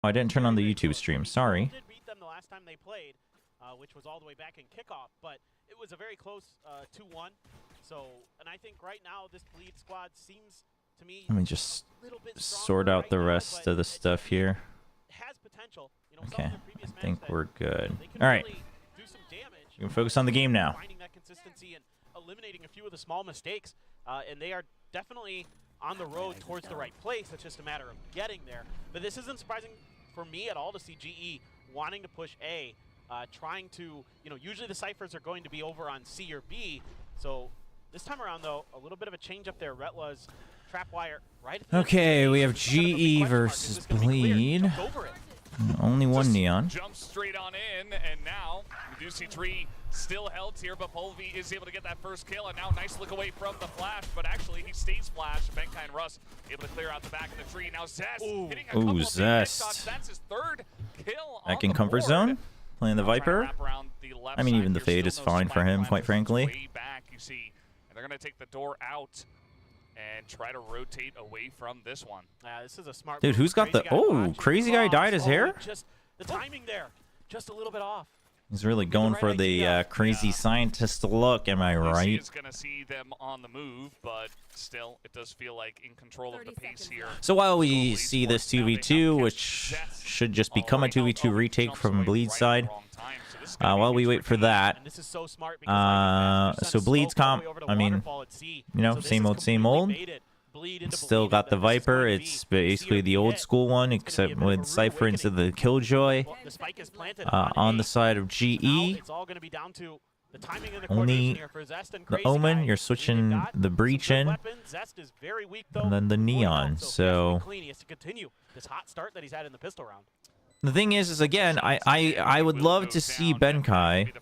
Oh, I didn't turn on the YouTube stream. Sorry. Did beat them the last time they played, which was all the way back in kickoff, but it was a very close 2-1. So, and I think right now this Bleed squad seems to me. Let me just sort out the rest of the stuff here. Has potential. You know, Okay, I think we're good. All right, do some damage. you can focus on the game now. Finding that consistency and eliminating a few of the small mistakes, and they are definitely on the road towards the right place. It's just a matter of getting there. But this isn't surprising for me at all to see GE wanting to push A, trying to, you know, usually the ciphers are going to be over on C or B. So this time around, though, a little bit of a change up there. Retla's trapwire right. Okay, we have GE versus Bleed. Only one Neon. Jumps straight on in, and now we do see Tree still held here, but Polvi is able to get that first kill, and now nice look away from the flash, but actually he stays flash. Benkai and Russ able to clear out the back of the tree. Now Zest hitting a couple of Zest. shots. That's his third kill Back on in the comfort board. zone, playing the Viper. I mean, even the Fade is fine for him, quite frankly. Way back, you see, and they're going to take the door out and try to rotate away from this one. This is a smart Dude, move. who's got the... Oh, Crazy Guy dyed his hair? Just the timing there, just a little bit off. He's really going for the crazy scientist look, am I right? Is going to see them on the move, but still, it does feel like in control of the pace here. So while we see this 2v2, which should just become a 2v2 retake from Bleed's side, while we wait for that, so Bleed's comp, I mean, you know, same old, same old. Still got the Viper. It's basically the old school one, except with Cypher instead of the Killjoy. On the side of GE, only the Omen. You're switching the Breach in, and then the Neon. So the thing is again, I would love to see Benkai.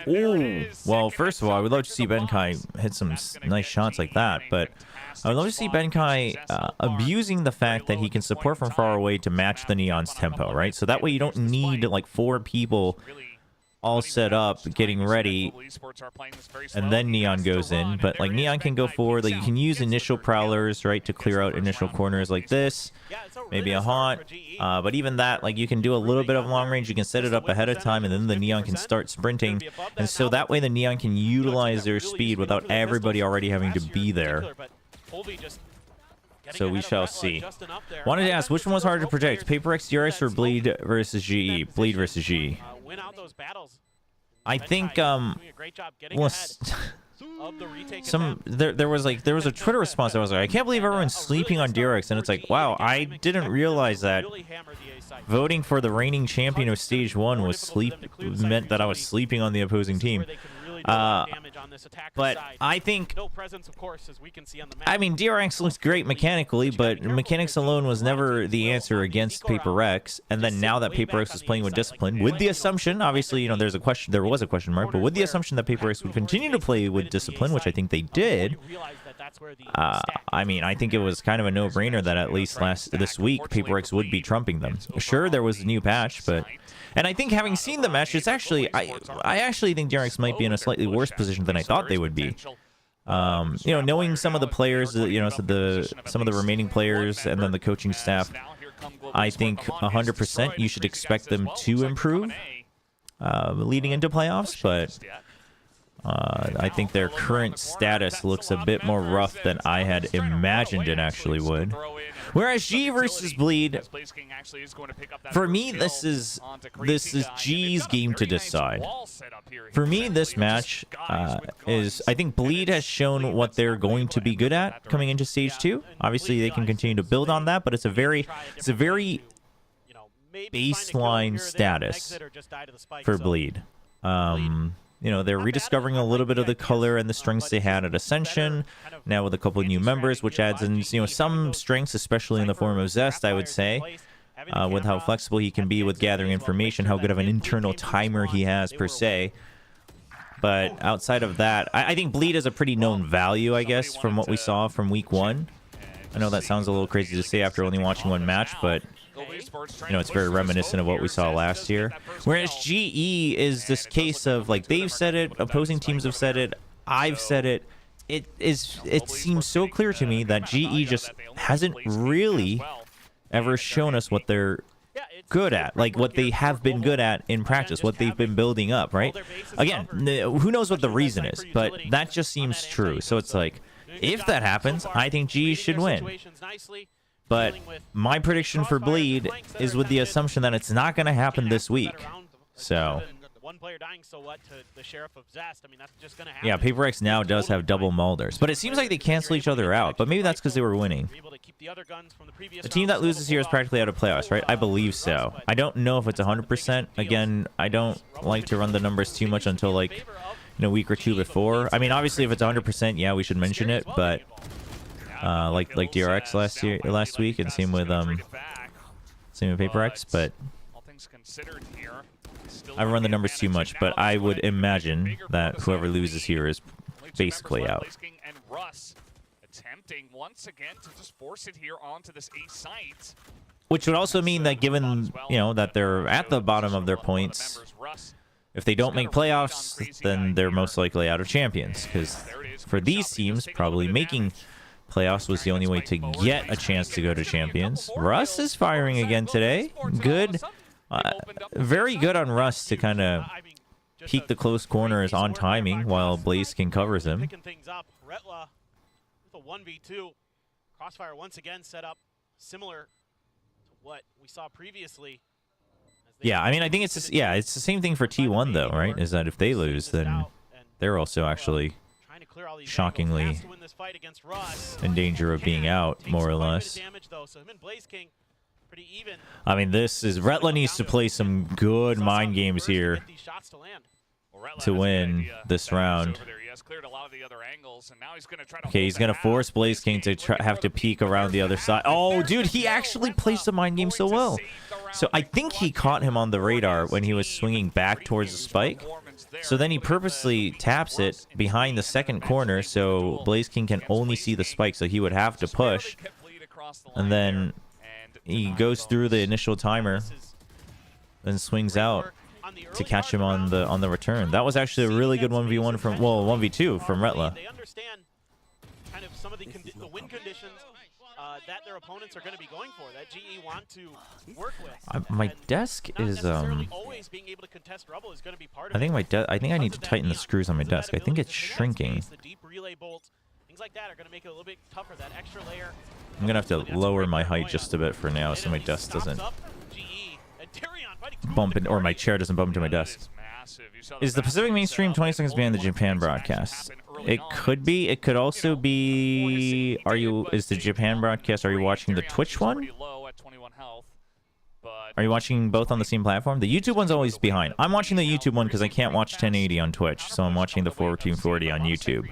Oh, well, first of all, I would love to see Benkai hit some nice shots like that, but I would love to see Benkai abusing the fact that he can support from far away to match the Neon's tempo, right? So that way you don't need like 4 people all set up, getting ready, and then Neon goes in. But like Neon can go forward, like you can use initial prowlers, right, to clear out initial corners like this, maybe a haunt. But even that, like you can do a little bit of long range, you can set it up ahead of time, and then the Neon can start sprinting, and so that way the Neon can utilize their speed without everybody already having to be there. So we shall see. Wanted to ask, which one was harder to protect, Paper X DRX or Bleed versus GE? Bleed versus GE. I think there was a Twitter response that was like, I can't believe everyone's sleeping on DRX, and it's like, wow, I didn't realize that voting for the reigning champion of stage 1 was meant that I was sleeping on the opposing team. But I think, I mean, DRX looks great mechanically, but mechanics alone was never the answer against Paper X. And then now that Paper X is playing with Discipline, with the assumption, obviously, you know, there was a question mark, but with the assumption that Paper X would continue to play with Discipline, which I think they did, I mean, I think it was kind of a no-brainer that at least this week, Paper X would be trumping them. Sure, there was a new patch, but... And I think having seen the match, it's actually, I actually think DRX might be in a slightly worse position than I thought they would be. You know, knowing some of the players, you know, some of the remaining players and then the coaching staff, I think 100% you should expect them to improve leading into playoffs, but I think their current status looks a bit more rough than I had imagined it actually would. Whereas G versus Bleed, for me, this is G's game to decide. For me, this match is, I think Bleed has shown what they're going to be good at coming into stage 2. Obviously, they can continue to build on that, but it's a very baseline status for Bleed. You know, they're rediscovering a little bit of the color and the strengths they had at Ascension, now with a couple of new members, which adds in, you know, some strengths, especially in the form of Zest, I would say, with how flexible he can be with gathering information, how good of an internal timer he has, per se. But outside of that, I think Bleed is a pretty known value, I guess, from what we saw from week 1. I know that sounds a little crazy to say after only watching one match, but... you know, it's very reminiscent of what we saw last year. Whereas GE is this case of, like, they've said it, opposing teams have said it, I've said it. It seems so clear to me that GE just hasn't really ever shown us what they're good at, like what they have been good at in practice, what they've been building up, right? Again, who knows what the reason is, but that just seems true. So it's like, if that happens, I think GE should win. But my prediction for Bleed is with the assumption that it's not going to happen this week. So yeah, Paper Rex now does have double Malders, but it seems like they cancel each other out. But maybe that's because they were winning. The team that loses here is practically out of playoffs, right? I believe so. I don't know if it's 100%. Again, I don't like to run the numbers too much until like in a week or two before. I mean, obviously, if it's 100%, yeah, we should mention it. But like DRX last week, and same with Paper X. But I run the numbers too much. But I would imagine that whoever loses here is basically out. Attempting once again to just force it here onto this A site. Which would also mean that given, you know, that they're at the bottom of their points, if they don't make playoffs, then they're most likely out of champions. Because for these teams, probably making playoffs was the only way to get a chance to go to champions. Russ is firing again today. Good. Very good on Russ to kind of peek the close corners on timing while BlazeKing covers him. 1v2. Crossfire once again set up similar to what we saw previously. Yeah, I mean, I think it's just, yeah, it's the same thing for T1 though, right? Is that if they lose, then they're also actually shockingly in danger of being out, more or less. I mean, this is Retla needs to play some good mind games here to win this round. Okay, he's going to force BlazeKing to have to peek around the other side. Oh, dude, he actually plays the mind game so well. So I think he caught him on the radar when he was swinging back towards the spike. So then he purposely taps it behind the second corner so BlazeKing can only see the spike, so he would have to push. And then he goes through the initial timer and swings out to catch him on the return. That was actually a really good 1v1 from, well, 1v2 from Retla. They understand kind of some of the win conditions that their opponents are going to be going for, that GE want to work with. My desk is always being able to contest rubble is going to be part of I think I need to tighten the screws on my desk. I think it's shrinking. The deep relay bolts, things like that are going to make it a little bit tougher, that extra layer. I'm gonna have to lower my height just a bit for now so my desk doesn't bump in, or my chair doesn't bump into my desk. Is the Pacific mainstream 20 seconds behind the Japan broadcast? It could be. It could also be. Is the Japan broadcast? Are you watching the Twitch one? Are you watching both on the same platform? The YouTube one's always behind. I'm watching the YouTube one because I can't watch 1080 on Twitch, so I'm watching the 1440 on YouTube.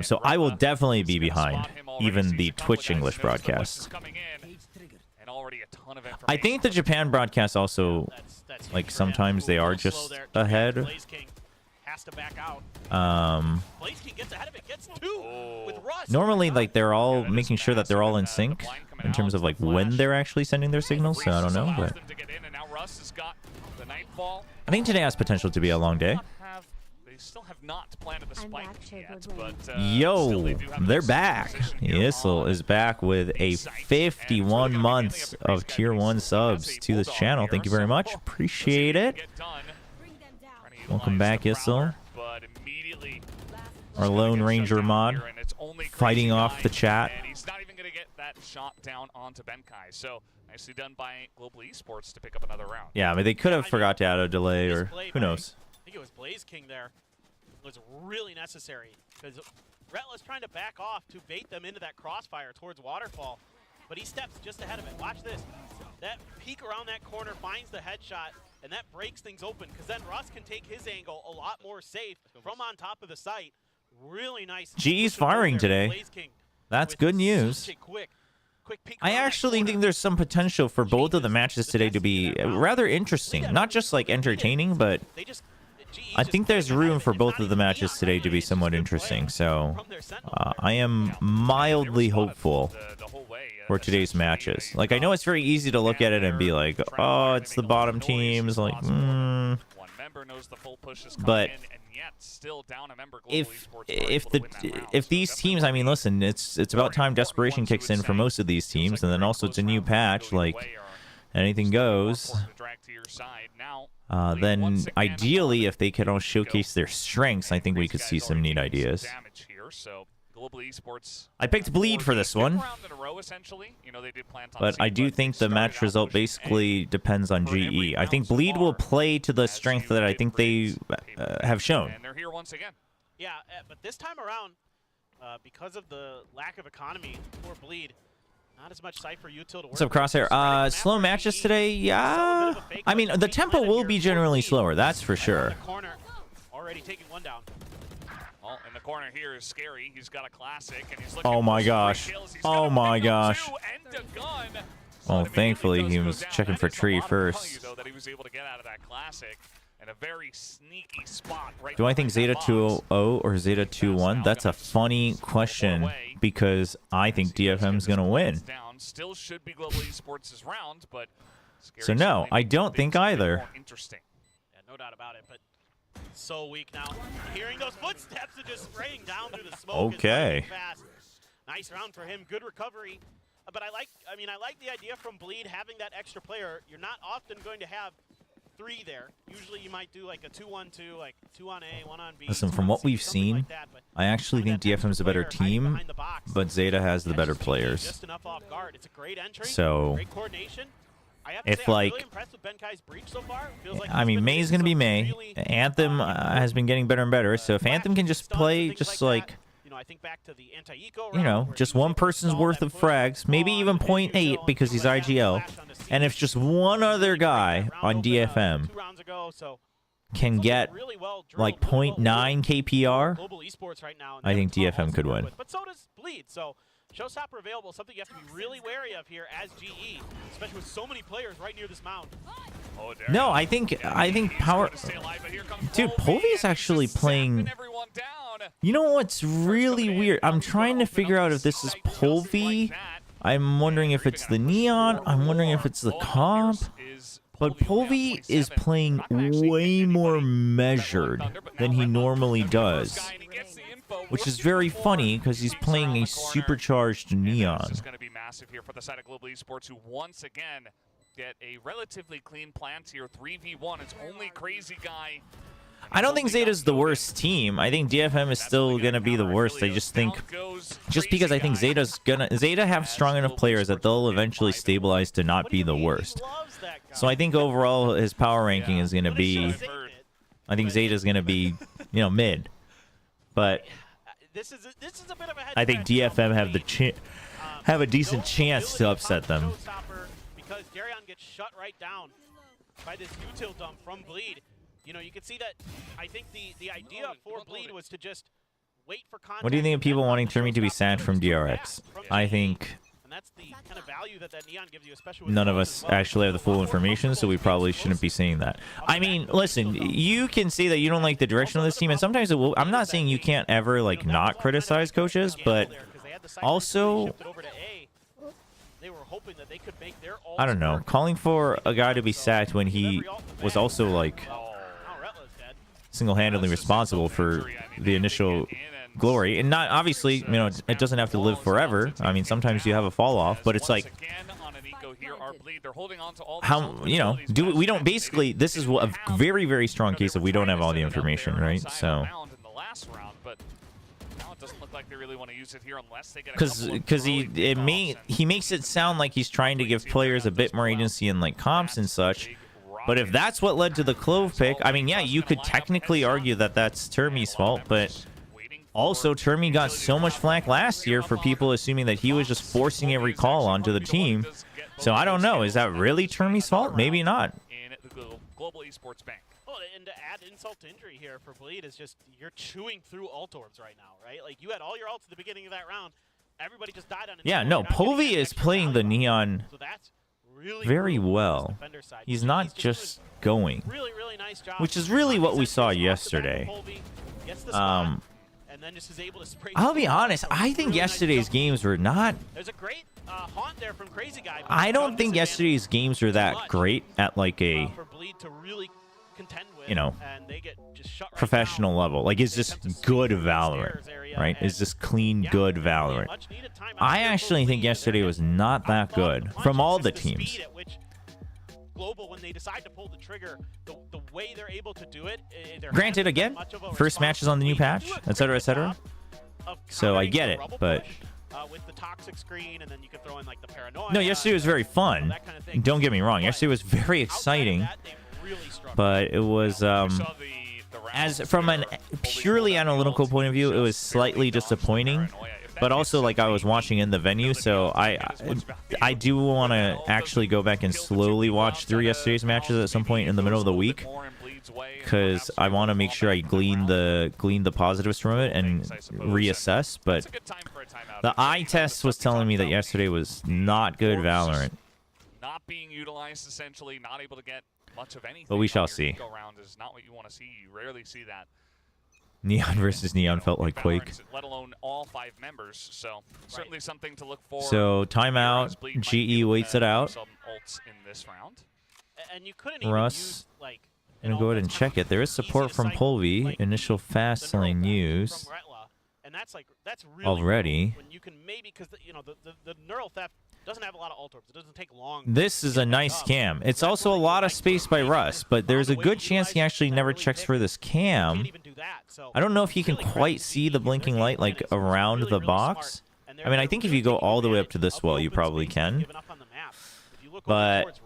So I will definitely be behind even the Twitch English broadcast. I think the Japan broadcast also, like, sometimes they are just ahead. Normally, like, they're all making sure that they're all in sync in terms of, like, when they're actually sending their signals, so I don't know, but I think today has potential to be a long day. Still have not planted the spike yet, but yo, they're back. Yissel is back with a 51 months of tier 1 subs to this channel. Thank you very much. Appreciate it. Welcome back, Yissel. Our Lone Ranger mod fighting off the chat. And he's not even going to get that shot down onto Benkai. So nicely done by Global Esports to pick up another round. Yeah, I mean, they could have forgot to add a delay, or who knows. I think it was BlazeKing there. Was really necessary because Retla's trying to back off to bait them into that crossfire towards Waterfall, but he steps just ahead of it. Watch this. That peek around that corner finds the headshot, and that breaks things open because then Russ can take his angle a lot more safe from on top of the site. Really nice. GE's firing today. That's good news. I actually think there's some potential for both of the matches today to be rather interesting. Not just like entertaining, but I think there's room for both of the matches today to be somewhat interesting. So I am mildly hopeful for today's matches. Like, I know it's very easy to look at it and be like, oh, it's the bottom teams. Like, but yet still down a member. Global Esports if these teams, I mean, listen, it's about time desperation kicks in for most of these teams, and then also it's a new patch, like anything goes. Then ideally, if they can all showcase their strengths, I think we could see some neat ideas. I picked Bleed for this one, but I do think the match result basically depends on GE. I think Bleed will play to the strength that I think they have shown. And they're here once again. Yeah, but this time around, because of the lack of economy for Bleed, not as much Cypher util to work. What's up, Crosshair? Slow matches today? Yeah. I mean, the tempo will be generally slower, that's for sure. Already taking one down. Well, in the corner here is Scary. He's got a classic, and he's looking Oh my gosh. Oh my gosh. Gun. Well, thankfully he was checking for tree first. That he was able to get out of that classic in a very sneaky spot. Right. Do I think Zeta 2.0 or Zeta 2.1? That's a funny question because I think DFM's gonna win. Still should be Global Esports' round, but so no, I don't think either. Interesting. Yeah, no doubt about it, but so weak now. Hearing those footsteps and just spraying down through the smoke. Okay. Fast. Nice round for him. Good recovery. But I like the idea from Bleed having that extra player. You're not often going to have 3 there. Usually you might do like a 2-1-2, like 2 on A, 1 on B. Listen, from what we've seen, like that, I actually think DFM's a better team, but Zeta has the better players. Just enough off guard. It's a great entry. So great coordination. if like, I mean, May's gonna be May. Anthem has been getting better and better. So if Anthem can just play, just like, you know, just one person's worth of frags, maybe even 0.8 because he's IGL, and if just one other guy on DFM can get like 0.9 KPR, I think DFM could win. But so does Bleed. So Showstopper available, something you have to be really wary of here as GE, especially with so many players right near this mound. No, I think Power... Dude, Povey is actually playing... You know what's really weird? I'm trying to figure out if this is Povey. I'm wondering if it's the Neon. I'm wondering if it's the comp. But Povey is playing way more measured than he normally does, which is very funny because he's playing a supercharged Neon. This is going to be massive here for the side of Global Esports, who once again get a relatively clean plant here. 3v1. It's only Crazy Guy. I don't think Zeta's the worst team. I think DFM is still gonna be the worst. I just think, just because I think Zeta have strong enough players that they'll eventually stabilize to not be the worst. So I think overall his power ranking is gonna be, I think Zeta's gonna be, you know, mid. But I think DFM have a decent chance to upset them. Because Darion gets shut right down by this util dump from Bleed. You know, you can see that. I think the idea for Bleed was to just wait for contact. What do you think of people wanting Termi to be sad from DRX? I think and that's the kind of value that Neon gives you, especially with none of us actually have the full information, so we probably shouldn't be saying that. I mean, listen, you can say that you don't like the direction of this team, and sometimes it will. I'm not saying you can't ever like not criticize coaches, but also, I don't know, calling for a guy to be sacked when he was also like single-handedly responsible for the initial glory, and not obviously, you know, it doesn't have to live forever. I mean, sometimes you have a fall off, but it's like, how, you know, we don't basically, this is a very, very strong case of we don't have all the information, right? So because he makes it sound like he's trying to give players a bit more agency in like comps and such. But if that's what led to the Clove pick, I mean, yeah, you could technically argue that that's Termi's fault, but also Termi got so much flack last year for people assuming that he was just forcing every call onto the team. So I don't know. Is that really Termi's fault? Maybe not. Global Esports Bank. Well, and to add insult to injury here for Bleed is just you're chewing through ult orbs right now, right? Like you had all your ults at the beginning of that round. Everybody just died on it. Yeah, no, Povey is playing the Neon very well. He's not just going, which is really what we saw yesterday. I'll be honest, I think yesterday's games were not... I don't think yesterday's games were that great at like a you know, and they get just shut right professional down. level. Like, it's just good Valorant, right? It's just clean, good Valorant. I actually think yesterday was not that good from all the teams. Global, when they decide to pull the trigger, the way they're able to do it. Granted, again, first matches on the new patch, etc., etc. So I get it, but with the toxic screen, and then you can throw in like the paranoia. no, yesterday was very fun. Don't get me wrong. Yesterday was very exciting, but it was as from an purely analytical point of view, it was slightly disappointing. But also, like, I was watching in the venue, so I do want to actually go back and slowly watch through yesterday's matches at some point in the middle of the week, because I want to make sure I glean the positives from it and reassess. But the eye test was telling me that yesterday was not good Valorant. Not being utilized, essentially, not able to get much of anything. But we shall see. Go around is not what you want to see. You rarely see that. Neon versus Neon felt like Quake. Let alone all 5 members, so certainly something to look for. So timeout. GE waits it out. Some ults in this round. And you couldn't even Russ, use, like, gonna go ahead and check it. There is support from Polvi. Initial fast lane use and that's really already. When you can maybe, because the neural theft doesn't have a lot of ult orbs. It doesn't take long. This is a nice cam. It's also a lot of space by Russ, but there's a good chance he actually never checks for this cam. I don't know if he can quite see the blinking light like around the box. I mean, I think if you go all the way up to this wall, you probably can. But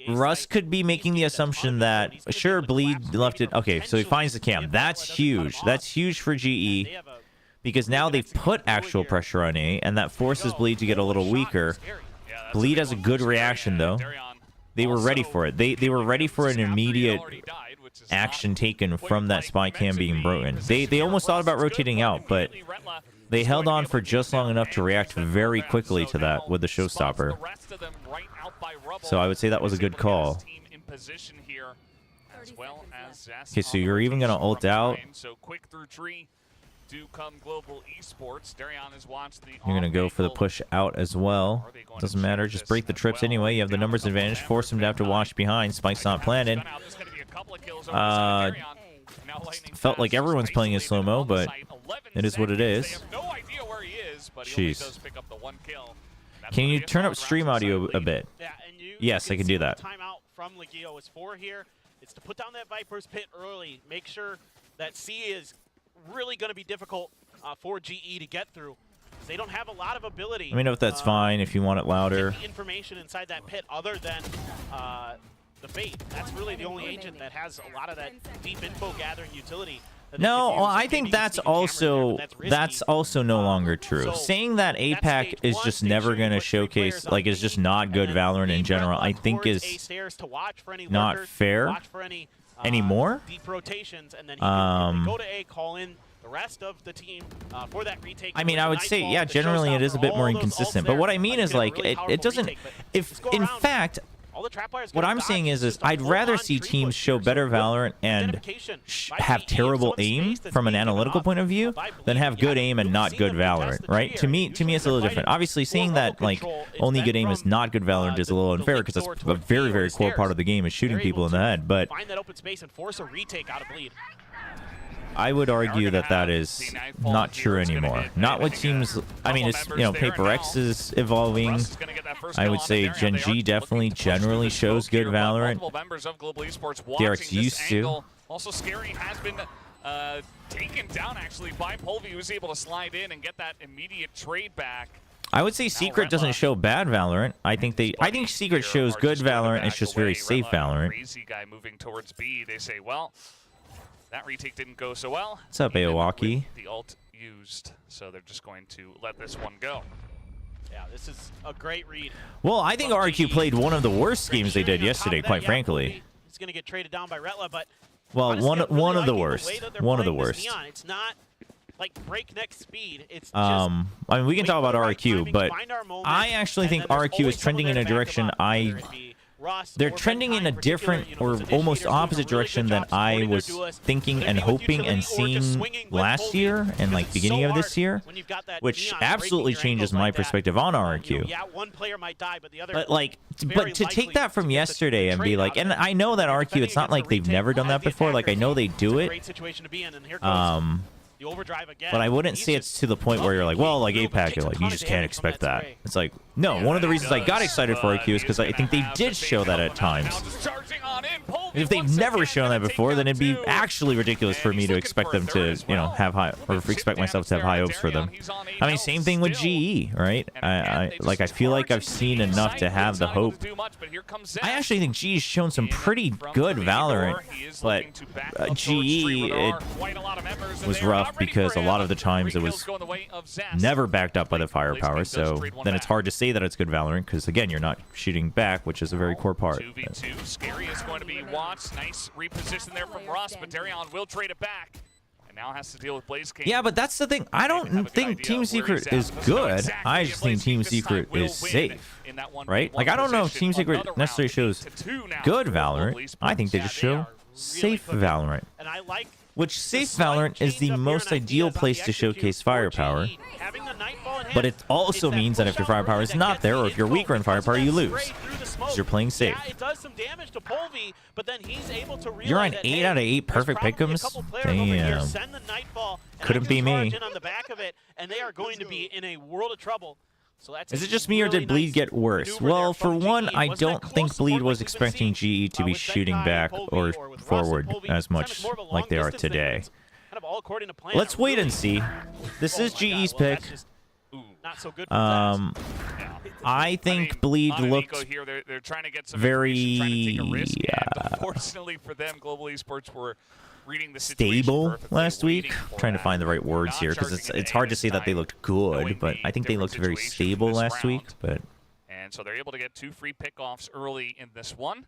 Russ could be making the assumption that, sure, Bleed left it. Okay, so he finds the cam. That's huge. That's huge for GE. Because now they've put actual pressure on A, and that forces Bleed to get a little weaker. Bleed has a good reaction, though. They were ready for it. They were ready for an immediate action taken from that spy cam being broken. They almost thought about rotating out, but they held on for just long enough to react very quickly to that with the showstopper. So I would say that was a good call. Okay, so you're even going to ult out. You're going to go for the push out as well. Doesn't matter. Just break the trips anyway. You have the numbers advantage. Force him to have to wash behind. Spike's not planted. Felt like everyone's playing in slow-mo, but it is what it is. Jeez. Can you turn up stream audio a bit? Yes, I can do that. Timeout from Legio is for here. It's to put down that Viper's pit early. Make sure that C is really going to be difficult for GE to get through. They don't have a lot of ability. Let me know if that's fine, if you want it louder. Information inside that pit other than the Fate. That's really the only agent that has a lot of that deep info gathering utility. No, well, I think that's also no longer true. Saying that APAC is just never going to showcase, like, is just not good Valorant in general, I think is not fair anymore. Deep rotations, and then go to A, call in the rest of the team for that retake. I mean, I would say, yeah, generally it is a bit more inconsistent. But what I mean is, like, it doesn't. If in fact, what I'm saying is I'd rather see teams show better Valorant and have terrible aim from an analytical point of view than have good aim and not good Valorant, right? To me, it's a little different. Obviously, saying that like only good aim is not good Valorant is a little unfair because that's a very, very core part of the game is shooting people in the head. But I would argue that that is not true anymore. Not with teams. I mean, it's, you know, Paper X is evolving. I would say Gen G definitely generally shows good Valorant. DRX used to. Also, Scary has been taken down actually by Polvi, who was able to slide in and get that immediate trade back. I would say Secret doesn't show bad Valorant. I think Secret shows good Valorant. It's just very safe Valorant. Crazy guy moving towards B. They say, well, that retake didn't go so well. What's up, Aowaki? The ult used, so they're just going to let this one go. Yeah, this is a great read. Well, I think RQ played one of the worst games they did yesterday, quite francly. He's going to get traded down by Retla, but well, one of the worst. One of the worst. It's not like breakneck speed. It's just, I mean, we can talk about RQ, but I actually think RQ is trending in a direction I they're trending in a different or almost opposite direction than I was thinking and hoping and seeing last year and like beginning of this year, which absolutely changes my perspective on RQ. But to take that from yesterday and be like, and I know that RQ, it's not like they've never done that before. Like I know they do it. But I wouldn't say it's to the point where you're like, well, like APAC, you're like, you just can't expect that. It's like, no, one of the reasons I got excited for IQ is because I think they did show that at times. If they've never shown that before, then it'd be actually ridiculous for me to expect them to, you know, have high, or expect myself to have high hopes for them. I mean, same thing with GE, right? I feel like I've seen enough to have the hope. I actually think GE's shown some pretty good Valorant, but GE, it was rough because a lot of the times it was never backed up by the firepower, so then it's hard to say that it's good Valorant because, again, you're not shooting back, which is a very core part. 2v2, Scary is going to be watched. Nice reposition there from Russ, but Darion will trade it back. And now has to deal with Blaze King. Yeah, but that's the thing. I don't think Team Secret is good. I just think Team Secret is safe, right? Like, I don't know if Team Secret necessarily shows good Valorant. I think they just show safe Valorant. Which safe Valorant is the most ideal place to showcase firepower. But it also means that if your firepower is not there, or if you're weaker in firepower, you lose. Because you're playing safe. You're on 8 out of 8 perfect pick'ems? Damn. Couldn't be me. Is it just me, or did Bleed get worse? Well, for one, I don't think Bleed was expecting GE to be shooting back or forward as much like they are today. Let's wait and see. This is GE's pick. I think Bleed looked very unfortunately for them, Global Esports were reading the stable last week. I'm trying to find the right words here because it's hard to say that they looked good, but I think they looked very stable last week. And so they're able to get 2 free pickoffs early in this one,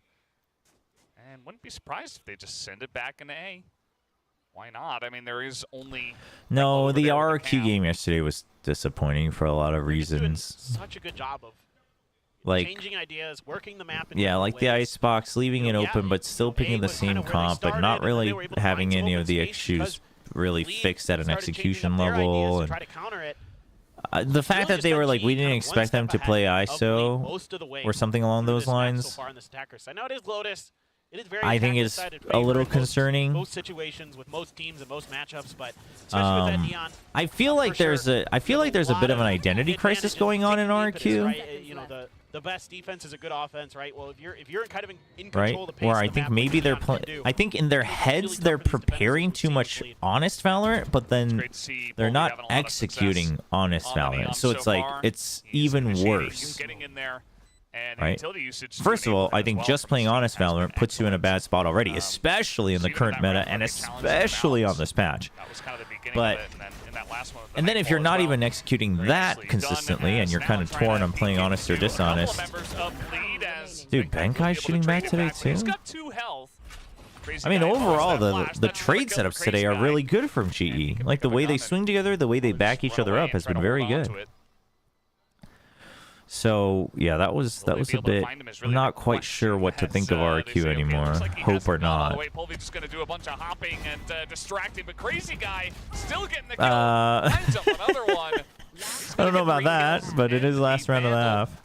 and wouldn't be surprised if they just send it back into A. Why not? I mean, there is only no. The RQ game yesterday was disappointing for a lot of reasons. Such a good job of like changing ideas, working the map. Yeah, like the icebox, leaving it open, but still picking the same comp, but not really having any of the issues really fixed at an execution level. And the fact that they were like, we didn't expect them to play ISO or something along those lines. I think it's a little concerning. Most situations with most teams and most matchups, but especially with that Neon, I feel like there's a bit of an identity crisis going on in RQ. You know, the best defense is a good offense, right? Well, if you're kind of in control of the pace, where I think maybe they're playing. I think in their heads they're preparing too much honest Valorant, but then they're not executing honest Valorant. So it's like it's even worse. Right? First of all, I think just playing honest Valorant puts you in a bad spot already, especially in the current meta and especially on this patch. But and then if you're not even executing that consistently and you're kind of torn on playing honest or dishonest. Dude, Benkai's shooting back today too? I mean, overall, the trade setups today are really good from GE. Like the way they swing together, the way they back each other up has been very good. So yeah, that was a bit. I'm not quite sure what to think of RQ anymore. Hope or not. Just gonna do a bunch of hopping and distracting, but Crazy Guy still getting the kill. Another one. I don't know about that, but it is last round of the half.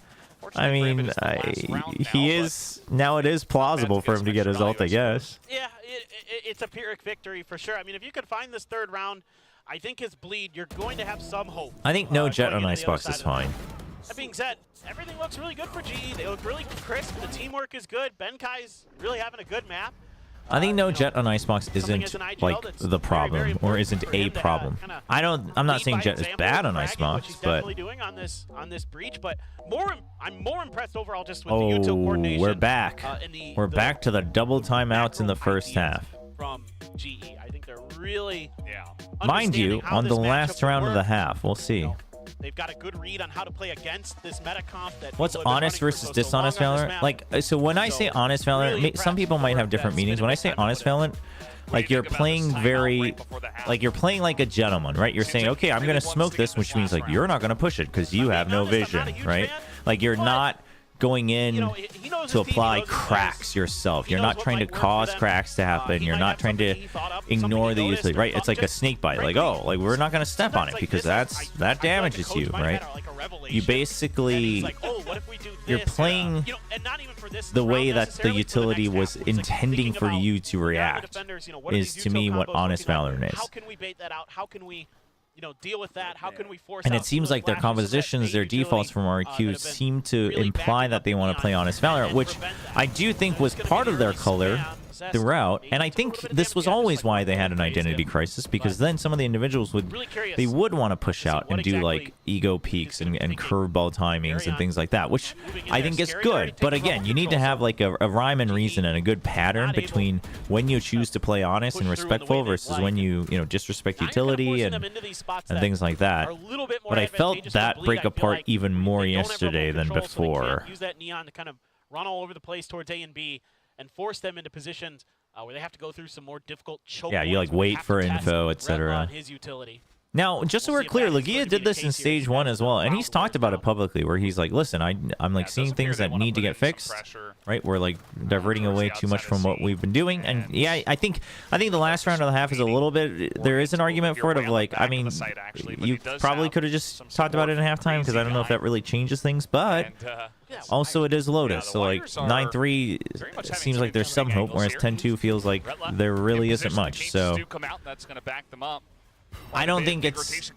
I mean, he is now. It is plausible for him to get his ult, I guess. Yeah, it's a Pyrrhic victory for sure. I mean, if you could find this third round, I think his Bleed, you're going to have some hope. I think no Jet on Icebox is fine. That being said, everything looks really good for GE. They look really crisp. The teamwork is good. Benkai's really having a good map. I think no Jet on Icebox isn't like the problem, or isn't a problem. I'm not saying Jet is bad on Icebox, but doing on this breach. But I'm more impressed overall just with the util coordination. We're back. We're back to the double timeouts in the first half. From GE, I think they're really mind you, on the last round of the half, we'll see. They've got a good read on how to play against this meta comp. What's honest versus dishonest Valorant? Like, so when I say honest Valorant, some people might have different meanings. When I say honest Valorant, like you're playing you're playing like a gentleman, right? You're saying, okay, I'm gonna smoke this, which means like you're not gonna push it because you have no vision, right? Like you're not going in to apply cracks yourself. You're not trying to cause cracks to happen. You're not trying to ignore the utility, right? It's like a snake bite. Like, oh, like we're not going to step on it because that damages you, right? You basically, you're playing the way that the utility was intending for you to react is, to me, what honest Valorant is. How can we bait that out? How can we, deal with that? How can we force? And it seems like their compositions, their defaults from RQ seem to imply that they want to play honest Valorant, which I do think was part of their color throughout. And I think this was always why they had an identity crisis, because then some of the individuals would want to push out and do like ego peaks and curveball timings and things like that, which I think is good. But again, you need to have like a rhyme and reason and a good pattern between when you choose to play honest and respectful versus when you disrespect utility and things like that. But I felt that break apart even more yesterday than before. Use that neon to kind of run all over the place towards A and B and force them into positions where they have to go through some more difficult choke. Yeah, you like wait for info, etc. Now, just so we're clear, Legia did this in stage 1 as well, and he's talked about it publicly, where he's like, listen, I'm like seeing things that need to get fixed, right? We're like diverting away too much from what we've been doing, and yeah, I think the last round of the half is a little bit, there is an argument for it of like, I mean, you probably could have just talked about it in halftime, because I don't know if that really changes things, but also it is Lotus, so like 9-3 seems like there's some hope, whereas 10-2 feels like there really isn't much, so I don't think it's,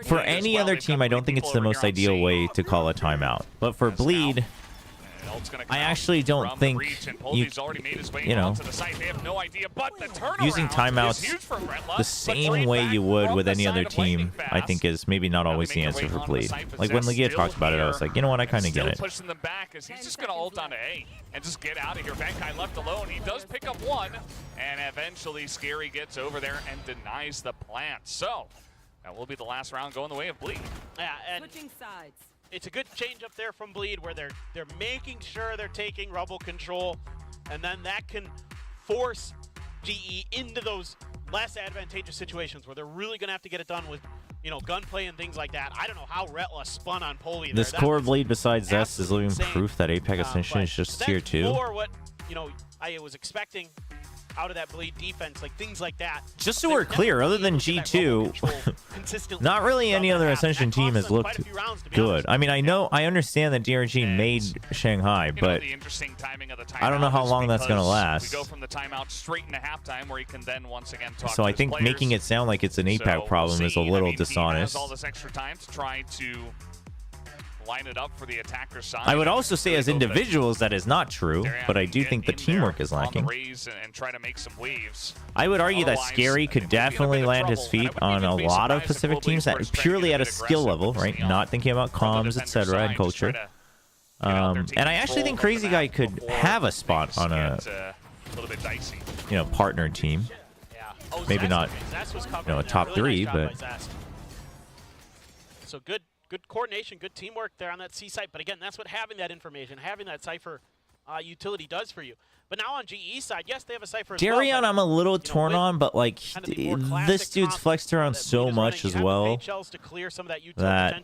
for any other team, I don't think it's the most ideal way to call a timeout. But for Bleed, I actually don't think using timeouts the same way you would with any other team, I think is maybe not always the answer for Bleed. Like when Legia talked about it, I was like, you know what, I kind of get it. Pushing them back as he's just going to ult onto A and just get out of here. Bankai left alone. He does pick up one, and eventually Scary gets over there and denies the plant. So that will be the last round going the way of Bleed. Yeah, and switching sides. It's a good change up there from Bleed, where they're making sure they're taking Rubble control, and then that can force GE into those less advantageous situations where they're really going to have to get it done with, gunplay and things like that. I don't know how Retla spun on Poli there. This core Bleed besides Zest is living proof that Apex Ascension is just tier 2. Or what, I was expecting out of that Bleed defense, like things like that. Just so we're clear, other than G2, not really any other Ascension team has looked good. I mean, I understand that DRG made Shanghai, but I don't know how long that's going to last. We go from the timeout straight into halftime, where he can then once again talk so I think making it sound like it's an APAC problem is a little dishonest. All this extra time to try to line it up for the attacker side. I would also say as individuals that is not true, but I do think the teamwork is lacking. And try to make some waves. I would argue that Scary could definitely land his feet on a lot of Pacific teams that purely at a skill level, right? Not thinking about comms, etc., and culture. And I actually think Crazy Guy could have a spot on a partner team. Maybe not a top 3, but so good coordination, good teamwork there on that C site. But again, that's what having that information, having that Cypher utility does for you. But now on GE side, yes, they have a Cypher as Darion, well, I'm a little torn on, but like this dude's flexed around so much as well that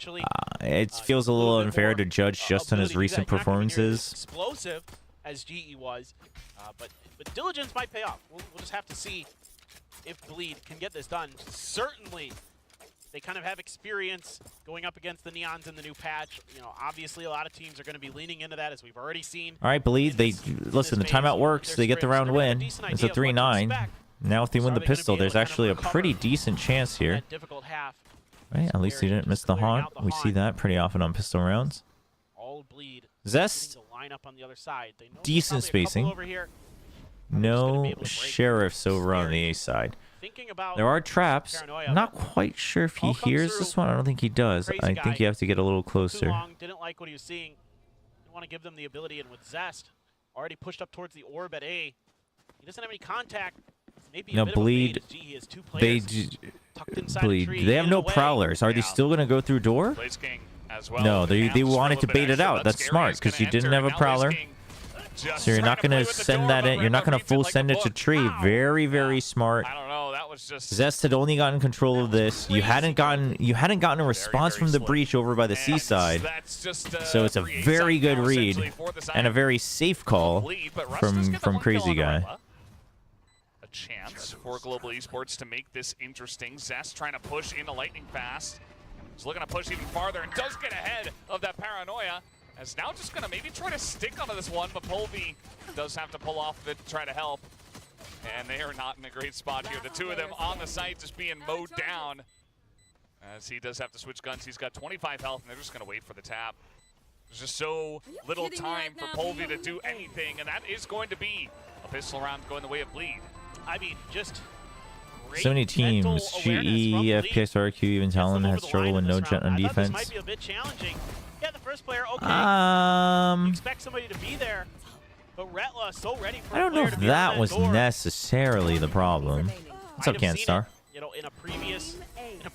it feels a little unfair to judge just on his recent performances. Explosive as GE was, but diligence might pay off. We'll just have to see if Bleed can get this done. Certainly, they kind of have experience going up against the Neons in the new patch. Obviously a lot of teams are going to be leaning into that, as we've already seen. All right, Bleed, listen, the timeout works. They get the round win. It's a 3-9. Now if they win the pistol, there's actually a pretty decent chance here. Right, at least they didn't miss the haunt. We see that pretty often on pistol rounds. Zest, decent spacing. No sheriffs over on the A side. There are traps. I'm not quite sure if he hears this one. I don't think he does. I think you have to get a little closer. Didn't like what he was seeing. Didn't want to give them the ability, and with Zest already pushed up towards the orb at A, he doesn't have any contact. Maybe Bleed. They have no prowlers. Are they still going to go through door? No, they wanted to bait it out. That's smart, because you didn't have a prowler. So you're not going to send that in. You're not going to full send it to tree. Very, very smart. that was just Zest had only gotten control of this. You hadn't gotten a response from the breach over by the C side. So it's a very good read and a very safe call from Crazy Guy. A chance for Global Esports to make this interesting. Zest trying to push into lightning fast. He's looking to push even farther and does get ahead of that paranoia. As now just gonna maybe try to stick onto this one, but Polvi does have to pull off a bit to try to help. And they are not in a great spot here. The two of them on the site just being mowed down. As he does have to switch guns. He's got 25 health and they're just gonna wait for the tap. There's just so little time for Polvi to do anything, and that is going to be a pistol round going the way of Bleed. I mean, just so many teams, GE, FPX, RQ, even Talon has struggled with no jet on defense. Might be a bit challenging. Yeah, the first player, okay. You expect somebody to be there, but Retla so ready for I don't know if that was necessarily the problem. What's up, Canstar? You know, in a previous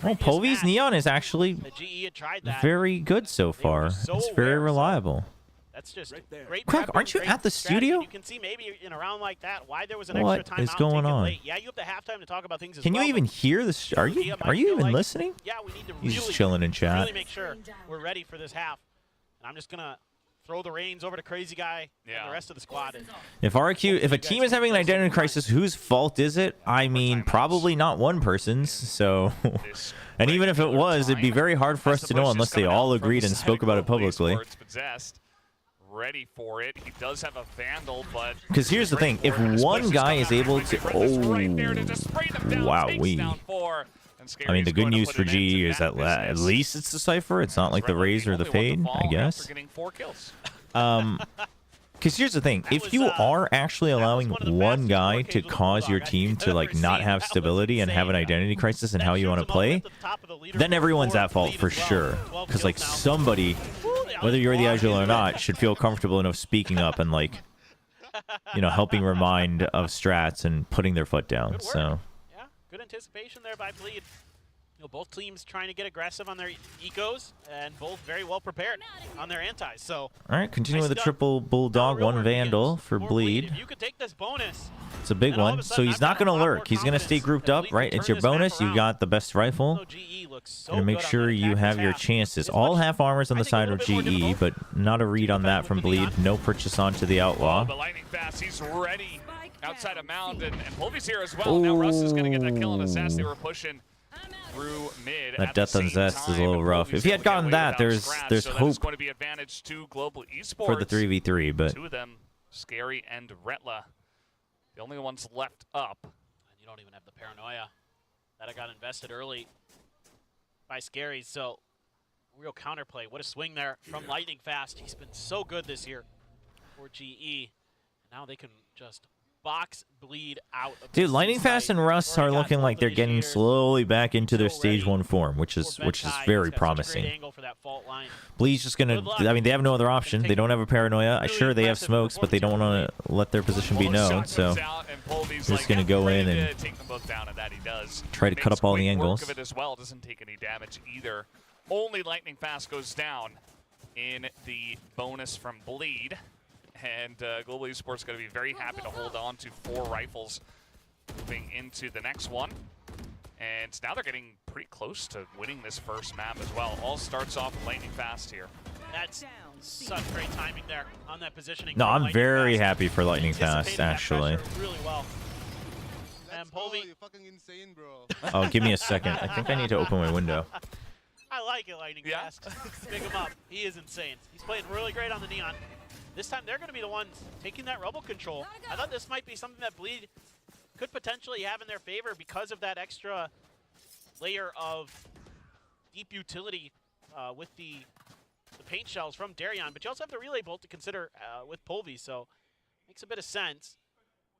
well, Polvi's Neon is actually very good so far. It's very reliable. That's just great. Quack, aren't you at the studio? You can see maybe in a round like that why there was an extra time. What is going on? Yeah, you have the halftime to talk about things as Can well. you even hear this? Are you even listening? Yeah, we need to He's just chilling in chat. Really make sure we're ready for this half. And I'm just gonna throw the reins over to Crazy Guy and the rest of the squad. If a team is having an identity crisis, whose fault is it? I mean, probably not one person's. So, and even if it was, it'd be very hard for us to know unless they all agreed and spoke about it publicly. Ready for it. He does have a Vandal, but because here's the thing: if one guy is able to, wow, I mean, the good news for GE is that at least it's the Cypher. It's not like the Raze or the Fade, I guess. Because here's the thing: if you are actually allowing one guy to cause your team to like not have stability and have an identity crisis in how you want to play, then everyone's at fault for sure. Because like somebody, whether you're the Agile or not, should feel comfortable enough speaking up and like, you know, helping remind of strats and putting their foot down. So yeah, good anticipation there by Bleed. You know, both teams trying to get aggressive on their ecos and both very well prepared on their antis. So all right, continue with the triple Bulldog, one Vandal for Bleed. If you could take this bonus, it's a big one. So he's not going to lurk. He's going to stay grouped up, right? It's your bonus. You got the best rifle. And make sure you have your chances. All half armors on the side of GE, but not a read on that from Bleed. No purchase onto the Outlaw. But lightning fast, he's ready outside of Mound, and Polvi's here as well. Now Russ is going to get that kill on Assassin. They were pushing through mid. That death on Zest is a little rough. If he had gotten that, there's hope going to be advantage to Global Esports for the 3v3, but two of them, Scary and Retla, the only ones left up. And you don't even have the paranoia that I got invested early by Scary. So real counterplay. What a swing there from Lightning Fast. He's been so good this year for GE. Now they can just box Bleed out of dude, Lightning Fast and Russ are looking like they're getting slowly back into their stage 1 form, which is very promising. Bleed's just gonna, I mean, they have no other option. They don't have a paranoia. Sure, they have smokes, but they don't want to let their position be known, so they're just gonna go in and try to cut up all the angles. Doesn't take any damage either. Only Lightning Fast goes down in the bonus from Bleed. And Global Esports going to be very happy to hold on to 4 rifles moving into the next one. And now they're getting pretty close to winning this first map as well. All starts off with Lightning Fast here. That's such great timing there on that positioning. No, I'm very happy for Lightning Fast, actually. Really well. And Polvi, you're fucking insane, bro. Oh, give me a second. I think I need to open my window. I like it, Lightning Fast. Pick him up. He is insane. He's playing really great on the Neon. This time they're going to be the ones taking that rubble control. I thought this might be something that Bleed could potentially have in their favor because of that extra layer of deep utility with the paint shells from Darion. But you also have the relay bolt to consider with Polvi, so makes a bit of sense.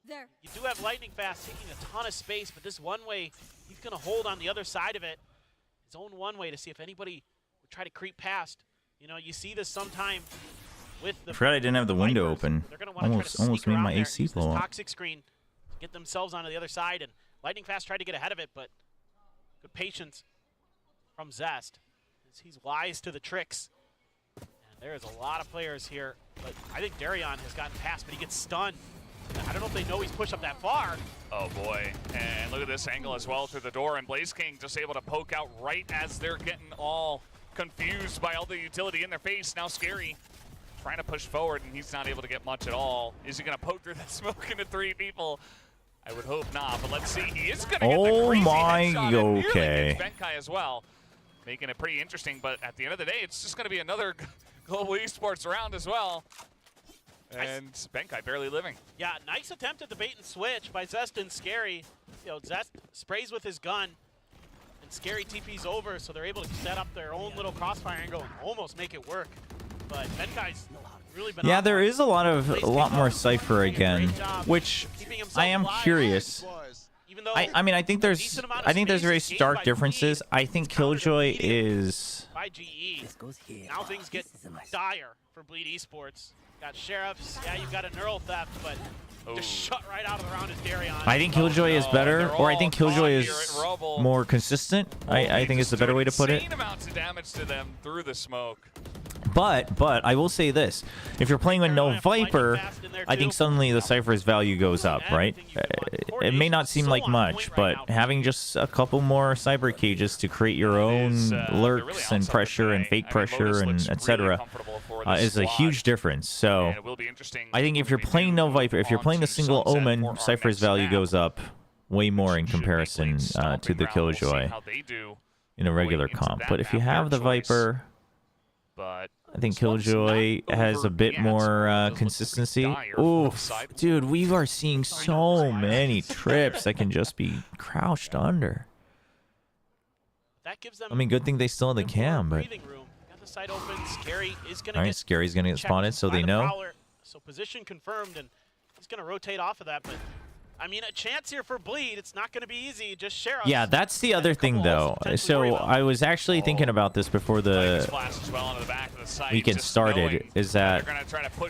You do have Lightning Fast taking a ton of space, but this one-way, he's going to hold on the other side of it. His own one-way to see if anybody would try to creep past. You know, you see this sometime. I forgot I didn't have the window open. Almost made my AC blow up. Toxic screen to get themselves onto the other side, and Lightning Fast tried to get ahead of it, but good patience from Zest. He's wise to the tricks. And there's a lot of players here, but I think Darion has gotten past, but he gets stunned. I don't know if they know he's pushed up that far. Oh boy, and look at this angle as well through the door, and Blaze King just able to poke out right as they're getting all confused by all the utility in their face. Now Scary trying to push forward, and he's not able to get much at all. Is he gonna poke through that smoke into 3 people? I would hope not, but let's see. He is gonna get the crazy headshot and nearly gets Benkai as well, making it pretty interesting, but at the end of the day, it's just gonna be another global esports round as well. And Benkai barely living. Yeah, nice attempt at the bait and switch by Zest and Scary. You know, Zest sprays with his gun, and Scary TP's over, so they're able to set up their own little crossfire angle and almost make it work. But Benkai's really been Yeah, there is a lot more Cypher again, which I am curious. I mean, I think there's very stark differences. I think Killjoy is by GE. Now things get dire for Bleed Esports. Got Sheriffs, yeah, you've got a neural theft, but just shut right out of the round is Darion. I think Killjoy is better, or I think Killjoy is more consistent. I think it's the better way to put it. Insane amounts of damage to them through the smoke. But I will say this: if you're playing with no Viper, I think suddenly the Cypher's value goes up, right? It may not seem like much, but having just a couple more cyber cages to create your own lurks and pressure and fake pressure and etc. Is a huge difference. So I think if you're playing no Viper, if you're playing the single Omen, Cypher's value goes up way more in comparison to the Killjoy in a regular comp. But if you have the Viper, I think Killjoy has a bit more consistency. Oof, dude, we are seeing so many trips that can just be crouched under. I mean, good thing they still have the cam, but... Side open. Scary is gonna All right, Scary's gonna get spotted, so they know. So position confirmed, and he's gonna rotate off of that. But I mean, a chance here for Bleed. It's not gonna be easy. Just Sheriff. Yeah, that's the other thing, though. So I was actually thinking about this before the weekend started. Is that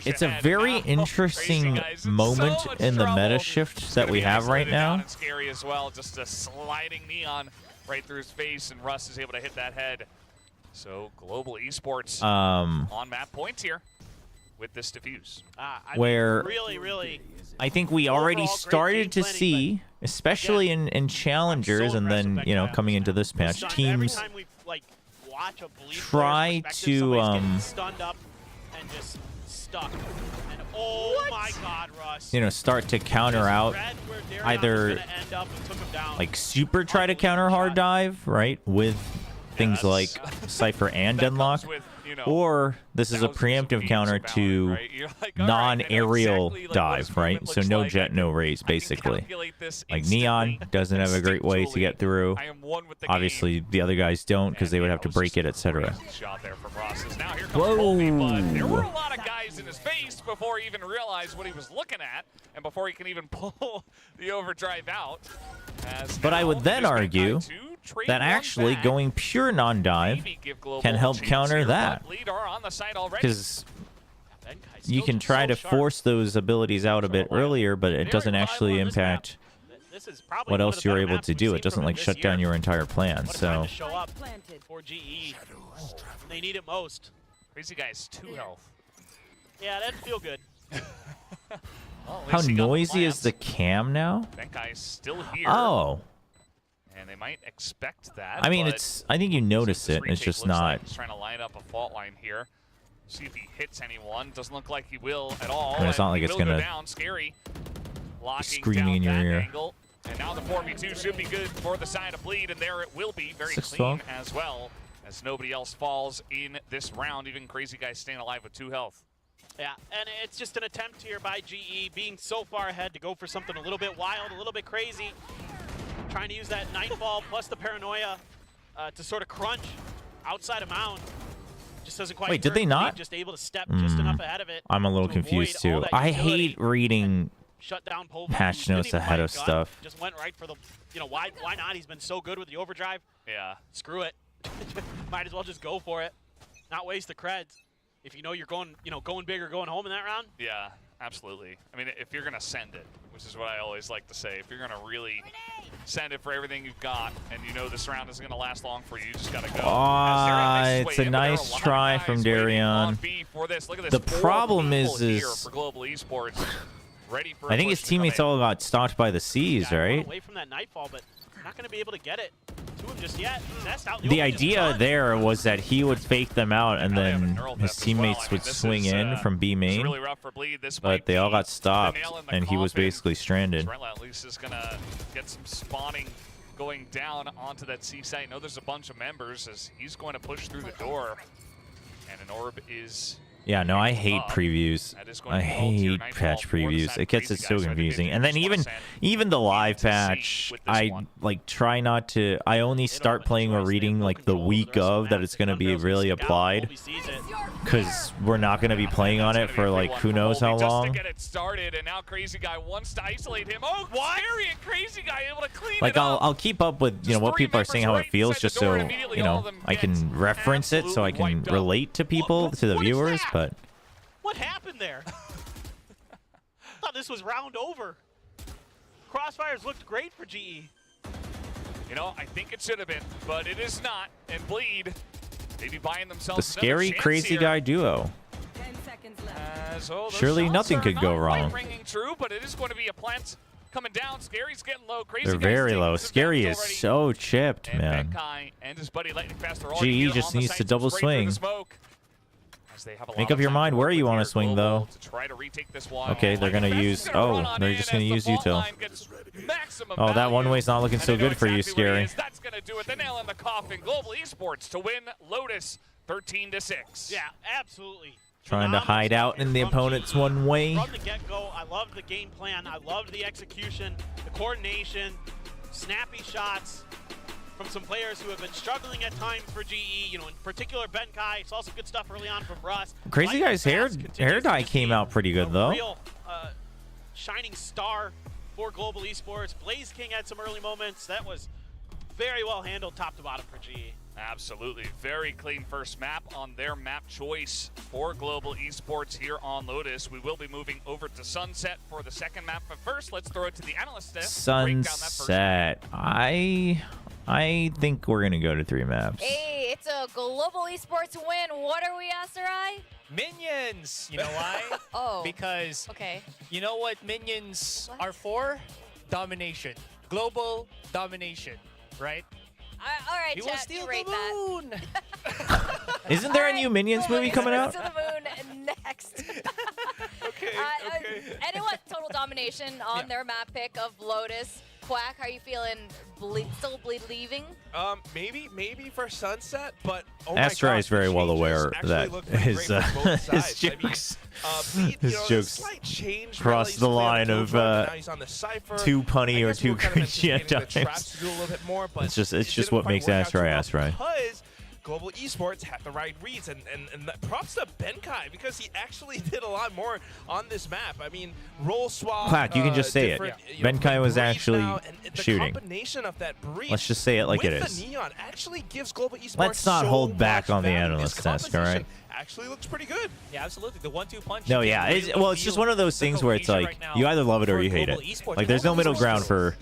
it's a very interesting moment in the meta shift that we have right now. Scary as well, just a sliding neon right through his face, and Russ is able to hit that head. So global esports on map points here with this defuse. Where really, I think we already started to see, especially in challengers, and then coming into this patch, teams try to stunned up and just stuck. And oh my God, Russ. Start to counter out, either like super try to counter hard dive, right, with things like Cypher and Deadlock, or this is a preemptive counter to non-aerial dive, right? So no jet, no raise, basically. Like Neon doesn't have a great way to get through. Obviously, the other guys don't because they would have to break it, etc. Whoa! There were a lot of guys in his face before he even realized what he was looking at, and before he can even pull the overdrive out. But I would then argue that actually going pure non-dive can help counter that, because you can try to force those abilities out a bit earlier, but it doesn't actually impact what else you're able to do. It doesn't like shut down your entire plan. So they need it most. Crazy guy's 2 health. Yeah, that'd feel good. Well, how noisy is the cam now? That guy's still here. Oh. And they might expect that. I mean, I think you notice it. It's just not. He's trying to line up a fault line here. See if he hits anyone. Doesn't look like he will at all. But it's not like it's gonna down. Scary. Screaming in your ear. Angle. And now the 4v2 should be good for the side of Bleed, and there it will be very 6-12 clean as well, as nobody else falls in this round. Even Crazy Guy staying alive with 2 health. Yeah, and it's just an attempt here by GE, being so far ahead to go for something a little bit wild, a little bit crazy. Trying to use that Nightfall plus the Paranoia to sort of crunch outside of Mound. Just doesn't quite. Wait, did they not? Just able to step just enough ahead of it. I'm a little confused too. I hate reading patch notes ahead of stuff. Just went right for the, why not? He's been so good with the overdrive. Yeah. Screw it. Might as well just go for it. Not waste the creds. If you know you're going, going big or going home in that round. Yeah, absolutely. I mean, if you're gonna send it, which is what I always like to say, if you're gonna really send it for everything you've got, and this round isn't gonna last long for you, you just gotta go. It's a nice try from Darion. The problem is for global esports. ready for I think his teammates all got stalked by the seas, right? Away from that nightfall, but not going to be able to get it to him just yet. Zest out The idea there was that he would fake them out, and then his teammates would swing in from B main. Really rough for Bleed. This but they all got stopped, and he was basically stranded. At least is going to get some spawning going down onto that C site. I know there's a bunch of members as he's going to push through the door, and an orb is... Yeah, no, I hate previews. I hate patch previews. It gets it so confusing. And then even the live patch, I like try not to. I only start playing or reading like the week of that it's going to be really applied, because we're not going to be playing on it for like who knows how long. Just to get it started, and now Crazy Guy wants to isolate him. Oh, Scary and Crazy Guy able to clean like it up. I'll keep up with what people are saying, how it feels, just so I can reference it, so I can relate to people, to the viewers. But what happened there? I thought this was round over. Crossfires looked great for GE. You know, I think it should have been, but it is not. And Bleed, maybe buying themselves the Scary Crazy Guy duo. 10 seconds left. Surely nothing could go wrong. Ringing true, but it is going to be a plant coming down. Scary's getting low. Crazy They're very low. Scary is so chipped, and man. Benkai and his buddy Lightning Fast are GE just needs to double swing. Make up your mind where you want to swing, though. Okay, they're going to use... Oh, they're just going to use util. Oh, that one way's not looking so good for you, Scary. That's going to do it. The nail in the coffin. Global Esports to win Lotus 13-6. Yeah, absolutely. Trying to hide out in the opponent's one way. From the get-go, I loved the game plan. I loved the execution, the coordination, snappy shots from some players who have been struggling at times for GE. You know, in particular, Benkai. Saw some good stuff early on from Russ. Crazy Guy's hair dye came out pretty good, though. Real shining star for Global Esports. Blaze King had some early moments. That was very well handled top to bottom for GE. Absolutely. Very clean first map on their map choice for Global Esports here on Lotus. We will be moving over to Sunset for the second map. But first, let's throw it to the analyst desk. Sunset. I think we're going to go to 3 maps. Hey, it's a Global Esports win. What are we, Aserai? Minions. You know why? Oh. Because okay. You know what minions are for? Domination. Global domination, right? All right, we will steal rate the moon. That. Isn't there a new Minions movie coming out? To the moon next. Okay. And it was total domination on their map pick of Lotus. Quack, how are you feeling? Still leaving? Maybe for Sunset, but Asteroid is very well aware that his jokes, his jokes cross the line of too punny or too cringy at times. It's just what makes Asteroid. Global Esports had the right reads, and props to Benkai because he actually did a lot more on this map. I mean, roll swap. Quack, you can just say it. Benkai was actually shooting. Combination of that breach Let's just say it like it is. The neon actually gives Global Esports Let's not hold back on the analyst desk, all right? Actually looks pretty good. Yeah, absolutely. The 1-2 punch. No, yeah. It's just one of those things where it's like you either love it or you hate it. Like there's no middle ground for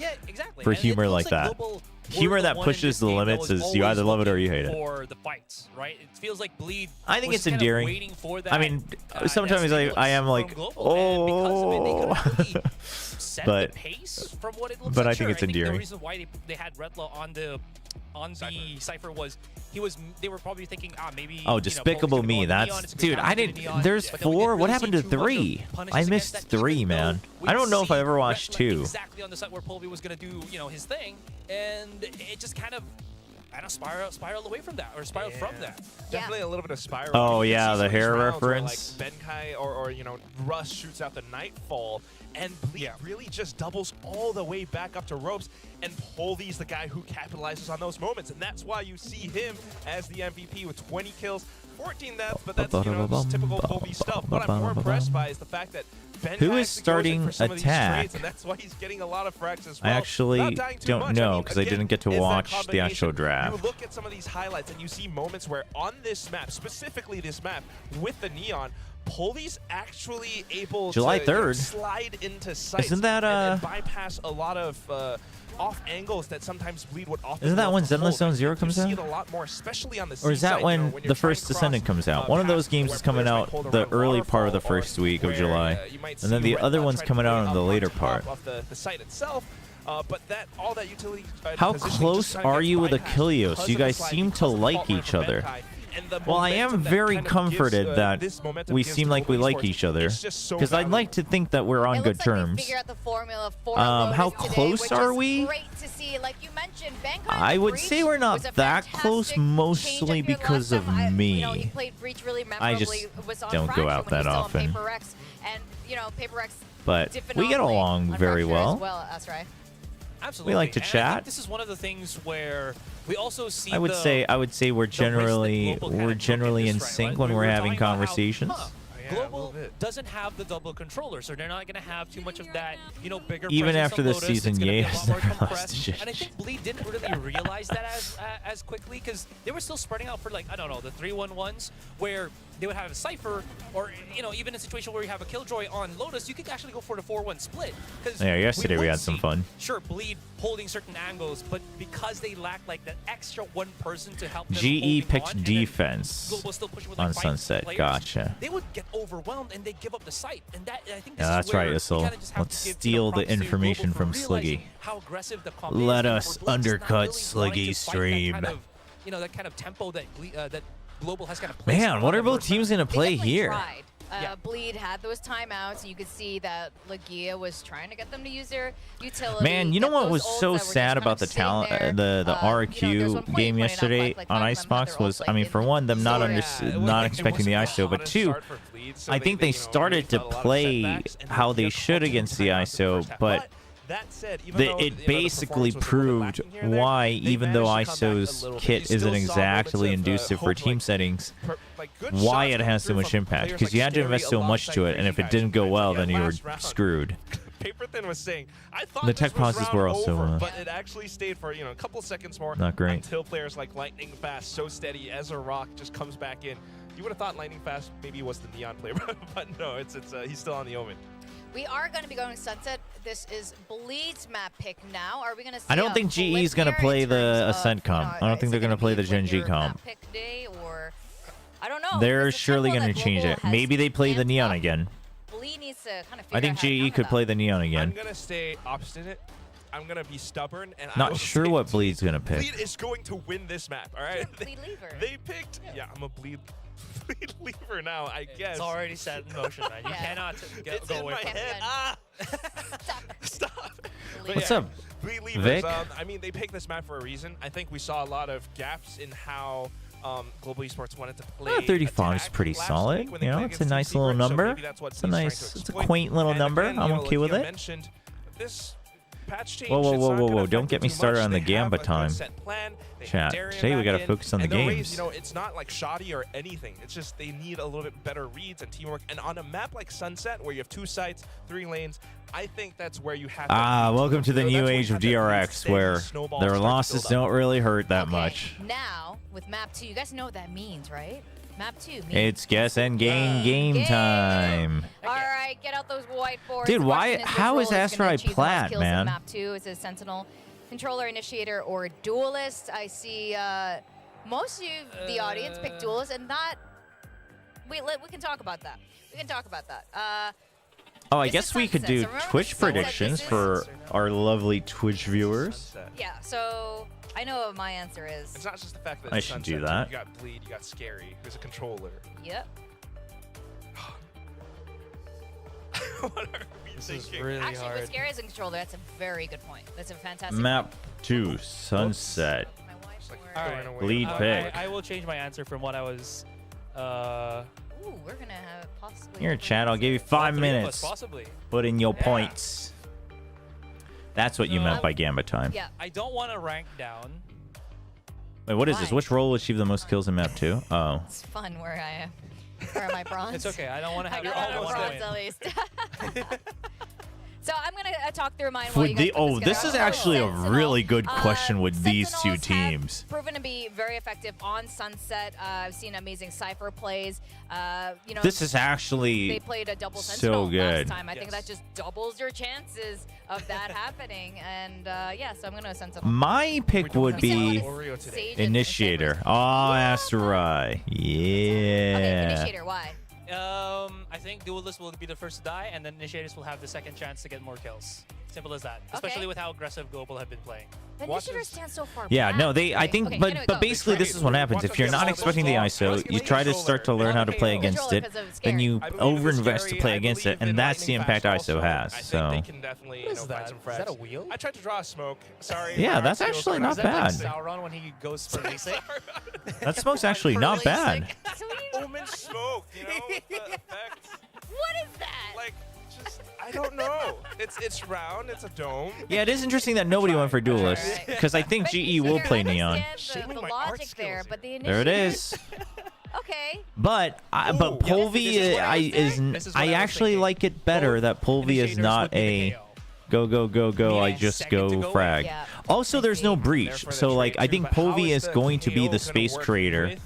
humor like that. Humor that pushes the limits is you either love it or you hate it. For the fights, right? It feels like Bleed. I think it's endearing. I mean, sometimes I am like, oh. But pace from what it looks I think it's endearing. The reason why they had Redlaw on the Cypher was they were probably thinking maybe. Oh, Despicable Me. That's dude. I didn't. There's 4. What happened to 3? I missed 3, man. I don't know if I ever watched 2. Exactly on the site where Polvi was gonna do his thing, and it just kind of spiraled away from that, or spiraled from that. Definitely a little bit of spiral. Oh yeah, the hair reference. Like Benkai or Russ shoots out the Nightfall, and Bleed really just doubles all the way back up to ropes, and Polvi's the guy who capitalizes on those moments, and that's why you see him as the MVP with 20 kills, 14 deaths, but that's just typical Polvi stuff. What I'm more impressed by is the fact that Benkai who is starting attack? And that's why he's getting a lot of frags as well. I actually don't know because I didn't get to watch the actual draft. You look at some of these highlights and you see moments where on this map, specifically this map with the neon, Polvi's actually able July to 3rd. Slide into sight. Isn't that and bypass a lot of off angles that sometimes Bleed would often. Isn't that love when to Zenless hold. Zone Zero You comes see out? it a lot more, especially on the Or is that C-side, when you know, the you're trying first to cross, Descendant comes out? One of those past games where is coming players might out hold the around early part of the waterfall, first week of where, July. you might And then see the Red other Dot one's try to coming play out on up the on later top part. of the site itself. But that all that utility. How positioning close just kinda are gets you with bypassed Achilleos? because You of the guys slide, seem because to of the like fault line each from other. Benkai, and the Well, I am momentum that very kind of comforted gives, that this momentum we gives seem to like we Global like Esports each other. is just so Because I'd like to think that we're on It good looks like terms. they figured out the formula for How Lotus today, close which are is we? Great to see. Like you mentioned, Benkai I would Breach say we're not was a that close, fantastic mostly change up here because last of time. me. You know, he played Breach really I just memorably. Was on don't go Fracture out when that he was still on often. Paper Rex, and you know, Paper Rex But did we get phenomenally along on very Fracture well. As well, that's right. Absolutely. We like to And I chat. think this is one of the things where we also see I would say we're generally in sync when we're having conversations. Yeah, a little Global bit. doesn't have the double controller, so they're not going to have too much of that, you know, bigger Even presence after on this Lotus. season, It's gonna Ye be a has lot more never lost compressed. to And I think Bleed didn't really realize that as quickly, because they were still spreading out for, like, I don't know, the 3-1-1s, where they would have a Cypher, or, you know, even in a situation where you have a Killjoy on Lotus, you could actually go for the 4-1 split. 'Cause Yeah, yesterday we would had some see, fun. Sure, Bleed holding certain angles, but because they lack, like, that extra one person to help them GE holding picked on, and then defense Global still pushing with, like, on 5 Sunset. players, Gotcha. they would get overwhelmed and they give up the site. And that, I think this Yeah, is that's where right, we Issel. kinda just have Let's to give, steal the props to information Global for from realizing Sluggy. how aggressive the comp Let is, us for Bleed just not undercut really wanting to Sluggy's fight that stream. kind of, you know, that kind of tempo that that Global has kind of placed Man, on what are them both versus- teams going to They play definitely here? tried. Yeah. Bleed had those timeouts, and you could see that Lagia was trying to get them to use their utility. Man, you know get what those was ults so that were just sad kind about of the sitting talent, there. the You know, RQ there's one point game pointed out, yesterday like on 5 of them had Icebox their was, ults, I mean, like, for in one, them not store. not expecting the ISO, but two, I think they started to play how they should against the ISO, but that said, even though, it basically proved why, even though ISO's kit isn't exactly conducive for team settings, why it has so much impact. Because you had to invest so much to it, and if it didn't go well, then you were screwed. Paperthin was saying, I thought The this tech was pauses round were also, over, but it actually stayed for, you know, a couple seconds more. Not great. Until players like Lightning Fast, so steady as a rock, just comes back in. You would have thought Lightning Fast maybe was the Neon player, but no, it's he's still on the Omen. We are going to be going Sunset. This is Bleed's map pick now. Are we going to see I don't think GE is going to play the Ascent comp. I don't think they're going to play the Gen G comp. Pick day, or I don't know. They're It's a surely tempo going to that change Global it. has Maybe they play the ramped Neon up. again. Bleed needs to kind of figure I think out how to GE counter could that. play the Neon I'm again. going to stay obstinate. I'm going to be stubborn. And I Not will sure say what Bleed's going to pick. Bleed is going to win this map, all right? Bleed lever. They picked, yeah, I'm a Bleed lever now, I guess. It's already set in motion, man. You Yeah. cannot It's go in away my from it. head. Again. Ah! Stuck. Stop. Bleed. What's up, Bleed levers. Vic? I mean, they picked this map for a reason. I think we saw a lot of gaps in how Global Esports wanted to play. 35 is attack pretty last solid. week when they You know, played it's a against nice Team little Secret, so number. maybe that's what It's a Bleed's trying nice, to it's a exploit. quaint little And number. again, I'm you know, okay with Lakia it. mentioned this patch change, Whoa, whoa, it's whoa, not whoa, gonna whoa, don't affect get it me too started much. on the They Gamba have a good time. set plan. They have Chat. Darien Today we back gotta in, focus on the and Raze, games. you know, it's not like shoddy or anything. It's just they need a little bit better reads and teamwork. And on a map like Sunset, where you have 2 sites, 3 lanes, I think that's where you have to Welcome to the new age of DRX, where their losses don't really hurt that Okay, much. Now, with map 2, you guys know what that means, right? Map 2 means... It's guess and game time. All right, get out those whiteboards. Dude, The why- question how which is role gonna Astrai achieve the most plat, kills in man? Map 2 is a Sentinel, Controller, Initiator, or Duelist. I see most of the audience pick Duelist, and that... We can talk about that. We can talk about that. Oh, I This guess is we could Sunset, do so remember Twitch Sunset, predictions this is- for our lovely Twitch viewers. Yeah, so I know what my answer is. It's not just the fact that I it's should Sunset, do too. that. You got Bleed, you got Scary, who's a controller. Yep. What are we This is thinking? really Actually, hard. with Scary as a controller, that's a very good point. That's a fantastic Map 2, Sunset. point. My wife Like, were- All throwing right. away Lead the pick. I will change my answer from what I was. Ooh, we're gonna have possibly... Here, different chat, I'll give you answers. 5 all three of us, minutes. possibly. Put in your Yeah. points. That's what you So- meant by Gamba time. Yeah. I don't want to rank down. Wait, what is this? Why? Which role will achieve the most kills in map 2? Oh. It's fun where I am. Where am I, bronze? It's okay. I don't want to I have got all out of one bronze point. at least. So I'm gonna talk through mine while you guys put Oh, together. this is I'm gonna actually a go Sentinel. really good question with these two Sentinels have teams. proven to be very very effective on Sunset. I've seen amazing Cypher plays. You know, This is actually they played a double so Sentinel good. last time. I think that just doubles your chances of that happening. And yeah, so I'm going to Sentinel. My pick would be Sage Initiator. Oh, Asterai. Okay, Yeah. Initiator, why? I think Duelist will be the first to die, and then Initiators will have the second chance to get more kills. Simple as that. Especially with how aggressive Global have been playing. The Initiator stands so far Yeah, back. no, I think, Okay, but anyway, but go. basically this is what happens. If you're not expecting the ISO, you try to start to learn how to play against it, then you overinvest to play against it, and that's the impact ISO has. I think So they can definitely What is find that? some Is that a frags. wheel? I tried to draw a smoke. Sorry. Yeah, my that's skills actually are not Is that like bad. Sauron when he goes for LASIK? that smoke's actually not bad. Omen smoke, you know, the effect. What is that? Like, just, I don't know. It's round, it's a dome. Yeah, it is interesting that nobody went for Duelist, Alright. because I think But GE will I play Neon. understand the my art logic skills there, here. but the There it Initiator- is. Okay. But Ooh, Polvi this is what I was is thinking. This is what I I was actually thinking. like it better that Polvi is Initiators not would be the a KO. go, I Meaning just second go to go frag. Yeah. Also, there's no see. breach, Therefore, the so like trade I too, think but how Polvi is the going to be KO the gonna space work creator. with,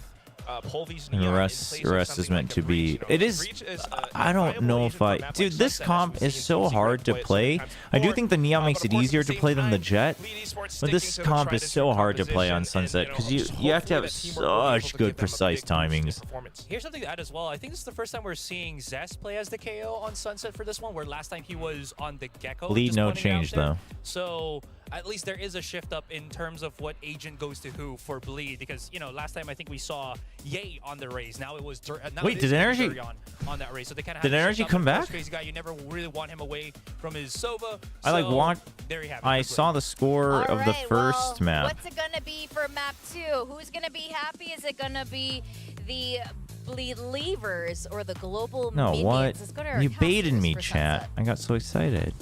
Polvi's And the Neon in rest place the of rest is something meant like to a be. breach, It though? is. Breach is, I don't viable know agent if for a I. map like Dude, this Sunset, as comp we've is seen so TC hard to play it play. sometimes I do before. think the Neon But makes of it course, easier at to the play same than the time, Jet. Bleed Esports But this sticking to the comp tried is and so true hard to play on composition, Sunset and, because just you have to have hopefully that teamwork will be able such to good give them a precise big boost in timings. performance. Here's something to add as well. I think this is the first time we're seeing Zest play as the KO on Sunset for this one, where last time he was on the Gecko. Bleed, just no pointing it out change, there. though. So at least there is a shift up in terms of what agent goes to who for Bleed, because you know last time I think we saw Ye on the raise. Now it was now Wait, it did is Energy- Durian on that raise. So they kind of Did Energy come back? Crazy guy. You never really want him away from his Sova. I like so want. There you have it. I for saw Bleed. the score of the Alright, first well, map. What's it gonna be for map 2? Who's gonna be happy? Is it gonna be the Believers or the global No, minions? what? Let's go to our You baited casters me, for chat. Sunset. I got so excited.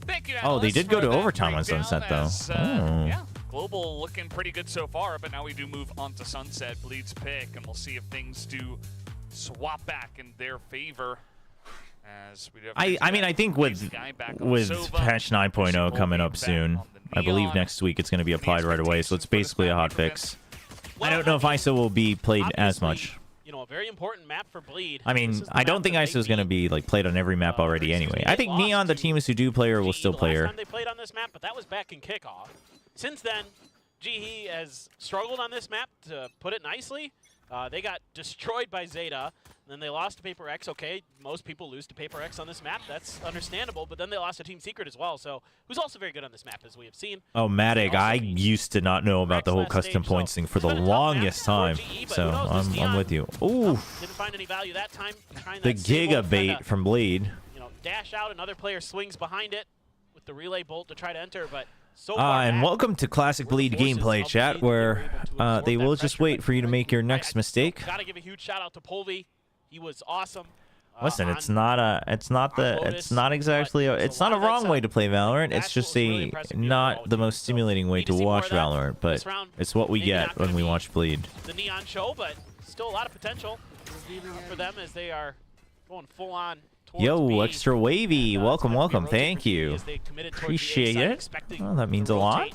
Thank you, Oh, they Alice, did go for to that overtime on breakdown Sunset, though. as, Oh. Yeah, Global looking pretty good so far, but now we do move on to Sunset, Bleed's pick, and we'll see if things do swap back in their favor. As we do have I mean, I think with patch 9.0 coming up soon, I believe next week it's going to be applied right away, so it's basically a hot fix. I don't know if ISO will be played as much. You know, a very important map for Bleed. I mean, I don't think ISO is going to be like played on every map already anyway. I think Neon, the teams who do play her, will still play The her. last time they played on this map, but that was back in kickoff. Since then, GE has struggled on this map, to put it nicely. They got destroyed by ZETA, and then they lost to Paper X. Okay, most people lose to Paper X on this map. That's understandable, but then they lost to Team Secret as well, so who's also very good on this map, as we have seen. Oh, Matic, I used to not know about the whole custom points thing for the longest time, so I'm with you. Ooh, Didn't find any value that time. Trying the that same old Giga bait kinda, from Bleed. you know, dash out, another player swings behind it with the relay bolt to try to enter, but so far And back, welcome to Classic Bleed gameplay, chat, where they will just wait for you to make your next mistake. Gotta give a huge shout out to Polvi. He was awesome. Listen, on- it's not exactly it's not a wrong way to play Valorant. It's just not the most stimulating way to watch Valorant, but it's what we get when we watch Bleed. the Neon Show, but still a lot of potential for them as they are going full on. Yo, extra wavy, welcome, thank you. Appreciate it. Well, that means a lot.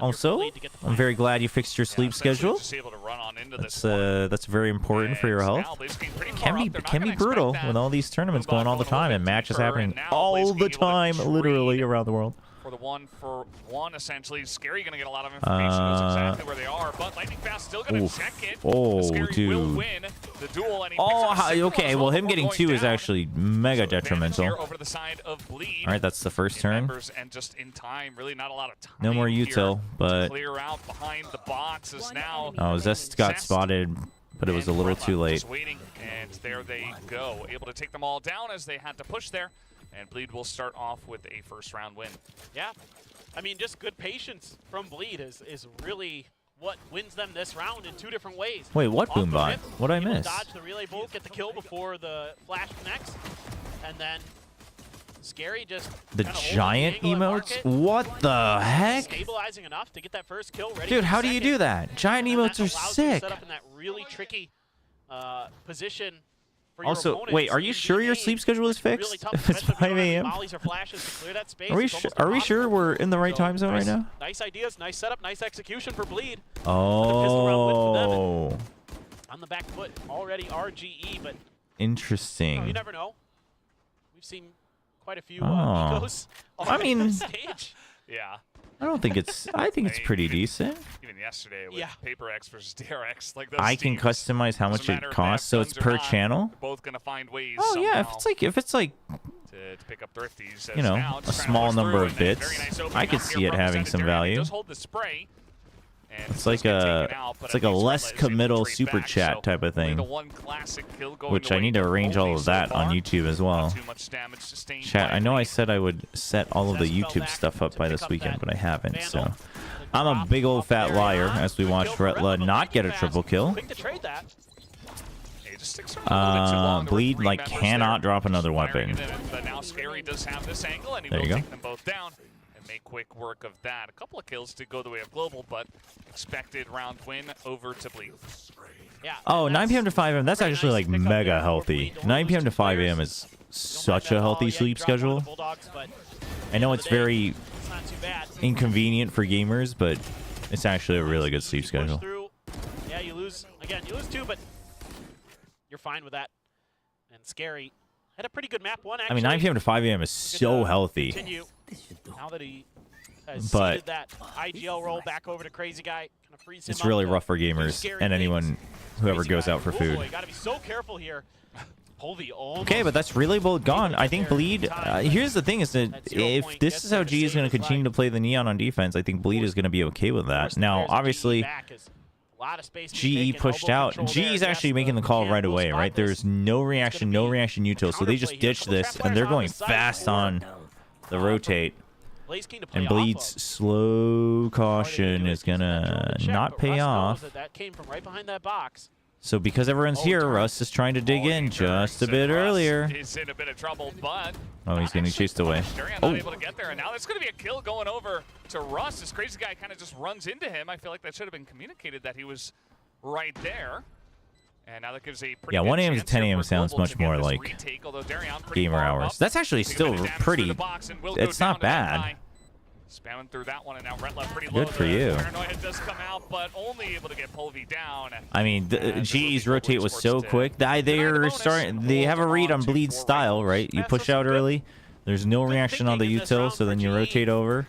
Also, I'm very glad you fixed your sleep schedule. That's very important for your health. Can be brutal with all these tournaments going all the time and matches happening all the time, literally around the world. For the 1-for-1, essentially. Scary going to get a lot of information. Knows exactly where they are, but Lightning Fast still going to check it. Oh, Scary dude. will win the duel, and he Oh, picks up a signal okay. as Well, him before getting going 2 is down. actually mega So advantage detrimental. here over to the side of Bleed. All right, that's the first turn. Members, and just in time, really not a lot of time. No more here util, to but clear out behind the boxes now. oh, Zest got spotted, but it was a little too late. Just waiting, and there they go, able to take them all down as they had to push there. And Bleed will start off with a first-round win. Yeah. I mean, just good patience from Bleed is really what wins them this round in 2 different ways. Wait, what Off the Boombot? rip, What'd I able to miss? Dodge the relay bolt, get the kill before the flash connects, and then Scary just The kinda holding giant angle and emotes? market, What the heck? stabilizing enough to get that first kill ready. Dude, for how the do you second. do that? Giant And then emotes that are allows you to sick. set up in that really tricky position for your Also, opponents wait, are you in sure your game. sleep schedule is Really fixed? tough, If it's especially 5 if you don't have any a.m.? mollies or flashes to clear that space. Are we It's sure? almost Are we sure impossible. we're in the right So, time zone right now? Nice ideas, nice setup, nice execution for Bleed. Oh, On the back foot, already RGE, but interesting. you never know. We've seen quite a few Oh. Ecos I on mean- the stage. Yeah. I don't think it's. I think it's pretty decent. Even yesterday with Yeah. Paper X versus DRX, like those I can teams, customize how doesn't much matter it if they costs, have so it's guns or per not, channel. they're both gonna find ways Oh yeah, somehow if it's like to pick up thrifties. you know, now, a just trying to small push number through, of and then bits, very nice opening I could up see here it from having Represented some Darian. He value. does hold the spray, and It's does like get a taken out, but it's at like a least less Red Light is able to committal trade super back, chat so type of only thing, the one classic kill going which the I way need to of arrange Colby all of so that on far. YouTube as Not well. too much damage sustained Chat, by I know I Bleed. said I would set all of the Zest fell YouTube back stuff up to by pick this up weekend, that but I haven't. So Vandal. I'm a big old fat liar as we Good watch kill for Retla Retla, not get a fast. triple kill. Quick to trade that. He just sticks around a little bit too long. There were Bleed three like members cannot there drop another just firing weapon. it in, but now Scary does have this angle, and he There will you go. take them both down and make quick work of that. A couple of kills to go the way of Global, but expected round win over to Bleed. Yeah. Oh, and 9 that's p.m. to 5 a.m. That's pretty actually nice like to pick up mega there for healthy. Bleed. Don't 9 lose p.m. to two 5 players. a.m. is Don't have such that a ball. healthy Yeah, you sleep dropped one of schedule. the Bulldogs, but I know end it's of the day, very it's not too bad. inconvenient for gamers, but it's actually a really good sleep You push schedule. through. Yeah, you lose. Again, you lose two, but you're fine with that. And Scary had a pretty good map one, I actually. mean, 9 p.m. to 5 a.m. is so healthy. Continue. Now that he has But- seeded that IGL roll back over to Crazy Guy, kind of frees him It's up really to rough for do gamers scary and things. anyone whoever Crazy goes Guy. out for Oh, food. boy, you gotta be so careful here. Polvi almost. Okay, but that's really both gone. I think Bleed. Here's the thing: is that At 0 if point, this gets is how there to G is going save to the continue to fight. play the Neon on defense, I think Bleed is going to be okay with that. Force the Now, players of GE obviously, back as a lot of space to be GE taken, pushed elbow out. control GE is there. actually Yes, making the call Cam right will away, right? spotless. There's no reaction, no be reaction util, so they just counterplay here. ditched Couple this, trap and they're players on going the side fast for- on the rotate. Blaze keen to play And off Bleed's of. slow Hard to caution do it. is He's going controlling to the check, not but pay Russ knows off. that came from right behind that box. So because everyone's here, turn. Russ is trying to dig in just a And bit Russ earlier. is in a bit of trouble, but Oh, he's getting chased away. Darian Oh. not able to get there, and now there's going to be a kill going over to Russ. This Crazy Guy kind of just runs into him. I feel like that should have been communicated that he was right there. And now that gives a pretty Yeah, good 1 a.m. to chance 10 here a.m. for sounds Global much to get more this like retake, although Darian pretty gamer far hours. up. That's actually Taking a still bit of damage pretty. through the box, and will go It's down not to that bad. guy. Spamming through that one, and now Retla pretty Good low. for The you. Paranoia does come out, but only able to get Polvi down. I mean, And GE's Global rotate was Esports so to quick. deny the They're bonus. starting. They have a Hold read on on to Bleed's 4 style, rifles. right? You That's push what's out good. early. There's no Good reaction on the thinking in this util, round so for then you GE. rotate over,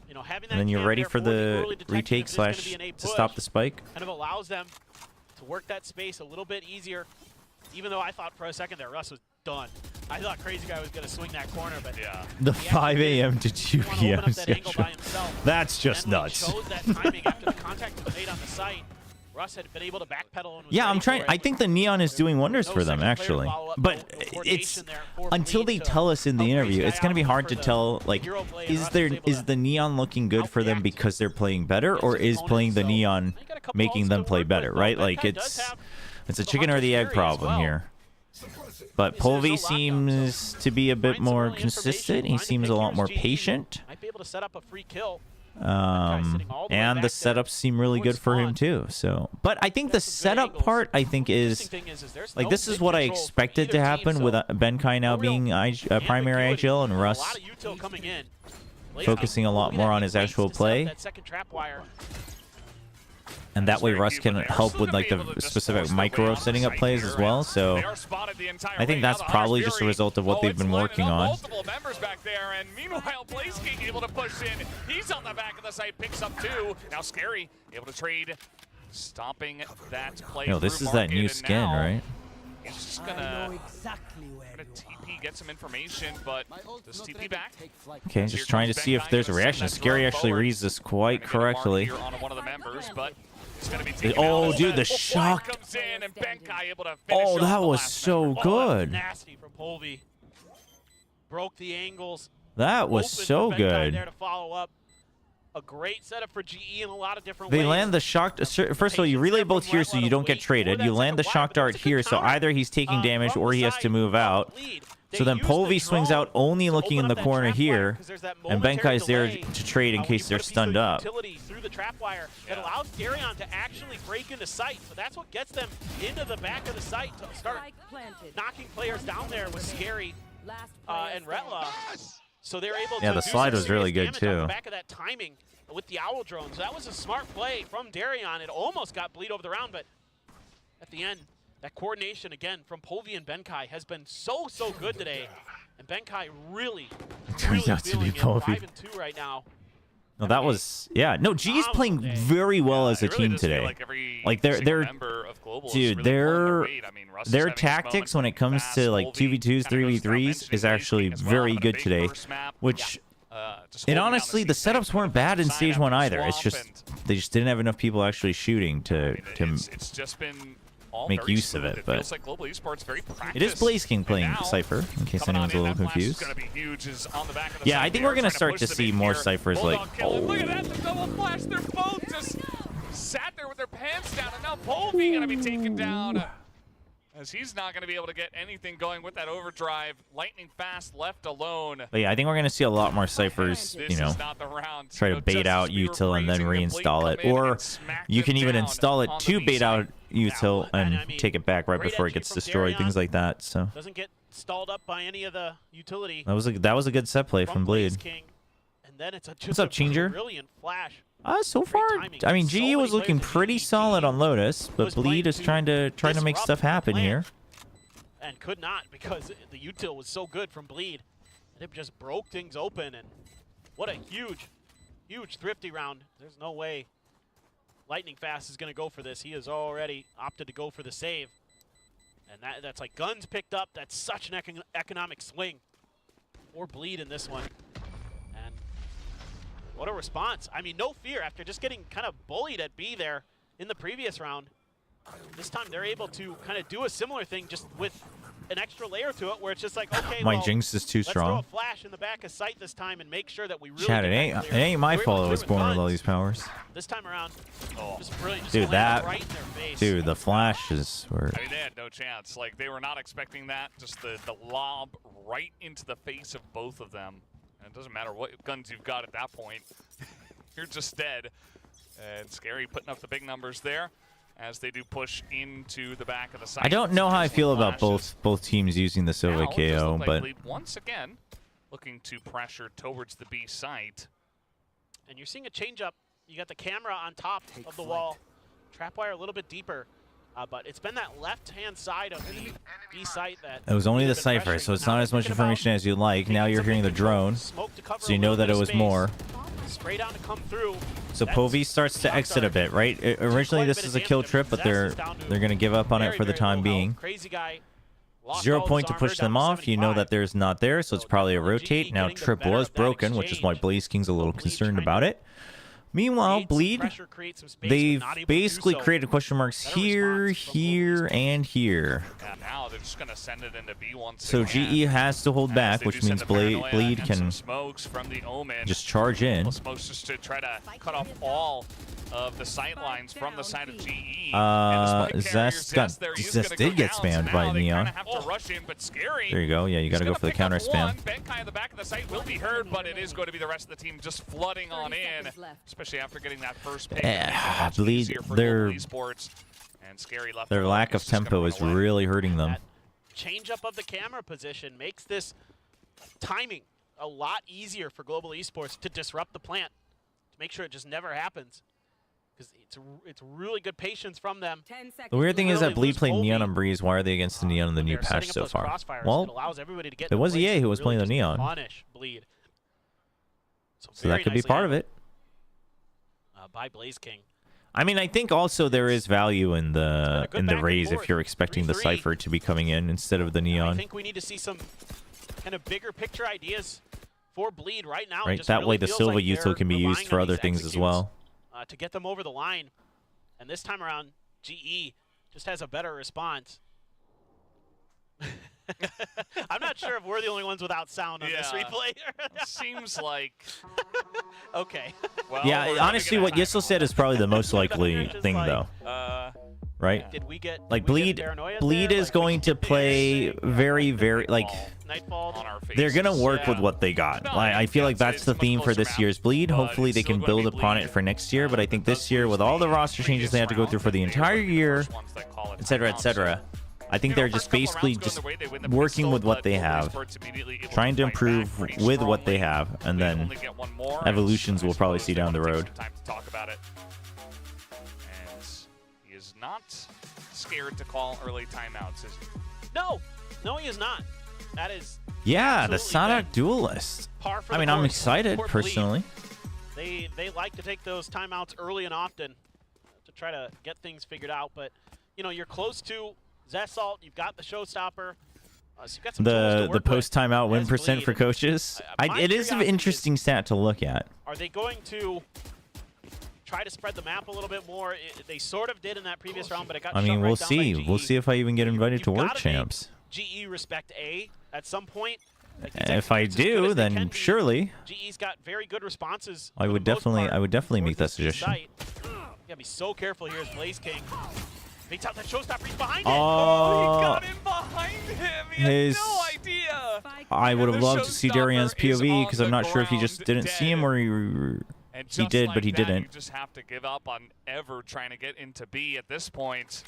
You know, having that and then you're cam ready there for the the early detection retake if there's gonna slash be an A to push, stop the spike. kind of allows them to work that space a little bit easier. Even though I thought for a second there Russ was done. I thought Crazy Guy was going to swing that corner, but Yeah. The he 5 actually a.m. to didn't 2 want to open p.m. up that angle schedule. by himself. That's just And when he nuts. chose that timing after the contact was made on the site. Russ had been able to backpedal and was Yeah, I'm ready trying. for it. I think the Neon is doing wonders No for them, second player to actually. follow up, But no it's coordination there for until they Bleed, tell us in the help interview, Crazy it's Guy going to be out hard for to the tell. Like, hero play, and is Russ there was able is to the Neon looking good for them outreact because they're playing better, against or his is playing the opponent, so Neon they got a couple making balls them to play work better, with, right? though. Like Benkai does it's have a the chicken or hunter the egg scary as problem well. here. But He says Polvi no lockout, seems to be a bit find some more early consistent. information, He find seems a the lot pick more here's GE. patient. Might be able to set up a free kill. sitting all the way And the back there. setups seem really Would good for him spawn. too. So, but I think the Got some good setup angles. part, I think, is Interesting thing is there's like no this is mid what I control from expected to either happen team, with so Benkai now no real being primary ambiguity. IGL and A Russ lot of util coming in. Blaze focusing a King, lot look at more that, on he his waits actual to set up play. that second trap wire. And that way Very Russ few, can but they are help still with gonna like be able the to just specific force their way micro onto the setting up site plays here, as well. and So they are spotted the entire I think way. that's Now the probably Hunter's just a Fury. result of what they've it's been lining working up on. Multiple members back there, and meanwhile, Blaze King able to push in. He's on the back of the site, picks up 2. Now Scary able to trade, stopping that play. Yo, this through is that market, new and skin, now right? He's just gonna TP, get some information, but does TP back? Okay, just trying to see if there's a reaction. Scary actually reads this quite correctly. Here on one of the members, but it's gonna be taken Oh, out. dude, the Block shock. comes in, and Benkai able to finish Oh, off that the was last so member. Oh, good. nasty from Polvi. Broke the angles. That was Open so for Benkai good. There to follow up. A great setup for GE in a lot of different They ways. land the shock. First of all, you relay both here so you don't get traded. You land the shock dart here, so either he's taking damage or he has to move out. So then Polvi swings out, only looking in the corner here, and Benkai's there to trade in case they're stunned up. Through the trap wire that allows Darion to actually break into sight. So that's what gets them into the back of the site to start knocking players down there with Scary and Retla. So they're able to the slide was really good too. On the back of that timing with the Owl drone. So that was a smart play from Darion. It almost got bleed over the round, but at the end, that coordination again from Polvi and Benkai has been so good today. And Benkai really turns out to be Polvi. 5-2 right now. No, that was no. G is playing very well as a team today. Like they're dude, their tactics when it comes to like 2v2s, 3v3s is actually very good today. Which, and honestly, the setups weren't bad in stage 1 either. It's just they just didn't have enough people actually shooting to make use of it. But it is Blaze King playing Cypher, in case anyone's a little confused. Yeah, I think we're gonna start to see more Cyphers like. Look at that! The double flash. They're both just sat there with their pants down, and now Polvi gonna be taken down. As he's not going to be able to get anything going with that overdrive. Lightning fast left alone. But yeah, I think we're going to see a lot more Cyphers, you know, try to bait out util and then reinstall it. Or you can even install it to bait out util and take it back right before it gets destroyed, things like that. So doesn't get stalled up by any of the utility. That was a good set play from Bleed. And then it's What's up, Changer? Brilliant flash. So far, I mean, GE was looking pretty solid on Lotus, but Bleed is trying to make stuff happen here. And could not because the util was so good from Bleed. And it just broke things open, and what a huge thrifty round. There's no way Lightning Fast is going to go for this. He has already opted to go for the save. And that's like guns picked up. That's such an economic swing for Bleed in this one. And what a response. I mean, no fear after just getting kind of bullied at B there in the previous round. This time they're able to kind of do a similar thing just with an extra layer to it where it's just like, okay, my Jinx is too strong. Let's throw a flash in the back of sight this time and make sure that we really Chad, it ain't my fault I was born with all these powers. This time around, just brilliant. Just dude, that, right in their face. dude, the flashes were... I mean, they had no chance. Like, they were not expecting that. Just the lob right into the face of both of them. And it doesn't matter what guns you've got at that point. You're just dead. And Scary putting up the big numbers there as they do push into the back of the site. I don't know how I feel about both teams using the Silva KO, but once again looking to pressure towards the B site. And you're seeing a change up. You got the camera on top of the wall. Trap wire a little bit deeper. But it's been that left-hand side of the B site that... It was only the Cypher, so it's not as much information as you'd like. Now you're hearing the drone, so you know that it was more. Spray down to come through. So Polvi starts to exit a bit, right? Originally this is a kill trip, but they're going to give up on it for the time being. 0 point to push them off. You know that there's not there, so it's probably a rotate. Now trip was broken, which is why Blaze King's a little concerned about it. Meanwhile, Bleed, they've basically created question marks here, here, and here. Yeah, now they're just gonna send it into B once so GE has to hold back, which means Bleed can just charge in. Smokes just to try to cut off all of the sight lines from the side of GE. Zest did get spammed by Neon. There you go. Yeah, you got to go for the counter spam. Benkai in the back of the site will be heard, but it is going to be the rest of the team just flooding on in, especially after getting that first pick. Bleed, their lack of tempo is really hurting them. Change up of the camera position makes this timing a lot easier for Global Esports to disrupt the plant, to make sure it just never happens. Because it's really good patience from them. The weird thing is that Bleed played Neon and Breeze. Why are they against the Neon in the new patch so far? Well, it was EA who was playing the Neon. So that could be part of it. By Blaze King. I mean, I think also there is value in the raise if you're expecting the Cypher to be coming in instead of the Neon. I think we need to see some kind of bigger picture ideas for Bleed right now. Right, that way the Silva util can be used for other things as well. To get them over the line. And this time around, GE just has a better response. I'm not sure if we're the only ones without sound on this replay. Seems like... Okay. Well, yeah, honestly, what Yissel said is probably the most likely thing, though. right? Did we get Like did we get Bleed paranoia Bleed there? is Like, going to play very like Nightfall. on our faces. they're gonna work Yeah. with what they got. No, I feel like that's it's the a much theme for closer this map, year's Bleed. but Hopefully it's they still can gonna be build upon Bleed. it for next year, but I think this year Does with all the lose roster changes they have to go through for the entire year, etc., etc. I think they're just basically just working with what they have, trying to improve with what they have, and then evolutions we'll probably see down the road. Time to talk about it. And he is not scared to call early timeouts. No, he is not. That is Yeah, the absolutely Sada Duelist. par for I the mean, I'm course excited for Bleed. personally. They like to take those timeouts early and often to try to get things figured out. But you know, you're close to Zesalt. You've got the showstopper. So you've got some tools to The work post timeout win as percent Bleed. for coaches. My It is an curiosity interesting stat to look at. Are they going to try to spread the map a little bit more? They sort of did in that previous round, but it got I mean, shut we'll right down by see. GE. We'll see if I even get invited You've to World gotta make Champs. GE respect A at some point. Like, these If I experts, as good do, as they then can be, surely GE's got very good responses. I for would the most definitely part make that towards this suggestion. site. You gotta be so careful here as Blaze King. Baits out that showstopper. He's behind it. Oh, he got in behind him. He his- had no idea. I would have The loved to see showstopper Darian's is POV because on I'm the not sure if he just ground, didn't see him dead. or And he just did, like but he that, didn't. You just have to give up on ever trying to get into B at this point.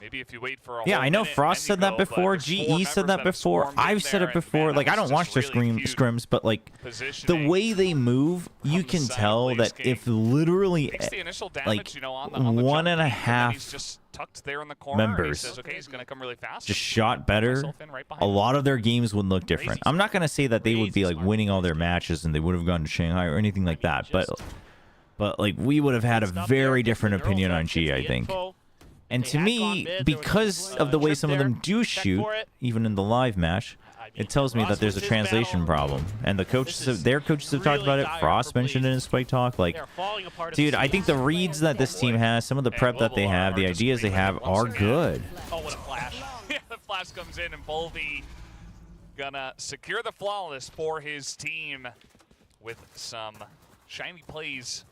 Maybe if you wait for a Yeah, whole I know minute, Frost then said you that go, but before. there's four GE said members that have before. swarmed in I've said there, it and, before. man, Like, I that was don't watch just their really cute scrims, but like the positioning way they move, you from the can side of tell Blaze that King. if literally Takes the initial damage, like you know, on the one and a jump, and then half he's just tucked there in the corner, and he members says, okay, he's gonna come really fast. just and shot put better, myself in right a behind him. lot of their games would look different. Crazy I'm not gonna say that they would be Crazy like smart. winning all their matches and they would have gone to Shanghai or anything like that, but like we would have had a Stuff very there, different gets the opinion neural on effect, G, gets I the think. info. And They to had me, gone mid, there was because a of the way trip some of them there. do Check shoot, for it. even in the live match, I mean, it tells me Ross that there's a was his translation battle. problem. And the coaches, This is their coaches have talked about really it. dire Frost for mentioned it Bleed. in Spike Talk. Like, They are falling apart at dude, the I think seams. the reads that this team has, some of the prep that they have, the ideas they have are good. Oh, what a flash. Yeah, the flash comes in, and Volvi gonna secure the flawless for his team with some shiny plays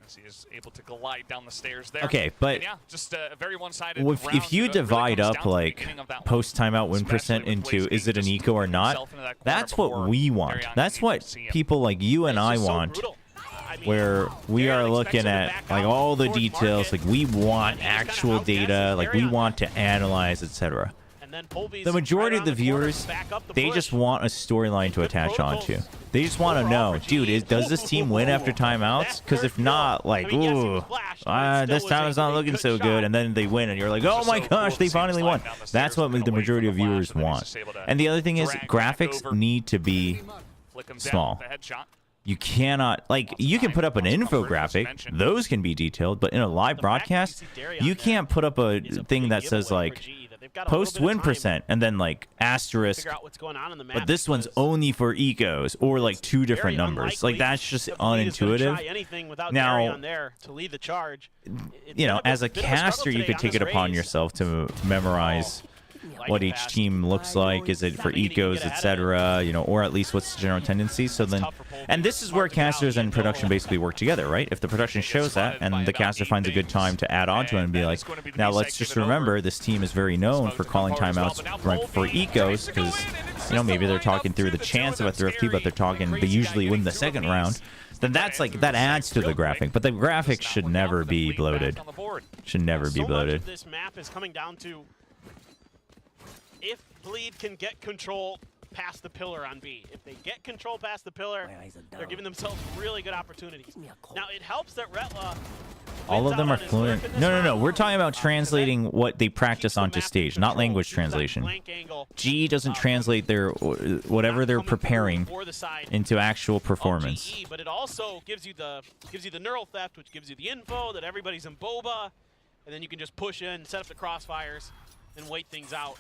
as he is able to glide down the stairs there. Okay, but and yeah, just a very one-sided If round. you It really divide comes up down to the like beginning of that one. post timeout win Especially percent with into Blaze is it an King eco or just not, himself into that corner that's what before we want. Marion That's can even what see him. people like you and It's I just so want. brutal. I mean, Where we Darren are expects looking him to at back like out all the towards details, market. like we want And he just kinda actual outguesses data, like we Darren. want to analyze, etc. And then Polvy's The majority right of the around corner viewers, to back up the they push. just want a storyline to Good attach onto. protocols. They just want to Overall know, for dude, GE. does this team win after timeouts? That Because if third not, kill. like, I mean, yes, he ooh, was flashed, but it this still time was is a not really looking good so shot. good, and then they win, and you're like, oh Just my so gosh, cool they to see him finally slide won. down the That's stairs, what looking the away majority from of the flash, viewers and then he's want. just able to And the other thing is, drag back graphics over. need to be Flick him small. down with the headshot. You cannot, like, you can put up an infographic, those can be detailed, but in a live The fact that broadcast, you see Darien you there can't put up a is a thing big that says, giveaway for like, GE, that they've got a little post bit of win time percent, and then, like, to asterisk, figure out what's going on in the map, but this one's because only for ecos, or, like, two different very numbers. Like, unlikely that's just that Bleed is gonna try unintuitive. anything without Now, Darien there to lead the charge. It's You know, been as a bit of struggle caster, you today could on take it this upon race. yourself to memorize Like what it each fast. team looks like. Is it for Thinking he can ecos, get ahead of etc.? You know, or at least what's the general tendency. So then, tough for Polby. and this is where Mark it down, casters and get production going. basically work together, right? If the production shows that, and the caster finds a good time to add on to it and be like, now let's just remember this team is very known for calling timeouts right for ecos because, you know, maybe they're talking through the chance of a thrifty, but they usually win the second round. Then that's like, that adds to the graphic, but the graphics should never be bloated. Should never be So much bloated. of this map is coming down to if Bleed can get control past the pillar on B. If they get control past the pillar, they're giving themselves really good opportunities. Now, it helps that Retla All wins of them out are on his fluent. lurk in this No. round. We're talking about translating what they Keeps practice the onto map in stage, not control. language Keeps that translation. flank angle, GE doesn't translate their whatever not they're coming through preparing for the side into actual of performance. GE, but it also gives you the neural theft, which gives you the info that everybody's in boba, and then you can just push in, set up the crossfires, and wait things out.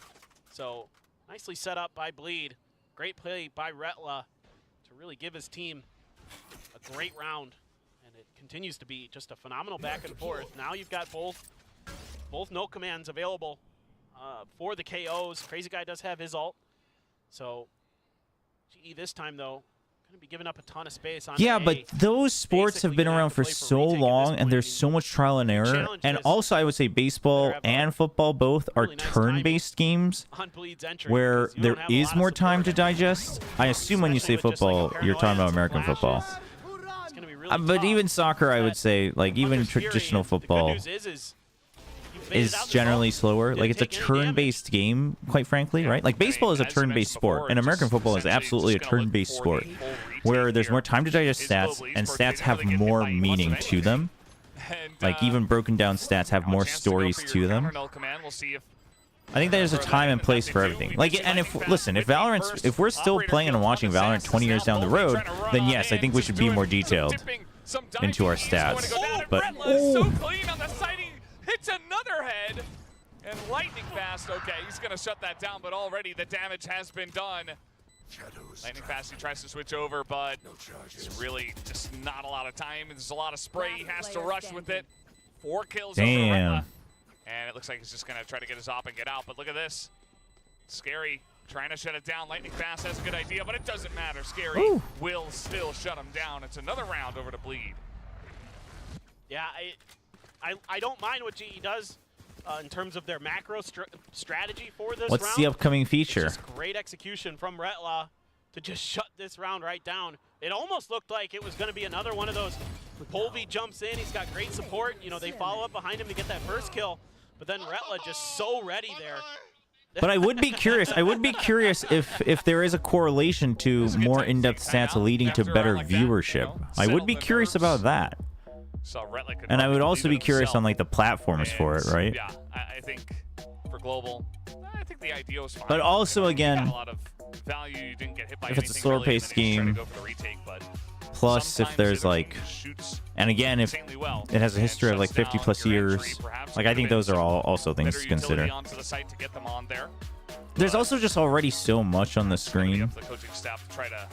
So nicely set up by Bleed. Great play by Retla to really give his team a great round, and it continues to be just a phenomenal back and forth. Now you've got both no commands available for the KOs. Crazy Guy does have his ult, so GE this time though Gonna be giving up a ton of space on Yeah, A. but those sports have Basically been gonna around have to for play for so retake at this long, and point. there's so much trial and error. challenge And is also, I would say baseball have a and football both are really nice turn-based games on Bleed's entry where because you there don't have a is lot of more time to support. digest. I assume when you say Especially with just, like, football, a you're talking about paranoia and American some football. flashes. It's gonna be really But tough. even soccer, I would But say, like even Hunter's Fury, traditional the good football news is you've made it is out this generally long. slower. Didn't Like it's a take any damage. turn-based game, quite frankly, right? Like baseball is a As you mentioned turn-based before, sport, and American just football is essentially absolutely a just gonna look turn-based for sport, the full retake where there's here. more time to digest Is stats, Global and Esports, stats they didn't have really get hit more by much of meaning to anything. them. And, Like even broken down stats have now a more chance to go stories for your to them. counter null command. We'll see if I think there's a further time in, and place that's for they do. everything. We Like, can see and lightning if listen, if fast, Valorant's, first. if we're still Operator playing and kills watching on Valorant assassin. 20 years down the Now road, Boldy trying to run then on yes, I in, think we just should be doing more some detailed tipping, some into our diving. He's going to stats. go down, and But Bretla is so clean on the sighting, hits another head, and lightning fast. Okay, he's going to shut that down, but already the damage has been done. Lightning fast, he tries to switch over, but it's really just not a lot of time. There's a lot of spray. He has to rush with it. 4 kills over Damn. Bretla. And it looks like he's just going to try to get his op and get out. But look at this. Scary trying to shut it down. Lightning fast has a good idea, but it doesn't matter. Scary Ooh. will still shut him down. It's another round over to Bleed. Yeah, I don't mind what GE does in terms of their macro strategy for this What's round. the upcoming It's feature? just great execution from Retla to just shut this round right down. It almost looked like it was going to be another one of those. Polvi jumps in. He's got great support. You know, they follow up behind him to get that first kill. But then Retla just so ready there. But I would be curious. I would be curious if there is a correlation to more in-depth stats leading to better viewership. I would be curious about that. So Retla could And I would probably also believe be it curious on himself. like the platforms for it, And, right? Yeah, I think for global, I think the idea was fine. But also, You again, got a lot of value. You didn't get hit by if it's a anything really, slower-paced and then you just try to game, go for the retake, but Plus, if sometimes there's everything like, just shoots and again, if insanely well it has a and history of like shuts 50 down plus your entry, years, perhaps like I think could've those been are all some also things better to consider. utility onto the site to get them on there. There's also just already so much on the It's gonna be screen. up to the coaching staff to try to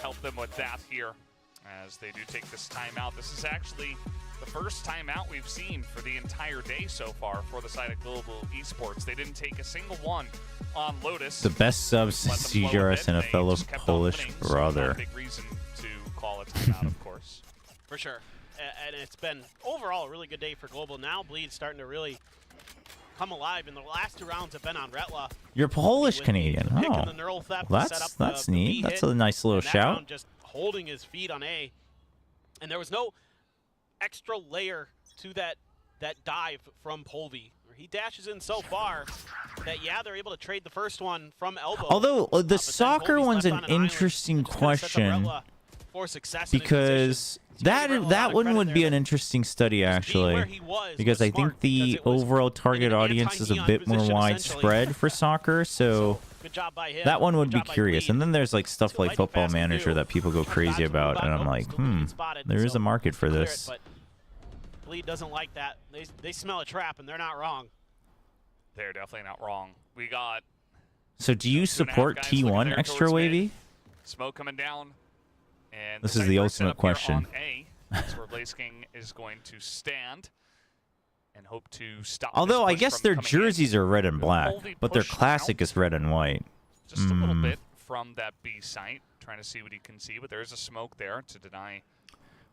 help them with that here as they do take this timeout. This is actually the first timeout we've seen for the entire day so far for the side of Global Esports. They didn't take a single one on Lotus. The best subs Let since them flow a CGRS bit. and a They fellow just kept on Polish winning, so not a brother. big reason to call a timeout, of course. For sure. And it's been overall a really good day for Global. Now Bleed's starting to really come alive, and the last 2 rounds have been on Retla. You're Polish With Canadian. the pick and Oh, the neural theft to set up that's the neat. B That's hit, a nice little and that shout. round just holding his feet on A. And there was no extra layer to that dive from Polvi. He dashes in so far that, yeah, they're able to trade the first one from elbow. Although the but then soccer Polvi's one's left an on island, interesting which kinda sets up question Retla for success in his because position. So give Retla a lot that of one credit would there be that an interesting study just being where actually. he was Because I smart, think the because it was overall in target an audience is a anti-neon bit more position, widespread for soccer, so good job by him. that one would Good be job by curious. Bleed. And then there's like stuff Too like lightning Football fast to Manager do. that people go Trying to crazy dodge about, the and I'm move out, like, still getting spotted, there is so a market for clear it, this. but Bleed doesn't like that. They smell a trap, and they're not wrong. They're definitely not wrong. We got So do you 2.5 support guys looking T1 there extra towards mid. wavy? Smoke coming down. And This is site the breaks ultimate up here question. on A. That's where Blaze King is going to stand and hope to stop. Although this I push guess from their coming in. jerseys are red and black, Polvi but their pushed classic out. is red and white. Just a little bit from that B site, trying to see what he can see, but there is a smoke there to deny.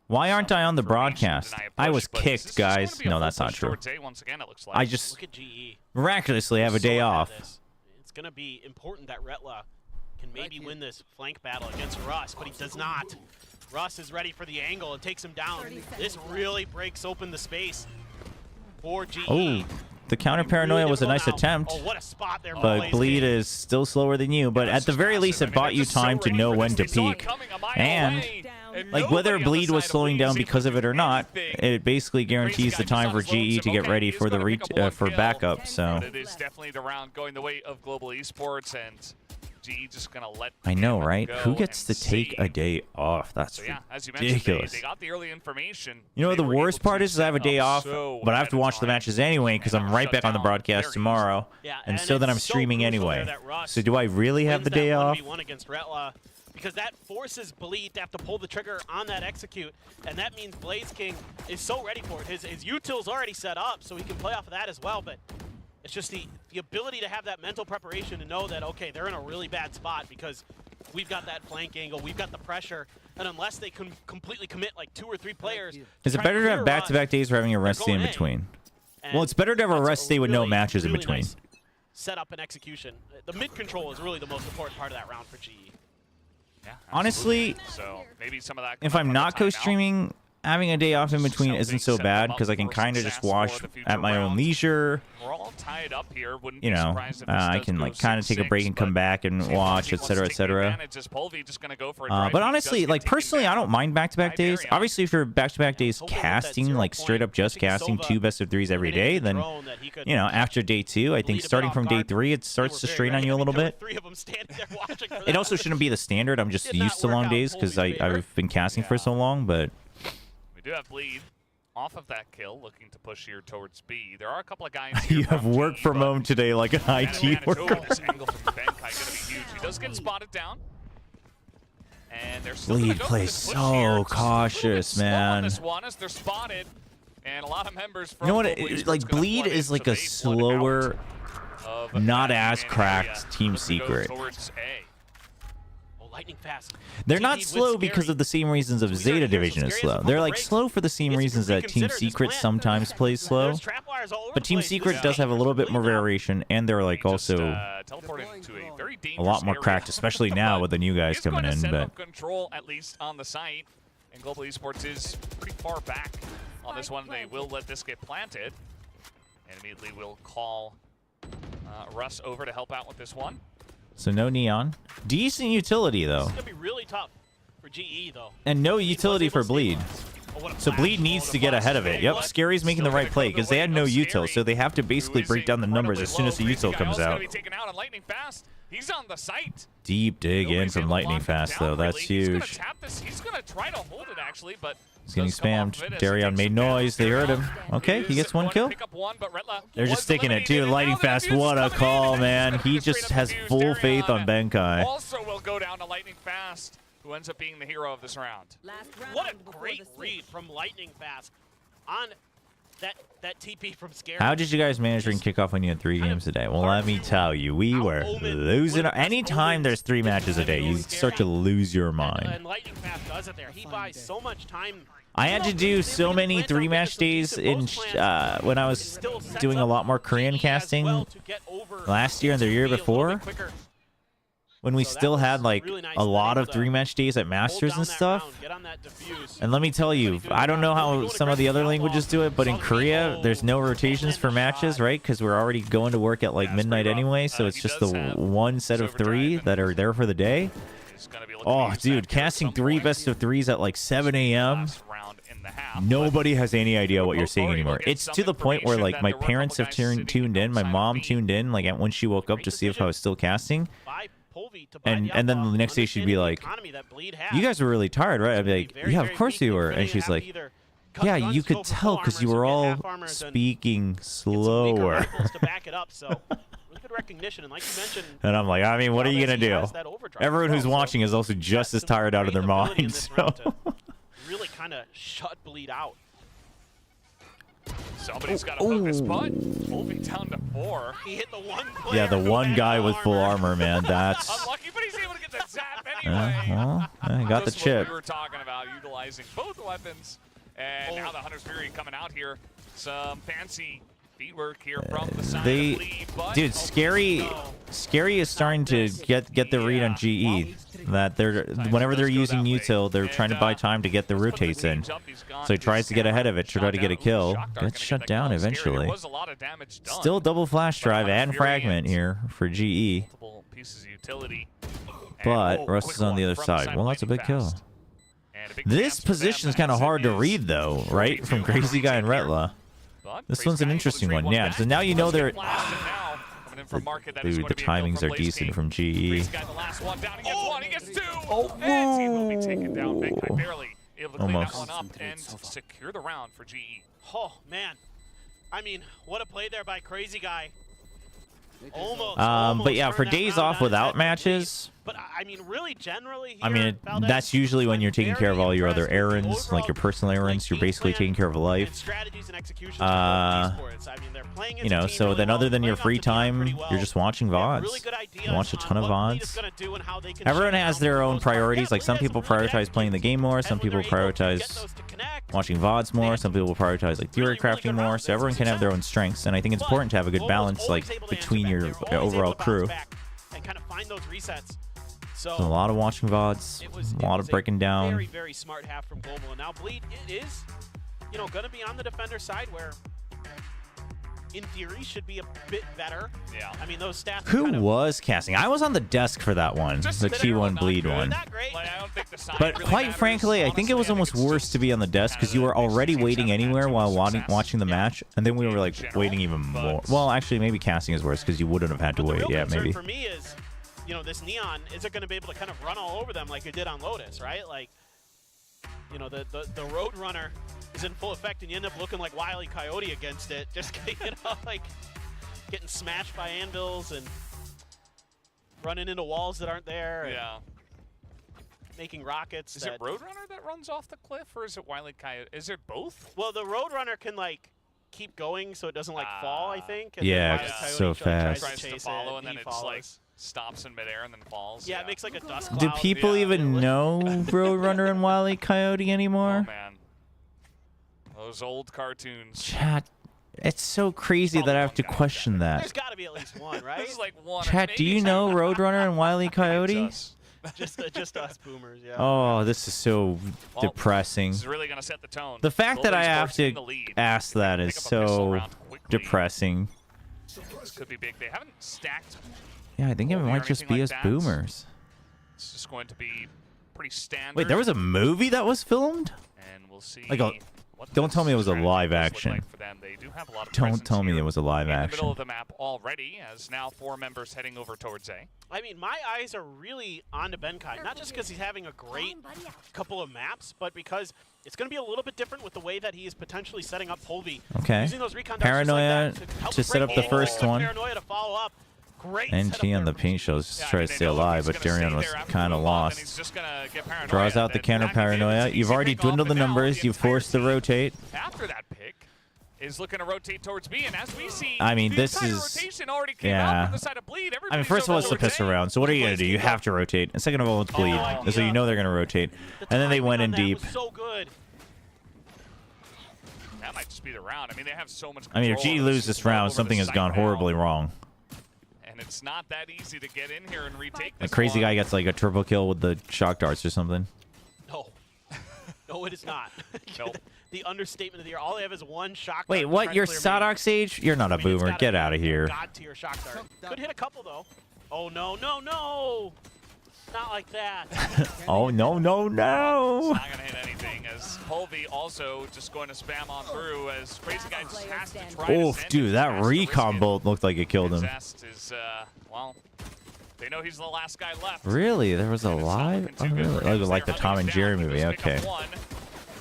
Why aren't I on the information, broadcast? deny a I push, was but this kicked, is just going guys. to be a No, full that's not push true. towards A once again, it looks like. I just Look at GE. miraculously have a So day ahead of off. this. It's going to be important that Retla can maybe win this flank battle against Russ, but he does not. Russ is ready for the angle and takes him down. This really breaks open the space for GE. Oh, the counter paranoia was a nice attempt, Oh, what a spot there. but Bleed is still slower than you. But at the very least, it bought you time to know when to peak. And like whether Bleed was slowing down because of it or not, it basically guarantees the time for GE to get ready for the for backup. So But it is definitely the round going the way of Global Esports, and GE just gonna let. I know, Gamma right? go Who gets to and take a save. day off? That's So yeah, as you mentioned, ridiculous. they got the early information. You know what They the were worst able part to is I have a set day up off, so but I have ahead to of watch the time matches anyway because I'm and right shut back on the down broadcast very tomorrow. Yeah, And so then I'm it's so streaming crucial there anyway. that Russ So do I really have the wins that day off? 1v1 against Retla, because that forces Bleed to have to pull the trigger on that execute, and that means Blaze King is so ready for it. His util's already set up, so he can play off of that as well, but it's just the ability to have that mental preparation to know that, okay, they're in a really bad spot because we've got that flank angle, we've got the pressure, and unless they can completely commit like 2 or 3 players, Is it better to have back-to-back days or having a rest day in between? Well, it's better to have a rest day with no matches in between. Nice setup and execution. The mid control is really the most important part of that round for GE. Yeah, honestly, so maybe some of that if I'm not co-streaming, having a day off in between isn't so bad because I can kind of just watch at my own leisure. We're all tied up here. Wouldn't You be know, surprised if this I does can go like kind of take a 6-6, break and come but back and seems like watch, he wants etc., to take the etc. advantage as Polvi just gonna go for a drive. But He does honestly, get like taken personally, I down. don't mind back-to-back days. Very Obviously, if you're back-to-back days casting, like straight up just casting 2 best-of-3s every day, then you know after day 2, I think starting from day 3, it starts to strain on you a little bit. It also shouldn't be the standard. I'm just used to long days because I've been casting for so long, but. We do have Bleed off of that kill, looking to push here towards B. There are a couple of guys here You have from work G, from but home today like an IT worker. This angle from Benkai going to be huge. He does get spotted down. And they're still Bleed gonna go for plays this push so here. Just cautious, a little bit slow on man. this one as they're spotted. And a lot of members from You know what? Global Esports Like gonna Bleed flood is in, like so a they flood slower, out of not that as man cracked area. team Look to go secret. towards A. Lightning fast. They're not TD with slow because Scary. of the same reasons of We Zeta already heard Division some is Scary slow. has a They're couple like breaks. slow for the same It's reasons that Team reconsidered his Secret plan. sometimes plays slow. There's trap wires all over But the Team place. Secret This does is have a little bit Bleed more now. variation, and they're like He just, also teleported to a very a dangerous lot more area. cracked, especially now with the new guys He's going coming to in. set But up control at least on the site, and Global Esports is pretty far back on this one. They will let this get planted, and immediately will call Russ over to help out with this one. so no neon, decent utility though, It's gonna be really tough for GE though. and no utility for Bleed. Oh, what a So flash. Bleed needs to get ahead of it. Yep, Scary's making the right play because they had no util, so they have to basically break down the numbers as soon as the util comes out. Be taken out on Lightning Fast. He's on the site. Deep dig in Nobody's from able to Lightning lock him Fast down, though. That's really. He's huge. gonna tap this. He's gonna try to hold it actually, but He's getting does come off spammed. of it as Darion takes made some damage. noise. They heard him. Okay, he gets one kill. Pick up one, but Retla They're just was sticking it eliminated, too. and Lightning now the Fast, defuse what is a coming call, in. man. It's He gonna just straight has defuse. full faith on Darion Benkai. Also will go down to Lightning Fast, who ends up being the hero of this round. What a great read from Lightning Fast on that TP from Scary. How did you guys manage during kickoff when you had 3 games a day? Well, let me tell you, we were losing. Anytime there's 3 matches a day, you start to lose your mind. And Lightning Fast does it there. He buys so much time. I had to do so many 3-match days in when I was doing a lot more Korean casting last year and the year before, when we still had like a lot of 3-match days at Masters and stuff. And let me tell you, I don't know how some of the other languages do it, but in Korea, there's no rotations for matches, right? Because we're already going to work at like midnight anyway, so it's just the one set of 3 that are there for the day. Oh, dude, casting 3 best-of-3s at like 7 a.m. Nobody has any idea what you're seeing anymore. It's to the point where like my parents have tuned in. My mom tuned in like when she woke up to see if I was still casting. And then the next day she'd be like, "You guys were really tired, right?" I'd be like, "Yeah, of course you were." And she's like, "Yeah, you could tell because you were all speaking slower." And I'm like, I mean, what are you gonna do? Everyone who's watching is also just as tired out of their minds. So. Really kind of shut Bleed out. Somebody's got to focus, but Polvi down to 4. He hit the one. Yeah, the one guy with full armor, man. That's. Unlucky, but he's able to get the zap anyway. Well, he got the This is what chip. we were talking about, utilizing both weapons. And now the Hunter's Fury coming out here. Some fancy beatwork here from the side of Bleed, but dude, Scary is starting to get the read on GE. That whenever they're using util, they're trying to buy time to get the rotates in. So he tries to get ahead of it, try to get a kill. Gets shut down eventually. Still double flash drive and fragment here for GE. But Russ is on the other side. Well, that's a big kill. This position is kind of hard to read though, right? From Crazy Guy and Retla. This one's an interesting one. Yeah, so now you know they're... Dude, the timings are decent from GE. Almost. And secure the round for GE. Oh, man. I mean, what a play there by Crazy Guy. Almost But yeah, turned for that days round off on its without head completely. matches, But I mean, really, generally, I here, mean, Valdez that's usually when you're taking care of all your other impressed with the errands, like your overall, personal errands. You're game basically plan taking care of and life. strategies and executions for both esports. I mean, they're playing as You a know, team so really then well, other than your playing off free the team time, pretty well. you're just watching They have VODs. really good ideas You watch a on ton of what Bleed is VODs. gonna do and how they can Everyone shut has down their for the own most part. priorities. Yeah, Like some Bleed has people some really good prioritize playing the game more. and Some when people they're able to get prioritize those to connect, watching VODs more. Some people prioritize like theory crafting more. So everyone can have their own strengths, and I think it's important to have a good balance, like between your overall crew. and kind of find those resets. So There's a lot of watching VODs, a lot of breaking down. Very, very smart half from Global, and now Bleed it is, you know, going to be on the defender side where, in theory, should be a bit better. Yeah. I mean, those stats. Who kind of, was casting? I was on the desk for that one, Just the a bit T1 not Bleed good. one. Not great. Like, I don't think the side But really quite matters. frankly, I think it was Honestly, almost it's worse just to be on the desk because you were kinda already makes waiting teams have anywhere had while some success. watching the match, and then we were like general, waiting even more. but- Well, actually, maybe casting is worse because you wouldn't have had to But the wait. real Yeah, concern maybe. for me is, you know, this Neon isn't going to be able to kind of run all over them like it did on Lotus, right? Like, you know, the Road Runner is in full effect, and you end up looking like Wile E. Coyote against it. Just, you know, like getting smashed by anvils and running into walls that aren't there. And Yeah. making rockets. Is that, it Roadrunner that runs off the cliff, or is it Wile E. Coyote? Is it both? Well, the Road Runner can like keep going so it doesn't like fall, I think. And Yeah, then Wile E. it's Coyote so like, tries fast. to Tries chase to follow, it, and then he it's like follows. stops in midair and then falls. Yeah, it makes like a dust Do cloud. people Yeah. even know Roadrunner and Wile E. Coyote Oh anymore? man, those old cartoons. Chat, it's so crazy that I have to question There's that. got to be at least one, right? This is like one. Chat, do maybe you two. know Roadrunner and Wile E. Coyote? just us boomers, yeah. Oh, this is so Well, depressing. This is really gonna set the tone. The fact that I Global have Esports to in the lead. ask that Pick is up a pistol so round quickly. depressing. This could be big. They haven't stacked. Yeah, I think it Or might just anything be like us that. boomers. It's just going to be pretty standard. Wait, there was a movie that was filmed? And we'll see. Like a- what don't tell me it was a strategy live does look action. like for them. They do have a lot of Don't presence tell me here it was a live in the action. middle of the map already, as now 4 members heading over towards A. I mean, my eyes are really on to Benkai, not just because he's having a great couple of maps, but because it's going to be a little bit different with the way that he is potentially setting up Polvi. Okay. Using those recon Paranoia darts just like that help to set break up the in, first with one. Paranoia to follow up. Great NG setup there on the from paint G. shows just Yeah, I try mean, to they stay know alive, he's but gonna Darian stay was there after kind we of move on, lost. and he's just gonna get Paranoia. Draws out the Then counter back again, it's Paranoia. an You've easy already pick off, dwindled the and now numbers. You've entire forced the team rotate. After that pick is looking to rotate towards B, and as we see, I mean, the this entire is- rotation already came yeah. out from the side of Bleed. I mean, Everybody first of all, it's showed the piss rotate. around. So what are you going to do? You have to rotate. And second of all, it's bleed. idea. So you know they're going to rotate. The And then they timing went on in that deep. was so good. That might just be the round. I mean, they have so much I mean, if control G over loses this system all round, over the something has site gone now. horribly wrong. And it's not that easy to get in here and retake The this crazy one. guy gets like a triple kill with the shock darts or something. No. No, it is not. Nope. The understatement of the year. All they have is one shock Wait, dart to what? try to You're clear mid. Sadok Sage? You're not a I mean, it's boomer. gotta Get be out of a here. God tier shock dart. Could hit a couple though. Oh no, no, no! Not like that. Oh, no, no, no. Not gonna hit anything as Polvi also just going to spam on through as Crazy Guy just has to try to Oof, send dude, it, that has to risk recon it. bolt looked like it killed him. Zest is, well, they know he's the last guy left. Really? There was a And it's not live? looking Oh, too good really? for him. Like the They're Tom and hunting Jerry us down. movie. He does pick Okay. up one,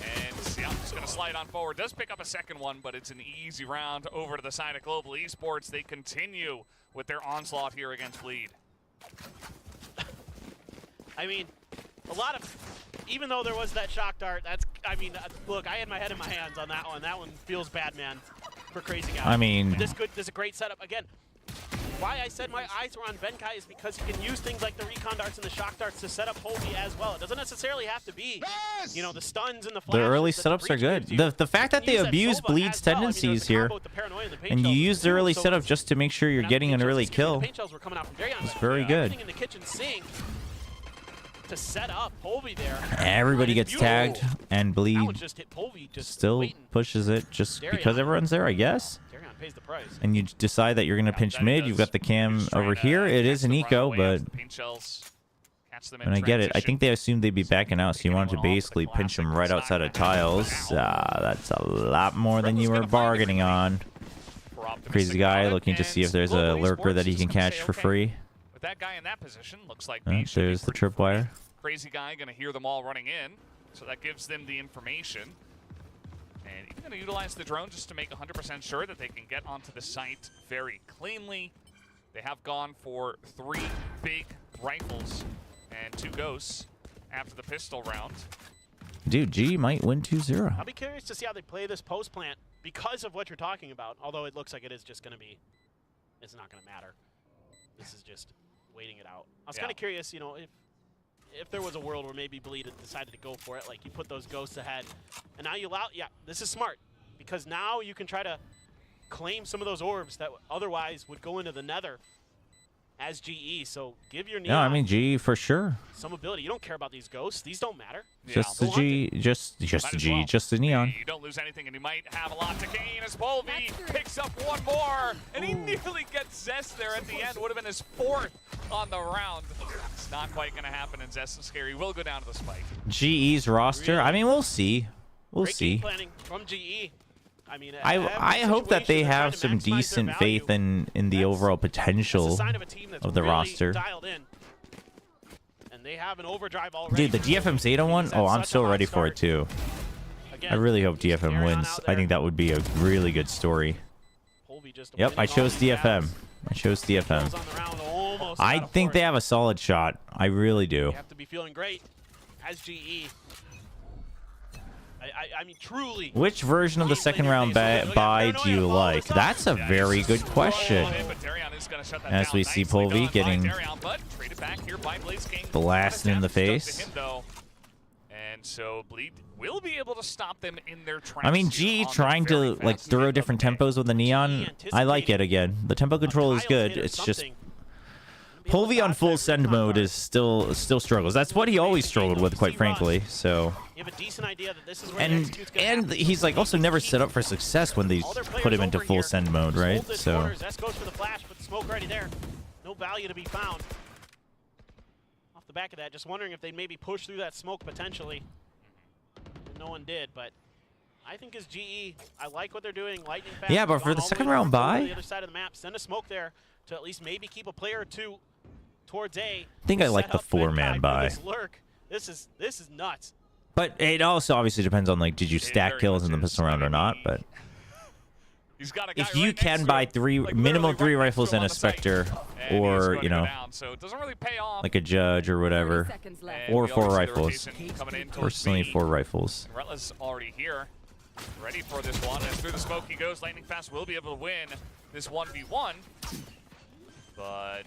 and yeah, just gonna slide on forward. Does pick up a second one, but it's an easy round over to the side of Global Esports. They continue with their onslaught here against Bleed. I mean, a lot of, even though there was that shock dart, that's, I mean, look, I had my head in my hands on that one. That one feels bad, man, for Crazy Guy. I mean- But this is a great setup. Again, why I said my eyes were on Benkai is because you can use things like the recon darts and the shock darts to set up Hovi as well. It doesn't necessarily have to be, you know, the stuns and the The flashes early that the setups are breach good. gives you. The fact that You they can use abuse Chobra Bleed's as well. I mean, there's tendencies the here, combo with the Paranoia and the paint and you shells use the too, early so setup it's- just to make sure you're Not getting the an paint early shells, excuse me, kill. The paint shells were coming out from Darian. It's very good. Everything in the kitchen sink to set up Polvi there. Everybody And it's gets tagged, beautiful. and That one Bleed just hit Polvi, just still waiting. pushes it just Darian. because everyone's there, I guess. Darian pays the price. And you decide that you're going to pinch That he mid. does. You've got the cam Just trying over to here. It catch is an the eco, runaway but as the paint shells catch them in and I get it. I transition. think they assumed they'd be backing out, so you wanted to Anyone off the basically pinch them classic right outside of tiles. Now. That's a lot more than Rebel's you were gonna find a bargaining on. We're optimistic Crazy guy about it, looking to see if and there's a Global lurker Esports that he is can gonna catch say, for okay, free. With that guy in that position, looks like Oh, B should be there's the pretty tripwire. quick. Crazy guy going to hear them all running in, so that gives them the information. And even going to utilize the drone just to make 100% sure that they can get onto the site very cleanly. They have gone for 3 big rifles and 2 ghosts after the pistol round. Dude, G might win 2-0. I'll be curious to see how they play this post plant because of what you're talking about. Although it looks like it is just going to be, it's not going to matter. This is just waiting it out. I was kind of curious, you know, if there was a world where maybe Bleed had decided to go for it, like you put those ghosts ahead, and now you allow, this is smart, because now you can try to claim some of those orbs that otherwise would go into the nether as GE. So give your Neon No, I mean G for sure. some ability. You don't care about these ghosts. These don't matter. Just the G, just the G, just the Neon. You don't lose anything, and you might have a lot to gain as Polvi picks up one more, and he nearly gets Zest there at the end. Would have been his 4th on the round. It's not quite going to happen, and Zest and Scary will go down to the spike. GE's roster. I mean, we'll see. We'll Great see. game planning from GE. I mean, I hope that they have some decent faith in the overall potential of the roster. And they have an overdrive already. Dude, the DFM ZETA one? Oh, I'm so ready for it too. I really hope DFM wins. I think that would be a really good story. Yep, I chose DFM. I chose DFM. I think they have a solid shot. I really do. You have to be feeling great as GE. I mean, truly. Which version of the second round bye do you like? That's a very good question. As we see Polvi getting blasted in the face. And so Bleed will be able to stop them in their tracks. I mean, G trying to like throw different tempos with the Neon. I like it again. The tempo control is good. It's just Polvi on full send mode is still struggles. That's what he always struggled with, quite frankly. So, and he's like also never set up for success when they put him into full send mode, right? So. Smoke already there. No value to be found. Off the back of that, just wondering if they'd maybe push through that smoke potentially. No one did, but I think as GE, I like what they're doing. Lightning fast. Yeah, but for the second round bye, the other side of the map, send a smoke there to at least maybe keep a player or two towards A. I think I like the 4-man bye. This is nuts. But it also obviously depends on like, did you stack kills in the pistol round or not? But if you can buy minimum 3 rifles and a Spectre, or you know, so it doesn't really pay off. like a Judge or whatever, or 4 rifles. Personally, 4 rifles. Retla's already here, ready for this one. And through the smoke he goes. Lightning Fast will be able to win this 1v1. But okay,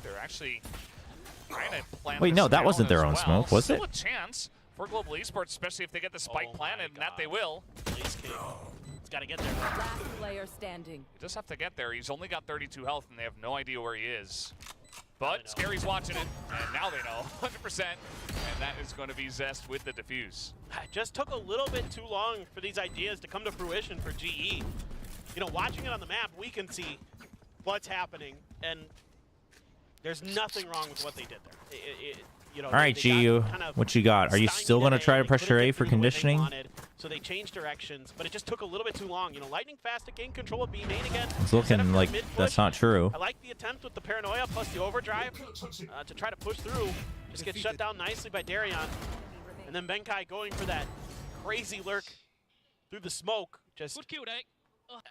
they're actually trying to plan. Wait, no, that wasn't their own smoke, was it? Still a chance for Global Esports, especially if they get the spike planted, and that they will. He's got to get there. Last player standing. He does have to get there. He's only got 32 health, and they have no idea where he is. But Scary's watching it, and now they know 100%. And that is going to be Zest with the defuse. It just took a little bit too long for these ideas to come to fruition for GE. You know, watching it on the map, we can see what's happening, and there's nothing wrong with what they did there. You know, all right, GU, what you got? Are you still going to try to pressure A for conditioning? So they changed directions, but it just took a little bit too long. You know, Lightning Fast to gain control of B main again. It's looking like that's not true. I like the attempt with the Paranoia plus the overdrive to try to push through. Just get shut down nicely by Darion. And then Benkai going for that crazy lurk through the smoke. Just good kill,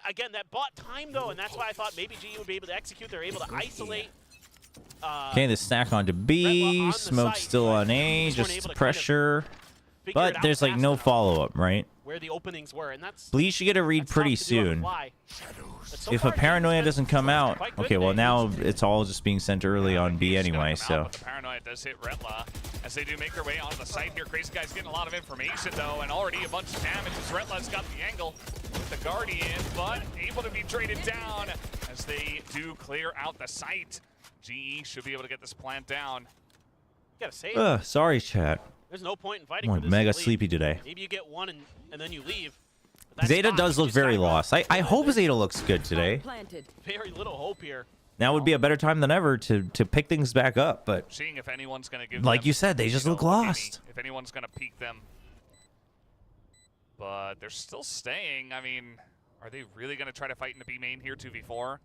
again, that bought time though, and that's why I thought maybe GE would be able to execute. They're able to isolate. Okay, the stack onto B, smoke still on A, just pressure. But there's like no follow-up, right? Where the openings were, and that's Bleed should get a read pretty soon. If a Paranoia doesn't come out, okay, well now it's all just being sent early on B anyway, so. The Paranoia does hit Retla as they do make their way onto the site here. Crazy Guy's getting a lot of information though, and already a bunch of damage as Retla's got the angle with the Guardian, but able to be traded down as they do clear out the site. GE should be able to get this plant down. You gotta save. Sorry, chat. There's no point in fighting. I'm mega sleepy today. Maybe you get one and then you leave. ZETA does look very lost. I hope ZETA looks good today. Very little hope here. Now would be a better time than ever to pick things back up, but seeing if anyone's gonna give like them, you said, they just look lost. If anyone's gonna peek them, but they're still staying. I mean, are they really gonna try to fight in the B main here 2v4?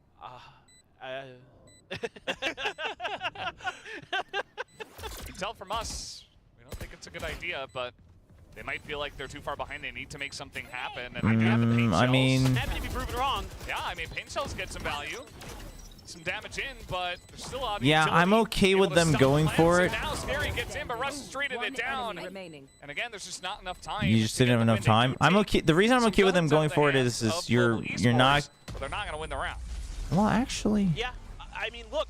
You can tell from us, we don't think it's a good idea, but they might feel like they're too far behind. They need to make something happen. And I do have the paint shells. I mean, happy to be proven wrong. Yeah, I mean, paint shells get some value. some damage in, but there's still a lot of Yeah, utility I'm okay able with to them stop going plants, for and it. now Scary gets in, but Russ has treated One it down. enemy remaining. And again, there's just not enough time. You just to didn't get have the enough win. They time. do I'm take okay. The reason I'm some okay with them guns out going the for it hands is of you're Global not. Esports, but they're not going to win the round. Well, actually, Yeah, I mean, look,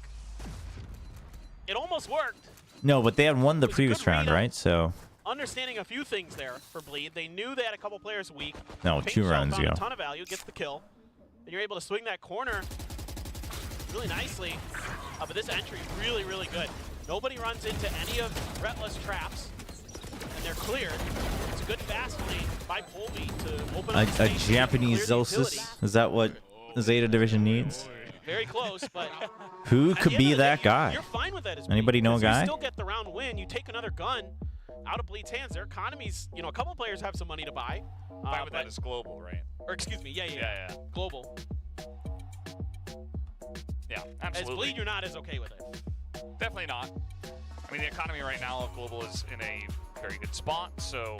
it almost worked. no, but they had won the It was a previous good round, read-up. right? So Understanding a few things there for Bleed. They knew they had a couple players weak. No, Paint 2 Shell rounds found ago. a ton of value, gets the kill. And you're able to swing that corner really nicely. But this entry is really, really good. Nobody runs into any of Retless traps, and they're cleared. It's a good fast lane by Polvi to open up the a space, Japanese clear the utility. Zolcis. Is that what the Zeta division needs? Very close, but Who at the could end be of the that day, guy? You're fine with that as Anybody Bleed, know a because guy? You still get the round win. You take another gun out of Bleed's hands. Their economy's, you know, a couple players have some money to buy. Fine with that but- is global, right? or excuse me, yeah. Global. Yeah, As absolutely. Bleed, you're not as okay with it. Definitely not. I mean, the economy right now of global is in a very good spot, so.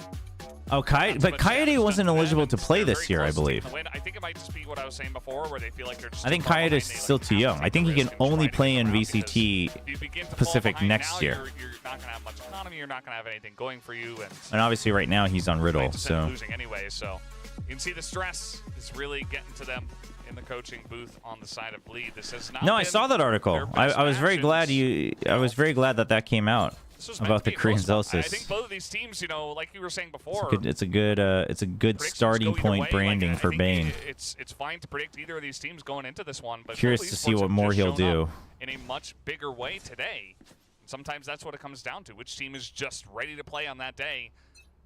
Oh, not too but much damage Kaede done wasn't to them, eligible and to play they're this very year, I close to taking believe. the win. I think it might just be what I was saying before, where they feel like they're just. I think too far Kaede behind. is They still like too have to young. take I think the he risk can and try only to play get in around, because VCT if you begin to fall Pacific behind next now, year. You're not going to have much economy. You're not going to have anything going for you, And obviously right now he's on Riddle, might just end up so losing anyway. So you can see the stress is really getting to them in the coaching booth on the side of Bleed. This has not no, I been saw that article. their best I was very glad actions. I was very glad that came out This was meant about to the be a Korean close one. I Zolcis. think both of these teams, you know, like you were saying before, It's a good predictions starting go either point way. branding Like, for I think Bane. It's fine to predict either of these teams going into this one, but Curious Global to see Esports what have more just he'll shown do. up in a much bigger way today. And sometimes that's what it comes down to. Which team is just ready to play on that day?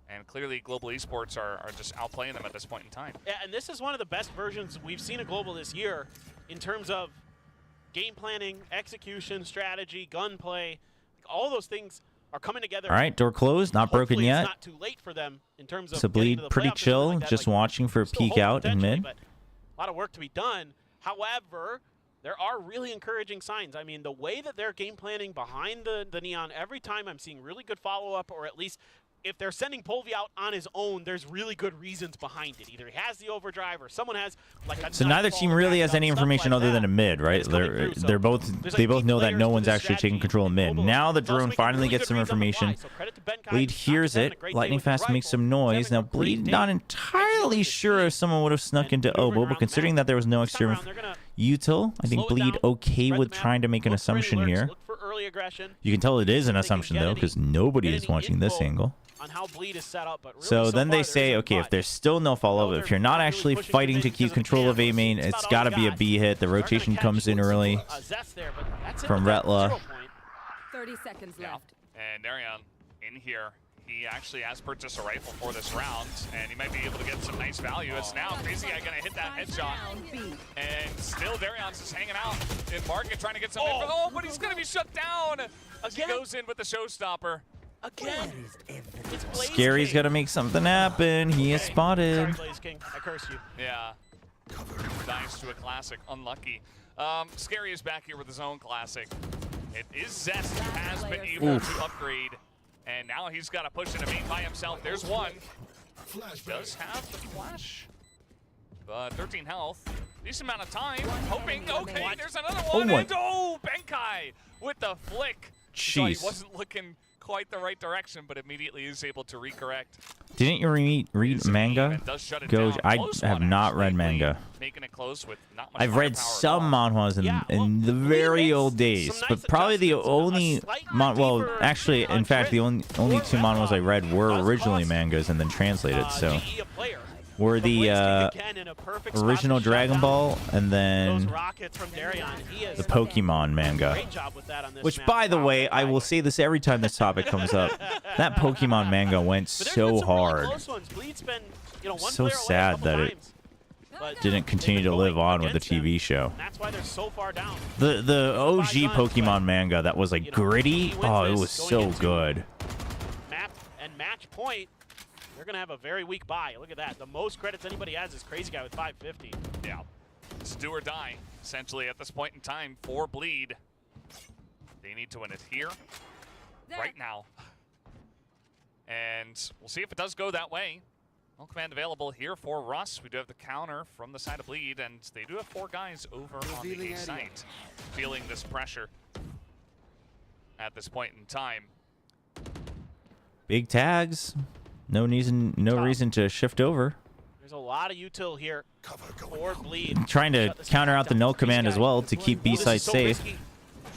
And clearly, Global Esports are just outplaying them at this point in time. Yeah, and this is one of the best versions we've seen of Global this year in terms of game planning, execution, strategy, gunplay. All those things are coming together. All right, door closed, not broken Hopefully yet. It's not too late for them in terms of So getting Bleed to the pretty playoffs or something chill, like that. just Like, watching for a still peek hope out in potentially, mid. but a lot of work to be done. However, there are really encouraging signs. I mean, the way that they're game planning behind the Neon, every time I'm seeing really good follow-up, or at least if they're sending Polvi out on his own, there's really good reasons behind it. Either he has the overdrive or someone has like a So neither nightfall team to really back has it any up, stuff information like other than that. a mid, right? It's coming through, so They're both there's, they like, both key know that players no to one's this actually strategy. taking control of mid. Global Now the is also drone making finally really gets good some reads on the fly, information. so credit to Ben Kai, Bleed who's hears having a it. great day Lightning with his Fast makes rifle. some He's noise. having Now a great Bleed day. not entirely sure if someone would have snuck into Obo, but considering that there was no exterior util, I think Bleed okay with trying to make an assumption here. Look for early aggression. You can tell it is an They can assumption get though, any- because nobody get is any watching this info angle. on how Bleed is set up, but really So then far, they there say, isn't okay, if much. there's still no follow-up, No, if they're you're not not really actually pushing fighting him to in keep because of the control of can, A main, it's it's about got all to you be a got. B hit. The They're gonna rotation catch comes in you with early a zest there, but that's it from with that Retla. 0 point. 30 seconds Yeah. left. And Darion in here. He actually has purchased a rifle for this round, and he might be able to get some nice value. It's now Crazy Guy gonna hit that headshot. Round B. And still Darion's just hanging out in market trying to get some info. Oh, but he's gonna be shut down as he Again? goes in with the showstopper. Again, it's Blaze Scary's King. got to make something happen. He is Sorry, spotted. Blaze King. I curse you. Yeah. Dice to a classic. Unlucky. Scary is back here with his own classic. It is Zest who has been able to upgrade. And now he's got to push into main by himself. There's one. He does have the flash. 13 health. Decent amount of time. Hoping. Okay, there's another one. my- And Benkai with the flick. So he Jeez. wasn't looking quite the right direction, but immediately is able to recorrect. Didn't you read His manga? team does shut it Goj, down. I Close have one, not actually. read Bleed manga. Making it close with not much I've read firepower at some all. manhwas Yeah, in the well, very Bleed old makes days, some but nice probably the adjustments. only A slight well, deeper, actually, in fact, the only two manhwas I read were originally mangas and then translated. So GE a player. were But the Blaze King again in a perfect spot original to shut Dragon down Ball and those then rockets from Darion. He has the Pokemon manga. great job with that on this Which, map. by the Wow, way, that I guy. will say this every time this topic comes up. That Pokemon manga went But there's been so some really hard. close ones. Bleed's been, you know, one So player away a sad couple that it times, but Didn't continue they've to been live going on with the against them, TV show. and that's why they're so far down. The OG guns, Pokemon but, manga that was like you know, gritty. he wins Oh, it this was going so into good. Map and match point. They're gonna have a very weak buy. Look at that. The most credits anybody has is Crazy Guy with 550. Yeah. It's do or die, essentially, at this point in time for Bleed. They need to win it here, right now. And we'll see if it does go that way. Well, command available here for Russ. We do have the counter from the side of Bleed, and they do have 4 guys over on the A site, feeling this pressure at this point in time. Big tags. No reason to shift over. There's a lot of util here for Bleed. Trying to counter out the null command as well to keep B site safe.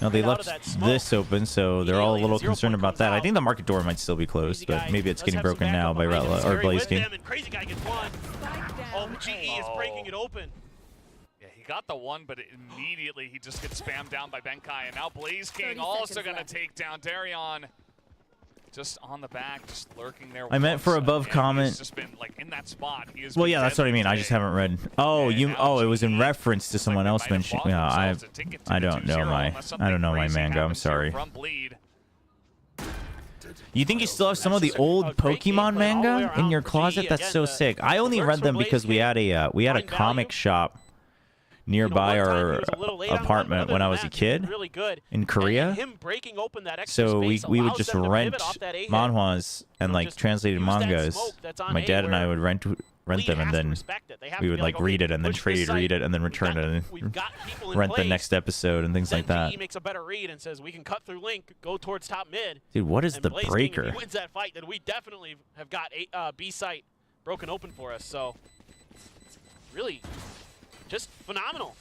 No, they left this open, so they're all a little concerned about that. I think the market door might still be closed, but maybe it's getting broken now by Retla or Blaze King. Crazy guy gets one. Oh, GE is breaking it open. Yeah, he got the one, but immediately he just gets spammed down by Benkai, and now Blaze King also going to take down Darion. Just on the back, just lurking there. I meant for above comment. He's just been like in that spot. Well, yeah, that's what I mean. I just haven't read. Oh, it was in reference to someone else mentioning. Yeah, I don't know my manga. I'm sorry. You think you still have some of the old Pokemon manga in your closet? That's so sick. I only read them because we had a comic shop nearby our apartment when I was a kid in Korea. So we would just rent manhwas and like translated mangas. My dad and I would rent them, and then we would like read it and then read it and then return it and rent the next episode and things like that. He makes a better read and says we can cut through Link, go towards top mid. Dude, what is the breaker? If he wins that fight, then we definitely have got B site broken open for us. So really, just phenomenal.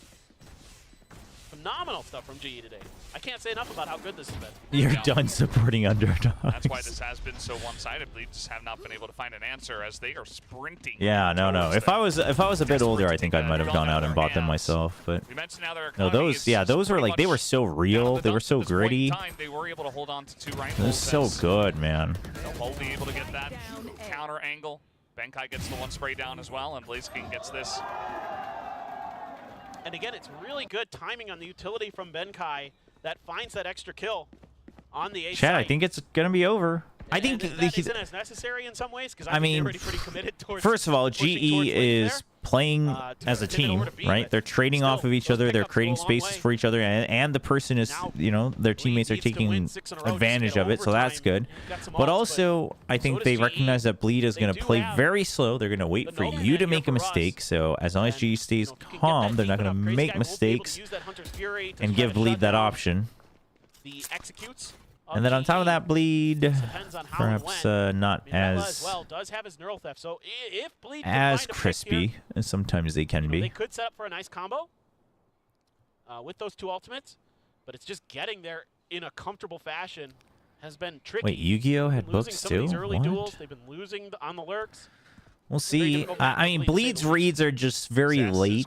Phenomenal stuff from GE today. I can't say enough about how good this has been. You're done supporting underdogs. That's why this has been so one-sided. We just have not been able to find an answer as they are sprinting. Yeah, no. If I was a bit older, I think I might have gone out and bought them myself. But no, those were like, they were so real. They were so gritty. They were able to hold on to 2 rifles. It was so good, man. They'll be able to get that counter angle. Benkai gets the 1 spray down as well, and Blaze King gets this. And again, it's really good timing on the utility from Benkai that finds that extra kill on the A Chad, site. I think it's gonna be over. I think isn't as necessary in some ways, because I mean, they're already pretty committed towards. First of all, GE is playing as a team, right? They're trading off of each other. They're creating spaces for each other, and the person is, their teammates are taking advantage of it, so that's good. But also, I think they recognize that Bleed is going to play very slow. They're going to wait for you to make a mistake. So as long as GE stays calm, they're not going to make mistakes and give Bleed that option. The executes. And then on top of that, Bleed, perhaps not as does have his neural theft. So if Bleed as crispy as sometimes they can be. They could set up for a nice combo with those 2 ultimates, but it's just getting there in a comfortable fashion has been tricky. Wait, Yu-Gi-Oh had books too? What? Duels. They've been losing on the lurks. We'll see. I mean, Bleed's reads are just very late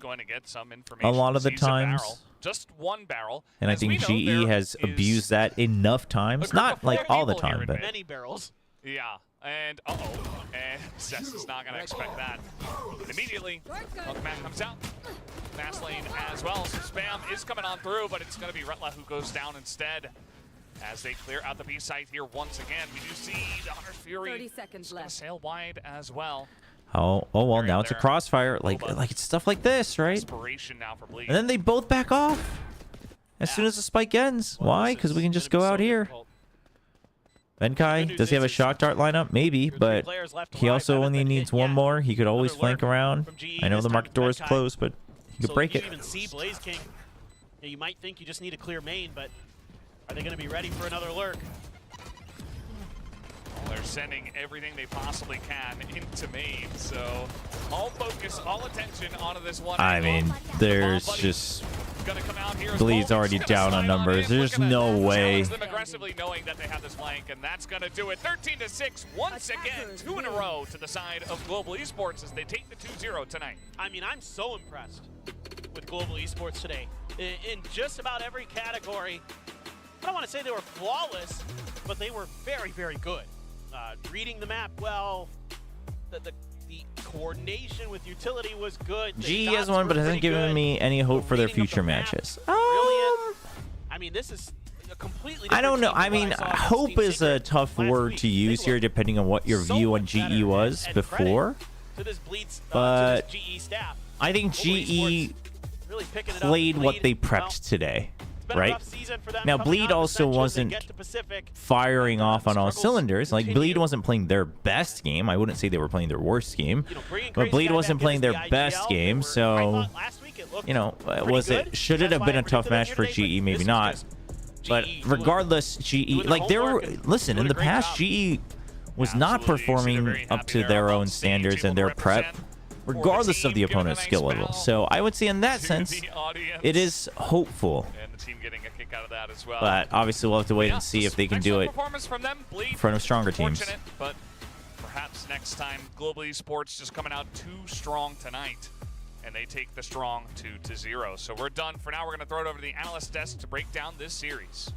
a lot of the times. Just 1 barrel. And I think GE has abused that enough times. Not like all the time, but many barrels. Yeah. And and Zest is not going to expect that. Immediately, command comes out. Fast lane as well. So spam is coming on through, but it's going to be Retla who goes down instead. As they clear out the B site here once again, we do see the Hunter's Fury 30 seconds left. Sail wide as well. Oh well, now it's a crossfire. Like it's stuff like this, right? Inspiration now for Bleed. And then they both back off as soon as the spike ends. Why? Because we can just go out here. Benkai, does he have a shock dart lineup? Maybe, but he also only needs 1 more. He could always flank around. I know the market door is closed, but he could break it. You even see Blaze King. You might think you just need a clear main, but are they going to be ready for another lurk? They're sending everything they possibly can into main, so all focus, all attention onto this one. I mean, there's just Bleed's already down on numbers. There's no way. Them aggressively knowing that they have this flank, and that's going to do it. 13-6 once again, 2 in a row to the side of Global Esports as they take the 2-0 tonight. I mean, I'm so impressed with Global Esports today. In just about every category, I don't want to say they were flawless, but they were very, very good. Reading the map well, the coordination with utility was good. GE has one, but it hasn't given me any hope for their future matches. I mean, this is a completely different I don't know. team I than what mean, saw against hope Team is a Secret tough last word week. to use here, depending on what your So view on much GE better, was and before. credit to this Bleeds, But to this GE staff. I think Global GE Esports really picking it up. played what Bleed, they well, prepped today. It's been a right? rough season for them Now, coming Bleed out of also Ascension. They wasn't get to Pacific, firing off on all struggles cylinders. Like, Bleed continue. wasn't playing their best game. I wouldn't say they were playing their worst game, You know, bringing but Crazy Bleed Guy wasn't back playing into their the best IGL. game. I So, thought last week it looked you know, pretty was good. it, should it That's have why been I a tough predicted them match here for today, GE? but Maybe this not. was just But GE regardless, doing GE, their like, there homework were, and listen, in doing a the great past, job. GE was not Absolutely. You see they're performing very up happy to there their on own stage, standards able and to their prep, represent regardless of the team, give a opponent's nice skill level. bow So I would say in that to sense, the audience. it is hopeful. And the team getting a kick out of that as well. But obviously, we'll have to wait Yeah, and see if they can do excellent it performance from them. Bleed, in front of stronger teams. fortunate, but perhaps next time Global Esports just coming out too strong tonight, and they take the strong 2-0. So we're done for now. We're going to throw it over to the analyst desk to break down this series.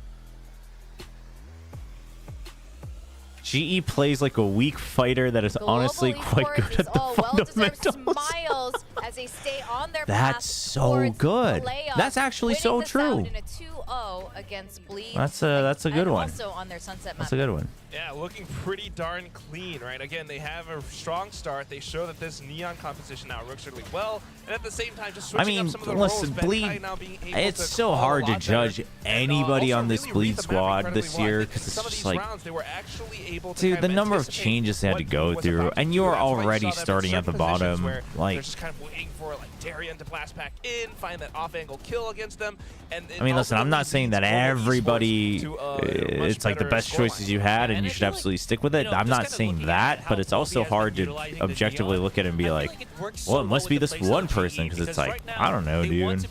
GE plays like a weak fighter that is honestly Global quite Esports good is at the all well-deserved fundamentals. smiles as they stay on their That's path so towards good. playoffs, That's actually winning so this true. out in a 2-0 against Bleed. That's a good and one. Also on their Sunset That's map. a good one. Yeah, looking pretty darn clean, right? Again, they have a strong start. They show that this neon composition now works really well, and at the same time, just switching up some of the listen, roles. Bleed, Benkai now being able it's to so call a hard to lot better, judge and, anybody also on this really Bleed read the map squad incredibly this well. I year think because it's some of just these like, rounds, they were actually able to dude, kind the of number of anticipate changes they had to what go was through, about to and do. you're That's why you already saw them in starting at the certain positions bottom. where Like, they're just kind of waiting for like Darien to blast back in, find that off-angle kill against them. And I mean, listen, I'm not saying that everybody, it's like the best choices you had and you should absolutely stick with it. I'm not saying that, but it's also hard to objectively look at it and be like, well, it must be this one person, because it's like, I don't know, dude.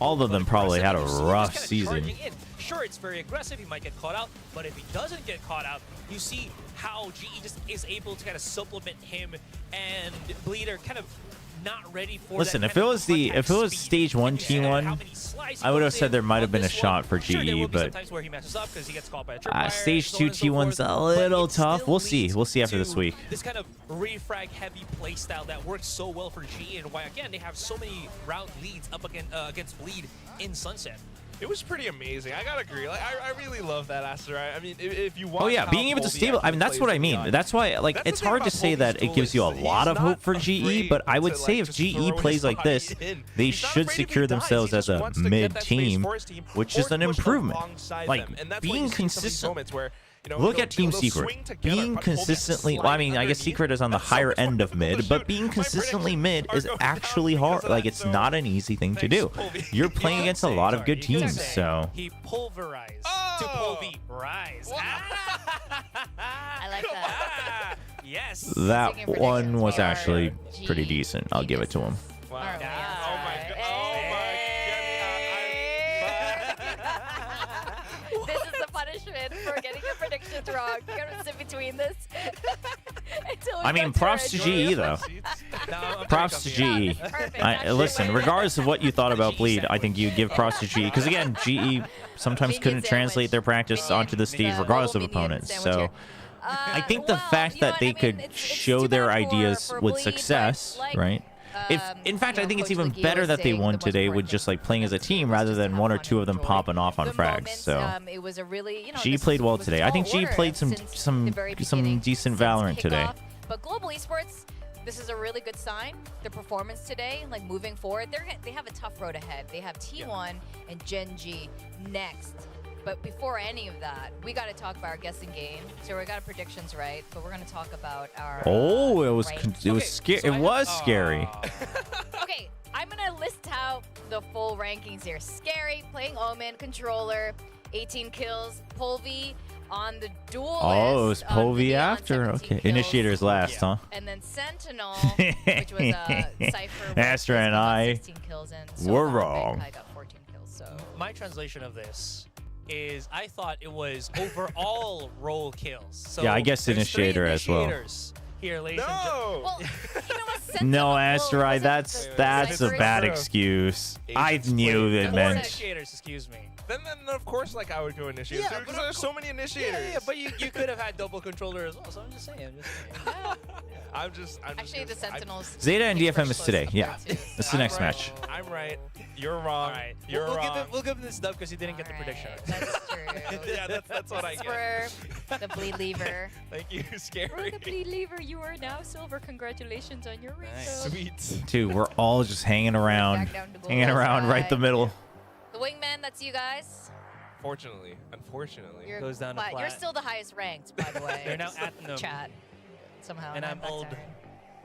All of them probably had a rough season. Sure, it's very aggressive. He might get caught out, but if he doesn't get caught out, you see how GE just is able to kind of supplement him and Bleed are kind of not ready for. Listen, that if it kind of was the contact if it was speed. stage 1 How T1, many slices he I would have goes said in there might have on been a this shot for Sure, there will GE, be but sometimes where he messes up because he gets caught by a tripwire, stage so 2 on and so T1's forth, a but little it tough. still We'll see. leads We'll see after to this week. This kind of refrag heavy playstyle that works so well for GE, and why again they have so many round leads up against Bleed in Sunset. It was pretty amazing. I gotta agree. Like, I really love that, Aster. I mean, if you want. Oh yeah, how being able to Colby stable. I actually mean, that's plays what I with mean. Neon. That's why, like, That's the it's thing hard to about say Colby's that it gives you a duelist. lot He's of hope not for GE, afraid but I would to, say like, if just GE throw plays his like body this, in. they He's not should afraid if he secure dies. themselves He as just a wants to get mid that space team, for his team which or is an push them improvement. alongside Like, them. And that's why being you see some of these consistent. moments where, you know, Look they'll- at Team they'll Secret. swing together, Being but Colby consistently, slide well, I mean, I guess underneath. Secret is on the That's so higher much end more of difficult to mid, shoot. but being My consistently predictions mid is are going down actually because hard. of Like, that, it's so not an easy thing to thanks, do. Colby. You're playing against a lot of good You could teams, say so he pulverized to Oh! pulverize. I like that. Yes. that Taking one predictions was for actually GE. pretty decent. I'll give it to him. Wow. Alright, Oh yeah. my god. Oh my This is the punishment for getting your predictions wrong. You gotta sit between this. Until we I mean, get props to our dream. GE, though. Props to GE. Perfect. Listen, regardless of what you thought about Bleed, I think you give props to GE. Because, again, GE sometimes couldn't translate their practice onto the stage regardless of opponents. So I think the fact that they could show their ideas with success, right? In fact, I think it's even better that they won today with just like playing as a team rather than one or two of them popping off on frags. So it was a really, GE played well today. I think GE played some decent Valorant today. But Global Esports, this is a really good sign. Their performance today, like moving forward, they have a tough road ahead. They have T1 and Gen G next. But before any of that, we got to talk about our guessing game. So we got our predictions right, but we're going to talk about our. Oh, it was rankings. scary. so It was scary. Okay, I'm gonna list out the full rankings here. Scary, playing Omen, controller, 18 kills. Polvi on the duelist. Oh, it was on the Polvi Neon, after. 17 Okay, kills. Initiator's last, huh? And then Sentinel, which was a Cypher. with Astra and I 16 kills, and were Solar wrong. Benkai got 14 kills. So My translation of this is I thought it was overall role kills. So Yeah, I guess there's three initiator as well. initiators here, ladies and gentlemen. No. well, you know what? Sentinel, No, well, Asteroid, wasn't that's the a Cypher bad issue? excuse. I Agents knew played it Four meant. initiators, excuse me. Then of course, like I would go initiators Yeah, because but there's so many initiators. Yeah, but you could have had double controller as well. So I'm just saying. I'm just. Actually, the Sentinels. Zeta and think DFM is first today. place Yeah, up there, too. that's the next match. I'm right. You're wrong. All right. You're we'll wrong. We'll give him this dub because he didn't get the All prediction. right, That's true. Yeah, that's what I This get. is for the bleed lever. Thank you, For Scary. the bleed lever, you are now silver. Congratulations on your ring. Nice. Sweet. Dude, we're all just hanging around, Back down to gold. right the middle. The wingman, that's you guys. Unfortunately. You're, Goes down to but you're flat. still the highest ranked, by the way. They're now Just at them. chat somehow. And I'm that's old. Iron.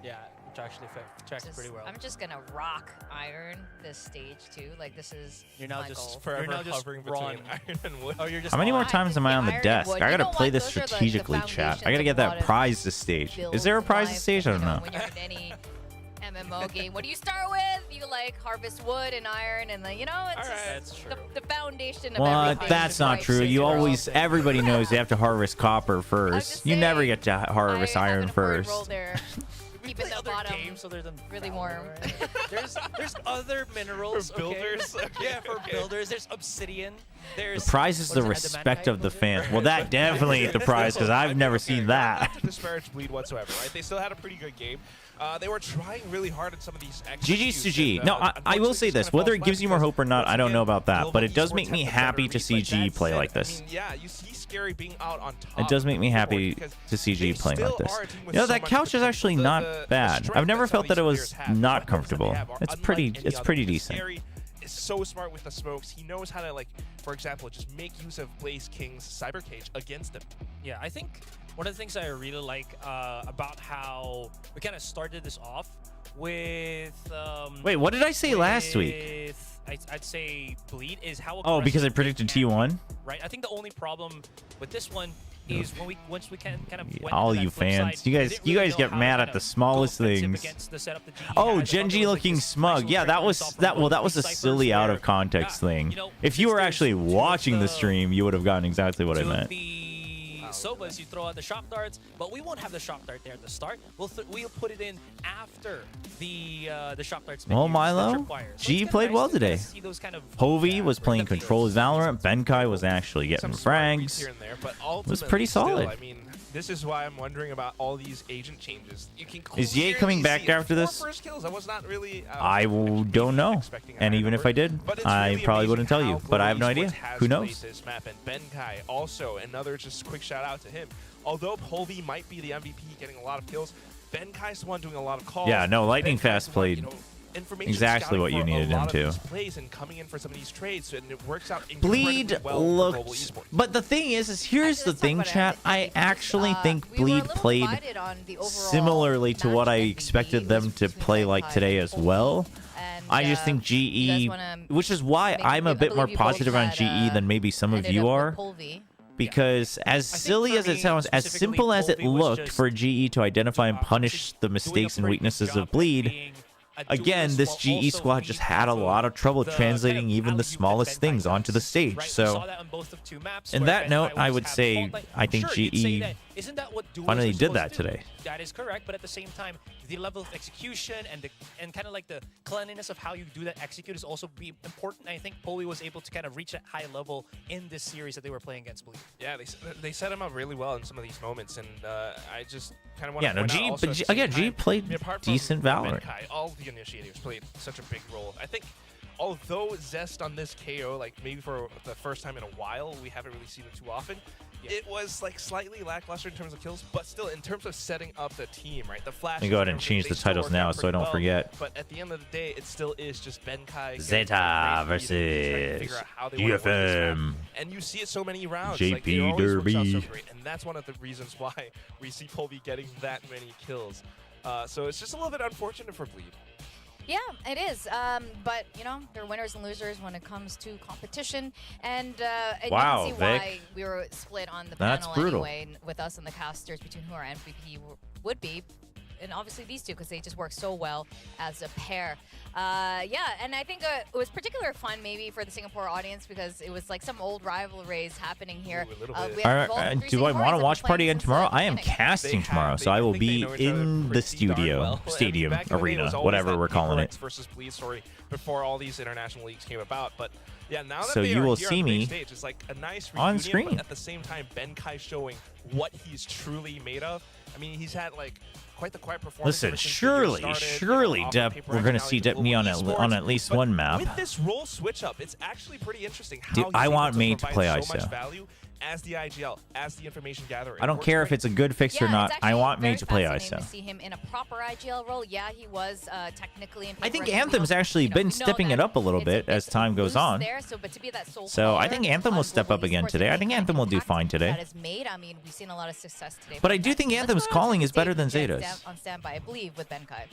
Yeah, which actually tracks Just- pretty well. I'm just gonna rock Iron this stage too. Like this is You're now my just goal. Forever You're now just hovering Ron. between iron and wood. Oh, you're just How many more on. times am I on the Iron desk? wood. I You gotta know play what? this Those are, like, the strategically, chat. I gotta foundations get of a lot that of prize this stage. Is there a prize this stage? I don't know. When you're in any MMO game, what do you start with? You like harvest wood and iron, and you know, it's just That's true. the foundation of What? everything. That's not Right. true. You Bro. always, everybody knows you have to harvest copper first. just You never saying, get to harvest I have iron an upward roll first. there, We keeping play the other bottom games other than really Valorant. warm. There's other minerals. For builders? Okay? Okay, Yeah, for okay. builders. There's obsidian. There's The prize is what the is it, respect adamantite? of the fans. Well, that definitely ain't the prize because I've never seen that. Not to disparage Bleed whatsoever, right? They still had a pretty good game. They were trying really hard at some of these GG's to G. and, No, I will unfortunately say just this. kinda Whether fall it gives you more flat hope or not, because, I don't know once about that. again, But it does global make me esports have better happy to reach. see Like, GE that play said, like this. I mean, yeah, you see Scary being out on top. It does make me of the board happy because to see they GE playing still like this. are a team with You know, so that much couch is potential. actually The not bad. strength I've never that some felt of that it these was players have, not the weapons that they comfortable. have are It's unlike pretty. any It's other. pretty Because decent. Scary is so smart with the smokes. He knows how to, like, for example, just make use of Blaze King's cyber cage against him. Yeah, I think one of the things I really like about how we kind of started this off with. Wait, what did I say last week? with, I'd say Bleed is how. Oh, because I aggressive predicted they can T1. be, Right. I think the only problem with this one is once we can kind of went All into that you flip fans, side, you we guys, didn't you really guys know get how to mad kind at the of smallest go offensive things. against the setup that GE Oh, had. I thought there Genji was, like, looking this smug. nice Yeah, little that was trick that. Well, that was a ciphers silly out where, of context yeah, thing. you know, If you since were there's actually two of watching the stream, you would have gotten exactly what I two of meant. the Sobas, you throw out the shock darts, but we won't have the shock dart there at the start. We'll put it in after the shock darts. Well, menu, Milo, tripwire. So it's G kinda played nice well to kinda today. see those kind of, Hovey was yeah, playing rhythm Control beats. Valorant. Benkai was actually getting Some smart reads frags. here and there, but was ultimately pretty still, solid. I mean, this is why I'm wondering about all these agent changes. You can Is Ye clearly coming back see it. after 4 this? first kills. I was not really. Don't know. expecting a And high even if number. I did, But it's I really probably amazing wouldn't tell how you. But I have no Global idea. Esports has Who played knows? This map, and Benkai also another just quick shout out to him. Although Polvi might be the MVP, getting a lot of kills, Benkai's the one doing a lot of calls. Yeah, no, Lightning Benkai's Fast the one, played information exactly scouting what you for a needed lot him of to. these plays and coming in for some of these trades, and it works out Bleed incredibly well for Global looked, Esports. but the thing is here's the Let's talk thing, about it. chat. I actually think we were a Bleed little played divided on the overall similarly to what I match MVP expected them was to between play like Benkai today and as Polvi. well. And, I just think you guys GE, wanna which is why make- I'm a I bit more believe you both positive on had, GE than maybe some of ended you up are. with Polvi. Because as think silly for as it me, sounds, as specifically, simple as it Polvi was looked just for GE to identify and punish the doing a mistakes and pretty weaknesses good job of Bleed, being a again, duelist this while GE also squad just feeding had a off of lot of trouble the translating kind of even the alley-oop that smallest Benkai things onto the does, stage. right? We So, saw that on both of two maps in where that Benkai note, I would would have say fault. I think Sure, you'd say GE that, isn't that what duelists finally are did supposed that to do? today. That is correct, but at the same time, the level of execution and kind of like the cleanliness of how you do that execute is also be important. I think Polvi was able to kind of reach that high level in this series that they were playing against Bleed. Yeah, they set him up really well in some of these moments, and I just kind of want yeah, to no, point out GE, also but at the again, same GE time, played I mean, apart from decent Valorant. Benkai, all the initiators played such a big role. I think, although Zest on this KO, like maybe for the first time in a while, we haven't really seen it too often. Yeah. It was like slightly lackluster in terms of kills, but still in terms of setting up the team, right? The flash. Let me go ahead and change the titles now so I don't forget. But at the end of the day, it still is just Benkai. ZETA versus DFM. And you see it so many rounds. JP like, it always works out so Derby. great, and that's one of the reasons why we see Polvi getting that many kills. So it's just a little bit unfortunate for Bleed. Yeah, it is. But, you know, there are winners and losers when it comes to competition. And Wow, you can see why Vic. we were split on the That's panel brutal. anyway, with us and the casters between who our MVP would be. And obviously these two, because they just work so well as a pair. Yeah, and I think it was particularly fun maybe for the Singapore audience because it was like some old rivalries happening here. Ooh, a little bit. We have Are, involved three do I Singaporeans want to that watch have been party playing again since tomorrow? the I am beginning. casting tomorrow, so I will be in the studio, stadium, arena, whatever we're calling it. Versus Bleed story before all these international leagues came about, but yeah, now that So they you are will here see on the big me stage, it's like a nice on reunion, screen. But at the same time, Benkai showing what he's truly made of. I mean, he's had like quite the quiet performance. Listen, ever since the year surely, started, surely, off Depp, the paper we're gonna now see into Depp me global on esports. at least But one map. With this role switch up, it's actually pretty interesting how Dude, he's I able want to May to provide play so ISO. much value as the IGL, as the information gatherer. I don't care if it's a good fix or not. I want Mage to play ISO. To see him in a proper IGL role. Yeah, he was technically in I think paper Anthem's actually been stepping it up a little bit as time goes on. There, but to be that So I think Anthem will step up again today. I think Anthem will do fine today. That is made. I mean, we've seen a lot of success today. But I do think Anthem's calling is better than Zeta's. On standby, I believe, with Benkai.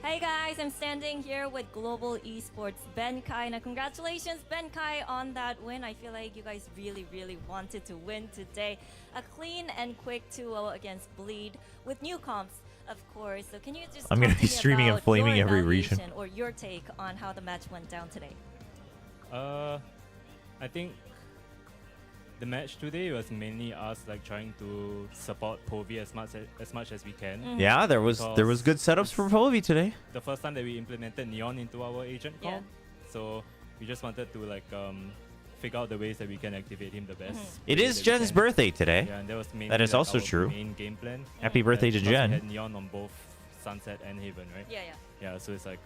Hey guys, I'm standing here with Global Esports Benkai. Now congratulations Benkai on that win. I feel like you guys really wanted to win today. A clean and quick 2-0 against Bleed with new comps, of course. So can you just I'm going to be streaming and flaming every region. Or your take on how the match went down today? I think the match today was mainly us like trying to support Povi as much as we can. Yeah, there was good setups for Povi today. The first time that we implemented Neon into our agent call, Yeah. so we just wanted to like figure out the ways that we can activate him the best. It way is that we Jen's can. birthday today. Yeah, and that was mainly That is like also our true. Main game plan. Happy birthday to Because we Jen. had Neon on both Sunset and Haven, right? Yeah. Yeah, so it's like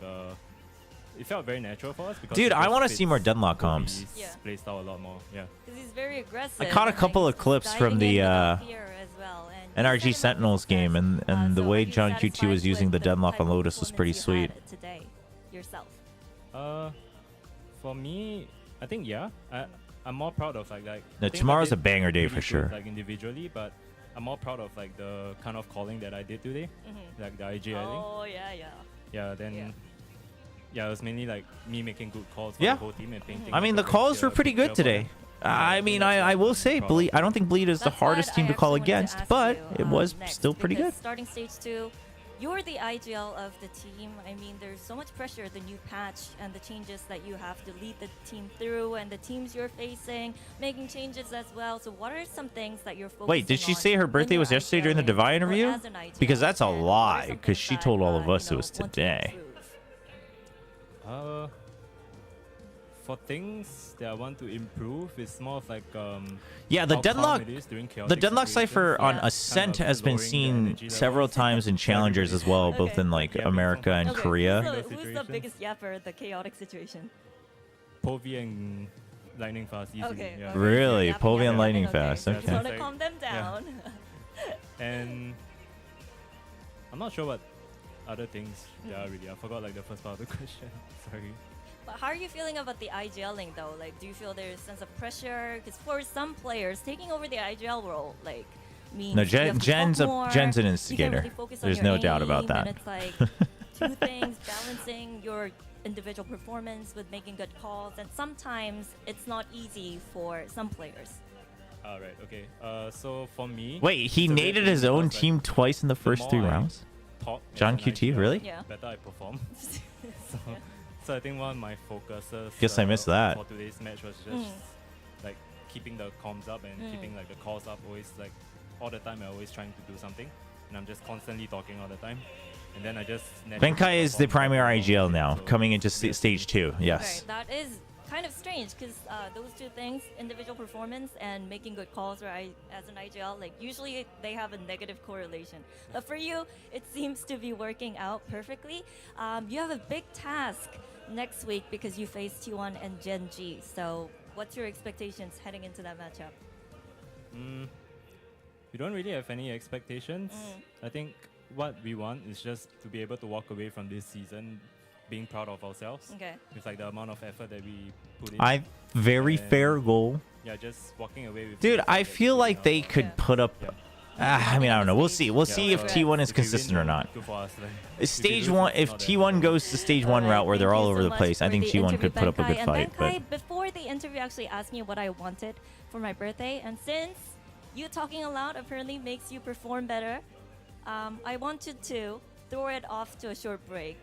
it felt very natural for us because Dude, it I just want to fits see more Deadlock comps. Povi's Yeah. playstyle a lot more. Yeah. Because he's very aggressive. I caught a and, couple like, of clips diving from the in without fear as well. And NRG Sentinels game, and the so way are you John QT satisfied was using with the Deadlock type on of Lotus was pretty performance you sweet. had today yourself? For me, I think yeah. I'm more proud of like No, things I tomorrow's did a banger day really for good, sure. like individually, but I'm more proud of like the kind of calling that I did today, like the IG. I think. Oh yeah. Yeah. Then. Yeah, it was mainly like me making good calls for Yeah. the whole team and painting. I mean, the like, a calls were clear pretty good picture for today. them. I mean, I will say, Bleed. I don't think Bleed is the That's what hardest team I to call actually wanted against, ask but you, it was next, still pretty because good. Starting stage 2, you're the IGL of the team. I mean, there's so much pressure, the new patch and the changes that you have to lead the team through, and the teams you're facing, making changes as well. So what are some things that you're focusing Wait, did she on say her when birthday you're was yesterday during the IGLing, Divine or interview? as an IGL? Because that's a And what are lie, some because things she that, told all of us it you was know, want to today. improve? For things that I want to improve, it's more of like Yeah, the how calm Deadlock, it is during the chaotic Deadlock situations. cipher on Yeah. Ascent Kind of has been lowering the seen energy several levels. times in challengers as well, both Okay. in like Yeah, America and Okay, Korea. So who's the Situations. biggest yapper, the chaotic situation? Povi and Lightning Fast easily. Okay. Yeah. okay, Really? yapping, Povi and yapping, Lightning okay. Fast, So okay. Just want to Like- calm them yeah. down. And I'm not sure what other things there are really. I forgot like the first part of the question. Sorry. But how are you feeling about the IGLing though? Like, do you feel there's a sense of pressure? Because for some players, taking over the IGL role, like, means No, you have to Jen's talk more, Jen's an you can't instigator. really focus on There's your no doubt about aim, that. And it's like two things, balancing your individual performance with making good calls, and sometimes it's not easy for some players. Right. Okay. So for me. Wait, he it's a weird naded thing his own because, like, team twice in the first more 3 I rounds? talk as John an QT, IGL, really? Yeah. better I perform. So I think one of my focuses. Guess I missed that. For today's match was just like keeping the comms up and keeping like the calls up. Always like all the time. I'm always trying to do something, and I'm just constantly talking all the time. And then I just. naturally Benkai is the perform primary better IGL all the now, time, so coming into we have stage to- 2. Yes. Okay, that is kind of strange because those two things, individual performance and making good calls, or as an IGL, like usually they have a negative correlation. But for you, it seems to be working out perfectly. You have a big task next week because you face T1 and Gen G. So what's your expectations heading into that matchup? We don't really have any expectations. I think what we want is just to be able to walk away from this season being proud of ourselves. Okay. With like the amount of effort that we put in. Very And- fair goal. Yeah, just walking away with. Dude, the I fact that feel we like know- they could Yeah. put up. Yeah. I mean, I don't know. We'll see. We'll Yeah, see if so T1 is if we consistent win, or not. good for us, like, if Stage we lose, 1, it's if not that T1 bad. goes to stage 1 Alright, route where they're thank all you over so the much place, I for think the T1 interview, could put up a good Benkai. fight. And But Benkai, before the interview, actually asked me what I wanted for my birthday, and since you talking aloud apparently makes you perform better, I wanted to throw it off to a short break.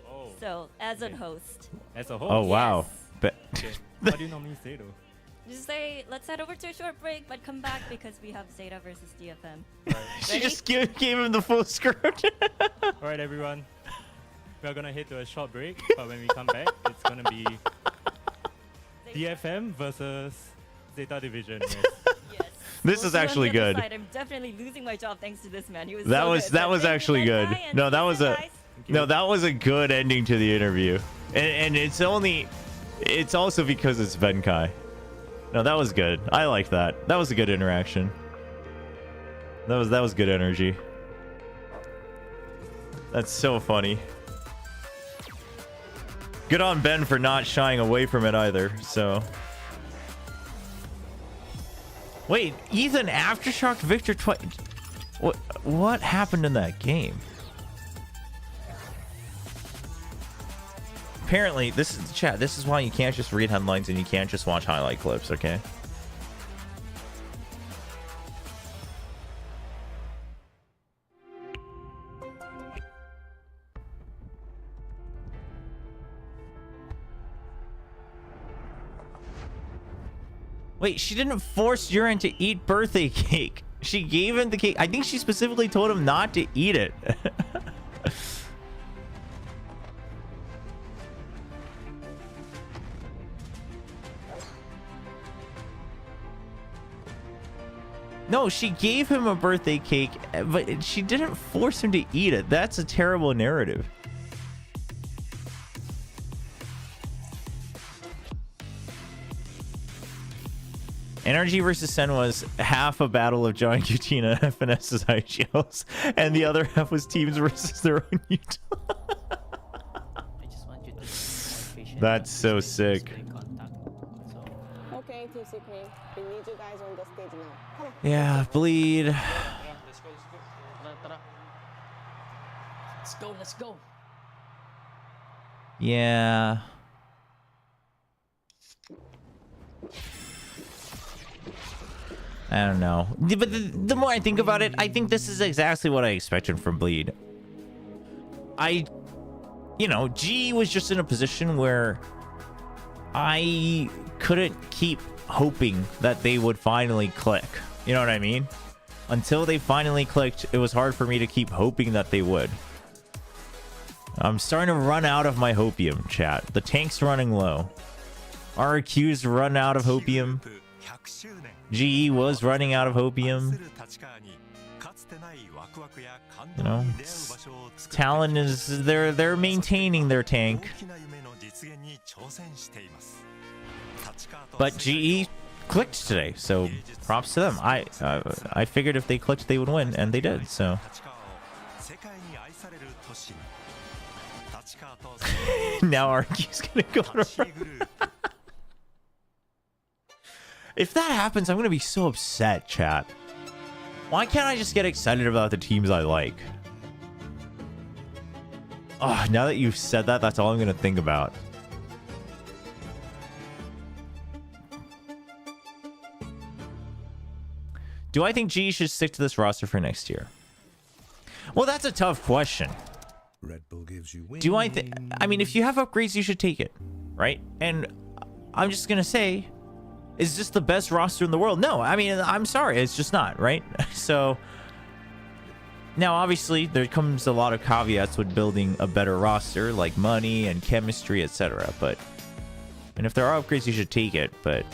Oh, So, as a Okay. host, as a whole. oh wow. Yes. But Okay. What do you normally say though? just say, let's head over to a short break, but come back because we have ZETA versus DFM. she Ready? just gave him the full script. All right, everyone. We're gonna head to a short break, but when we come back, it's gonna be DFM versus Zeta Division. Yes. Yes. This We'll is see on actually the other good. side. I'm definitely losing my job thanks to this man. He was That so was good. that But was thank you, actually good. Benkai, and No, that was listen, a guys. no, that was a good ending to the interview, and it's only It's also because it's Venkai. No, that was good. I like that. That was a good interaction. That was good energy. That's so funny. Good on Ben for not shying away from it either, so. Wait, Ethan aftershocked Victor twice. What happened in that game? Apparently, this is chat. This is why you can't just read headlines and you can't just watch highlight clips, okay? Wait, she didn't force Urine to eat birthday cake. She gave him the cake. I think she specifically told him not to eat it. No, she gave him a birthday cake, but she didn't force him to eat it. That's a terrible narrative. NRG versus Sen was half a battle of John Cutina and FNS's IGLs, and the other half was teams versus their own Utah. That's so sick. Okay, Team Secret, we need you guys on the stage now. Come on. Yeah, bleed. Let's go, let's go. Yeah. I don't know. But the more I think about it, I think this is exactly what I expected from Bleed. You know, G was just in a position where I couldn't keep hoping that they would finally click. You know what I mean? Until they finally clicked, it was hard for me to keep hoping that they would. I'm starting to run out of my hopium, chat. The tank's running low. RQ's run out of hopium. GE was running out of hopium. You know, Talon is they're maintaining their tank. But GE clicked today, so props to them. I figured if they clicked they would win, and they did, so. Now RQ's gonna go to If that happens, I'm gonna be so upset, chat. Why can't I just get excited about the teams I like? Oh, now that you've said that, that's all I'm gonna think about. Do I think G should stick to this roster for next year? Well, that's a tough question. Red Bull gives you wings. Do I think? I mean, if you have upgrades, you should take it, right? And I'm just gonna say, is this the best roster in the world? No, I mean, I'm sorry, it's just not, right? So now, obviously, there comes a lot of caveats with building a better roster, like money and chemistry, etc. But and if there are upgrades, you should take it. But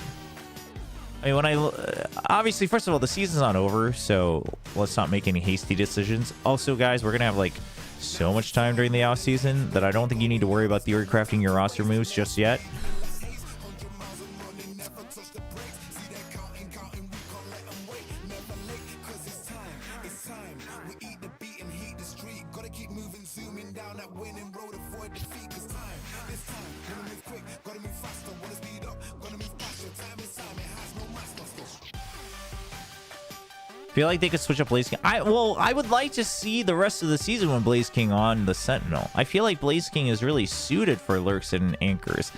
I mean, obviously, first of all, the season's not over, so let's not make any hasty decisions. Also, guys, we're gonna have like so much time during the off season that I don't think you need to worry about theory-crafting your roster moves just yet. Feel like they could switch up Blaze King. I would like to see the rest of the season when Blaze King on the Sentinel. I feel like Blaze King is really suited for lurks and anchors.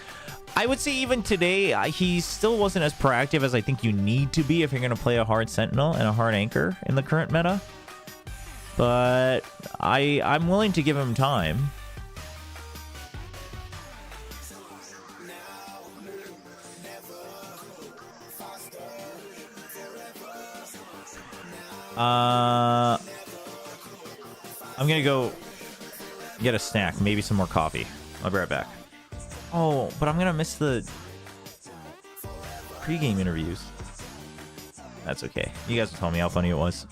I would say even today, he still wasn't as proactive as I think you need to be if you're going to play a hard Sentinel and a hard anchor in the current meta. But I'm willing to give him time. I'm gonna go get a snack, maybe some more coffee. I'll be right back. Oh, but I'm gonna miss the pre-game interviews. That's okay. You guys will tell me how funny it was.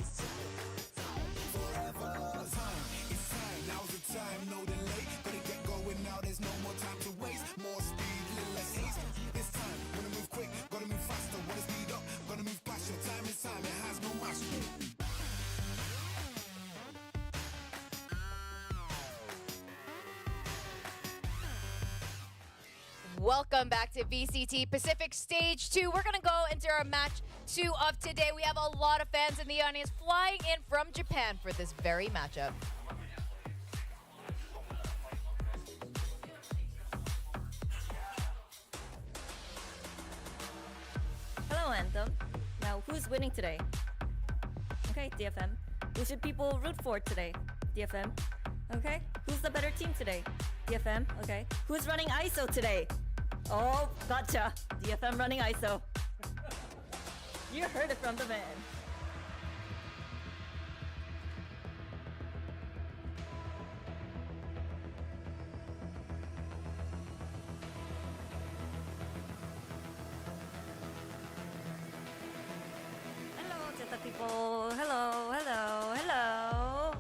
Welcome back to VCT Pacific Stage 2. We're going to go into our match 2 of today. We have a lot of fans in the audience flying in from Japan for this very matchup. Hello, Anthem. Now, who's winning today? Okay, DFM. Who should people root for today? DFM. Okay. Who's the better team today? DFM. Okay. Who's running ISO today? Oh, gotcha. DFM running ISO. You heard it from the man. Hello, ZETA people. Hello, hello, hello.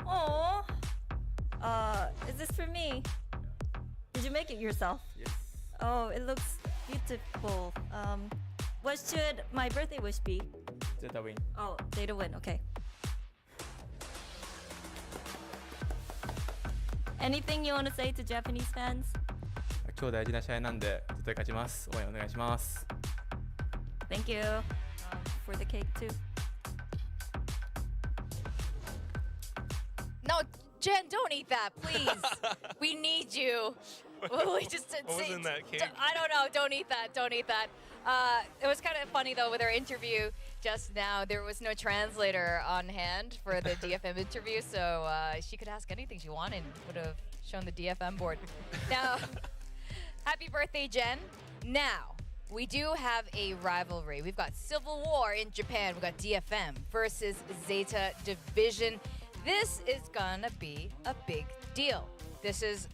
Oh. Is this for me? Did you make it yourself? Yes. Oh, it looks beautiful. What should my birthday wish be? ZETA win. Oh, ZETA win. Okay. Anything you want to say to Japanese fans? 今日大事な試合なんで絶対勝ちます。応援お願いします。 Thank you for the cake too. No, Jen, don't eat that, please. We need you. We just What was in that cake? I don't know. Don't eat that. Don't eat that. It was kind of funny though with our interview just now. There was no translator on hand for the DFM interview, so she could ask anything she wanted. Would have shown the DFM board. Now, happy birthday, Jen. Now, we do have a rivalry. We've got Civil War in Japan. We've got DFM versus ZETA Division. This is gonna be a big deal. This is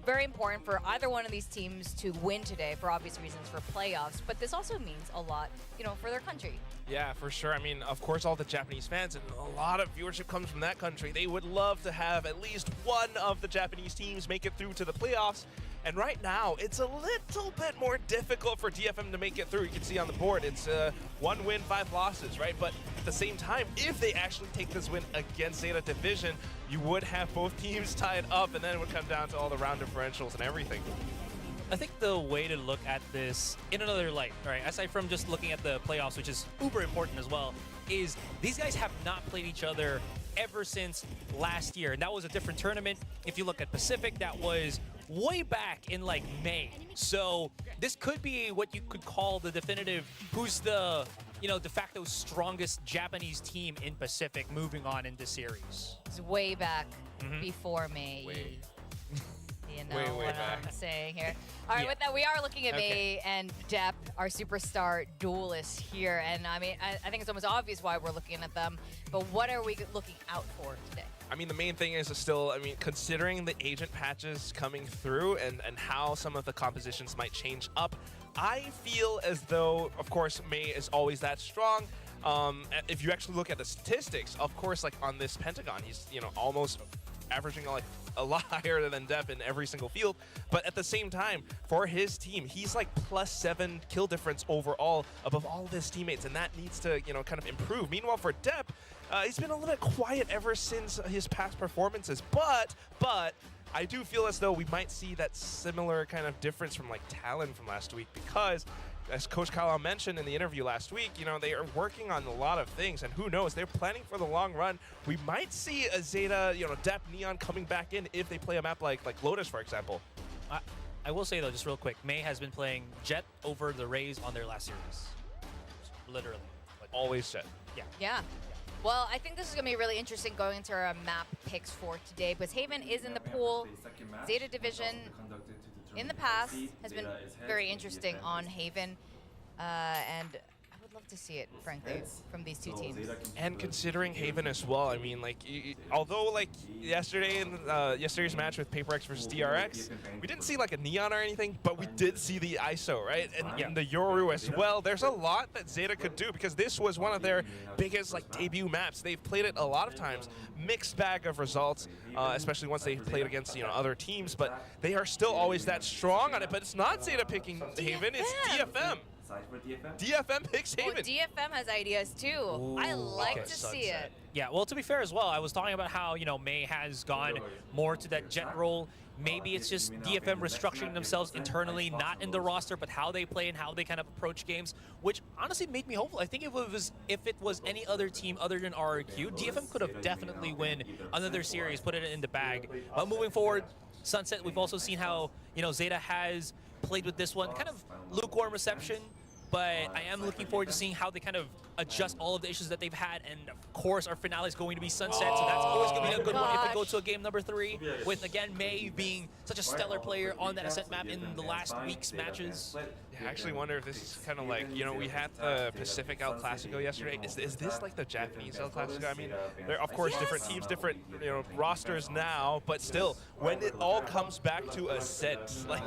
very important for either one of these teams to win today for obvious reasons for playoffs, but this also means a lot, for their country. Yeah, for sure. I mean, of course, all the Japanese fans, and a lot of viewership comes from that country. They would love to have at least one of the Japanese teams make it through to the playoffs. And right now, it's a little bit more difficult for DFM to make it through. You can see on the board, it's 1 win, 5 losses, right? But at the same time, if they actually take this win against ZETA Division, you would have both teams tied up, and then it would come down to all the round differentials and everything. I think the way to look at this in another light, right, aside from just looking at the playoffs, which is uber important as well, is these guys have not played each other ever since last year. And that was a different tournament. If you look at Pacific, that was way back in like May. So this could be what you could call the definitive who's the, de facto strongest Japanese team in Pacific moving on in this series. It's way back before May. You know way what back. I'm saying here. All right, with that, we are looking at May and Depp, our superstar duelists here. And I mean, I think it's almost obvious why we're looking at them. But what are we looking out for today? I mean, the main thing is still, considering the agent patches coming through and how some of the compositions might change up, I feel as though, of course, May is always that strong. If you actually look at the statistics, of course, like on this Pentagon, he's, almost averaging like a lot higher than Depp in every single field. But at the same time, for his team, he's like +7 kill difference overall above all of his teammates, and that needs to, kind of improve. Meanwhile, for Depp, he's been a little bit quiet ever since his past performances, but I do feel as though we might see that similar kind of difference from like Talon from last week, because as Coach Kyle mentioned in the interview last week, they are working on a lot of things, and who knows, they're planning for the long run. We might see a ZETA, Depp, Neon coming back in if they play a map like Lotus, for example. I will say though, just real quick, May has been playing Jet over the Rays on their last series. Literally. Always Jet. Yeah. Well, I think this is going to be really interesting going into our map picks for today, because Haven is in the pool. ZETA Division in the past has been very interesting on Haven, and I would love to see it, frankly, from these two teams. And considering Haven as well, I mean, like, although like yesterday in yesterday's match with PaperX versus DRX, we didn't see like a Neon or anything, but we did see the ISO, right? And the Yoru as well. There's a lot that ZETA could do, because this was one of their biggest like debut maps. They've played it a lot of times, mixed bag of results, especially once they played against other teams. But they are still always that strong on it. But it's not ZETA picking Haven, it's DFM. DFM picks Oh, Haven. DFM has ideas too. I like to see it. Yeah, well, to be fair as well, I was talking about how, May has gone more to that jet role. Maybe it's just DFM restructuring themselves internally, not in the roster, but how they play and how they kind of approach games, which honestly made me hopeful. I think if it was any other team other than RRQ, DFM could have definitely win another series, put it in the bag. But moving forward, Sunset, we've also seen how, ZETA has played with this one, kind of lukewarm reception, but I am looking forward to seeing how they kind of adjust all of the issues that they've had. And of course, our finale is going to be Sunset, so that's always going to be a good one if we go to a game number 3, with, again, May being such a stellar player on that Ascent map in the last week's matches. I actually wonder if this is kind of like, we had the Pacific El Clasico yesterday. Is this like the Japanese El Clasico? I mean, they're, of course, different teams, different rosters now, but still, when it all comes back to Ascent, like,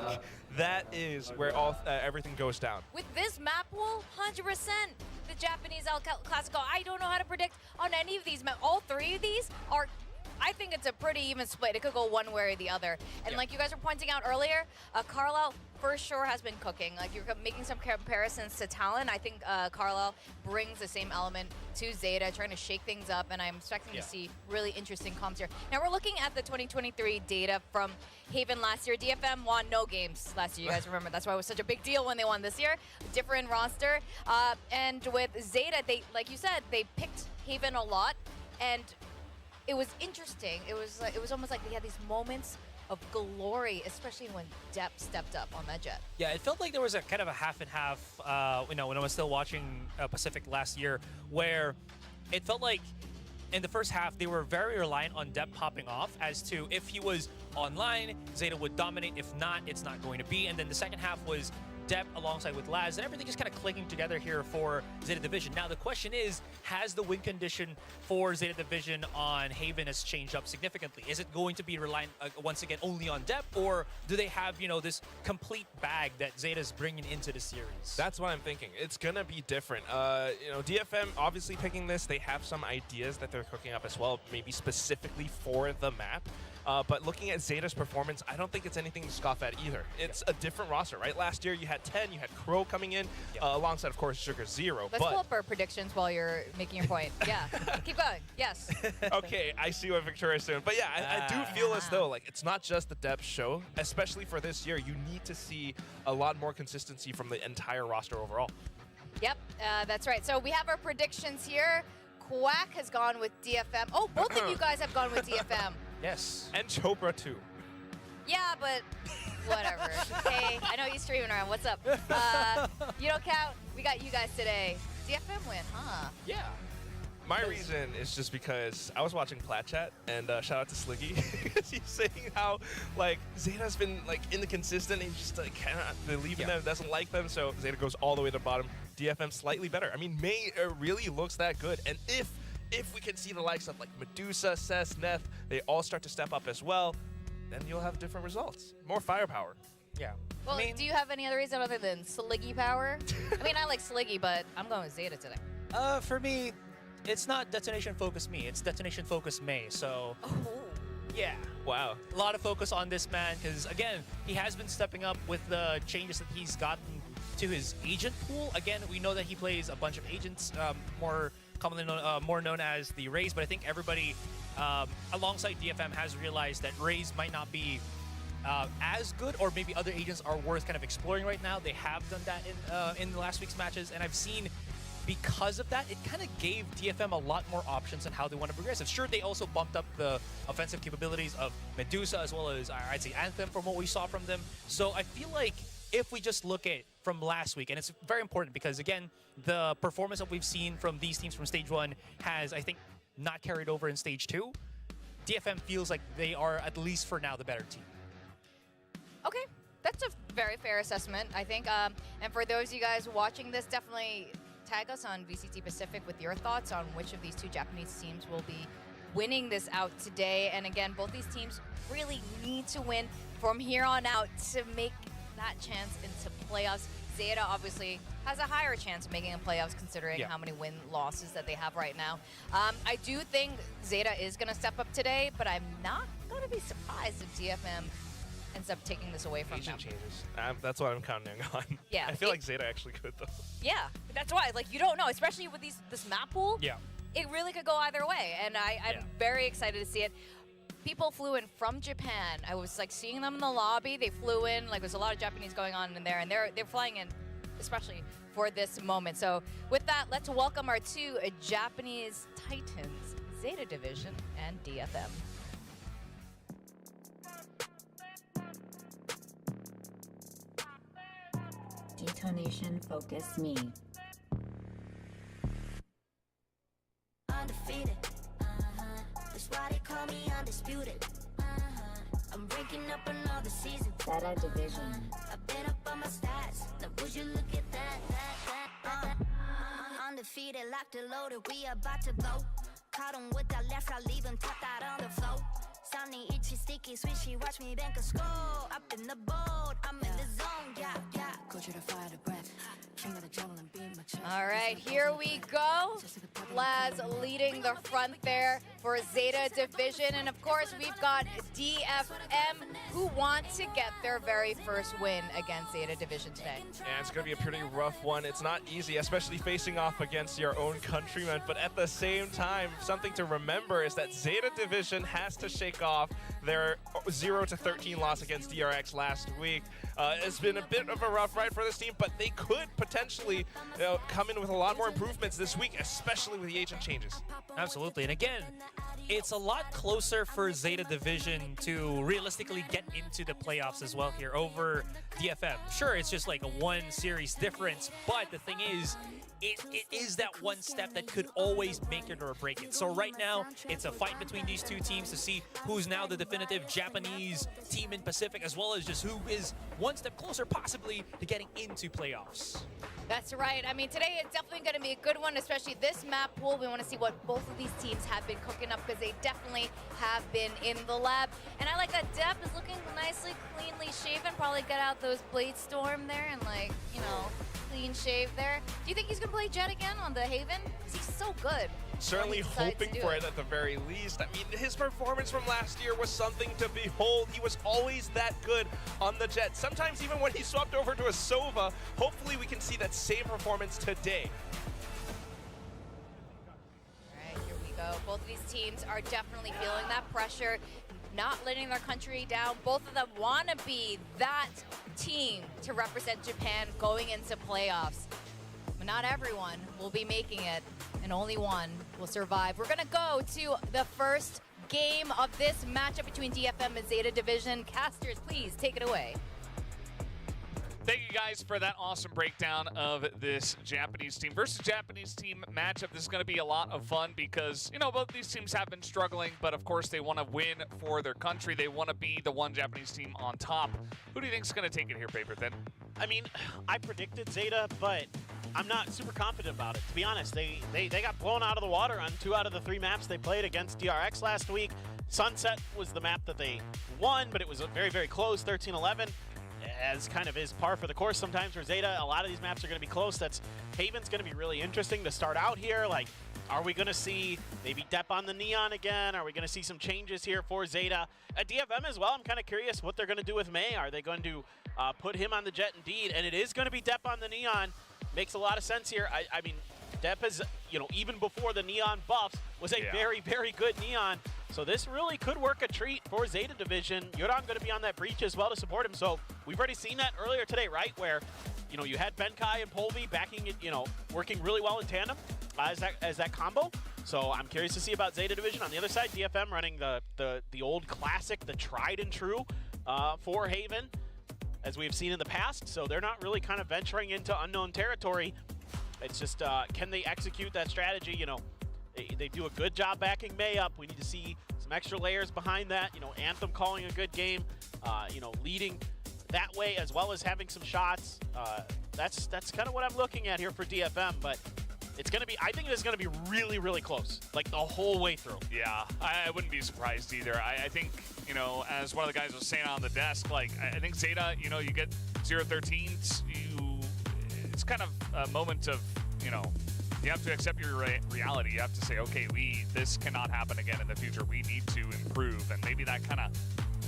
that is where everything goes down. With this map pool, 100% the Japanese El Clasico. I don't know how to predict on any of these maps. All 3 of these are, I think it's a pretty even split. It could go one way or the other. And like you guys were pointing out earlier, Carlisle for sure has been cooking. Like, you're making some comparisons to talent. I think Carlisle brings the same element to ZETA, trying to shake things up, and I'm expecting to see really interesting comps here. Now we're looking at the 2023 data from Haven last year. DFM won no games last year. You guys remember that's why it was such a big deal when they won this year. Different roster, and with ZETA, they, like you said, they picked Haven a lot, and it was interesting. It was almost like they had these moments of glory, especially when Depp stepped up on that jet. Yeah, it felt like there was a kind of a half and half, when I was still watching Pacific last year, where it felt like in the first half, they were very reliant on Depp popping off as to if he was online, ZETA would dominate. If not, it's not going to be. And then the second half was Depp alongside with Laz, and everything just kind of clicking together here for ZETA Division. Now the question is, has the win condition for ZETA Division on Haven has changed up significantly? Is it going to be reliant once again only on Depp, or do they have this complete bag that ZETA's bringing into the series? That's what I'm thinking. It's gonna be different. DFM obviously picking this. They have some ideas that they're cooking up as well, maybe specifically for the map. But looking at ZETA's performance, I don't think it's anything to scoff at either. It's a different roster, right? Last year you had 10, you had Crow coming in, alongside, of course, Sugar Zero. Let's pull up our predictions while you're making your point. Yeah, keep going. Yes. Okay, I see what Victoria's doing. But yeah, I do feel as though it's not just the depth show, especially for this year. You need to see a lot more consistency from the entire roster overall. Yep, that's right. So we have our predictions here. Quack has gone with DFM. Oh, both of you guys have gone with DFM. Yes. And Chobra too. Yeah, but whatever. Hey, I know you're streaming around. What's up? You don't count. We got you guys today. DFM win, huh? Yeah. My reason is just because I was watching Plat Chat, and shout out to Sliggy, because he's saying how ZETA's been inconsistent. He's just cannot believe in them, doesn't like them, so ZETA goes all the way to the bottom. DFM slightly better. I mean, May really looks that good, and if we can see the likes of Medusa, Cess, Neth, they all start to step up as well, then you'll have different results. More firepower. Yeah. Well, do you have any other reason other than Sliggy power? I mean, I like Sliggy, but I'm going with ZETA today. For me, it's not Detonation Focus me, it's Detonation Focus May, so... Oh. Yeah. Wow. A lot of focus on this man, because, again, he has been stepping up with the changes that he's gotten to his agent pool. Again, we know that he plays a bunch of agents, more commonly known, more known as the Rays, but I think everybody alongside DFM has realized that Rays might not be as good, or maybe other agents are worth kind of exploring right now. They have done that in the last week's matches, and I've seen because of that, it kind of gave DFM a lot more options on how they want to progress. Sure, they also bumped up the offensive capabilities of Medusa as well as, I'd say, Anthem from what we saw from them. So I feel like if we just look at from last week, and it's very important because, again, the performance that we've seen from these teams from Stage 1 has, I think, not carried over in Stage 2. DFM feels like they are, at least for now, the better team. Okay, that's a very fair assessment, I think. And for those of you guys watching this, definitely tag us on VCT Pacific with your thoughts on which of these two Japanese teams will be winning this out today. And again, both these teams really need to win from here on out to make that chance into playoffs. ZETA obviously has a higher chance of making a playoffs considering how many win-losses that they have right now. I do think ZETA is going to step up today, but I'm not going to be surprised if DFM ends up taking this away from them. Changes. That's what I'm counting on. Yeah. I feel like ZETA actually could, though. Yeah, that's why. Like, you don't know, especially with this map pool. Yeah. It really could go either way, and I'm very excited to see it. People flew in from Japan. I was like seeing them in the lobby. They flew in. Like, there's a lot of Japanese going on in there, and they're flying in, especially for this moment. So with that, let's welcome our two Japanese titans, ZETA Division and DFM. Detonation focus me. Undefeated. That's why they call me undisputed. I'm ranking up on all the seasons. ZETA Division. I've been up on my stats. Now would you look at that? Undefeated, locked and loaded. We about to blow. Caught him with that left, I leave him tapped out on the floor. Sounding itchy, sticky, swishy. Watch me bank a score. Up in the boat, I'm in the zone. Yeah. Go to the fire, the breath. King of the jungle and beam my chest. All right, here we go. Laz leading the front there for ZETA Division. And of course, we've got DFM who want to get their very first win against ZETA Division today. Yeah, it's going to be a pretty rough one. It's not easy, especially facing off against your own countrymen. But at the same time, something to remember is that ZETA Division has to shake off their 0-13 loss against DRX last week. It's been a bit of a rough ride for this team, but they could potentially come in with a lot more improvements this week, especially with the agent changes. Absolutely. And again, it's a lot closer for ZETA Division to realistically get into the playoffs as well here over DFM. Sure, it's just like a one series difference, but the thing is, it is that one step that could always make it or break it. So right now, it's a fight between these two teams to see who's now the definitive Japanese team in Pacific, as well as just who is one step closer possibly to getting into playoffs. That's right. I mean, today it's definitely going to be a good one, especially this map pool. We want to see what both of these teams have been cooking up because they definitely have been in the lab. And I like that Depp is looking nicely, cleanly shaven. Probably get out those Blade Storm there and, like, you know, clean shave there. Do you think he's going to play Jet again on the Haven? Because he's so good. Certainly hoping for it at the very least. I mean, his performance from last year was something to behold. He was always that good on the Jet. Sometimes even when he swapped over to a Sova, hopefully we can see that same performance today. All right, here we go. Both of these teams are definitely feeling that pressure, not letting their country down. Both of them want to be that team to represent Japan going into playoffs. But not everyone will be making it, and only one will survive. We're going to go to the first game of this matchup between DFM and ZETA Division. Casters, please take it away. Thank you guys for that awesome breakdown of this Japanese team versus Japanese team matchup. This is going to be a lot of fun because, you know, both these teams have been struggling, but of course they want to win for their country. They want to be the one Japanese team on top. Who do you think is going to take it here, Paper Thin? I mean, I predicted ZETA, but I'm not super confident about it, to be honest. They got blown out of the water on 2 out of the 3 maps they played against DRX last week. Sunset was the map that they won, but it was very, very close, 13-11. As kind of is par for the course sometimes for ZETA. A lot of these maps are going to be close. Haven's going to be really interesting to start out here. Like, are we going to see maybe Depp on the Neon again? Are we going to see some changes here for ZETA? At DFM as well, I'm kind of curious what they're going to do with May. Are they going to put him on the Jet indeed? And it is going to be Depp on the Neon. Makes a lot of sense here. I mean, Depp is, you know, even before the Neon buffs, was a very, very good Neon. So this really could work a treat for ZETA Division. Yoram going to be on that breach as well to support him. So we've already seen that earlier today, right? Where, you know, you had Benkai and Polvi backing it, you know, working really well in tandem as that combo. So I'm curious to see about ZETA Division. On the other side, DFM running the old classic, the tried and true for Haven, as we've seen in the past. So they're not really kind of venturing into unknown territory. It's just, can they execute that strategy? You know, they do a good job backing May up. We need to see some extra layers behind that. You know, Anthem calling a good game, you know, leading that way as well as having some shots. That's kind of what I'm looking at here for DFM, but it's going to be, I think it's going to be really, really close, like the whole way through. Yeah, I wouldn't be surprised either. I think, you know, as one of the guys was saying on the desk, like, I think ZETA, you know, you get 0-13s, it's kind of a moment of, you know, you have to accept your reality. You have to say, okay, this cannot happen again in the future. We need to improve, and maybe that kind of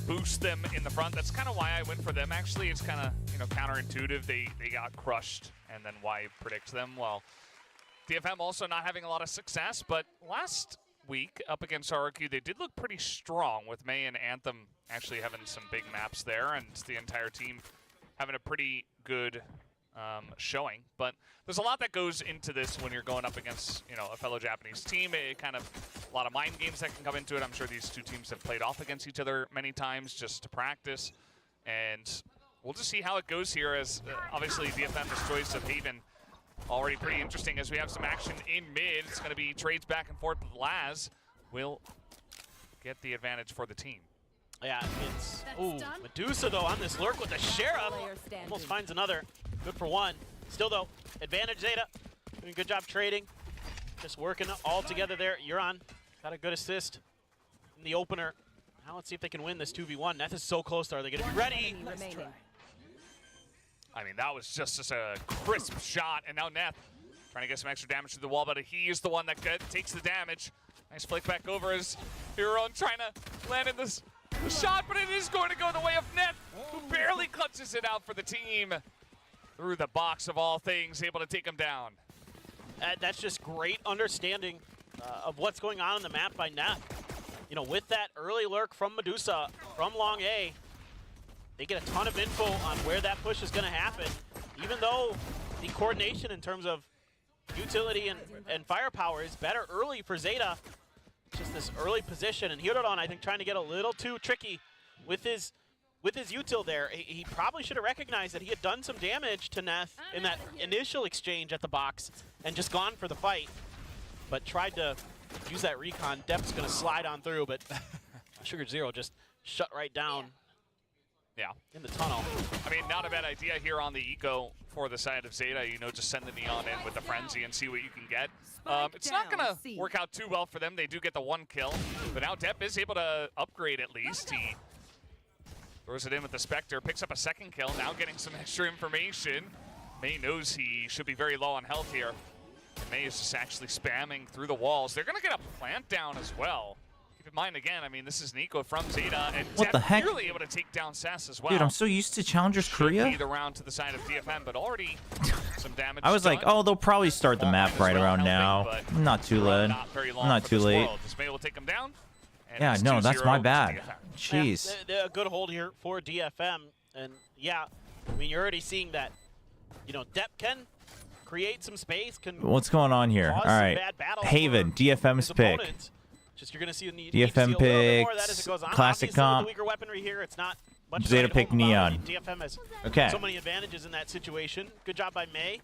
boost them in the front. That's kind of why I went for them. Actually, it's kind of, you know, counterintuitive. They got crushed, and then why predict them? Well, DFM also not having a lot of success, but last week up against RRQ, they did look pretty strong with May and Anthem actually having some big maps there, and the entire team having a pretty good showing. But there's a lot that goes into this when you're going up against, you know, a fellow Japanese team. It kind of a lot of mind games that can come into it. I'm sure these two teams have played off against each other many times just to practice, and we'll just see how it goes here as obviously DFM's choice of Haven already pretty interesting as we have some action in mid. It's going to be trades back and forth. Laz will get the advantage for the team. Yeah, it's Medusa though on this lurk with the Sheriff. Almost finds another. Good for one. Still though, advantage Zeta. Doing a good job trading. Just working all together there. You're on. Got a good assist in the opener. Now let's see if they can win this 2v1. Neth is so close. Are they going to be ready? I mean, that was just a crisp shot, and now Neth trying to get some extra damage to the wall, but he is the one that takes the damage. Nice flick back over as Huron trying to land in the shot, but it is going to go the way of Neth, who barely clutches it out for the team. Through the box of all things, able to take him down. That's just great understanding of what's going on in the map by Neth. You know, with that early lurk from Medusa, from Long A, they get a ton of info on where that push is going to happen. Even though the coordination in terms of utility and firepower is better early for Zeta, just this early position. And Hirodon, I think, trying to get a little too tricky with his util there. He probably should have recognized that he had done some damage to Neth in that initial exchange at the box and just gone for the fight, but tried to use that recon. Depth's going to slide on through, but Sugar Zero just shut right down. Yeah. In the tunnel. I mean, not a bad idea here on the eco for the side of Zeta. You know, just send the Neon in with the Frenzy and see what you can get. It's not going to work out too well for them. They do get the one kill, but now Depp is able to upgrade at least. He throws it in with the Spectre, picks up a second kill, now getting some extra information. May knows he should be very low on health here. And May is just actually spamming through the walls. They're going to get a plant down as well. Keep in mind, again, I mean, this is Nico from Zeta, and what the heck? Nearly able to take down Sass as well. Dude, I'm so used to Challengers Korea. Should be the round to the side of DFM, but already some damage I was done. like, oh, they'll probably start the map right around now. Not too late. Not too late. This May will take him down. Yeah, no, that's my bad. Jeez. Yeah, a good hold here for DFM, and yeah, I mean, you're already seeing that, you know, Depp can create some space. What's going on here? All right, Haven, DFM's pick. Just you're gonna see DFM picks classic comp. Here. It's not much Zeta pick Neon. DFM has okay. So many advantages in that situation. Good job by May,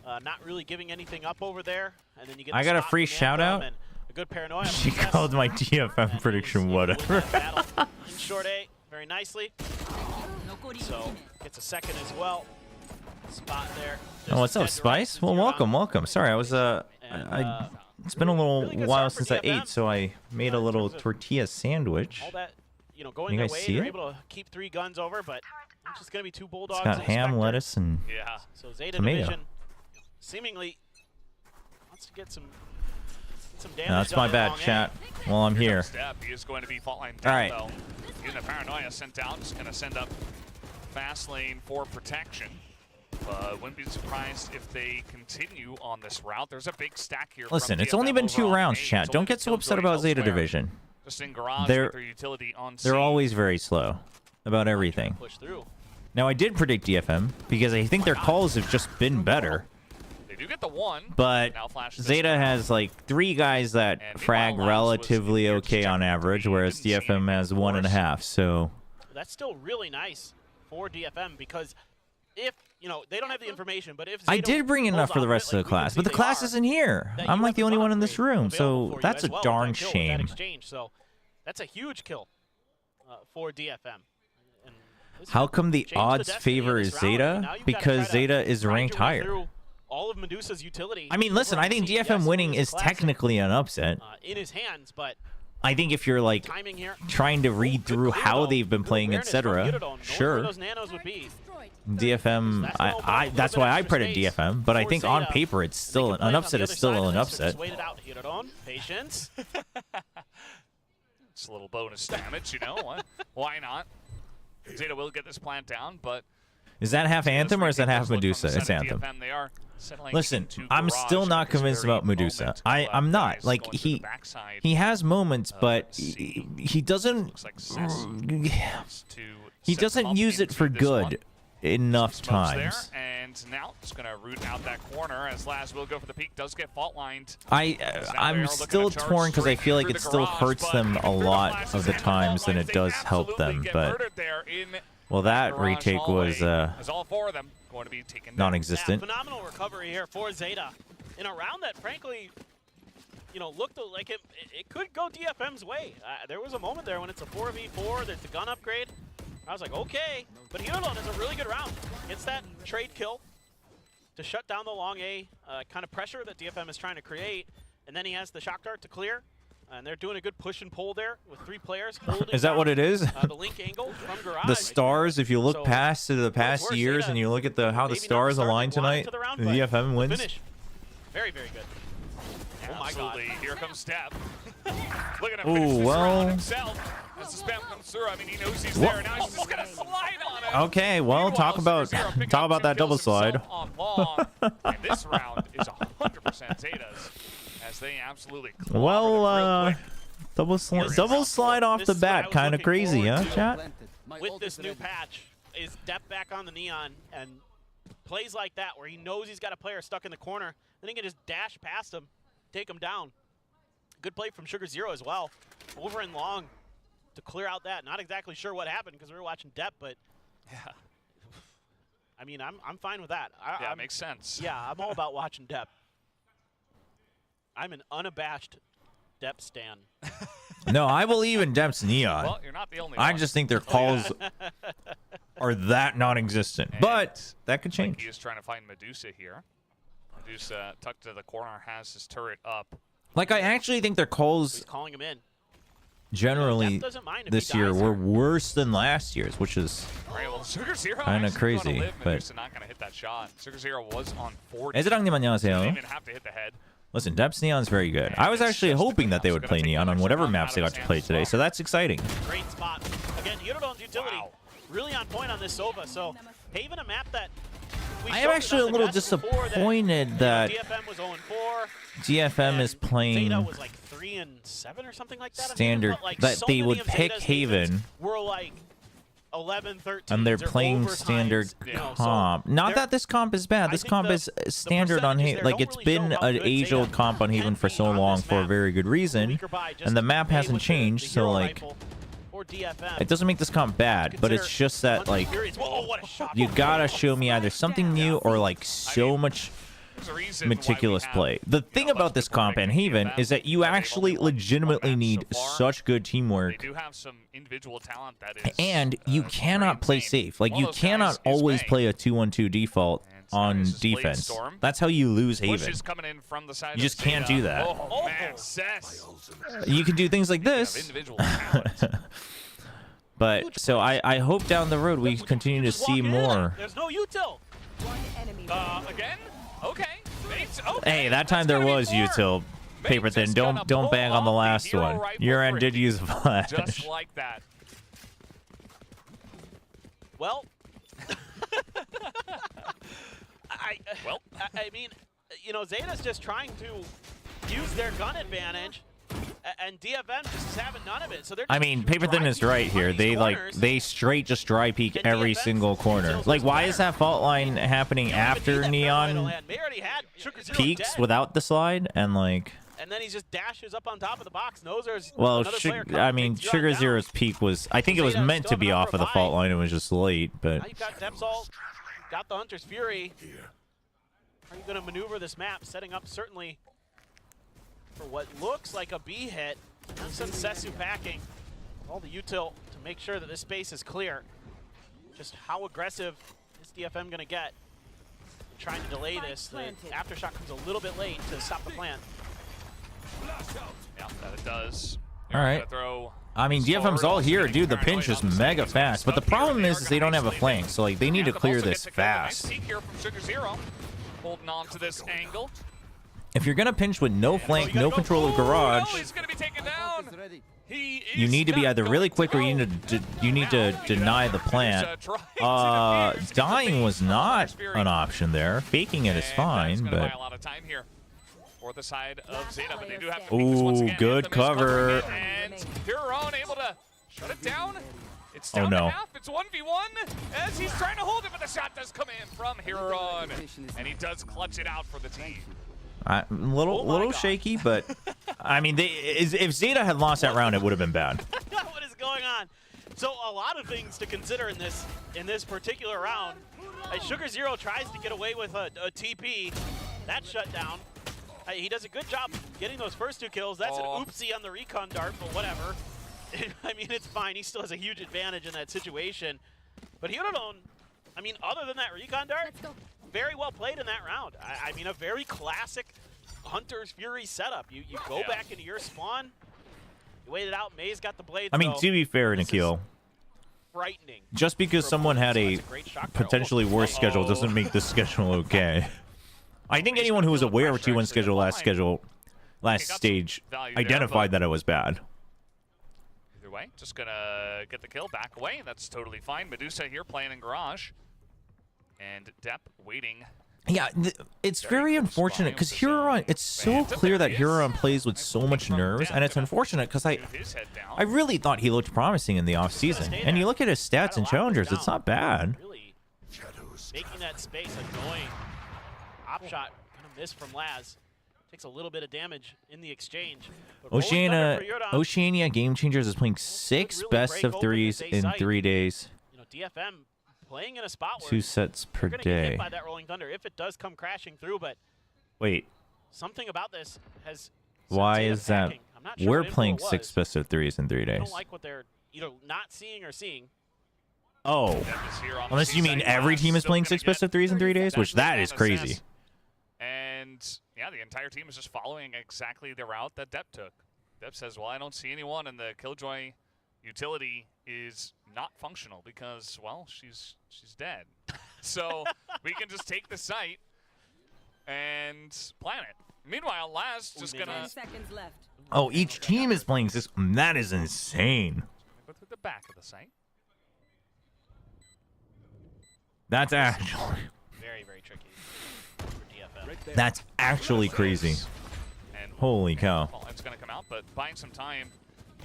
not really giving anything up over there, and then you get. I got a free shout out. Good paranoia. She called my DFM prediction whatever. In short A, very nicely. So gets a second as well. Spot there. Oh, what's up, Spice? Well, welcome. Sorry, I was it's been a little while since I ate, so I made a little tortilla sandwich. All that, you know, going you their guys way, see they're it? able to keep 3 guns over, but it's just gonna be 2 bulldogs. It's got ham, lettuce, and So Zeta tomato. Division seemingly wants to get some damage. No, that's my bad, chat. Well, I'm here. He is going to be fault line down, all right. though. Getting the paranoia sent out. Just going to send up fast lane for protection. Wouldn't be surprised if they continue on this route. There's a big stack here. Listen, it's only been 2 rounds, chat. Don't get so upset about Zeta Division. Just in garage They're with their utility on they're always very slow about everything. Push through. Now, I did predict DFM because I think their calls have just been better. They do get the one. But Zeta has like 3 guys that frag relatively okay on average, whereas DFM has 1.5. So that's still really nice for DFM because if, you know, they don't have the information, but if I did bring enough for the rest of the class, but the class isn't here. I'm like the only one in this room, so that's a darn shame. So that's a huge kill for DFM. How come the odds favor Zeta? Because Zeta is ranked higher. All of Medusa's utility. I mean, listen, I think DFM winning is technically an upset. In his hands, but I think if you're like trying to read through how they've been playing, etc., sure. DFM, that's why I predict DFM, but I think on paper it's still an upset. It's still an upset. Patience. It's a little bonus damage, you know. Why not? ZETA will get this plant down, but Is that half Anthem or is that half Medusa? It's Anthem. DFM, they are settling Listen, into I'm Garage still not at this convinced very about Medusa. moment. I'm not. Guys Like, going to the backside. he has moments, but he doesn't Looks like Cess wants to he set doesn't up use it into for this good one. enough Smokes times. there, and now just gonna root out that corner as Laz will go for the peek. Does get fault lined. I'm still torn because I feel like it still hurts them a lot of the times than it does help them. But well, that retake was all four of them going to be taken non-existent. Yeah, phenomenal recovery here for ZETA in a round that, frankly, you know, looked like it could go DFM's way. There was a moment there when it's a 4v4, there's the gun upgrade. I was like, okay, but Hirolon is a really good round. Gets that trade kill to shut down the long A kind of pressure that DFM is trying to create, and then he has the shock dart to clear, and they're doing a good push and pull there with 3 players holding Is that what it is? the link angle from Garage. The stars, if you look So, past to the past years ZETA and you look at how the maybe not stars starting align blind tonight, to the round, the but DFM the wins. finish. Very, very good. Oh my God. Absolutely. Here comes Step. Looking to Ooh, finish this well. round himself. As the spam comes through, I mean, he knows he's there. Now he's just gonna slide on it. Okay, well, talk about that double slide. On long, and this round is 100% Zeta's, as they absolutely. Well, double slide off This the is what I bat, was kind of looking crazy, huh, forward to. chat? With this new patch, is Depp back on the Neon, and plays like that where he knows he's got a player stuck in the corner, then he can just dash past him, take him down. Good play from Sugar Zero as well. Over and long to clear out that. Not exactly sure what happened because we were watching Depp, but yeah. I mean, I'm fine with that. Yeah, it makes sense. Yeah, I'm all about watching Depp. I'm an unabashed Depp stan. No, I believe in Depth's Neon. Well, you're not the only I one. just think their calls are that non-existent. And But that could change. He is trying to find Medusa here. Medusa tucked to the corner, has his turret up. Like, I actually think their calls He's calling him in. generally Depp doesn't mind if this he year dies were here. worse than last year's, which is Right, well, Sugar Zero kinda actually crazy, gonna live. but- Medusa not going to hit that shot. Sugar Zero was on 40. 에즈랑님 Didn't 안녕하세요. even have to hit the head. Listen, Depth's Neon's very good. I was actually hoping that they would play Neon on whatever maps they got to play today, so that's exciting. Great spot. Again, Hirolon's utility really on point on this Sova. So Haven, a map that we I am showed it actually on a the little Nest before disappointed that DFM was 0-4. DFM is playing ZETA was like 3-7 or something like that. standard, But like that so they many would of pick ZETA's Haven, Havens were like 11-13. and they're playing standard comp. Not that this comp is bad. This comp is standard on Haven. Like, it's been an age-old comp on Haven for so long for a very good reason, and the map hasn't changed, so like, it doesn't make this comp bad, but it's just that, like, you gotta show me either something new or like so much meticulous play. The thing about this comp and Haven is that you actually legitimately need such good teamwork, They do have some individual talent that is. and you cannot play safe. Like, you cannot always play a 2-1-2 default on defense. That's how you lose Haven. Pushes coming in from the side You just can't do that. Oh, man, Cess. You can do things like this. Individual talent. But so I hope down the road we continue to see more. There's no util. Again? Okay. Okay. Hey, that time there was util. Paper thin. Don't bang on the last one. Your end did use a flash. Just like that. Well, I mean, you know, Zeta's just trying to use their gun advantage, and DFM just is having none of it. So they're. I mean, Paper Thin is right here. They straight just dry peek every single corner. Like, why is that fault line happening after Neon peaks without the slide? And like, and then he just dashes up on top of the box. Knows there's well, another player coming, I mean, takes you Sugar down. Zero's peak was, I think it was meant to be off of the fault line. It was just late, but. Now you've got Depsol, got the Hunter's Fury. How are you going to maneuver this map? Setting up certainly for what looks like a B hit. And some Sesu packing all the util to make sure that this space is clear. Just how aggressive is DFM going to get? Trying to delay this. The aftershock comes a little bit late to stop the plant. Yeah, that it does. All right. I mean, DFM's all here, dude. The pinch is mega fast, but the problem is they don't have a flank, so like they need to clear this fast. Nice here from Sugar Zero, holding on to this angle. If you're gonna pinch with no flank, no control of garage, He's gonna be taken down. you need to be either really quick or you need to deny the plant. Dying was not an option there. Faking it is fine, but a lot of time here for the side of ZETA, but they do have to make this once ooh, again. good cover. And Huron able to shut it down. It's Oh down to no. half. It's 1v1 as he's trying to hold it, but the shot does come in from Huron, and he does clutch it out for the team. Little shaky, but I mean, if ZETA had lost that round, it would have been bad. What is going on? So a lot of things to consider in this particular round. Sugar Zero tries to get away with a TP. That's shut down. He does a good job getting those first 2 kills. That's an oopsie on the recon dart, but whatever. I mean, it's fine. He still has a huge advantage in that situation. But Huron, I mean, other than that recon dart, very well played in that round. I mean, a very classic Hunter's Fury setup. You go back into your spawn, you wait it out. Maze got the blade. I mean, to be fair, Nikhil, frightening. just because someone had a potentially worse schedule doesn't make the schedule okay. I think anyone who was aware of T1's schedule last stage identified that it was bad. Either way, just gonna get the kill, back away. That's totally fine. Medusa here playing in Garage. And Depp waiting. Yeah, it's very unfortunate because Huron, it's so clear that Huron plays with so much nerves, and it's unfortunate because I really thought he looked promising in the offseason. And you look at his stats and challengers, it's not bad. Really making that space annoying. Op shot kind of missed from Laz. Takes a little bit of damage in the exchange. Oceania Game Changers is playing 6 best of 3s in 3 days. You know, DFM playing in a spot where 2 sets per you're gonna day. get hit by that rolling thunder if it does come crashing through, but Wait, something about this has why sent is ZETA that? packing. I'm not sure We're what info playing it was. 6 best of 3s in 3 I days. don't like what they're either not seeing or seeing. Oh, unless you mean every team is playing 6 best of 3s in 3 days, which that is crazy. And yeah, the entire team is just following exactly the route that Depp took. Depp says, well, I don't see anyone, and the Killjoy utility is not functional because, well, she's dead. So we can just take the site and plan it. Meanwhile, Laz just gonna 10 seconds left. Oh, each team is playing 6. That is insane. go through the back of the site. That's actually Very, very tricky for DFM. that's actually crazy. And Holy cow. It's gonna come out, but buying some time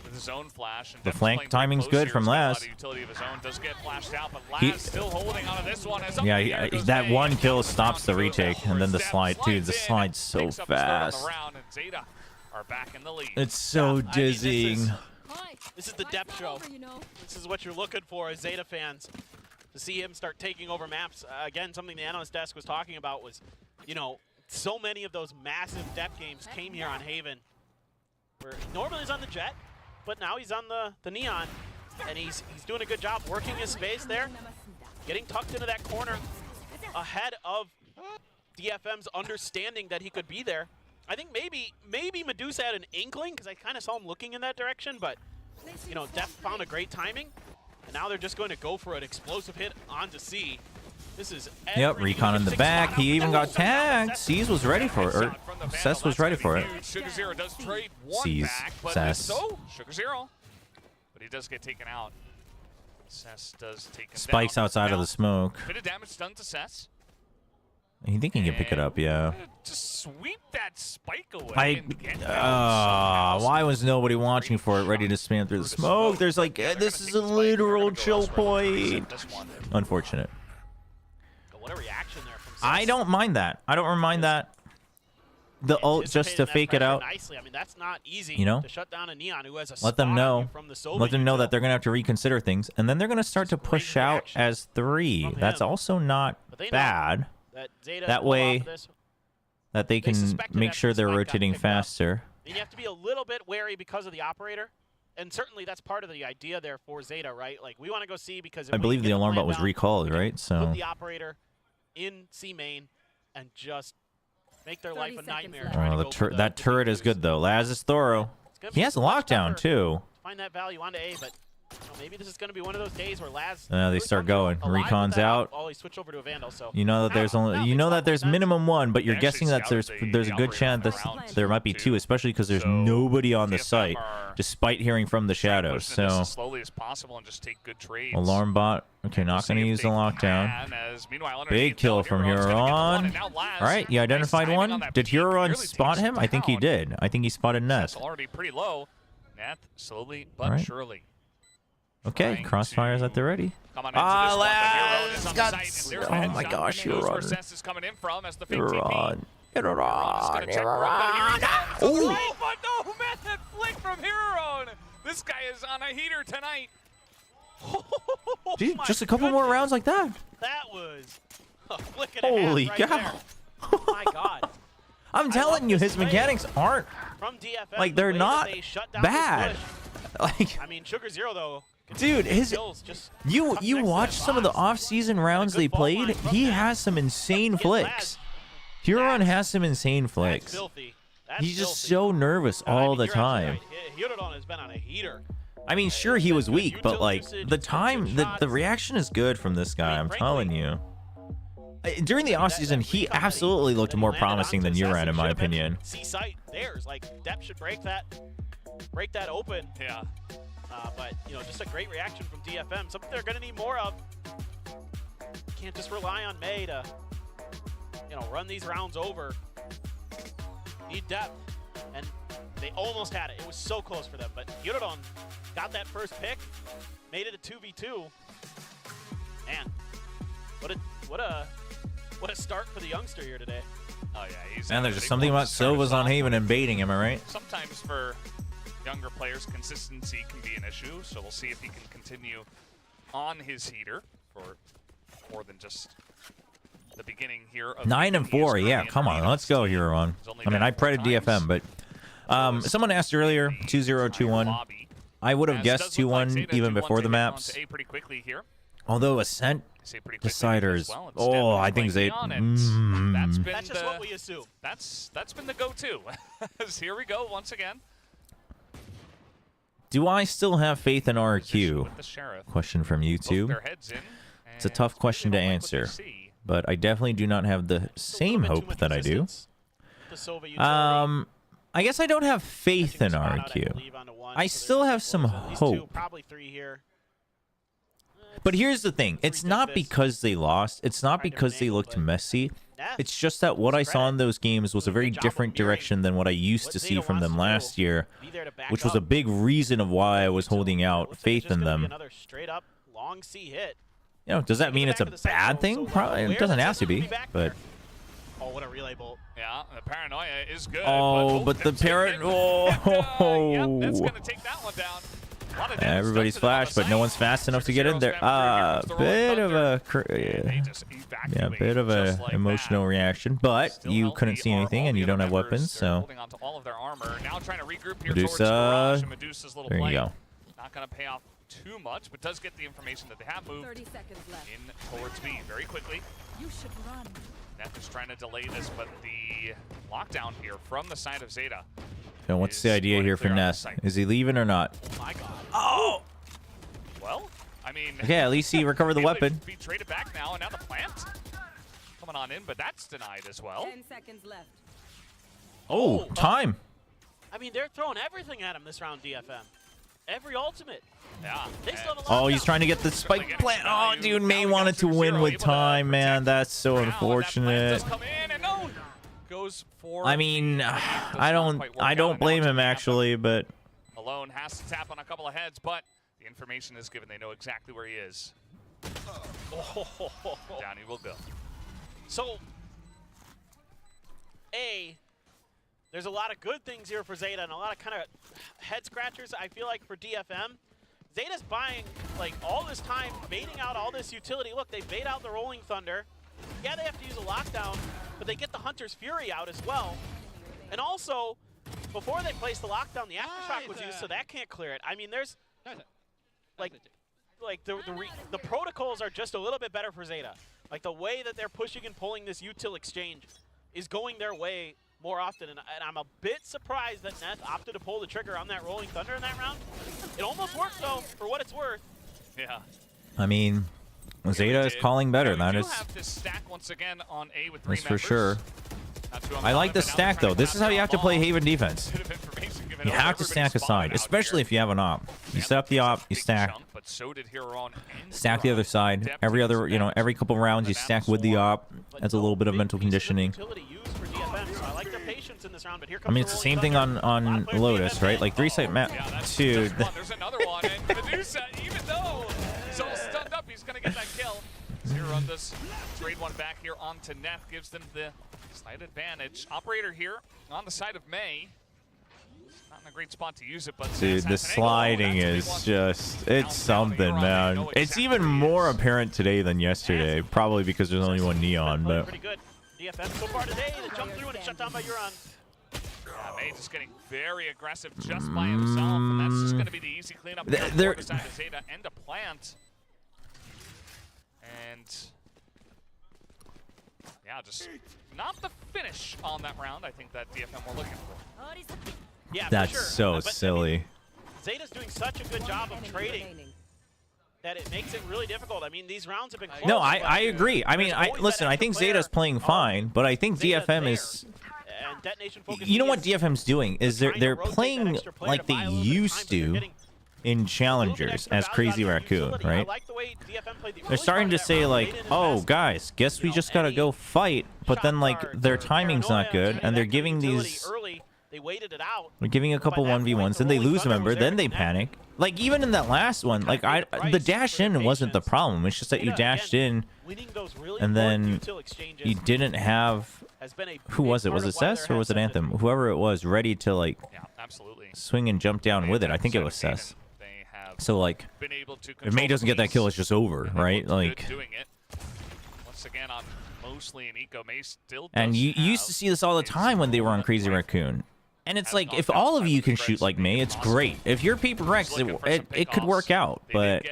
with his own flash. And The Depp's flank playing timing's close good here. from He's got a lot Laz. of utility of his own. Does get flashed out, but He- Laz still holding on to this one. As Yeah, up in the air goes that May. one kill stops the Down to retake, and then the slide. Dude, the slide's so picks up his third on the fast. round, and ZETA are back in the lead. It's so dizzying. This is the depth show. This is what you're looking for as ZETA fans. To see him start taking over maps. Again, something the analyst desk was talking about was, you know, so many of those massive depth games came here on Haven. Where normally he's on the Jet, but now he's on the Neon. And he's doing a good job working his space there. Getting tucked into that corner ahead of DFM's understanding that he could be there. I think maybe Medusa had an inkling because I kind of saw him looking in that direction, but you know, Def found a great timing, and now they're just going to go for an explosive hit onto C. This is Yep, recon in the back. He even got tagged. C's was ready for it. Or Cess was ready for it. Sugar Zero does trade one C's, back, but Cess. so Sugar Zero, but he does get taken out. Cess does take him Spikes down. outside of Now, the smoke. Bit of damage done to Cess. You think he can pick it up? Yeah. Just sweep that spike away. Why was nobody watching for it, ready to spam through the smoke? There's like, this is a literal chill point. Unfortunate. What a reaction there from Cess. I don't mind that. I don't mind that. The ult just to Anticipating that fake it pressure out. Nicely. I mean, that's not easy. You know? To shut down a Neon who has a Let them spot on know. you from the Sova Let them know util. that they're gonna have to reconsider things, and then they're gonna start to push out as 3. That's also not But they know bad. That ZETA That pull way, off this. that they can suspected make after sure the they're spike got rotating picked up. faster. And you have to be a little bit wary because of the operator. And certainly that's part of the idea there for ZETA, right? Like, we want to go see because if I we believe can the get alarm plan bot was down, recalled, we can right? So put the operator in C main and just make their life a nightmare. that turret is good though. Laz is thorough. He has a lockdown too. Find that value onto A, but maybe this is going to be one of those days where Laz. They start going. Recon's out. Oh, he switched over to a Vandal. So you know that there's only there's minimum one, but you're guessing that there's a good chance that there might be two, especially because there's nobody on the site, despite hearing from the shadows. So as slowly as possible and just take good trades. Alarm bot. Okay, not going to use the lockdown. Big kill from Huron. All right, you identified one. Did Huron spot him? I think he did. I think he spotted Neth. Already pretty low. Neth slowly but surely. Okay, crossfires at the ready. Laz got. Oh my gosh, Huron. Huron. Oh, but no method flick from Huron. This guy is on a heater tonight. Dude, just a couple more rounds like that. That was a flick and a Holy half cow. right there. My God. I'm telling you, his mechanics aren't From DFM, like they're not bad. Like, I mean, Sugar Zero though. dude, you watch some of the off-season rounds they played. He has some insane flicks. Huron has some insane flicks. He's just so nervous all the time. Huron has been on a heater. I mean, sure, he was weak, but like the reaction is good from this guy. I'm telling you. During the offseason, he absolutely looked more promising than Huron, in my opinion. C-site theirs, like Depp should break that open. Yeah. But just a great reaction from DFM. Something they're gonna need more of. Can't just rely on May to run these rounds over. Need depth, and they almost had it. It was so close for them, but Huron got that first pick, made it a 2v2. Man, what a start for the youngster here today. Oh yeah, he's. And there's just something about Silva's on Haven and baiting, am I right? Sometimes for younger players, consistency can be an issue. So we'll see if he can continue on his heater for more than just the beginning here. Of 9 and 4, yeah. Come on, let's go, Huron. I mean, I predicted DFM, but someone asked earlier 2-0-2-1. I would have guessed 2-1 even before the maps. Although Ascent deciders, I think they. That's just what we assume. That's been the go-to. Here we go once again. Do I still have faith in RQ? Question from YouTube. It's a tough question to answer, but I definitely do not have the same hope that I do. I guess I don't have faith in RQ. I still have some hope. But here's the thing. It's not because they lost. It's not because they looked messy. It's just that what I saw in those games was a very different direction than what I used to see from them last year, which was a big reason of why I was holding out faith in them. Does that mean it's a bad thing? Probably. It doesn't have to be, but... Oh, what a relay bolt. Yeah, the paranoia is good. But the parrot... Yep, that's going to take that one down. Everybody's flashed, but no one's fast enough to get in there. Bit of a emotional reaction, but you couldn't see anything and you don't have weapons, so Medusa, there you go. Not going to pay off too much, but does get the information that they have moved 30 seconds left. in towards B very quickly. You should run. Neth is trying to delay this, but the lockdown here from the side of ZETA. So what's the idea here for Ness? Is he leaving or not? Oh my God. Oh! Well, I mean... Okay, at least he recovered the weapon. Be traded back now, and now the plant coming on in, but that's denied as well. 10 seconds left. Oh, time. I mean, they're throwing everything at him this round, DFM. Every ultimate. Yeah. Oh, he's trying to get the spike plant. Oh, dude, May wanted to win with time, man. That's so unfortunate. I mean, I don't blame him actually, but Alone has to tap on a couple of heads, but the information is given. They know exactly where he is. Down he will go. So, there's a lot of good things here for ZETA and a lot of kind of head scratchers, I feel like, for DFM. ZETA's buying, like, all this time, baiting out all this utility. Look, they bait out the Rolling Thunder. Yeah, they have to use a lockdown, but they get the Hunter's Fury out as well. And also, before they place the lockdown, the Aftershock was used, so that can't clear it. I mean, there's, like the protocols are just a little bit better for ZETA. Like, the way that they're pushing and pulling this util exchange is going their way more often, and I'm a bit surprised that Neth opted to pull the trigger on that Rolling Thunder in that round. It almost worked, though, for what it's worth. Yeah. I mean, Zeta is calling better. That is, have this stack once again on A with that's for sure. I like the stack, though. This is how you have to play Haven defense. You have to stack a side, especially if you have an op. You set up the op, you stack. Stack the other side. Every other, you know, every couple rounds you stack with the op. That's a little bit of mental conditioning. I mean, it's the same thing on Lotus, right? Like 3-site map. Dude. There's another one, and Medusa, even though he's all stunned up, he's gonna get that kill. Zero on this. Trade one back here onto Neth, gives them the slight advantage. Operator here on the side of May. Not in a great spot to use it, but dude, the sliding is just, it's something, man. It's even more apparent today than yesterday, probably because there's only one Neon, but pretty good. DFM so far today, the jump through and it's shut down by Euron. May just getting very aggressive just by himself, and that's just going to be the easy cleanup here for the side of Zeta and a plant. And yeah, just not the finish on that round. I think that DFM we're looking for. Yeah, that's for sure. so silly. I mean, Zeta's doing such a good job of trading that it makes it really difficult. I mean, these rounds have been close. no, I agree. I mean, listen, I think Zeta's playing fine, but I think DFM is. You know what DFM's doing is they're playing like they used to in Challengers as Crazy Raccoon, right? They're starting to say like, oh guys, guess we just gotta go fight, but then like their timing's not good, and they're giving these. They're giving a couple 1v1s, then they lose a member, then they panic. Like even in that last one, like the dash in wasn't the problem. It's just that you dashed in, and then you didn't have. Who was it? Was it Cess or was it Anthem? Whoever it was, ready to like swing and jump down with it. I think it was Cess. So like, if May doesn't get that kill, it's just over, right? Like. Once again on mostly an eco, May still. And you used to see this all the time when they were on Crazy Raccoon. And it's like, if all of you can shoot like May, it's great. If you're Paper Rex, it could work out, but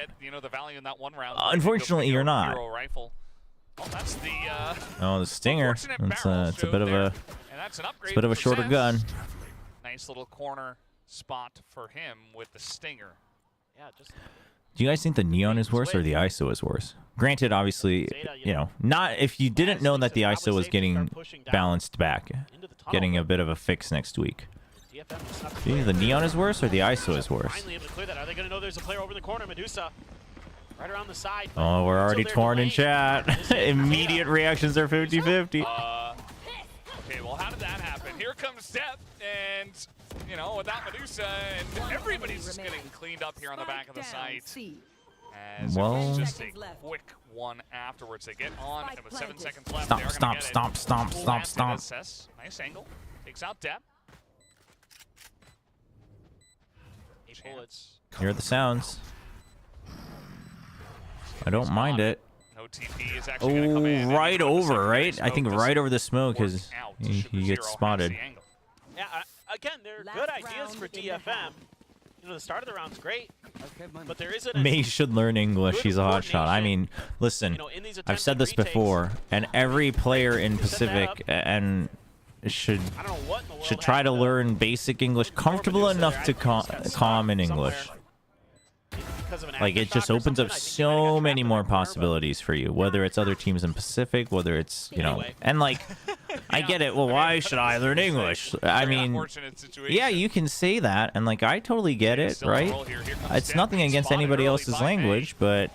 unfortunately, you're not. That's the, oh, the Stinger. It's a bit of a shorter gun. Nice little corner spot for him with the Stinger. Yeah, just. Do you guys think the Neon is worse or the ISO is worse? Granted, obviously, you know, not if you didn't know that the ISO was getting balanced back, getting a bit of a fix next week. Do you think the Neon is worse or the ISO is worse? Finally able to clear that. Are they going to know there's a player over in the corner? Medusa. Right around the side. Oh, we're already torn in chat. Immediate reactions are 50-50. Okay, well, how did that happen? Here comes Step, and, you know, without Medusa, and everybody's just getting cleaned up here on the back of the site. As well, just a quick one afterwards. They get on, and with 7 seconds left, stomp. Nice angle. Takes out Depp. Hear the sounds. I don't mind it. Oh, right over, right? I think right over the smoke because he gets spotted. Yeah, again, they're good ideas for DFM. You know, the start of the round's great, but there isn't. May should learn English. He's a hotshot. I mean, listen, I've said this before, and every player in Pacific and should try to learn basic English, comfortable enough to calm in English. Like, it just opens up so many more possibilities for you, whether it's other teams in Pacific, whether it's, you know, and like, I get it. Well, why should I learn English? I mean, yeah, you can say that, and like, I totally get it, right? It's nothing against anybody else's language, but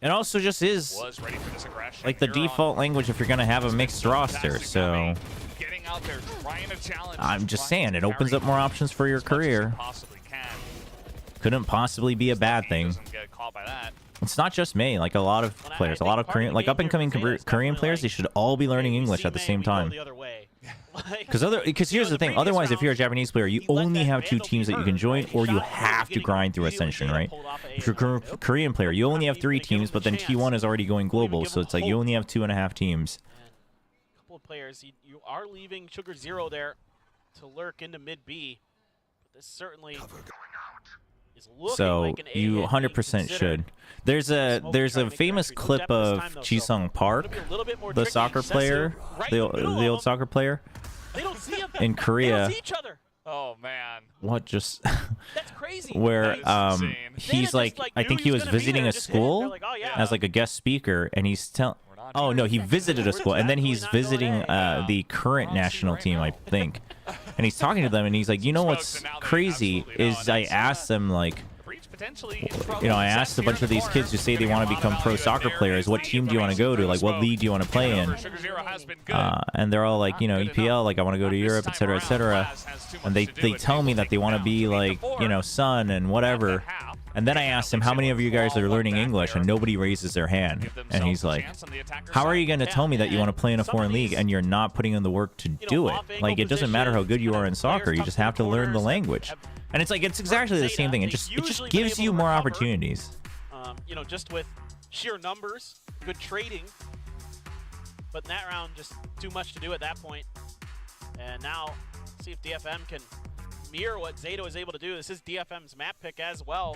it also just is like the default language if you're going to have a mixed roster, so I'm just saying, it opens up more options for your career. Couldn't possibly be a bad thing. It's not just me. Like a lot of players, a lot of Korean, like up-and-coming Korean players, they should all be learning English at the same time. Because here's the thing. Otherwise, if you're a Japanese player, you only have 2 teams that you can join, or you have to grind through Ascension, right? If you're a Korean player, you only have 3 teams, but then T1 is already going global, so it's like you only have 2.5 teams. A couple of players, you are leaving Sugar Zero there to lurk into mid B. But this certainly is looking So like an A you hit 100% should. There's a famous clip of Jisung Park, the soccer player, the old soccer player in Korea. Oh man. What just That's crazy. where insane. he's like I think he was visiting a school as like a guest speaker, and he's telling he visited a school, and then he's visiting the current national team, I think, and he's talking to them, and he's like, you know what's crazy is I asked them like, I asked a bunch of these kids who say they want to become pro soccer players, what team do you want to go to, like what league do you want to play in, and they're all like, EPL, like I want to go to Europe, etc., etc., and they tell me that they want to be like, Sun and whatever. And then I asked him, how many of you guys are learning English? And nobody raises their hand. And he's like, how are you going to tell me that you want to play in a foreign league and you're not putting in the work to do it? Like, it doesn't matter how good you are in soccer. You just have to learn the language. And it's like, it's exactly the same thing. It just gives you more opportunities. Just with sheer numbers, good trading. But in that round, just too much to do at that point. And now, see if DFM can mirror what ZETA was able to do. This is DFM's map pick as well.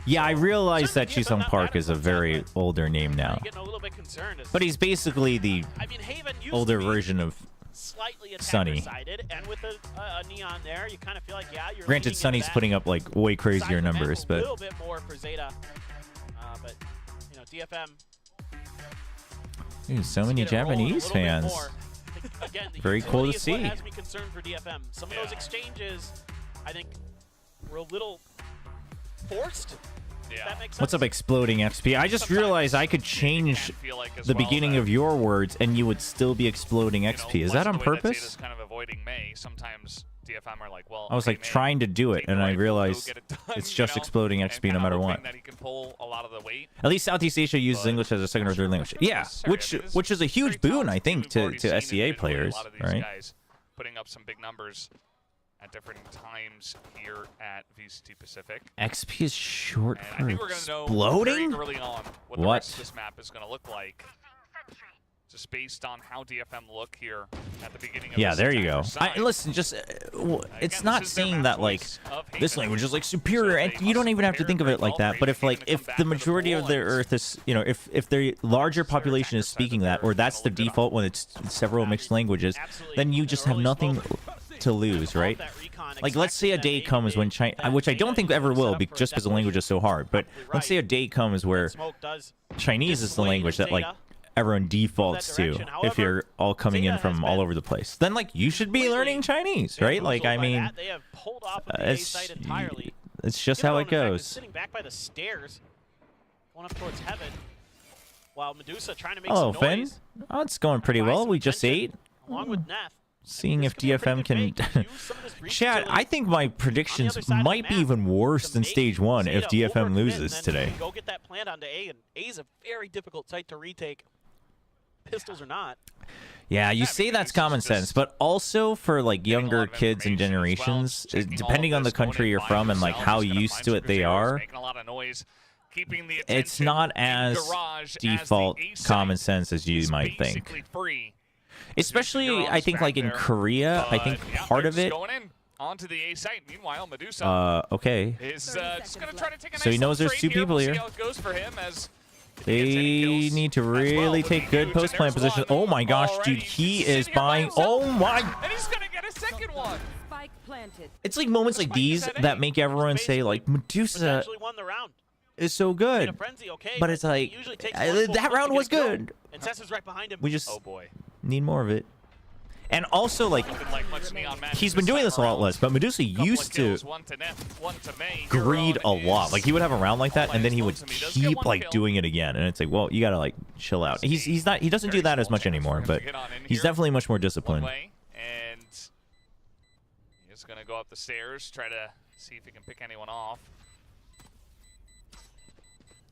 Yeah, I realize that Jisung Park is a very older name now. But he's basically the older version of Sunny. And with a neon there, you kind of feel like, you're granted, Sunny's putting up like way crazier numbers, but a little bit more for ZETA. But DFM. Dude, so many Japanese fans. Again, very cool to see. What has me concerned for DFM. Some of those exchanges, I think, were a little forced. That makes sense. What's up, Exploding XP? I just realized I could change the beginning of your words and you would still be Exploding XP. Is that on purpose? Kind of avoiding May. Sometimes DFM are like, well, I was like trying to do it, and I realized it's just Exploding XP no matter what. That he can pull a lot of the weight. At least Southeast Asia uses English as a second or third language. Yeah, which is a huge boon, I think, to SEA players, right? Putting up some big numbers at different times here at VCT Pacific. XP is short for I think we're gonna exploding? know very early on what the rest of this map is going to look like. Just based on how DFM look here at the beginning of there you go. Listen, just it's not saying that like this language is like superior, and you don't even have to think of it like that. But if the majority of the Earth is, if the larger population is speaking that, or that's the default when it's several mixed languages, then you just have nothing to lose, right? Like, let's say a day comes when China, which I don't think ever will, just because the language is so hard. But let's say a day comes where Chinese is the language that like everyone defaults to if you're all coming in from all over the place. Then like you should be learning Chinese, right? Like I mean, it's just how it goes. Sitting back by the stairs, going up towards heaven, while Medusa trying to make some noise. Finn? Oh, it's going pretty well. We just ate. Along with Neth. Seeing if DFM can... Chat, I think my predictions might be even worse than Stage 1 if DFM loses today. Go get that plant onto A, and A is a very difficult site to retake. Pistols or not. Yeah, you say that's common sense, but also for like younger kids and generations, depending on the country you're from and like how used to it they are, it's not as default common sense as you might think. Especially, I think, like in Korea, I think part of it. Onto the A site. Meanwhile, Medusa okay. is just gonna try to take a nice so he knows there's two people here. We'll see how it goes for him as they need to really take good post plant position. Oh my gosh, dude, he is buying. Oh my! And he's gonna get a second one. Spike planted. It's like moments like these that make everyone say like Medusa is so good, but it's like that round was good. And Sessa's right behind him. We just need more of it. And also, like, he's been doing this a lot less, but Medusa used to greed a lot. Like, he would have a round like that, and then he would keep, like, doing it again. And it's like, well, you gotta, like, chill out. He doesn't do that as much anymore, but he's definitely much more disciplined. And he's gonna go up the stairs, try to see if he can pick anyone off.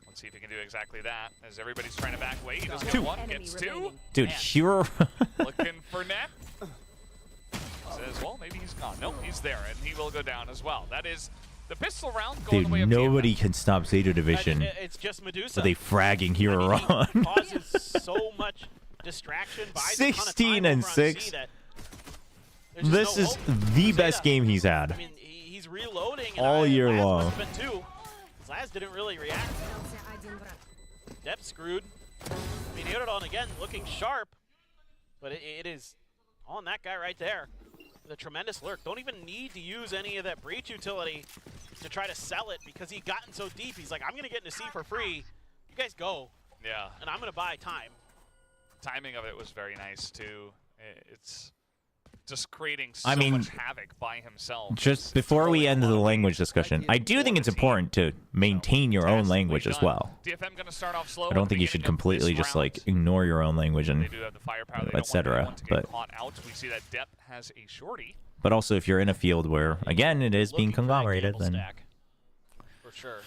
Let's see if he can do exactly that. As everybody's trying to back away, he does get one, gets two. Dude, Hero. Looking for Net. Says, well, maybe he's gone. Nope, he's there, and he will go down as well. That is the pistol round going the way of nobody can stop ZETA Division. It's just Medusa. With a fragging Hero run. Causes so much distraction. 16 and 6. This is the best game he's had. I mean, he's He's reloading. And all year Laz long. must have been too. Laz didn't really react. Dep screwed. I mean, Hyodon again looking sharp, but it is on that guy right there. With a tremendous lurk. Don't even need to use any of that breach utility to try to sell it because he gotten so deep. He's like, I'm going to get into C for free. You guys go. Yeah. And I'm going to buy time. Timing of it was very nice, too. It's just creating so I mean, much havoc by himself. Just before we end the language discussion, I do think it's important to maintain your own language as well. DFM gonna start off slow. I don't think you should completely just like ignore your own language and etc. But we see that Dep has a shorty. But also, if you're in a field where again it is being conglomerated, then for sure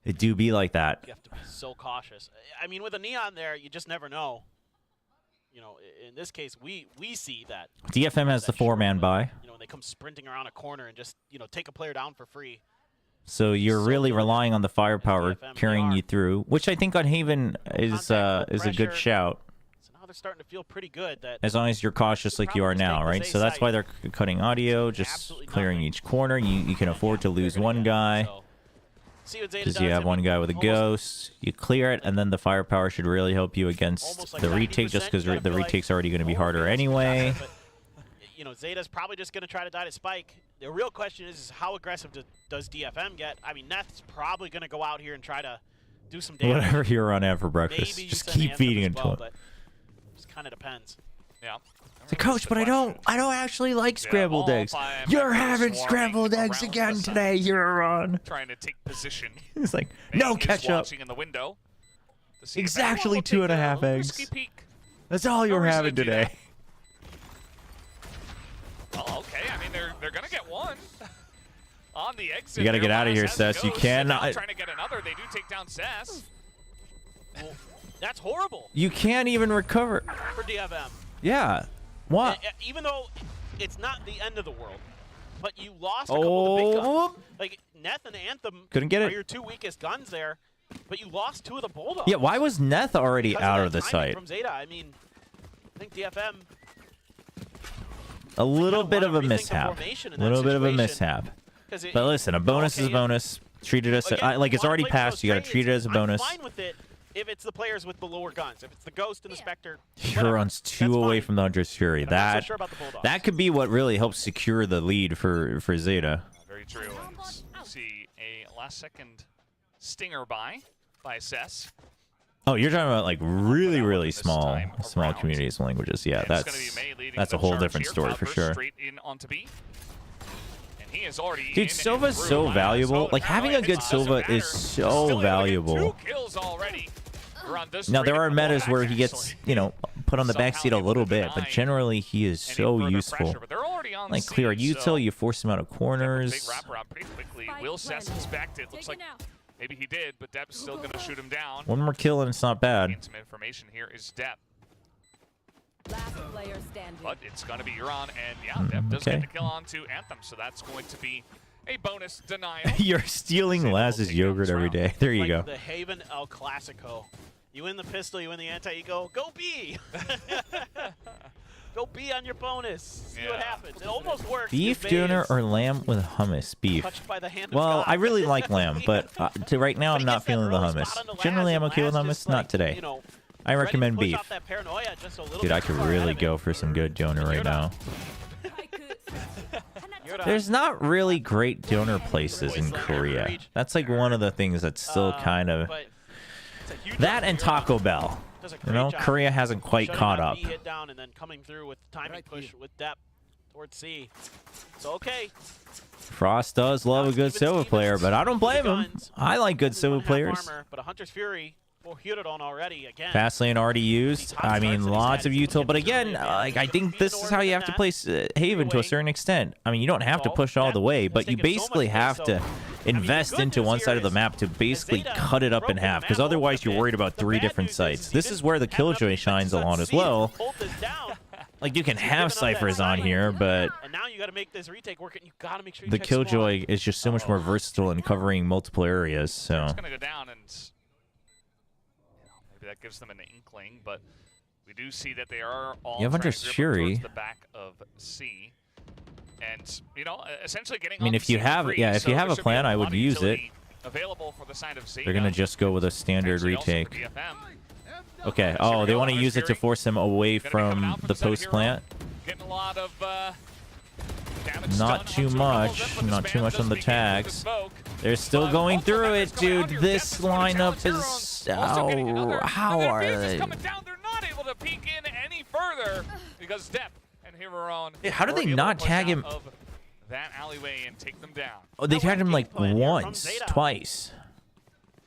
it do be like that. You have to be so cautious. I mean, with a neon there, you just never know. You know, in this case, we see that DFM has the 4-man buy. You know, when they come sprinting around a corner and just take a player down for free. So you're really relying on the firepower carrying you through, which I think on Haven is a good shout. So now they're starting to feel pretty good. That as long as you're cautious like you are now, right? So that's why they're cutting audio, just clearing each corner. You can afford to lose one guy. Because you have one guy with a ghost, you clear it, and then the firepower should really help you against the retake, just because the retake's already going to be harder anyway. You know, ZETA's probably just going to try to die to Spike. The real question is how aggressive does DFM get? I mean, Neth's probably going to go out here and try to do some damage. Whatever Huron had for breakfast, just keep feeding it to him. It just kind of depends. Yeah. So, Coach, but I don't actually like scrambled eggs. You're having scrambled eggs again today, Huron. Trying to take position. It's like, no ketchup. In the window. Exactly 2.5 eggs. That's all you're having today. Oh, okay. I mean, they're gonna get one on the exit. You gotta get out of here, Sess. You cannot. Trying to get another. They do take down Sess. Well, that's horrible. You can't even recover. For DFM. Yeah. What? Even though it's not the end of the world, but you lost a couple of the big guns. Like, Neth and Anthem couldn't get are your two weakest guns there, but you lost two of the Bulldogs. Yeah, why was Neth already out of the site? From ZETA, I mean, I think DFM... A little bit of a mishap. A little bit of a mishap. But listen, a bonus is a bonus. Treat it as like it's already passed. You got to treat it as a bonus. I'm fine with it if it's the players with the lower guns. If it's the Ghost and the Spectre. Huron's 2 away from the Hunter's Fury. That could be what really helps secure the lead for ZETA. Very true. And you see a last-second stinger by Sess. Oh, you're talking about like really small communities and languages. Yeah, that's a whole different story for sure. Dude, Silva's so valuable. Like, having a good Silva is so valuable. Now, there are metas where he gets, put on the backseat a little bit, but generally he is so useful. Like, clear util, you force him out of corners. Will Sess inspected. Looks like maybe he did, but Dep's still going to shoot him down. One more kill and it's not bad. Some information here is Dep. Last player standing. But it's going to be Huron, and yeah, Dep does get the kill on to Anthem, so that's going to be a bonus denial. You're stealing Laz's yogurt every day. There you go. The Haven El Clasico. You win the pistol, you win the anti-ego. Go B! Go B on your bonus. See what happens. It almost works. Beef dinner or lamb with hummus? Beef. Well, I really like lamb, but right now I'm not feeling the hummus. Generally, I'm okay with hummus. Not today. I recommend beef. Dude, I could really go for some good donor right now. There's not really great donor places in Korea. That's like one of the things that's still kind of... That and Taco Bell. Korea hasn't quite caught up. Hit down and then coming through with timing push with Dep towards C. So okay. Frost does love a good Silva player, but I don't blame him. I like good Silva players. But a Hunter's Fury for Hyodon already again. Fastlane already used. I mean, lots of util, but again, I think this is how you have to play Haven to a certain extent. I mean, you don't have to push all the way, but you basically have to invest into one side of the map to basically cut it up in half, because otherwise you're worried about 3 different sites. This is where the Killjoy shines a lot as well. Like, you can have ciphers on here, but the Killjoy is just so much more versatile in covering multiple areas. So it's gonna go down, and maybe that gives them an inkling, but we do see that they are all you have Hunter's Fury. towards the back of C. And, you know, essentially getting I mean, if you have, if you have a plan, I would use it. Available for the side of ZETA. They're gonna just go with a standard retake. DFM. Okay. Oh, they want to use it to force him away from the post plant. Getting a lot of Not too much. Not too much on the tags. They're still going through it, dude. This lineup is. Oh, how are they? They're not able to peek in any further because Depp and Hiveron. How do they not tag him? That alleyway and take them down. Oh, they tagged him like once, twice.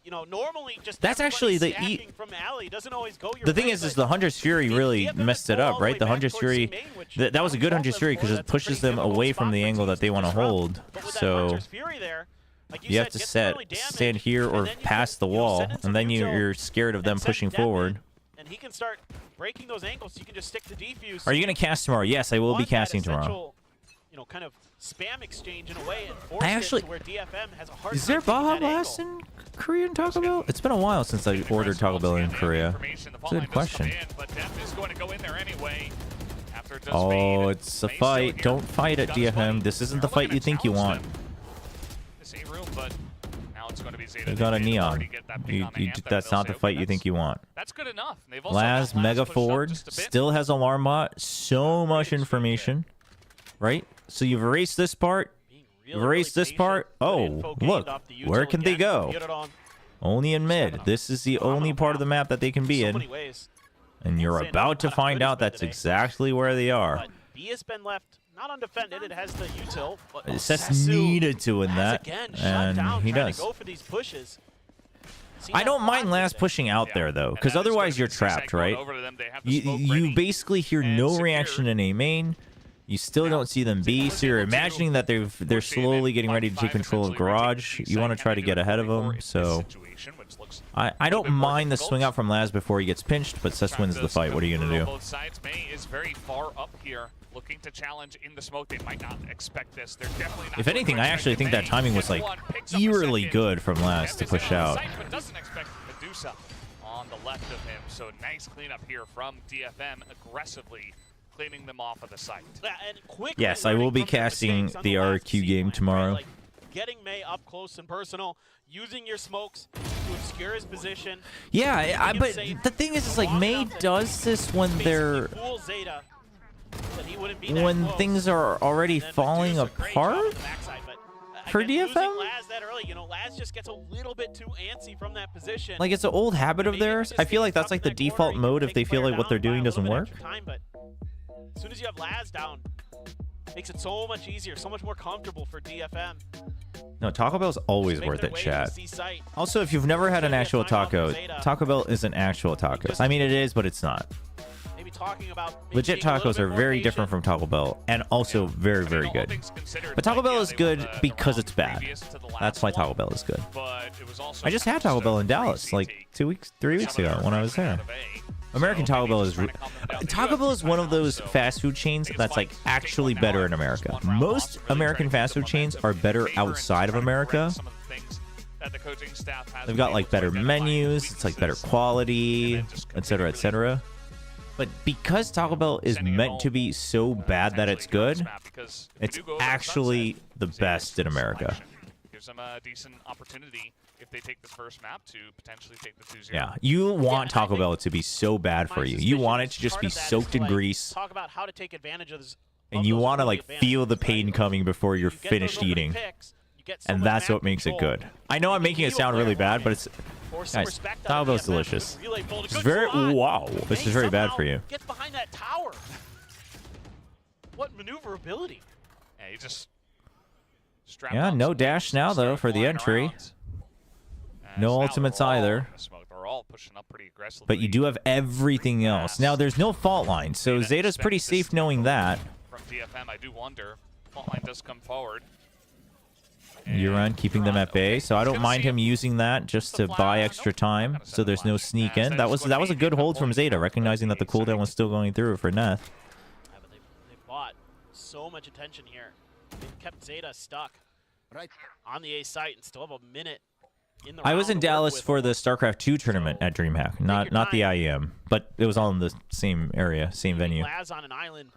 You know, normally just that's actually the from alley doesn't always go your the thing way, is the Hunter's Fury really messed it up, right? The Hunter's Fury, that was a good Hunter's Fury because it pushes them away from the angle that they want to hold. So you have to stand here or past the wall, and then you're scared of them pushing forward. And he can start breaking those angles. So you can just stick to defuse. Are you gonna cast tomorrow? Yes, I will be casting tomorrow. You know, kind of spam exchange in a way and force actually, it to where DFM has a hard is there Baja Blast in Korean Taco Bell? It's been a while since I ordered Taco Bell in Korea. It's a good question. Oh, it's a fight. Don't fight at DFM. This isn't the fight you think you want. You got a neon. That's not the fight you think you want. That's good enough. Laz, Mega Forward, still has Alarm Bot. So much information. Right? So you've erased this part. You've erased this part. Oh, look. Where can they go? Only in mid. This is the only part of the map that they can be in. And you're about to find out that's exactly where they are. B has been left not undefended. It has the util. Sess needed to win that. And he does. I don't mind Laz pushing out there, though, because otherwise you're trapped, right? You basically hear no reaction in A main. You still don't see them B, so you're imagining that they're slowly getting ready to take control of Garage. You want to try to get ahead of them, so I don't mind the swing out from Laz before he gets pinched, but Sess wins the fight. What are you gonna do? Both sides. May is very far up here, looking to challenge in the smoke. They might not expect this. They're definitely not. If anything, I actually think that timing was like eerily good from Laz to push out. But doesn't expect Medusa on the left of him, so nice cleanup here from DFM, aggressively cleaning them off of the site. Yes, I will be casting the RQ game tomorrow. Like getting May up close and personal, using your smokes to obscure his position. Yeah, but the thing is like May does this when they're things are already falling apart for DFM. Laz just gets a little bit too antsy from that position. Like it's an old habit of theirs. I feel like that's like the default mode if they feel like what they're doing doesn't work. As soon as you have Laz down, makes it so much easier, so much more comfortable for DFM. No, Taco Bell's always worth it, chat. Also, if you've never had an actual taco, Taco Bell is an actual taco. I mean, it is, but it's not. Legit tacos are very different from Taco Bell, and also very, very good. But Taco Bell is good because it's bad. That's why Taco Bell is good. I just had Taco Bell in Dallas like 3 weeks ago when I was there. American Taco Bell is one of those fast food chains that's like actually better in America. Most American fast food chains are better outside of America. They've got like better menus, it's like better quality, etc., etc. But because Taco Bell is meant to be so bad that it's good, it's actually the best in America. Gives them a decent opportunity if they take this first map to potentially take the 2-0. Yeah, you want Taco Bell to be so bad for you. You want it to just be soaked in grease. Talk about how to take advantage of this. And you want to like feel the pain coming before you're finished eating. And that's what makes it good. I know I'm making it sound really bad, but it's nice. Taco Bell's delicious. It's very wow. This is very bad for you. Gets behind that tower. What maneuverability? Yeah, he just yeah, no dash now though for the entry. No ultimates either. But you do have everything else. Now there's no fault line, so ZETA's pretty safe knowing that. From DFM, I do wonder. Fault line does come forward. Euron keeping them at bay, so I don't mind him using that just to buy extra time, so there's no sneak in. That was a good hold from ZETA, recognizing that the cooldown was still going through for Neth. Yeah, but they bought so much attention here. They've kept ZETA stuck on the A site and still have a minute. I was in Dallas for the StarCraft 2 tournament at DreamHack, not the IEM, but it was all in the same area, same venue. Laz on an island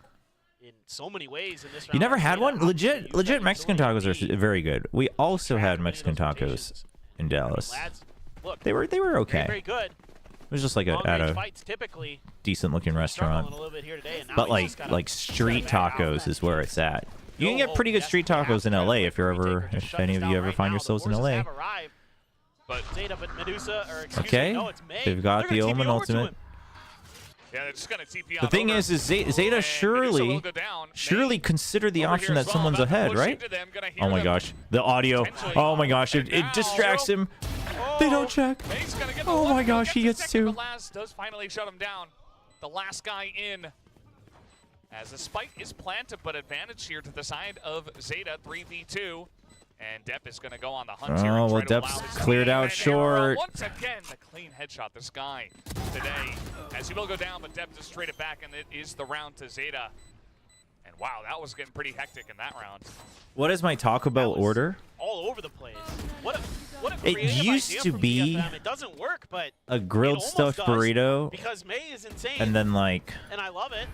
in so many ways in this round. You never had Zeta one? obviously Legit, used legit that Mexican utility tacos lead. are very good. We also had Many of Mexican those tacos rotations. in Dallas. Lads, look, They were okay. very good. It was just like at Long-range a fights typically decent looking struggling restaurant. a little bit here today, and now But he's just gotta like street tacos is where it's at. You can go get pretty good yes, street half tacos in credit LA away if you're from ever, Retaker, just if shut any this of down you ever right find now. yourselves The in forces LA. have arrived, but Zeta, but Medusa, or excuse Okay, me, no, it's May. they've got They're the gonna Omen TP over to ultimate. him. Yeah, they're just gonna TP The on thing over. is Zeta And Medusa will surely go down. surely consider the Over option here as that well, someone's about to ahead, push right? into them, gonna hear Oh my them. gosh, the audio. Potentially. Oh my gosh, And it now- distracts him. They don't check. May's gonna get the Oh one my kill, gosh, he gets gets the second, two. but Laz does finally shut him down. The last guy in. As the spike is planted, but advantage here to the side of Zeta, 3v2. And Depp is going to go on the hunt here. Oh, and well, try to Depp's allow his cleared team out and short. arrow. Once again, the clean headshot, this guy today. As he will go down, but Depp just straight it back, and it is the round to Zeta. And wow, that was getting pretty hectic in that round. What is my Taco Bell order? All over the place. What a It creative used idea to from be DFM. It doesn't work, but A grilled it almost stuffed does, burrito, because May is insane, and then like and I love it.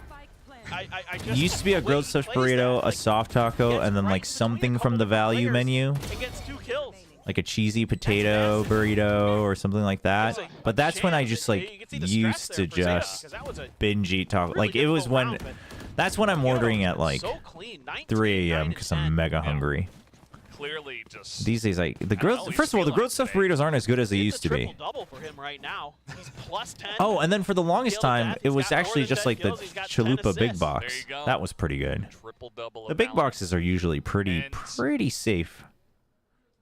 I just it used to be a the way grilled he stuffed plays burrito, that, a like, soft taco, gets and then right like between a something couple from the different value players menu, and gets 2 kills. like a cheesy potato burrito or something like that. There's a But that's when I chance just that like you can see the stress used to there for Zeta, just 'cause that was a binge eat taco. really Like it was difficult when round, but that's when I'm Zeta ordering was at like so clean, 19, 3 9, a.m. and because I'm 10. mega hungry. Clearly just... These days, like the know, grilled. he's First of all, the feeling grilled it stuffed today. burritos aren't as good as they It's used a to be. triple-double for him right now. He's plus 10. Oh, and then for the longest kills, time, Death, it he's was got more actually than just 10 like the kills, he's got 10 chalupa big assists. box. There you go. That was pretty good. Triple-double The of big balance. boxes are usually pretty And- safe.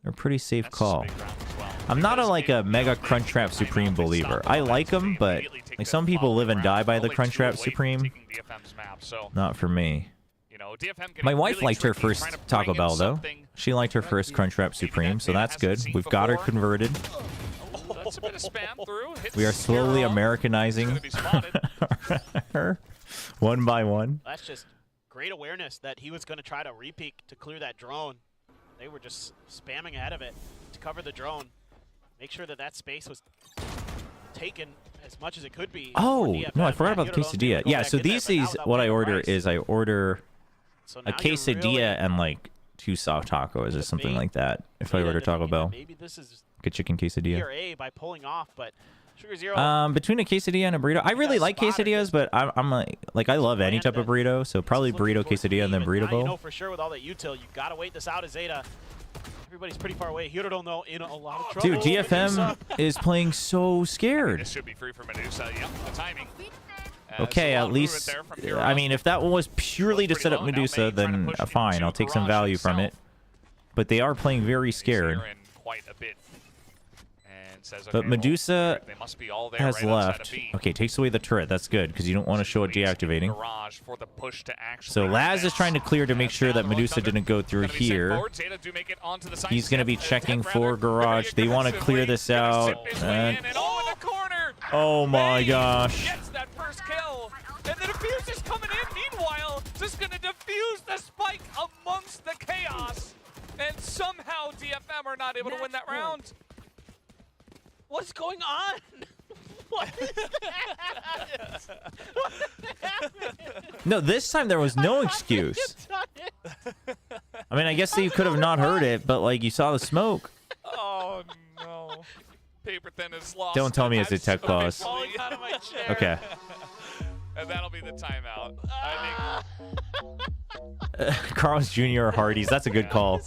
They're a pretty safe That's just a call. big round as well. I'm not a Because like it- a mega Crunchwrap Supreme believer. I like them, but like some people live and die by the Crunchwrap Supreme. DFM's map, so, Not for me. you know, DFM getting My wife really liked her tricky, first trying to Taco bring in Bell though. something She liked her first Crunchwrap Supreme, so that's good. We've got her converted. That's a bit of spam through. Hits We are slowly zero. Americanizing Gonna be spotted. her one by one. That's just great awareness that he was going to try to repeat to clear that drone. They were just spamming ahead of it to cover the drone. Make sure that that space was taken as much as it could be. Oh, for DFM. no, I forgot Matt about the Hudon able quesadilla. to go Yeah, back so in there, these but now days, that what I winning order price. is I order So a now you're quesadilla really and like 2 soft tacos or something bait like that if I Zeta order into Taco thinking Bell. that maybe this is Like a chicken quesadilla. ERA by pulling off, but Sugar Zero. Between a quesadilla and a burrito, I really like quesadillas, but I'm like I love any type of burrito, so probably burrito, quesadilla, and then burrito now you know bowl. for sure with all that util, you gotta wait this out as Zeta. Everybody's pretty far away. Hiro though in a lot of trouble. Dude, DFM is playing so scared. This should be free for Medusa. Yep, the timing. Okay, at least, I mean, if that was purely to set up Medusa, then fine, I'll take some value from it. But they are playing very scared. Quite a bit. And says, But okay, Medusa they must be all there has right outside left. of B. Okay, takes away the turret. That's good, because you don't want to show it deactivating. Garage for the push to actually So Laz is advance. trying to clear to make sure that Medusa didn't go through Gonna be sent here. forward. Zeta do make it onto the side He's going to be step. checking Tech for rather, garage. very They want to clear aggressively. this Gonna out. zip his way in and oh, in the corner. Oh my May gosh. Gets that first kill. And the defuse is coming in. Meanwhile, just going to defuse the spike amongst the chaos. And somehow DFM are not able to win that round. What's going on? What is that? What happened? No, this time there was no excuse. I mean, I guess you could have not heard it, but like you saw the smoke. Oh no. Paper Thin is lost. Don't tell me it's a tech clause. Falling out of my chair. Okay. And that'll be the timeout. I Carl's Jr. or Hardee's. That's a good call.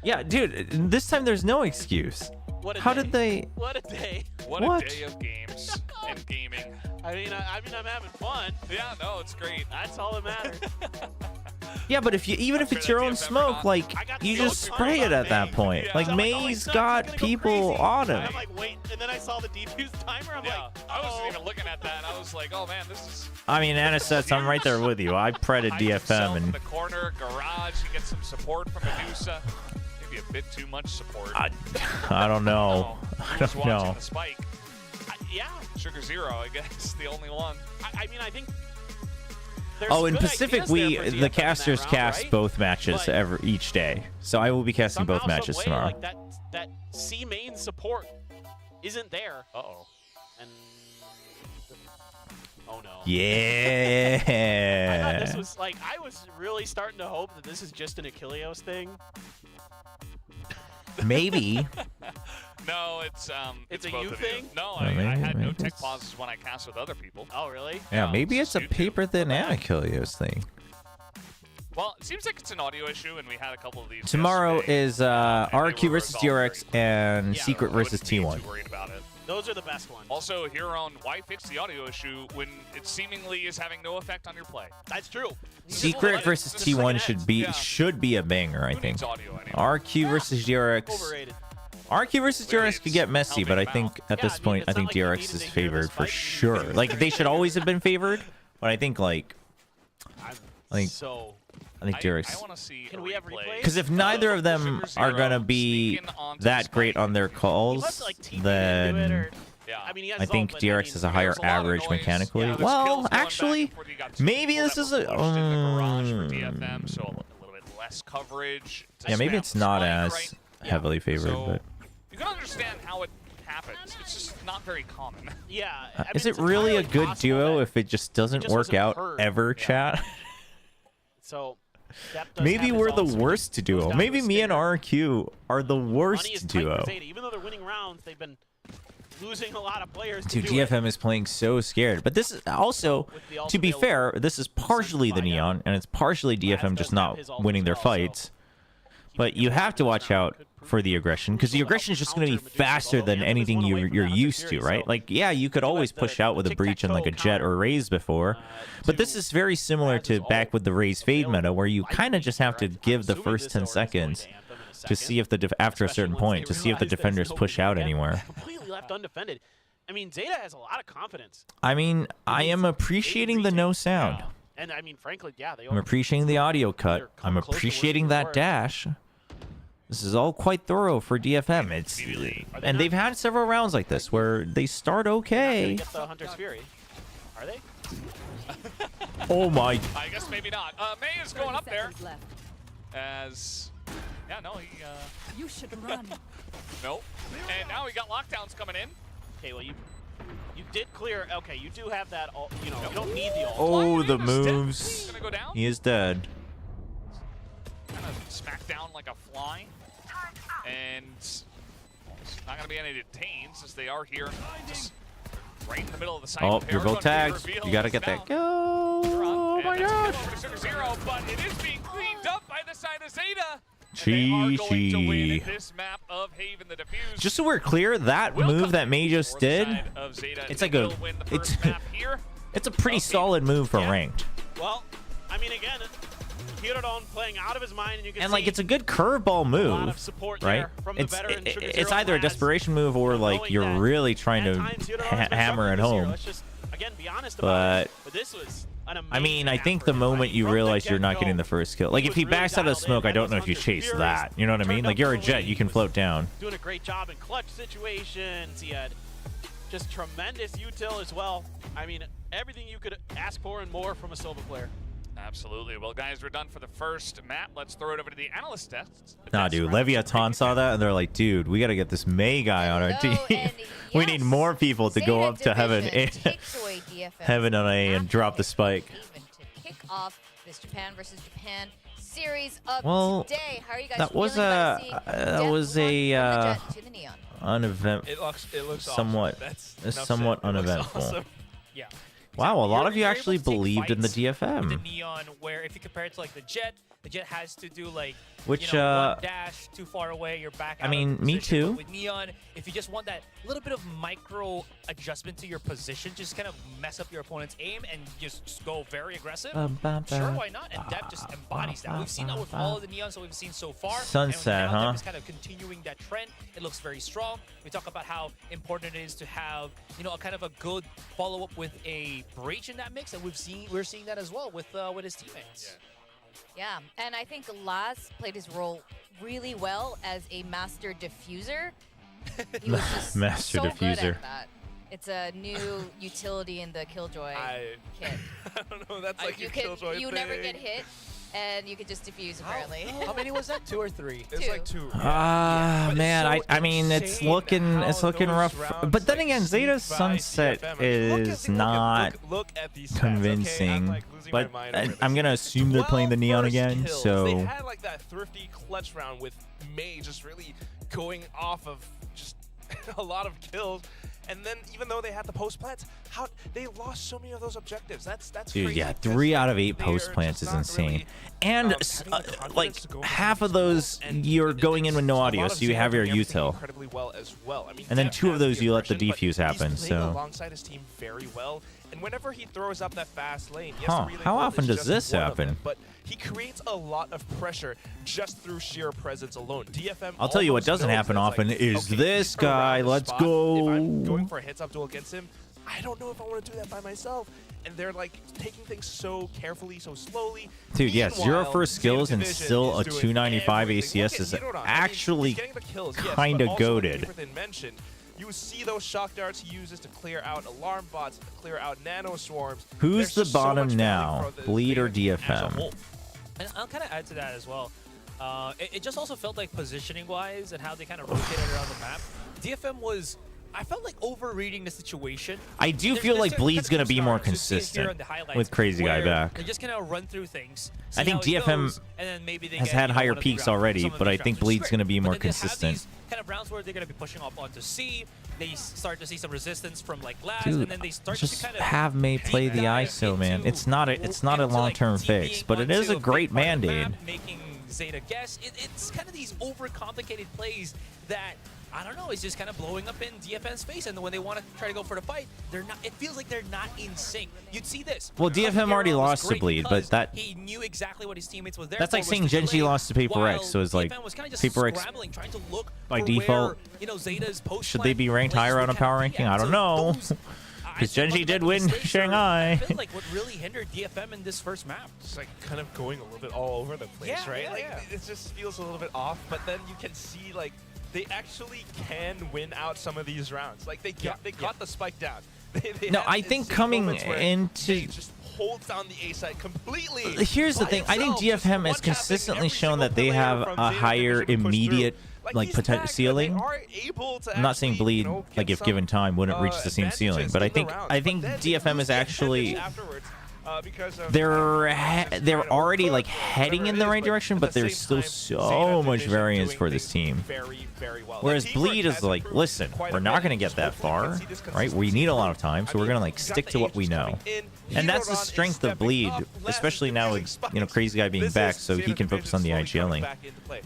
Yeah, dude, this time there's no excuse. What a How day. did they... What a day. think what What? a day of games and gaming. I mean, I'm having fun. Yeah, no, it's great. That's all that matters. Yeah, but if you even if sure it's your that own DFM are smoke, not- like I got you so just turned spray on it at that May. point. Yeah. Like So I'm like, oh, May's he's nuts, got he's gonna go people crazy. on And him. I'm like, wait, and then I saw the defuse timer. I'm Yeah, like, I wasn't oh. even looking at that. I was like, oh man, this is. I mean, Anisets, I'm right there with you. I predded Finds himself DFM in and the corner garage. He gets some support from Medusa. Maybe a bit too much support. I don't know. I Who's don't watching know. the spike? Yeah. Sugar Zero, I guess, the only one. I mean, I think. There's Oh, in good Pacific, ideas there for DFM in the that casters round, cast right? both matches But each day. So I will be casting both somehow, matches some way, tomorrow. Like that C main support isn't there. Uh-oh. And Oh no. Yeah. I thought this was like, I was really starting to hope that this is just an Achilleos thing. Maybe. No, it's a both you of thing? No, Oh, maybe- I had no maybe tech it's- pauses when I cast with other people. Oh really? Yeah, maybe it's a you two. paper thin and Achilleos thing. Well, it seems like it's an audio issue, and we had a couple of these. Tomorrow yesterday. is And they RQ were versus resolved DRX very and Yeah, Secret I versus wouldn't be T1. too worried about it. Those are the best ones. Also, here on why fix the audio issue when it seemingly is having no effect on your play. That's true. Secret versus T1 should be a banger, I Who think. needs audio anyway? RQ versus DRX. Overrated. RQ versus DRX could get messy, but I think at this point, I think DRX is favored for sure. Like they should always have been favored, but I think like I think DRX. I want to see. Can we have replays? Because if neither of them are gonna be that great on their calls, then I mean, he has I his think ult, but DRX has a higher there's a lot of average noise. mechanically. Yeah, there's Well, kills going back actually, and forth. You got two maybe people this that is were a. pushed in the garage for DFM, so a little bit less coverage. to Yeah, maybe spam it's not spike, as right? heavily favored, So, but you can understand how it happens. It's just not very common. Yeah. is it really a good duo if it just doesn't just work wasn't out heard. ever, chat? So Dep does Maybe have we're his the ult, so worst goes duo. down to Maybe a me and stinger. RQ are the Money is worst tight duo. for Zeta. Even though they're winning rounds, they've been losing a lot of players. Dude, to do it. DFM is playing so scared. But this is also, With the ult to be available, fair, this is partially the Neon, and it's partially DFM just not winning their fights. But you have to watch out for the aggression, because the aggression is just going to be faster than anything you're used to, right? Like, yeah, you could always push out with a breach and like a jet or raise before, but this is very similar to back with the raise fade meta, where you kind of just have to give the first 10 seconds to see if the after a certain point to see if the defenders push out anywhere. Completely left undefended. I mean, Zeta has a lot of confidence. I mean, I am appreciating the no sound. And I mean, frankly, yeah, they I'm appreciating the audio cut. I'm appreciating that dash. This is all quite thorough for DFM. It's and they've had several rounds like this where they start okay. Get the Hunter's Fury. Are they? Oh my! I guess maybe not. May is going up there. As yeah, no, he You should run. nope. And now we got lockdowns coming in. Okay, well you did clear. Okay, you do have that. You know, you don't need the ult. Oh, the He's dead. moves. He's gonna go down. He is dead. Kind of smack down like a fly. And there's not gonna be any detains as they are here, just right in the middle of the site. Oh, Pair you're both going to be tagged. revealed. You gotta It's get that down. go. Oh my gosh! Zero, but it is being cleaned up by the side of Zeta. And they are going to win GG. this map of Haven the Diffuse. Just so we're clear, that move that May just did, Of Zeta, it's they like a, will win the it's, first map here. it's a pretty solid move for ranked. Well, I mean, again, Hirodon playing out of his mind, and you can And see like it's a good curveball a move, lot of support right? there from the It's veteran Sugar it's Zero either a has, desperation move or like knowing you're that really trying at to times Hirodon has been hammer it struggling this year. home. Let's just again be honest about it. But this was an amazing I mean, I map think for the him. moment you From the realize you're not get-go, getting the first kill, like he if he was really backs out of dialed smoke, in, I don't had know if you those chase Hunter's that. You know what I mean? turned Like up you're a the jet, lead. you can float down. Doing a great job in clutch situations. He had just tremendous util as well. I mean, everything you could ask for and more from a Silva player. Absolutely. Well, guys, we're done for the first map. Let's throw it over to the analyst tests. Nah, dude, Leviathan saw that and they're like, dude, we got to get this May guy on our team. We need more people to go up to heaven, takes away DFM heaven on A and drop the spike. Haven to kick off this Japan versus Japan series of Well, today. How are you guys that was feeling about a seeing that Def was run a from the Jet to the Neon? uneventful. It looks somewhat awesome. That's somewhat enough said. It looks uneventful. awesome. Yeah. Wow, a lot of you You're actually able to take believed in the fights with DFM. the Neon, where if you compare it to like the Jet has to do like Which, you know, one dash too far away, you're back. I out mean, of me position. too. But with Neon, if you just want that little bit of micro adjustment to your position, just kind of mess up your opponent's aim and just go very aggressive. Sure, why not? And Dep just embodies that. We've seen that with all of the Neons that we've seen so far. Sunset, and now huh? Dep is kind of continuing that trend. It looks very strong. We talk about how important it is to have, you know, a kind of a good follow-up with a breach in that mix, and we're seeing that as well with his teammates. Yeah, and I think Laz played his role really well as a master diffuser. He was just Master so good diffuser. at that. It's a new utility in the Killjoy kit. I don't know. That's like you your can Killjoy you thing. never get hit. and you could just defuse apparently. How many was that? 2 or 3? It's like 2. Man, I mean, it's looking rough. But then again, Zeta's sunset is not convincing. But I'm gonna assume they're playing the Neon again. They So had like that thrifty clutch round with May just really going off of just a lot of kills. And then even though they had the post plants, how they lost so many of those objectives. That's dude, crazy. yeah, 3 out of 8 post plants is insane. And like half of those you're going in with no audio, so you have your util. Incredibly well as well. I mean, And then 2 of those you let the impression, defuse but happen. he's playing So alongside his team very well. And whenever he throws up that fast lane, yes, Huh, the relay how build often is does just this one of happen? them, but he creates a lot of pressure just through sheer presence alone. DFM. I'll tell you what doesn't happen often is this guy. Let's go. If I'm going for a heads-up duel against him, I don't know if I want to do that by myself. And they're like taking things so carefully, so slowly. Dude, yeah, 0 Meanwhile, first skills and Division still a is doing 295 everything. ACS Look is at Hidora. I mean, actually he's getting the kills, yes, kind of but also, like goated. Ethan mentioned, you see those shock darts he uses to clear out alarm bots, to clear out nano swarms. Who's There's the just so bottom much value now? for the Bleed or Zeta as a DFM? whole. And I'll kind of add to that as well. It just also felt like positioning-wise and how they kind of rotated around the map. DFM was, I felt like overreading the situation. I do There's feel like certain Bleed's going to be more stars, you see it here consistent on the highlights, with Crazy Guy where back. They just kind of run through things. See I think how it DFM goes, and then maybe they has get, had you know, higher one of the peaks rounds, already, some of but these I think rounds, which is Bleed's going to be great. more But then they have consistent. these kind of rounds where they're going to be pushing up onto C. They start to see some resistance from like Glass, Dude, and then they start just to kind of have May play the ISO, man. It's not a long-term fix, but it is a great Band-Aid. Making Zeta guess. It's kind of these overcomplicated plays that, I don't know, it's just kind of blowing up in DFM's face, and when they want to try to go for the fight, they're not. It feels like they're not in sync. You'd see this. Well, DFM already lost to great Bleed, but because that he knew exactly what his teammates was there that's for, like was saying to Genji delay, lost to Paper while X, so it's like DFM was kinda just Paper X scrambling, trying to look by for default. where, you know, Zeta's post Should they be ranked plays higher would on a kind power of ranking? be at. I don't So know. those, Because Genji did win Shanghai. I feel like what really hindered DFM in this first map. Just like kind of going a little bit all over the place, Yeah, right? yeah, Like yeah. it just feels a little bit off, but then you can see like they actually can win out some of these rounds. Like they got the spike down. They No, had I think insane coming moments where into they just hold down the A side completely. Here's the by thing. I think itself, just DFM has one-tapping consistently every shown single that they player have from a Zeta higher Division to push through. immediate Like, he's potential back, but ceiling. they are able to I'm not saying actually, Bleed, you know, like get if some, given time, wouldn't reach the same ceiling. advantages But I in the think rounds. I But think then DFM is they lose actually advantage afterwards, because of, they're already like heading in the right direction, but there's still so much variance for this team. very, very well. Whereas Like, teamwork Bleed has is like, improved listen, quite a we're bit, not going to and get just that hopefully we far, can see this right? We need a lot of time, so we're going to like got stick the to what we ages know. coming in. And that's the Hedoron is strength of stepping Bleed, up, Less especially is now using with, spikes. Crazy Guy being This back, is so he Zeta can focus on the Division IG slowly lane. coming back into play.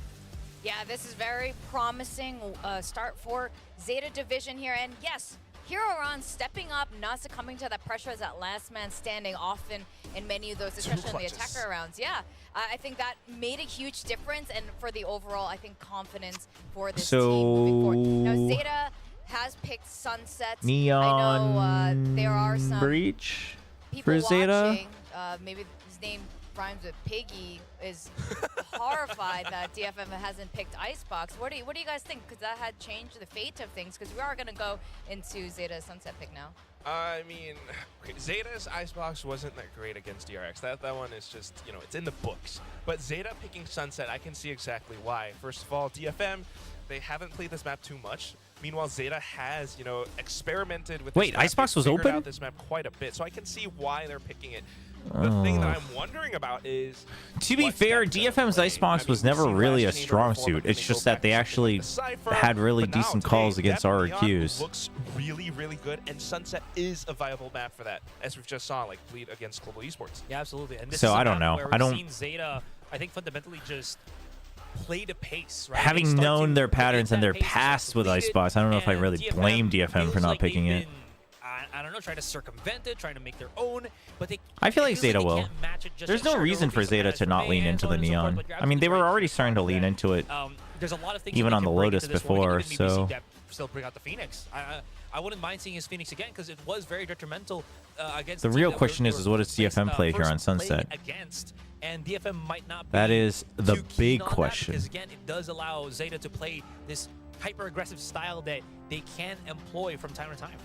Yeah, this is very promising start for Zeta Division here. And yes, Hedoron stepping up, not succumbing to that pressure as that last man standing often in many of those, especially in the attacker rounds. Yeah, I think that made a huge difference, and for the overall, I think, confidence for this team moving forward. Now, Zeta has picked Sunset. Neon I know there are some Breach people for Zeta. watching. Maybe his name rhymes with Piggy, is horrified that DFM hasn't picked Icebox. What do you guys think? Because that had changed the fate of things. Because we are going to go into Zeta's Sunset pick now. I mean, okay, Zeta's Icebox wasn't that great against DRX. That one is just, you know, it's in the books. But Zeta picking Sunset, I can see exactly why. First of all, DFM, they haven't played this map too much. Meanwhile, Zeta has, you know, experimented with this Wait, map. Icebox They've was figured open? out this map quite a bit, so I can see why they're picking it. The thing that I'm wondering about is... To be fair, DFM's Icebox was never really a strong suit. It's just that they actually had really decent calls against RRQs. Looks really, really good, and Sunset is a viable map for that, as we've just saw, like Bleed against Global Esports. Yeah, absolutely. And this So is a I don't map know. where I don't- we've seen Zeta, I think, fundamentally just play the pace, right? They Having start known to their create patterns and that their pace, past with lead it, Icebox, I don't know if I and really blame DFM for feels not like picking they've it. been, I don't know, trying to circumvent it, trying to make their own, but they... I feel it like feels Zeta they will. can't match it just There's yet. no Sure, there reason will for be some Zeta to not lean into the and so on and so forth, Neon. but you're I mean, they were absolutely right. already starting to lean into it. There's a lot of things even that on they the can bring Lotus into this one, before, even maybe so- see that still bring out the Phoenix. I wouldn't mind seeing his Phoenix again because it was very detrimental against The team real that question we're is what does DFM play here on first playing Sunset? Against, and DFM might not be That is the too keen big on that question. because again, it does allow Zeta to play this hyper-aggressive style that they can employ from time to time.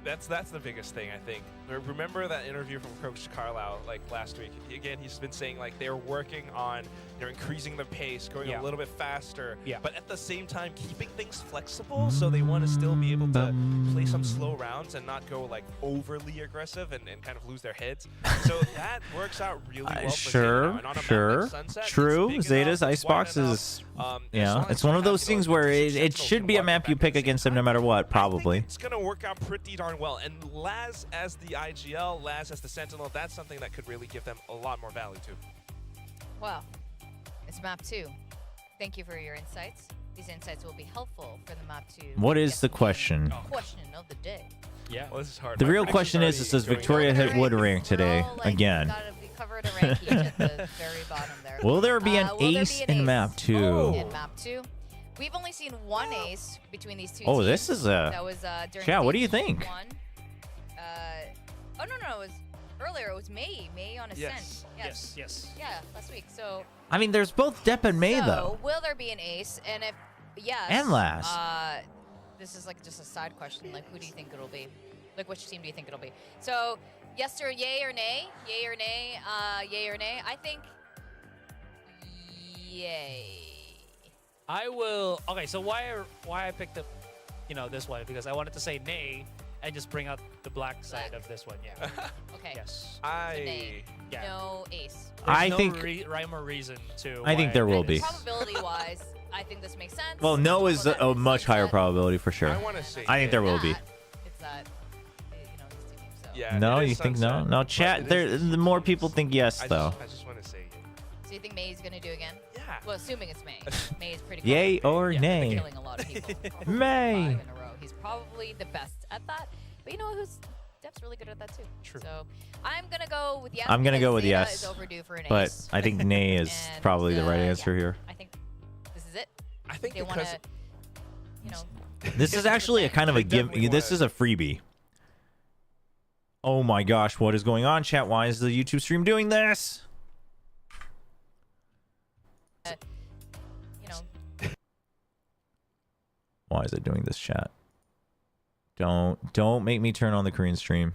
That's the biggest thing, I think. remember that interview from Coach Carlisle like last week? Again, he's been saying like they're working on increasing the pace, going a little bit faster, but at the same time keeping things flexible. So they want to still be able to play some slow rounds and not go like overly aggressive and kind of lose their heads. So that works out really well. Sure, sure, true. Zeta's Icebox is, it's one of those things where it should be a map you pick against them no matter what, probably. It's gonna work out pretty darn well. And Laz as the IGL, Laz as the Sentinel, that's something that could really give them a lot more value too. Well, it's map 2. Thank you for your insights. These insights will be helpful for the map 2. What is the question? Question of the day. Yeah. Well, this is hard. The real question is does Victoria hit wood rank today again? We covered a rank each at the very bottom there. Will there be an ace in map 2? In map 2. We've only seen one ace between these two Oh, teams. this is a... That was during Chat, what do you stage think? 1. Oh, no, it was earlier. It was May. May on Ascent. Yes. Yeah, last week. So... I mean, there's both Depp and May, though. will there be an ace? And if yes... And Laz. This is like just a side question. Like, who do you think it'll be? Like, which team do you think it'll be? So, yes or yay or nay? Yay or nay? Yay or nay? I think... Yay. I will. Okay, so why I picked the, this one, because I wanted to say nay and just bring out the black side of this one. Yeah. Okay. Yes. Nay. Yeah. No ace. There's I think rhyme or reason to. I think there will be. Probability-wise, I think this makes sense. Well, no is a much higher probability for sure. I think there will be. It's that, these two teams. So. Yeah. No, you think no? No, chat. The more people think yes, though. I just want to say. So you think May's gonna do again? Yeah. Well, assuming it's May. May is pretty. Yay or nay? Killing a lot of people. May. 5 in a row. He's probably the best at that. But you know who's? Depp's really good at that too. True. So I'm gonna go with yes. I'm gonna go with Zeta yes. Is overdue for an but ace. I think nay is And, probably the right answer here. I think this is it. I think they want to, This is actually a kind of a give. This is a freebie. Oh my gosh, what is going on, chat? Why is the YouTube stream doing this? Why is it doing this, chat? Don't make me turn on the Korean stream.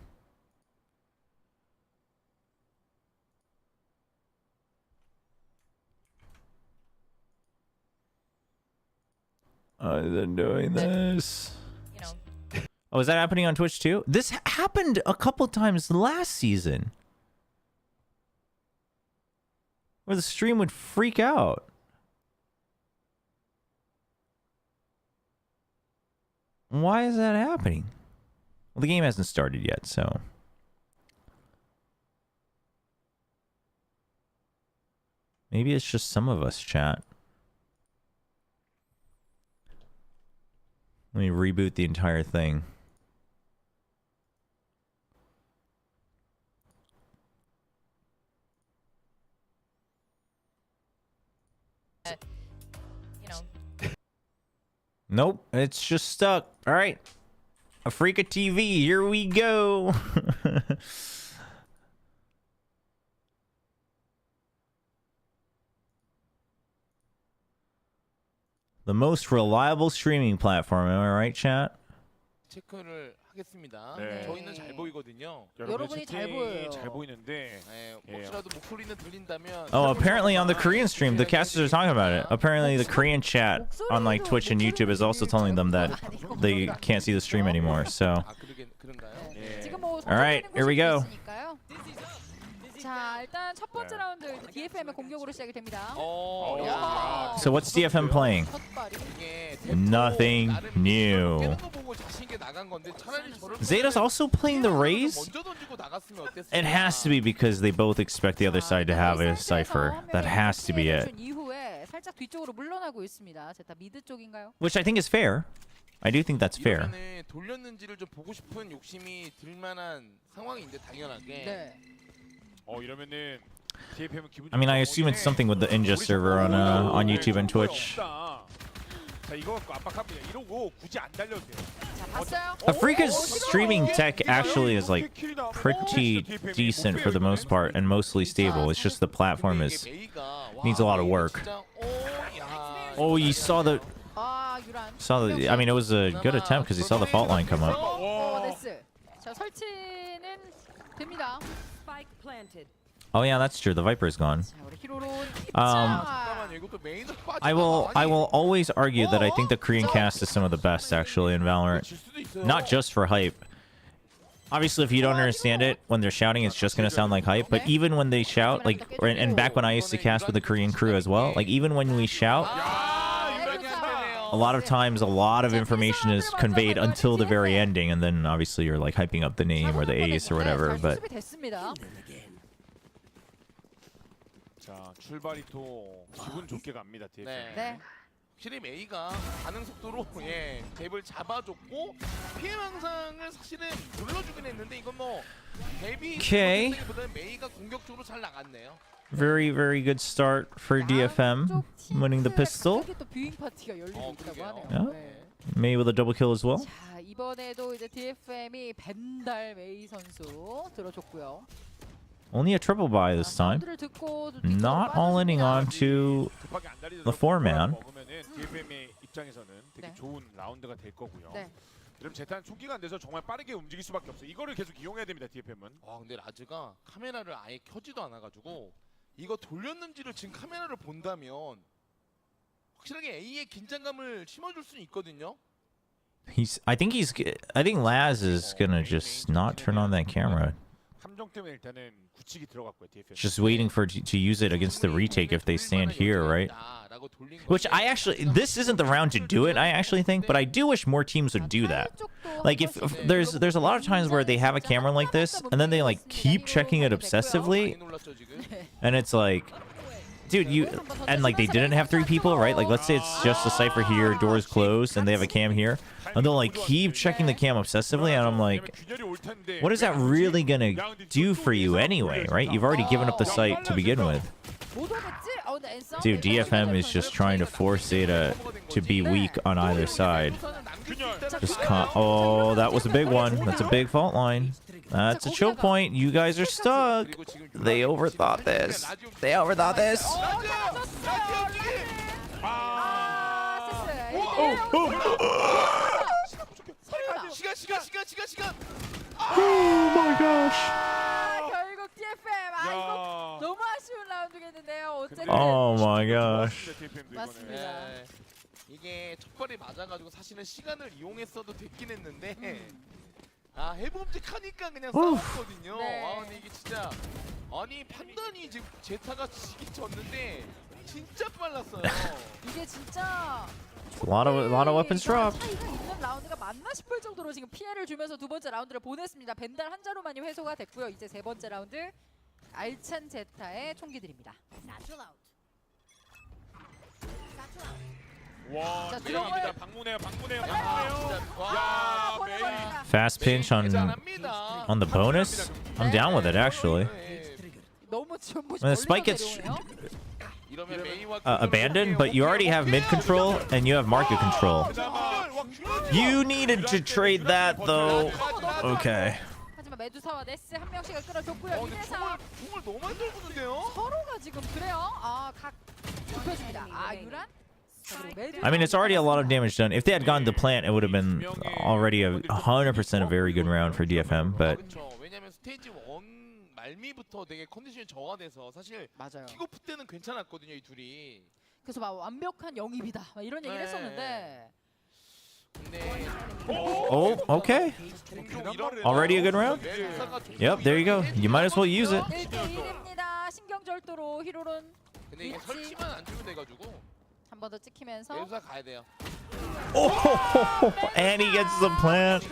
Why is it doing this? Oh, is that happening on Twitch too? This happened a couple times last season. Where the stream would freak out. Why is that happening? Well, the game hasn't started yet, so... Maybe it's just some of us, chat. Let me reboot the entire thing. Nope, it's just stuck. All right. Africa TV, here we go. The most reliable streaming platform, am I right, chat? 체크를 하겠습니다. 네. 저희는 잘 보이거든요. 여러분이 잘 보여요. 잘 보이는데. 혹시라도 목소리는 들린다면. Oh, apparently on the Korean stream, the casters are talking about it. Apparently the Korean chat on like Twitch and YouTube is also telling them that they can't see the stream anymore. So, all right, here we go. 자, 일단 첫 번째 라운드 DFM의 공격으로 시작이 됩니다. So what's DFM playing? Nothing new. Zeta's also playing the Raze? It has to be because they both expect the other side to have a cipher. That has to be it. 이후에 살짝 뒤쪽으로 물러나고 있습니다. 제타 미드 쪽인가요? Which I think is fair. I do think that's fair. 돌렸는지를 좀 보고 싶은 욕심이 들만한 상황인데 당연하게. 네. 이러면은 DFM은 기분 I mean, I assume it's something with the Ninja server on YouTube and Twitch. 자, 이거 갖고 압박합니다. 이러고 굳이 안 달려도 돼요. Africa's streaming tech actually is like pretty decent for the most part and mostly stable. It's just the platform needs a lot of work. Oh, you saw the I mean, it was a good attempt because you saw the fault line come up. 자, 설치는 됩니다. Oh yeah, that's true. The Viper is gone. 자, 우리 히로론 잠깐만요. 이것도 메인으로 I will always argue that I think the Korean cast is some of the best actually in Valorant. Not just for hype. Obviously, if you don't understand it, when they're shouting, it's just gonna sound like hype. But even when they shout, like, and back when I used to cast with the Korean crew as well, like even when we shout, a lot of times a lot of information is conveyed until the very ending, and then obviously you're like hyping up the name or the ace or whatever. But 자, 출발이 또 기분 좋게 갑니다. DFM. 네. 확실히 메이가 반응 속도로 잽을 잡아줬고 피해 망상을 사실은 눌러주긴 했는데 이건 뭐 잽이 보다는 메이가 공격적으로 잘 나갔네요. very good start for DFM, winning the pistol. 또 뷰잉 파티가 열리고 있다고 하네요. Yeah. May with a double kill as well. 자, 이번에도 이제 DFM이 벤달 메이 선수 들어줬고요. Only a triple buy this time. Not all inning on to the 4-man. DFM의 입장에서는 되게 좋은 라운드가 될 거고요. 네. 그럼 제타는 초기가 안 돼서 정말 빠르게 움직일 수밖에 없어요. 이거를 계속 이용해야 됩니다. DFM은. 근데 라즈가 카메라를 아예 켜지도 않아가지고 이거 돌렸는지를 지금 카메라를 본다면 확실하게 A의 긴장감을 심어줄 수는 있거든요. I think Laz is gonna just not turn on that camera. 함정 때문에 일단은 굳히기 들어갔고요. DFM. Just waiting for to use it against the retake if they stand here, right? Which I actually, this isn't the round to do it, I actually think, but I do wish more teams would do that. Like if there's a lot of times where they have a camera like this and then they like keep checking it obsessively, and it's like, dude, and like they didn't have 3 people, right? Like let's say it's just a Cypher here, doors closed, and they have a cam here, and they'll like keep checking the cam obsessively, and I'm like, what is that really gonna do for you anyway, right? You've already given up the site to begin with. Dude, DFM is just trying to force ZETA to be weak on either side. Oh, that was a big one. That's a big fault line. That's a choke point. You guys are stuck. They overthought this. They overthought this. Oh my gosh. 결국 DFM 이거 너무 아쉬운 라운드겠는데요. Oh my gosh. 맞습니다. 이게 첫 발이 맞아가지고 사실은 시간을 이용했어도 됐긴 했는데 해봄직하니까 그냥 싸웠거든요. 근데 이게 진짜 판단이 지금 제타가 지기 졌는데 진짜 빨랐어요. 이게 진짜 A lot of weapons dropped. 차이가 있는 라운드가 맞나 싶을 정도로 지금 피해를 주면서 두 번째 라운드를 보냈습니다. 벤달 한 자루만이 회수가 됐고요. 이제 세 번째 라운드 알찬 제타의 총기들입니다. 와, 들어갑니다. 방문해요. Fast pinch on the bonus. I'm down with it actually. When the spike gets abandoned, but you already have mid control and you have market control. You needed to trade that though. Okay. 하지만 메두사와 네스 한 명씩을 끌어줬고요. 이래서 공을 너무 안 들고는데요. 서로가 지금 그래요. 각 좁혀줍니다. 유란. I mean, it's already a lot of damage done. If they had gone to plant, it would have been already 100% a very good round for DFM. But 왜냐면 스테이지 1 말미부터 되게 컨디션이 저하돼서 사실 킥오프 때는 괜찮았거든요, 이 둘이. 그래서 막 완벽한 영입이다 이런 얘기를 했었는데. oh, okay. Already a good round. Yep, there you go. You might as well use it. 1대1입니다. 신경절도로 히로론. 근데 이게 설치만 안 주면 돼가지고. 한 번 더 찍히면서. 메두사 가야 돼요. Oh, and he gets the plant.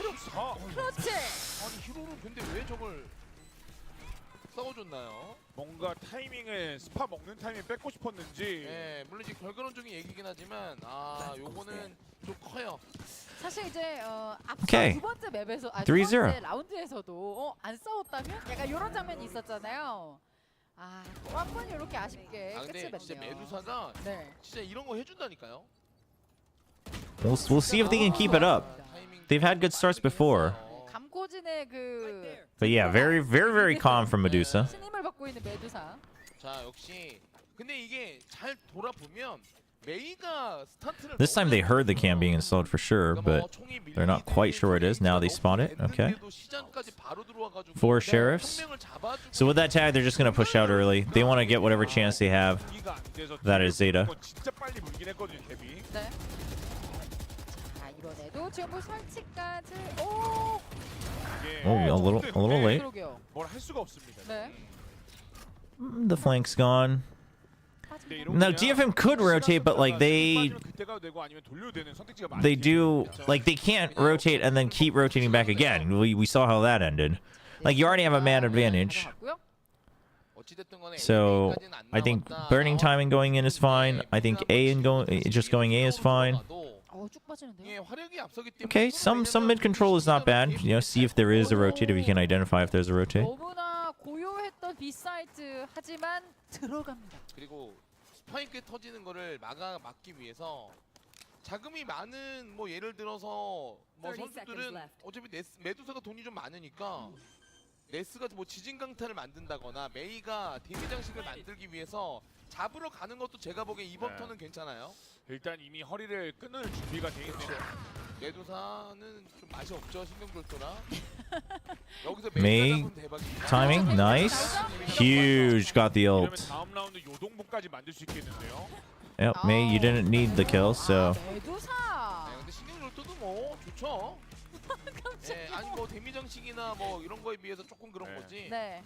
그렇지. 아니 히로는 근데 왜 저걸 싸워줬나요? 뭔가 타이밍을 스파 먹는 타이밍 뺏고 싶었는지. 물론 이제 결과론적인 얘기긴 하지만 요거는 좀 커요. 사실 이제 앞서 Okay. 두 번째 맵에서 두 3-0. 번째 라운드에서도 안 싸웠다면 약간 이런 장면이 있었잖아요. 또 한 번 이렇게 아쉽게 끝을 근데 진짜 맺네요. 메두사가 진짜 이런 거 해준다니까요. We'll see if they can keep it up. They've had good starts before. 감고진의 그 But yeah, very calm from Medusa. 신임을 받고 있는 메두사. 자 역시 근데 이게 잘 돌아보면 메이가 스타트를 This time they heard the cam being installed for sure, but they're not quite sure what it is. Now they spawn it. Okay. 시장까지 바로 들어와가지고 4 sheriffs. So with that tag, they're just going to push out early. They want to get whatever chance they have. That is ZETA. 진짜 빨리 물긴 했거든요, 데뷔. 네. 자, 이번에도 지금 설치까지. 오. Oh, a little late. 그러게요. 뭘 할 수가 없습니다. 네. The flank's gone. Now DFM could rotate, but like they do, like they can't rotate and then keep rotating back again. We saw how that ended. Like you already have a man advantage. So I think burning timing going in is fine. I think just going A is fine. Okay, some mid control is not bad. You know, see if there is a rotate, if you can identify if there's a rotate. 너무나 고요했던 B 사이트 하지만 들어갑니다. 그리고 스파이크에 터지는 거를 막기 위해서 자금이 많은 뭐 예를 들어서 뭐 선수들은 어차피 메두사가 돈이 좀 많으니까 네스가 뭐 지진 강타를 만든다거나 메이가 데미 장식을 만들기 위해서 잡으러 가는 것도 제가 보기엔 이번 턴은 괜찮아요. 일단 이미 허리를 끊을 준비가 되어 있네요. 메두사는 좀 맛이 없죠. 신경절도라. 여기서 May timing nice, huge. Got the ult. 다음 라운드 요동복까지 만들 수 있겠는데요. Yep, May, you didn't need the kill, so. 메두사. 근데 신경절도도 뭐 좋죠. 네, 아니 뭐 데미 장식이나 뭐 이런 거에 비해서 조금 그런 거지. 네.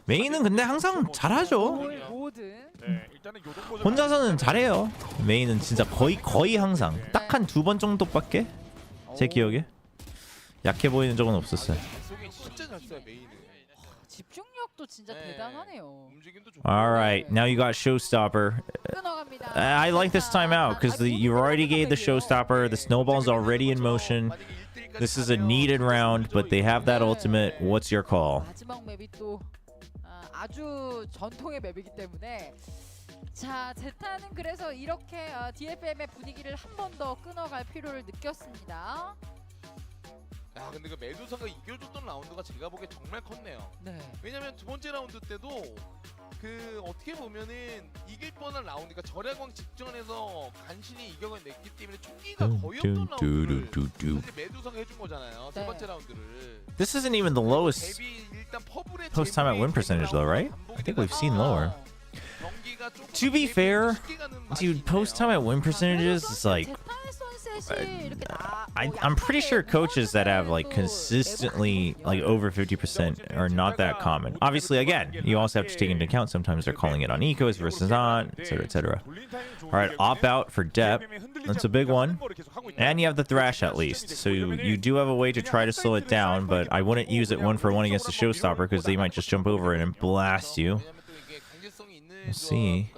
메이는 근데 항상 잘하죠. 뭐든. 네, 일단은 요동복을 혼자서는 잘해요. 메이는 진짜 거의 항상 딱 한 2번 정도밖에 제 기억에 약해 보이는 적은 없었어요. 속에 진짜 잘 써요 메이는. 집중력도 진짜 대단하네요. 움직임도 좋고. All right, now you got showstopper. 끊어갑니다. I like this timeout because you already gave the showstopper. The snowball's already in motion. This is a needed round, but they have that ultimate. What's your call? 마지막 맵이 또 아주 전통의 맵이기 때문에 자, 제타는 그래서 이렇게 DFM의 분위기를 한 번 더 끊어갈 필요를 느꼈습니다. 야, 근데 그 메두사가 이겨줬던 라운드가 제가 보기에 정말 컸네요. 네. 왜냐면 두 번째 라운드 때도 그 어떻게 보면은 이길 뻔한 라운드, 그러니까 절약왕 직전에서 간신히 이겨냈기 때문에 총기가 거의 없던 라운드를 사실 메두사가 해준 거잖아요. 세 번째 라운드를. This isn't even the lowest post time at win percentage, though, right? I think we've seen lower. To be fair, dude, post time at win percentages is like. I'm pretty sure coaches that have like consistently like over 50% are not that common. Obviously, again, you also have to take into account sometimes they're calling it on ecos versus on, etc., etc. All right, opt out for Dep. That's a big one. And you have the Thrash at least, so you do have a way to try to slow it down, but I wouldn't use it 1-for-1 against the showstopper because they might just jump over it and blast you. We'll see.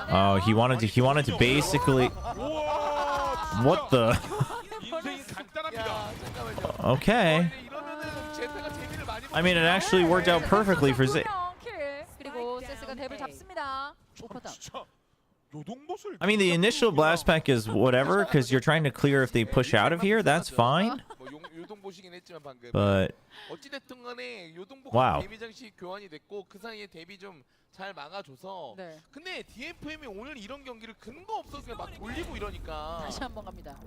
Oh, he wanted to basically. What the? Okay. I mean, it actually worked out perfectly for Z. I mean, the initial blast pack is whatever because you're trying to clear if they push out of here. That's fine. But wow. 잘 막아줘서. 네. 근데 DFM이 오늘 이런 경기를 근거 없어서 그냥 막 돌리고 이러니까. 다시 한번 갑니다.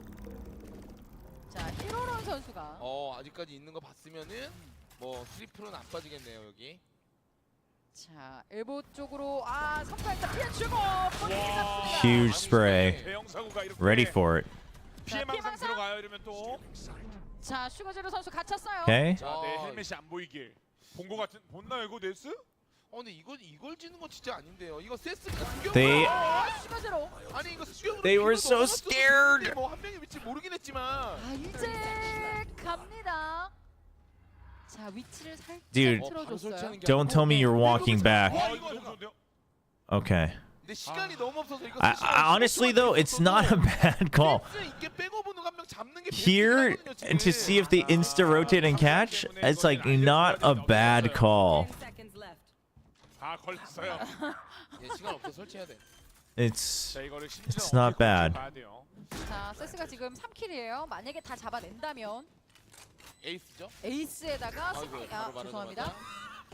자, 히로런 선수가. 아직까지 있는 거 봤으면은 뭐 트리플은 안 빠지겠네요 여기. 자, 엘보 쪽으로 선발 일단 피해주고. Huge spray. Ready for it. 피해망상 들어가요 이러면 또. 자, 슈가제로 선수 갇혔어요. Okay. 자, 네, 헬멧이 안 보이길. 본 거 같은 본나 이거 네스? 근데 이걸 지는 건 진짜 아닌데요. 이거 세스가 They were so scared. 뭐한 명의 위치 모르긴 했지만. 이제 갑니다. 자, 위치를 살짝 Dude, 틀어줬어요. don't tell me you're walking back. Okay. 근데 시간이 너무 없어서 이거 honestly though, it's not a bad call. Here, and to see if they insta rotate and catch, it's like not a bad call. It's not bad. 자, 세스가 지금 3킬이에요. 만약에 다 잡아낸다면 에이스죠? 에이스에다가 죄송합니다.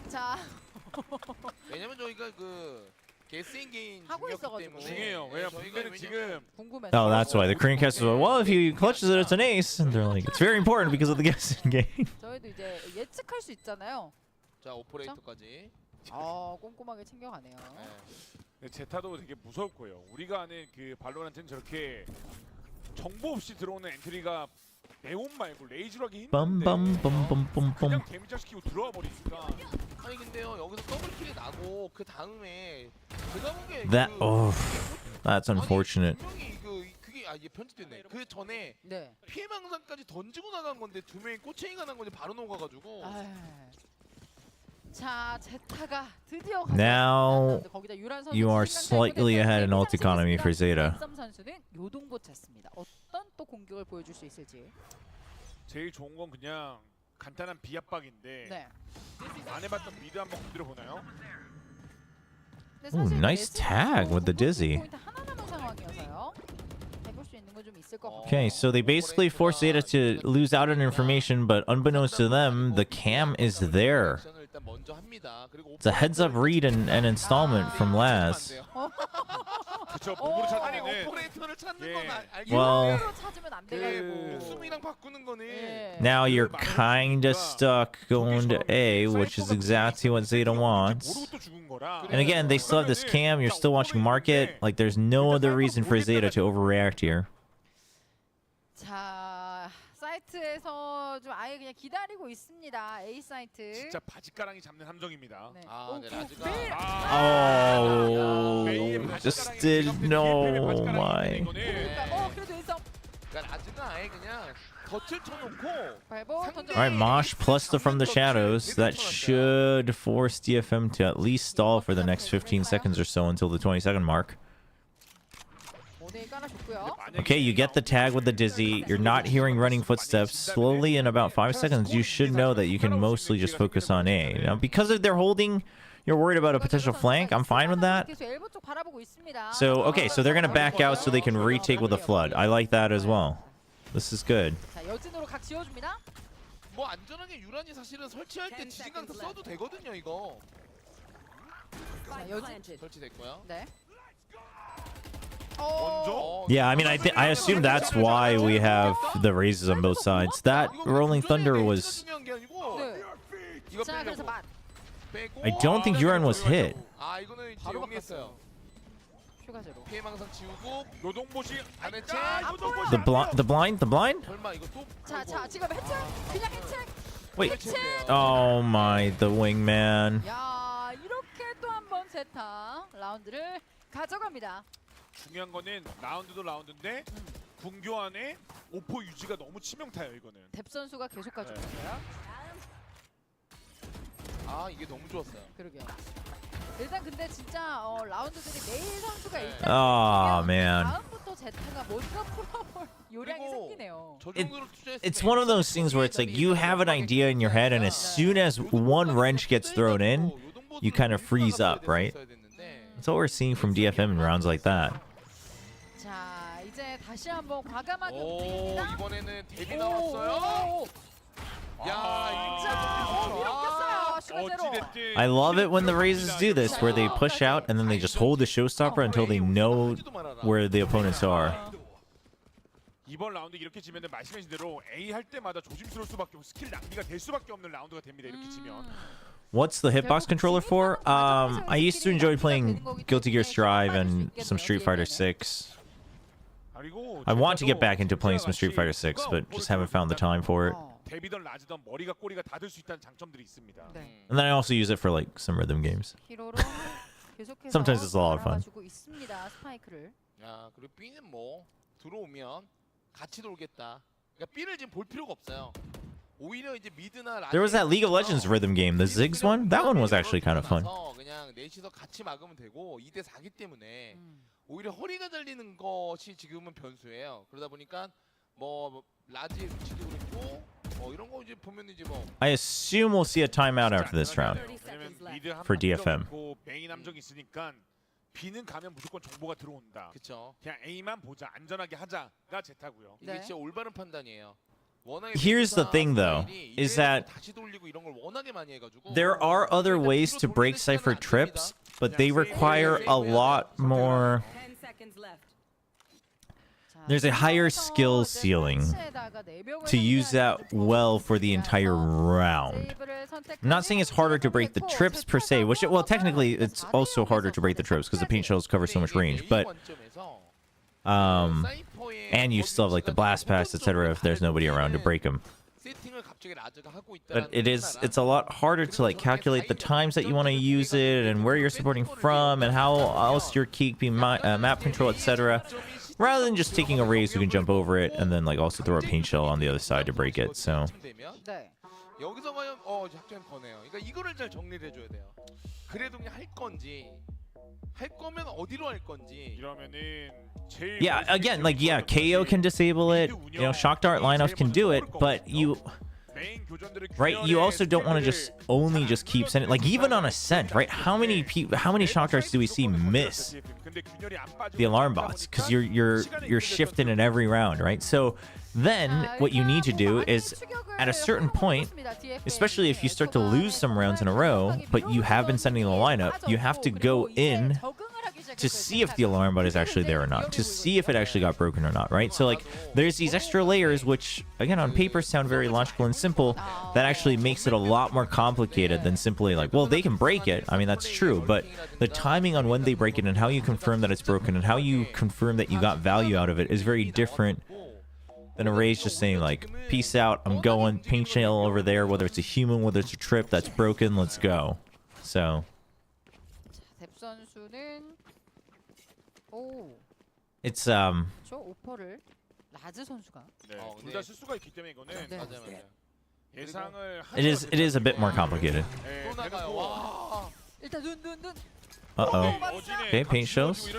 자, 왜냐면 저희가 그 게스인 개인 하고 있어가지고. 중요해요. 왜냐 분명히 지금 Oh, that's why the Korean cast was like, well, if he clutches it, it's an ace. And they're like, it's very important because of the guessing game. 저희도 이제 예측할 수 있잖아요. 자 오퍼레이터까지. 꼼꼼하게 챙겨가네요. 네, 제타도 되게 무서울 거예요. 우리가 아는 그 발로란트는 저렇게 정보 없이 들어오는 엔트리가 네온 말고 레이즈하기 힘든데 그냥 데미지 시키고 들어와 버리니까. 아니 근데요 여기서 더블킬이 나고 그 다음에 제가 보기에 That's unfortunate. 분명히 그게 이게 편집됐네. 그 전에 피해망상까지 던지고 나간 건데 두 명이 꼬챙이가 난 건데 바로 녹아가지고. 자, 제타가 드디어 Now you are slightly ahead in ult economy for ZETA. 선수는 요동보 찼습니다. 어떤 또 공격을 보여줄 수 있을지. 제일 좋은 건 그냥 간단한 비압박인데 안 해봤던 미드 한번 건드려 보나요? Ooh, nice tag with the dizzy. 하나 남은 상황이어서요. 해볼 수 있는 건 좀 있을 것 같아요. Okay, so they basically force ZETA to lose out on information, but unbeknownst to them, the cam is there. It's a heads-up read and an installment from Laz. Well, now you're kinda stuck going to A, which is exactly what ZETA wants. And again, they still have this cam, you're still watching market. Like, there's no other reason for ZETA to overreact here. 자, 사이트에서 좀 아예 그냥 기다리고 있습니다. A 사이트. 진짜 바지가랑이 잡는 함정입니다. 라즈가. Oh, just didn't know my. 그래도 인성. 그러니까 라즈가 아예 그냥 덫을 쳐놓고. All right, Mosh plus the from the shadows. That should force DFM to at least stall for the next 15 seconds or so until the 20-second mark. Okay, you get the tag with the dizzy. You're not hearing running footsteps. Slowly, in about 5 seconds, you should know that you can mostly just focus on A. Now, because of their holding, you're worried about a potential flank. I'm fine with that. So, okay, so they're going to back out so they can retake with a flood. I like that as well. This is good. 뭐 안전하게 유란이 사실은 설치할 때 지진강타 써도 되거든요 이거. 설치됐고요. 네. Yeah, I mean, I assume that's why we have the raises on both sides. That Rolling Thunder was... I don't think Yuran was hit. 이거는 이용했어요. 피해망상 지우고 The blind? 자, 지금 해체. 그냥 해체. Wait. Oh my, the wingman. 야, 이렇게 또 한 번 제타 라운드를 가져갑니다. 중요한 거는 라운드도 라운드인데 궁교 안에 오퍼 유지가 너무 치명타예요 이거는. 뎁 선수가 계속 가지고 있어요. 이게 너무 좋았어요. 그러게요. 일단 근데 진짜 라운드들이 매일 선수가 일단 다음부터 제타가 뭔가 풀어볼 요량이 생기네요. It's one of those things where it's like you have an idea in your head, and as soon as one wrench gets thrown in, you kind of freeze up, right? That's what we're seeing from DFM in rounds like that. 자, 이제 다시 한번 과감하게 움직입니다. 이번에는 데뷔 나왔어요. I love it when the raises do this, where they push out and then they just hold the showstopper until they know where the opponents are. 이번 라운드 이렇게 지면은 말씀하신 대로 A 할 때마다 조심스러울 수밖에 없고 스킬 낭비가 될 수밖에 없는 라운드가 됩니다. 이렇게 지면. What's the hitbox controller for? I used to enjoy playing Guilty Gear Strive and some Street Fighter 6. I want to get back into playing some Street Fighter 6, but just haven't found the time for it. 데뷔던 라즈던 머리가 꼬리가 닿을 수 있다는 장점들이 있습니다. And then I also use it for like some rhythm games. Sometimes it's a lot of fun. 야, 그리고 B는 뭐 들어오면 같이 돌겠다. 그러니까 B를 지금 볼 필요가 없어요. 오히려 이제 미드나 라즈. There was that League of Legends rhythm game, the Ziggs one. That one was actually kind of fun. 그냥 넷이서 같이 막으면 되고 2대 4기 때문에 오히려 허리가 달리는 것이 지금은 변수예요. 그러다 보니까 뭐 라지의 위치도 그렇고 이런 거 이제 보면 이제 뭐. I assume we'll see a timeout after this round for DFM. 메인 함정이 있으니까 B는 가면 무조건 정보가 들어온다. 그렇죠. 그냥 A만 보자, 안전하게 하자가 제타고요. 이게 진짜 올바른 판단이에요. here's the thing, though, is that there are other ways to break Cypher trips, but they require a lot more. There's a higher skill ceiling to use that well for the entire round. I'm not saying it's harder to break the trips per se, which, well, technically it's also harder to break the trips because the paint shells cover so much range, but and you still have like the blast pass, etc. if there's nobody around to break them. But it's a lot harder to like calculate the times that you want to use it and where you're supporting from and how else you're keeping map control, etc. rather than just taking a raise who can jump over it and then like also throw a paint shell on the other side to break it. So yeah, again, like, yeah, KO can disable it, you know, shock dart lineups can do it, but you also don't want to just only keep sending, like, even on Ascent, right? How many shock darts do we see miss the alarm bots? Because you're shifting it every round, right? So then what you need to do is at a certain point, especially if you start to lose some rounds in a row, but you have been sending the lineup, you have to go in to see if the alarm bot is actually there or not, to see if it actually got broken or not, right? So like there's these extra layers which again on paper sound very logical and simple, that actually makes it a lot more complicated than simply like, well, they can break it. I mean, that's true, but the timing on when they break it and how you confirm that it's broken and how you confirm that you got value out of it is very different than a raise just saying like, peace out, I'm going, paint shell over there, whether it's a human, whether it's a trip that's broken, let's go. So it's 저 오퍼를 라즈 선수가 둘 다 실수가 있기 때문에 이거는 예상을 it is a bit more complicated. 일단 눈 Uh-oh. Okay, paint shells.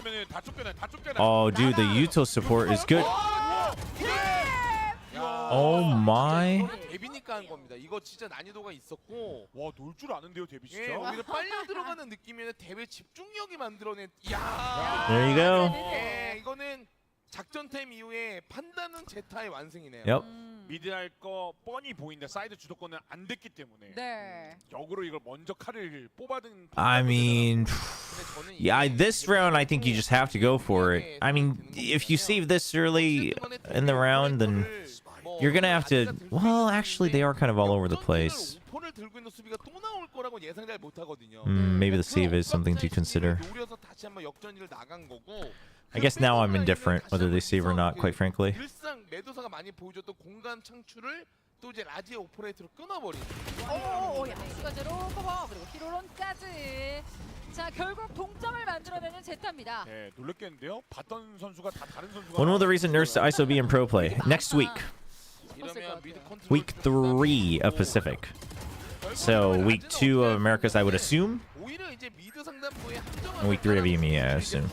Oh, dude, the Yuto support is good. Oh my. 데뷔니까 한 겁니다. 이거 진짜 난이도가 있었고. 와, 놀 줄 아는데요, 데뷔 진짜. 예, 오히려 빨려 들어가는 느낌이면 데뷔 집중력이 만들어낸. 야. There you go. 예, 이거는 작전템 이후에 판단은 제타의 완승이네요. Yep. 미드 할 거 뻔히 보인다. 사이드 주도권은 안 됐기 때문에. 네. 역으로 이걸 먼저 칼을 뽑아든. I mean, yeah, this round I think you just have to go for it. I mean, if you save this early in the round, then you're gonna have to. Well, actually, they are kind of all over the place. Maybe the save is something to consider. I guess now I'm indifferent whether they save or not, quite frankly. When will the recent nerfs to ISO be in pro play? Next week. Week 3 of Pacific. So week 2 of Americas, I would assume. And week 3 of EMEA, I assume.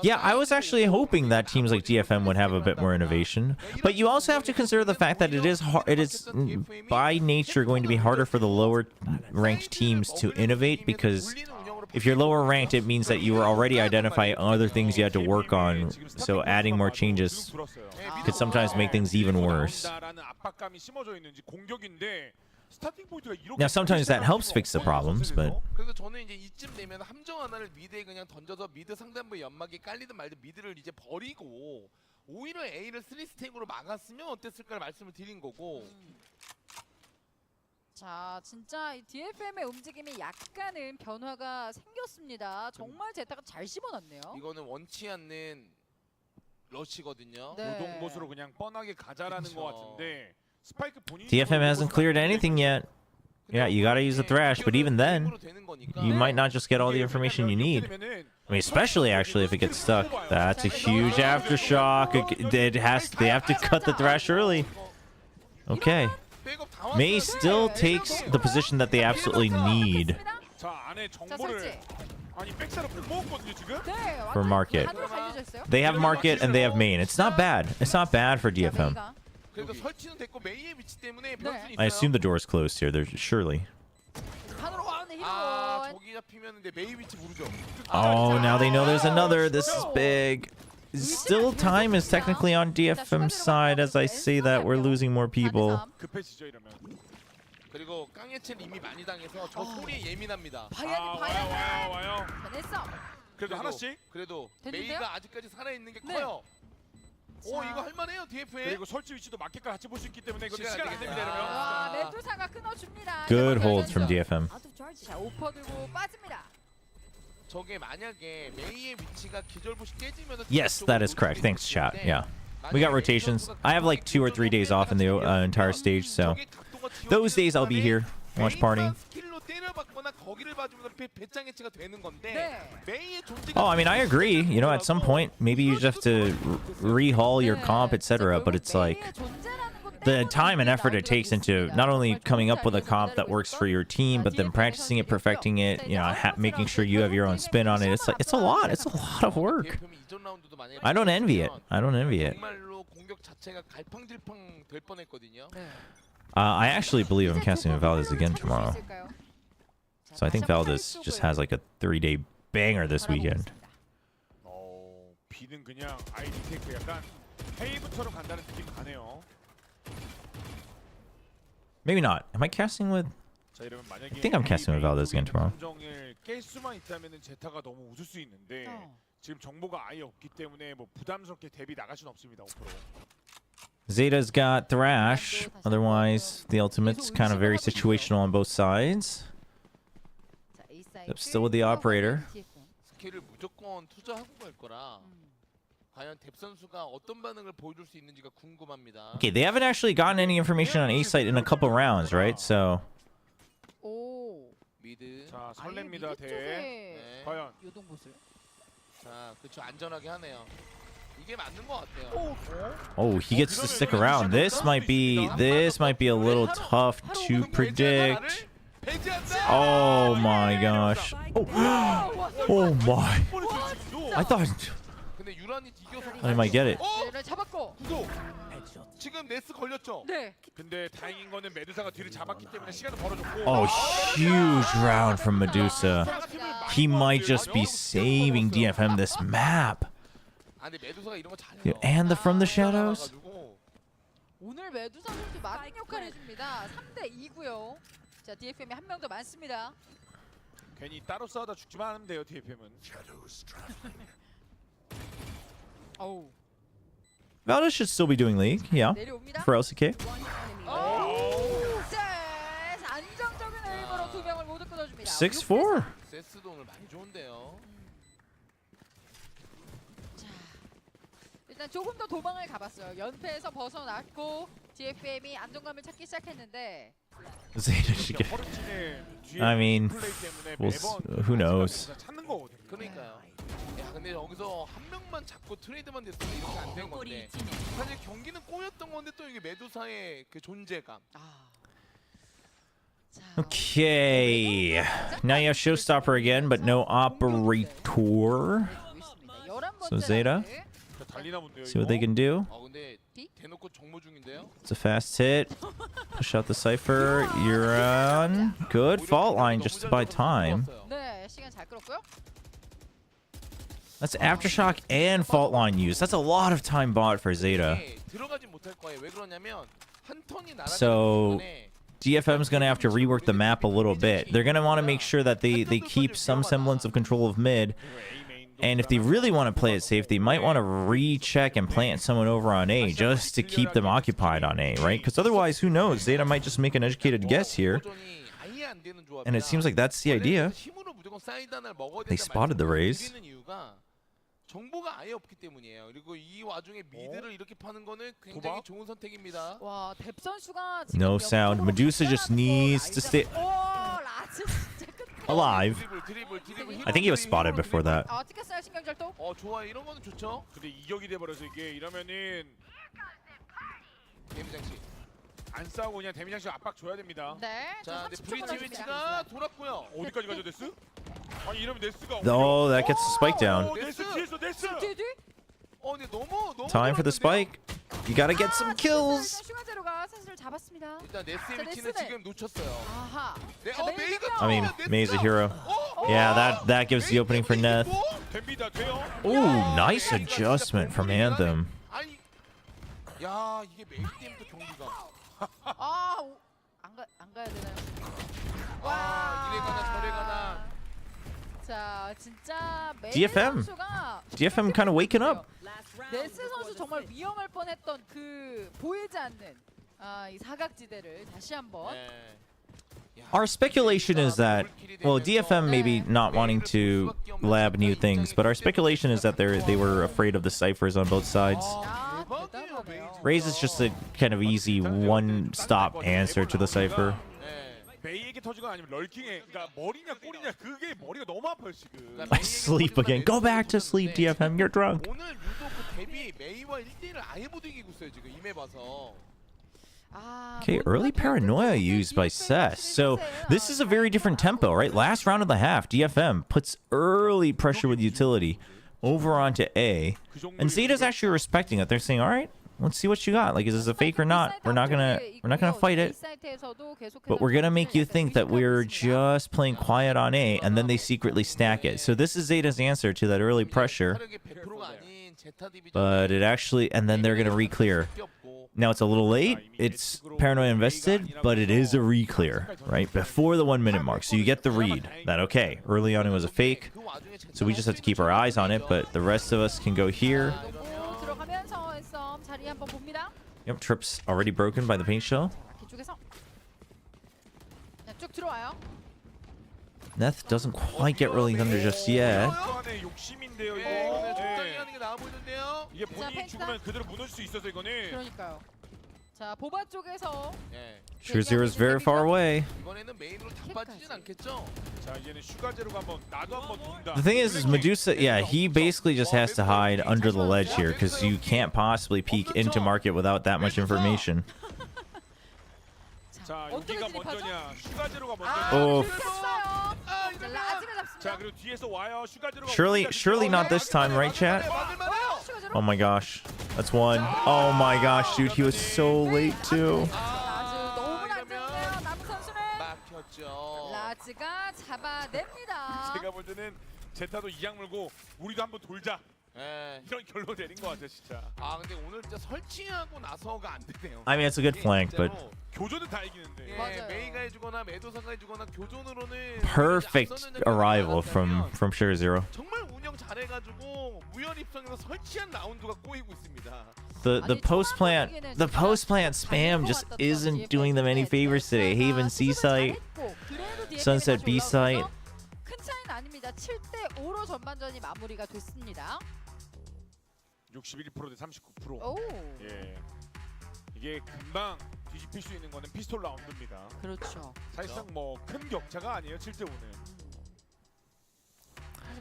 Yeah, I was actually hoping that teams like DFM would have a bit more innovation, but you also have to consider the fact that it is by nature going to be harder for the lower ranked teams to innovate, because if you're lower ranked, it means that you were already identifying other things you had to work on, so adding more changes could sometimes make things even worse. Now, sometimes that helps fix the problems, but 그래서 저는 이제 이쯤 되면 함정 하나를 미드에 그냥 던져서 미드 상단부 연막이 깔리든 말든 미드를 이제 버리고 오히려 A를 3스택으로 막았으면 어땠을까 말씀을 드린 거고. 자, 진짜 이 DFM의 움직임이 약간은 변화가 생겼습니다. 정말 제타가 잘 씹어놨네요. 이거는 원치 않는 러시거든요. 노동봇으로 그냥 뻔하게 가자라는 것 같은데. DFM hasn't cleared anything yet. Yeah, you gotta use the thrash, but even then, you might not just get all the information you need. I mean, especially actually if it gets stuck. That's a huge aftershock. They have to cut the thrash early. Okay. Mei still takes the position that they absolutely need for market. They have market and they have main. It's not bad. It's not bad for DFM. I assume the door is closed here. There's surely. Oh, now they know there's another. This is big. still time is technically on DFM's side. As I say that, we're losing more people. 급해지죠 이러면. 그리고 깡예체는 이미 많이 당해서 저 소리에 예민합니다. 와요. 됐어. 그래도 하나씩. 그래도 됐는데요? 메이가 아직까지 살아 있는 게 네. 커요. 오 이거 할만해요 DFM. 그리고 설치 위치도 맞게끔 같이 볼 수 있기 때문에 이거 시간 시간 안 안 됩니다 되겠다. 이러면. 와, 메두사가 끊어줍니다. Good hold from DFM. 자, 오퍼 들고 빠집니다. 저게 만약에 메이의 위치가 기절부시 깨지면 Yes, that is correct. Thanks, chat. Yeah. We got rotations. I have like 2 or 3 days off in the entire stage, so those days I'll be here. Watch party. 스킬로 때려박거나 거기를 봐주면 배짱 해체가 되는 건데 네. 메이의 존재가 Oh, I mean, I agree. You know, at some point, maybe you just have to rehaul your comp, etc. But it's like the time and effort it takes into not only coming up with a comp that works for your team, but then practicing it, perfecting it. You know, making sure you have your own spin on it. It's like it's a lot. It's a lot of work. I don't envy it. I don't envy it. 정말로 공격 자체가 갈팡질팡 될 뻔했거든요. I actually believe I'm casting with Valdez again tomorrow. So I think Valdez just has like a 3-day banger this weekend. 비는 그냥 아이디 테이크 약간 헤이브처럼 간다는 느낌 가네요. Maybe not. Am I casting with? 자, 이러면 I 만약에 think I'm casting with Valdez again tomorrow. 감정을 깰 수만 있다면은 제타가 너무 웃을 수 있는데 지금 정보가 아예 없기 때문에 뭐 부담스럽게 데뷔 나갈 수는 없습니다. 5%. Zeta's got Thrash. Otherwise, the ultimate's kind of very situational on both sides. Yep, still with the operator. 스킬을 무조건 투자하고 갈 거라. 과연 뎁 선수가 어떤 반응을 보여줄 수 있는지가 궁금합니다. Okay, they haven't actually gotten any information on A site in a couple rounds, right? So. 미드. 자, 설렙니다 대. 과연. 자, 그렇죠. 안전하게 하네요. 이게 맞는 것 같아요. Oh, he gets to stick around. This might be a little tough to predict. Oh my gosh. Oh my. I thought 근데 유란이 이겨서 I might get it. 잡았고. 지금 네스 걸렸죠? 네. 근데 다행인 거는 메두사가 뒤를 잡았기 때문에 시간을 벌어줬고. Oh, huge round from Medusa. He might just be saving DFM this map. 아, 근데 메두사가 이런 거 잘해요. And the From the Shadows. 오늘 메두사 선수 막은 역할 해줍니다. 3대2고요. 자, DFM이 한 명 더 많습니다. 괜히 따로 싸우다 죽지만 하면 돼요, DFM은. 어우. Valdez should still be doing League, yeah. For LCK. 안정적인 에임으로 2명을 모두 끊어줍니다. 6-4. 세스도 오늘 많이 좋은데요. 일단 조금 더 도망을 가봤어요. 연패에서 벗어났고 DFM이 안정감을 찾기 시작했는데. Zeta should get. I mean, who knows? 그러니까요. 야, 근데 여기서 한 명만 잡고 트레이드만 됐으면 이렇게 안 된 건데. 사실 경기는 꼬였던 건데 또 이게 메두사의 그 존재감. Okay. Now you have Showstopper again, but no Operator. So Zeta. See what they can do. It's a fast hit. Push out the Cypher. You're on. Good. Fault line just to buy time. 네, 시간 잘 끌었고요. That's Aftershock and Fault line use. That's a lot of time bought for Zeta. So DFM's going to have to rework the map a little bit. They're going to want to make sure that they keep some semblance of control of mid. And if they really want to play it safe, they might want to recheck and plant someone over on A just to keep them occupied on A, right? Because otherwise, who knows? Zeta might just make an educated guess here. And it seems like that's the idea. They spotted the raise. 정보가 아예 없기 때문이에요. 그리고 이 와중에 미드를 이렇게 파는 거는 굉장히 좋은 선택입니다. 와, 뎁 선수가 No sound. Medusa just needs to stay alive. I think he was spotted before that. 아, 찍혔어요, 신경절도. 좋아요. 이런 거는 좋죠. 근데 이격이 돼 버려서 이게 이러면은 데미장식 안 싸우고 그냥 데미장식 압박 줘야 됩니다. 네. 자, 근데 브리치 위치가 돌았고요. 어디까지 가죠, 네스? 아니 이러면 네스가 Oh, that gets the spike down. 네스 뒤에서 네스. 근데 너무 Time for the spike. You gotta get some kills. 슈가제로가 사실을 잡았습니다. 일단 네스의 위치는 지금 놓쳤어요. 아하. 메이가 I mean, May's a hero. Yeah, that gives the opening for Neth. 됩니다. 돼요. Ooh, nice adjustment from Anthem. 아니, 야 이게 메인 게임도 경기가. 안 가야 되나요? 이래 가나 저래 가나. 자, 진짜 메이 DFM. 선수가 DFM kind of waking up. 네스 선수 정말 위험할 뻔했던 그 보이지 않는 이 사각지대를 다시 한번. Our speculation is that, well, DFM maybe not wanting to lab new things, but our speculation is that they were afraid of the ciphers on both sides. Raze is just a kind of easy one-stop answer to the cipher. 메이에게 터지건 아니면 럴킹에 그러니까 머리냐 꼬리냐 그게 머리가 너무 아파요 지금. I sleep again. Go back to sleep, DFM. You're drunk. 오늘 유독 그 데뷔 메이와 1대1을 아예 못 이기고 있어요 지금 이메 봐서. Okay, early paranoia used by Cess. So this is a very different tempo, right? Last round of the half, DFM puts early pressure with utility over onto A, and ZETA's actually respecting it. They're saying, "All right, let's see what you got. Like, is this a fake or not? We're not gonna fight it, but we're gonna make you think that we're just playing quiet on A, and then they secretly stack it." So this is ZETA's answer to that early pressure, but it actually, and then they're gonna re-clear. Now it's a little late, it's paranoia invested, but it is a re-clear, right? Before the 1 minute mark. So you get the read that, okay, early on it was a fake, so we just have to keep our eyes on it, but the rest of us can go here. Yep, trip's already broken by the paint shell. Neth doesn't quite get Rolling Thunder just yet. 이게 본인이 죽으면 그대로 무너질 수 있어서 이거는. 그러니까요. 자, 보바 쪽에서 Sure Zero is very far away. 이번에는 메인으로 다 빠지진 않겠죠? 자, 이제는 슈가제로가 한번 나도 한번 돈다. The thing is Medusa, yeah, he basically just has to hide under the ledge here because you can't possibly peek into market without that much information. 자, 여기가 먼저냐? 슈가제로가 먼저냐? Oh. 자, 그리고 뒤에서 와요. 슈가제로가. Surely not this time, right, chat? Oh my gosh, that's one. Oh my gosh, dude, he was so late too. 라즈가 잡아냅니다. 제가 볼 때는 제타도 이양 물고 우리도 한번 돌자. 이런 결론 내린 것 같아 진짜. 아 근데 오늘 진짜 설치하고 나서가 안 되네요. I mean, it's a good flank, but 교전은 다 이기는데. 메이가 해주거나 메도사가 해주거나 교전으로는 perfect arrival from Sure Zero. 정말 운영 잘해가지고 무연 입성에서 설치한 라운드가 꼬이고 있습니다. The post plant spam just isn't doing them any favors today. Haven C site, Sunset B site. 큰 차이는 아닙니다. 7대 5로 전반전이 마무리가 됐습니다. 61% 대 39%. 오. 예. 이게 금방 뒤집힐 수 있는 거는 피스톨 라운드입니다. 그렇죠. 사실상 뭐 큰 격차가 아니에요. 7대 5는.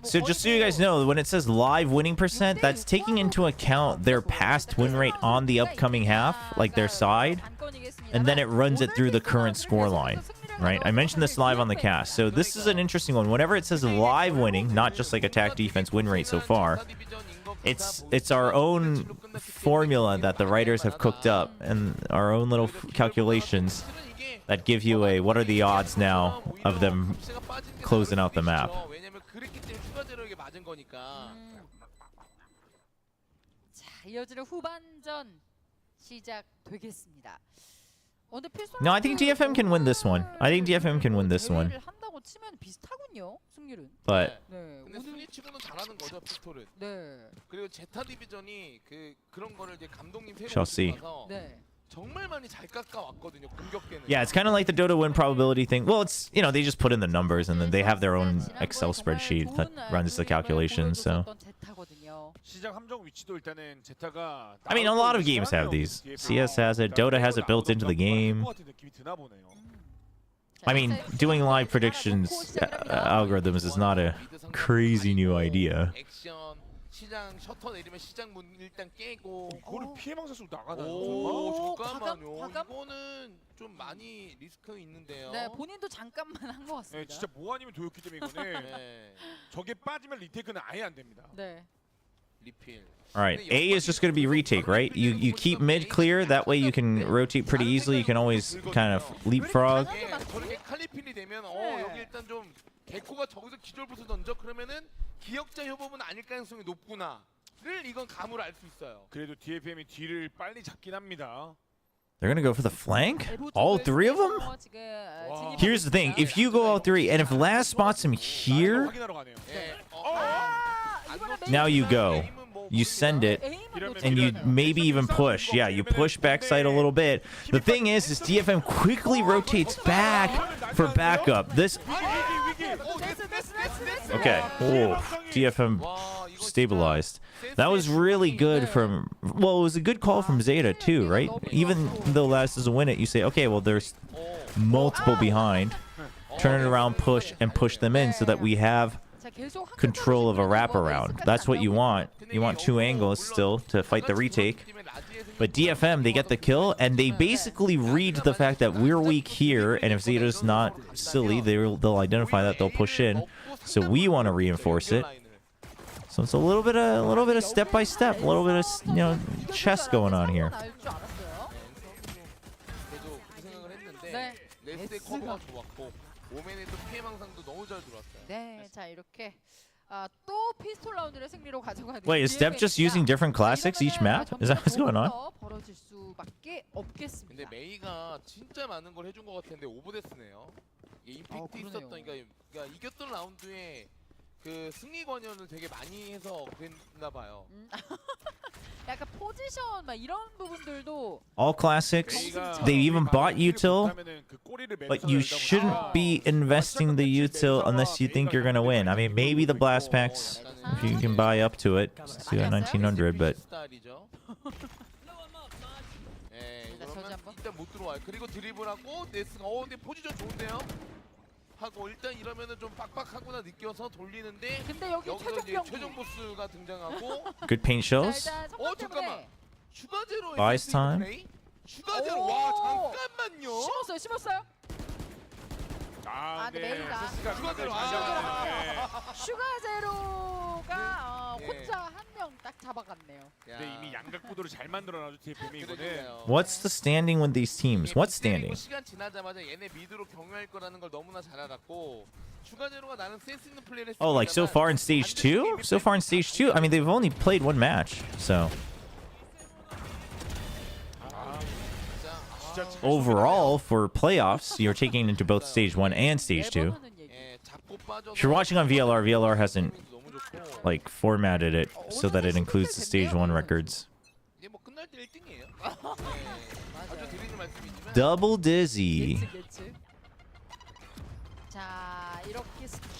So just so you guys know, when it says live winning percent, that's taking into account their past win rate on the upcoming half, like their side, and then it runs it through the current score line, right? I mentioned this live on the cast. So this is an interesting one. Whenever it says live winning, not just like attack defense win rate so far, it's our own formula that the writers have cooked up and our own little calculations that give you a what are the odds now of them closing out the map. 자, 이어지는 후반전 시작되겠습니다. No, I think DFM can win this one. I think DFM can win this one. 한다고 치면 비슷하군요. 승률은. But 근데 순위치고는 잘하는 거죠, 피스톨은. 네. 그리고 제타 디비전이 그런 거를 이제 감독님 Shall see. 네. 정말 많이 잘 깎아왔거든요. 공격계는. Yeah, it's kind of like the Dota win probability thing. Well, it's, you know, they just put in the numbers and then they have their own Excel spreadsheet that runs the calculations. So 시작 함정 위치도 일단은 제타가 I mean, a lot of games have these. CS has it, Dota has it built into the game. I mean, doing live predictions algorithms is not a crazy new idea. 시장 셔터 내리면 시장 문 일단 깨고 그거를 피해망사 속 나가나요? 오, 잠깐만요. 이거는 좀 많이 리스크 있는데요. 네, 본인도 잠깐만 한 것 같습니다. 네, 진짜 뭐 아니면 도였기 때문에 이거는 저게 빠지면 리테이크는 아예 안 됩니다. 네. 리필. All right, A is just going to be retake, right? You keep mid clear, that way you can rotate pretty easily. You can always kind of leapfrog. 저렇게 칼리필이 되면 여기 일단 좀 개코가 저기서 기절부터 던져 그러면은 기억자 협업은 아닐 가능성이 높구나를 이건 감으로 알 수 있어요. 그래도 DFM이 뒤를 빨리 잡긴 합니다. They're gonna go for the flank? All three of them? Here's the thing. If you go all three, and if Laz spots him here, 확인하러 가네요. now you go. You send it, and you maybe even push. Yeah, you push backside a little bit. The thing is DFM quickly rotates back for backup. This... Okay. Oh, DFM stabilized. That was really good from... Well, it was a good call from ZETA too, right? Even though Laz doesn't win it, you say, okay, well, there's multiple behind. Turn it around, push, and push them in so that we have control of a wraparound. That's what you want. You want two angles still to fight the retake. But DFM, they get the kill, and they basically read the fact that we're weak here, and if ZETA's not silly, they'll identify that, they'll push in. So we want to reinforce it. So it's a little bit of step by step, a little bit of chess going on here. Wait, is Steph just using different classics each map? Is that what's going on? 근데 메이가 진짜 많은 걸 해준 것 같은데 오버데스네요. 임팩트 있었던 그러니까 이겼던 라운드에 그 승리 권연을 되게 많이 해서 그랬나 봐요. 약간 포지션 막 이런 부분들도 All classics. They even bought util, but you shouldn't be investing the util unless you think you're gonna win. I mean, maybe the blast packs if you can buy up to it. It's 1900, but. 일단 못 들어와요. 그리고 드리블하고 네스가 근데 포지션 좋은데요. 하고 일단 이러면은 좀 빡빡하구나 느껴서 돌리는데 근데 여기 최종 보스가 등장하고 Good paint shows. 잠깐만. 슈가제로 Buys time. 슈가제로 와 잠깐만요. 심었어요? 네. 메이가 슈가제로가 혼자 한 명 딱 잡아갔네요. 근데 이미 양각구도를 잘 만들어놔도 DFM이 이거는. What's the standing with these teams? What's standing? 시간 지나자마자 얘네 미드로 경유할 거라는 걸 너무나 잘 알았고 슈가제로가 나는 센스 있는 플레이를 Oh, like so far in stage 2? So far in stage 2? I mean, they've only played one match, so. Overall, for playoffs, you're taking into both stage 1 and stage 2. If you're watching on VLR, VLR hasn't like formatted it so that it includes the stage 1 records. Double dizzy.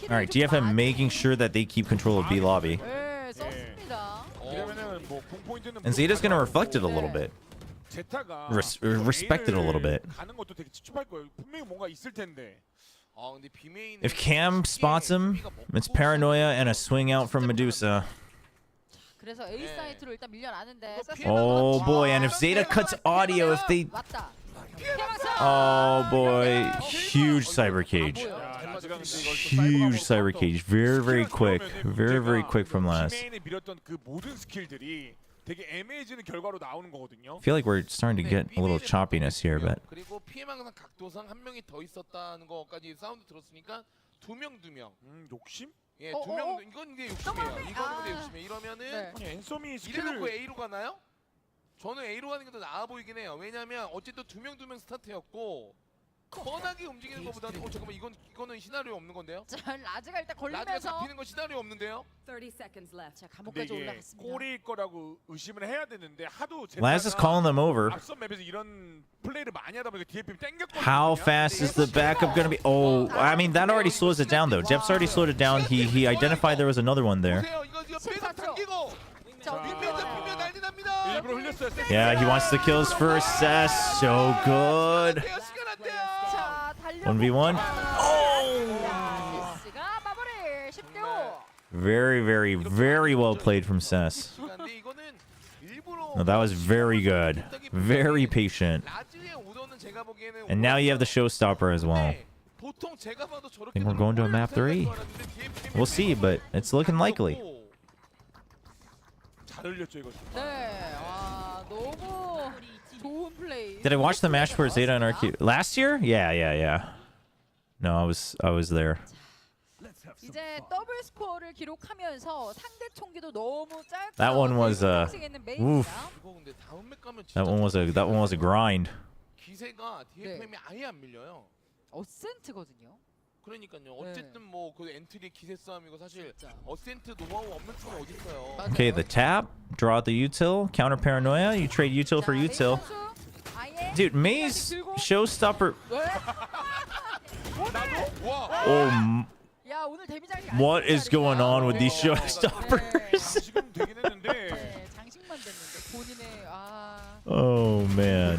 Alright, DFM making sure that they keep control of B lobby. And ZETA's gonna reflect it a little bit. Respect it a little bit. If Cam spots him, it's paranoia and a swing out from Medusa. Oh boy, and if ZETA cuts audio, if they... Oh boy, huge cyber cage. Huge cyber cage. Very, very quick. Very, very quick from Laz. 되게 애매해지는 결과로 나오는 거거든요. I feel like we're starting to get a little choppiness here, but. 그리고 피해망상 각도상 한 명이 더 있었다는 거까지 사운드 들었으니까 두 명. 욕심? 예, 두 명. 이건 이제 욕심이에요. 이거는 근데 욕심이에요. 이러면은 앤섬이 이래놓고 A로 가나요? 저는 A로 가는 게 더 나아 보이긴 해요. 왜냐면 어쨌든 두 명 스타트였고 뻔하게 움직이는 것보다는 잠깐만 이거는 시나리오 없는 건데요? 라즈가 일단 걸리면서 라즈가 잡히는 건 시나리오 없는데요? 30 seconds left. 자, 감옥까지 올라갔습니다. 골일 거라고 의심을 해야 되는데 하도 Laz is calling them over. 앞선 맵에서 이런 플레이를 많이 하다 보니까 DFM 땡겼거든요. How fast is the backup gonna be? Oh, I mean that already slows it down though. Jep's already slowed it down. He identified there was another one there. Yeah, he wants the kills first. Sess, so good. 1v1. Oh! Very, very, very well played from Sess. No, that was very good. Very patient. And now you have the showstopper as well. I think we're going to a map 3. We'll see, but it's looking likely. Did I watch the match for ZETA and RQ last year? Yeah. No, I was there. 이제 더블 스코어를 기록하면서 상대 총기도 너무 짧고 That one was oof. 이거 근데 다음 맵 가면 That one was a grind. 기세가 DFM이 아예 안 밀려요. 어센트거든요. 그러니까요. 어쨌든 뭐 그 엔트리 기세 싸움이고 사실 어센트 노하우 없는 팀이 어디 있어요. Okay, the tap, draw out the util, counter paranoia. You trade util for util. Dude, May's showstopper. Oh, 야, 오늘 데미장이 what is going on with these showstoppers? 장식만 됐는데 본인의 Oh man.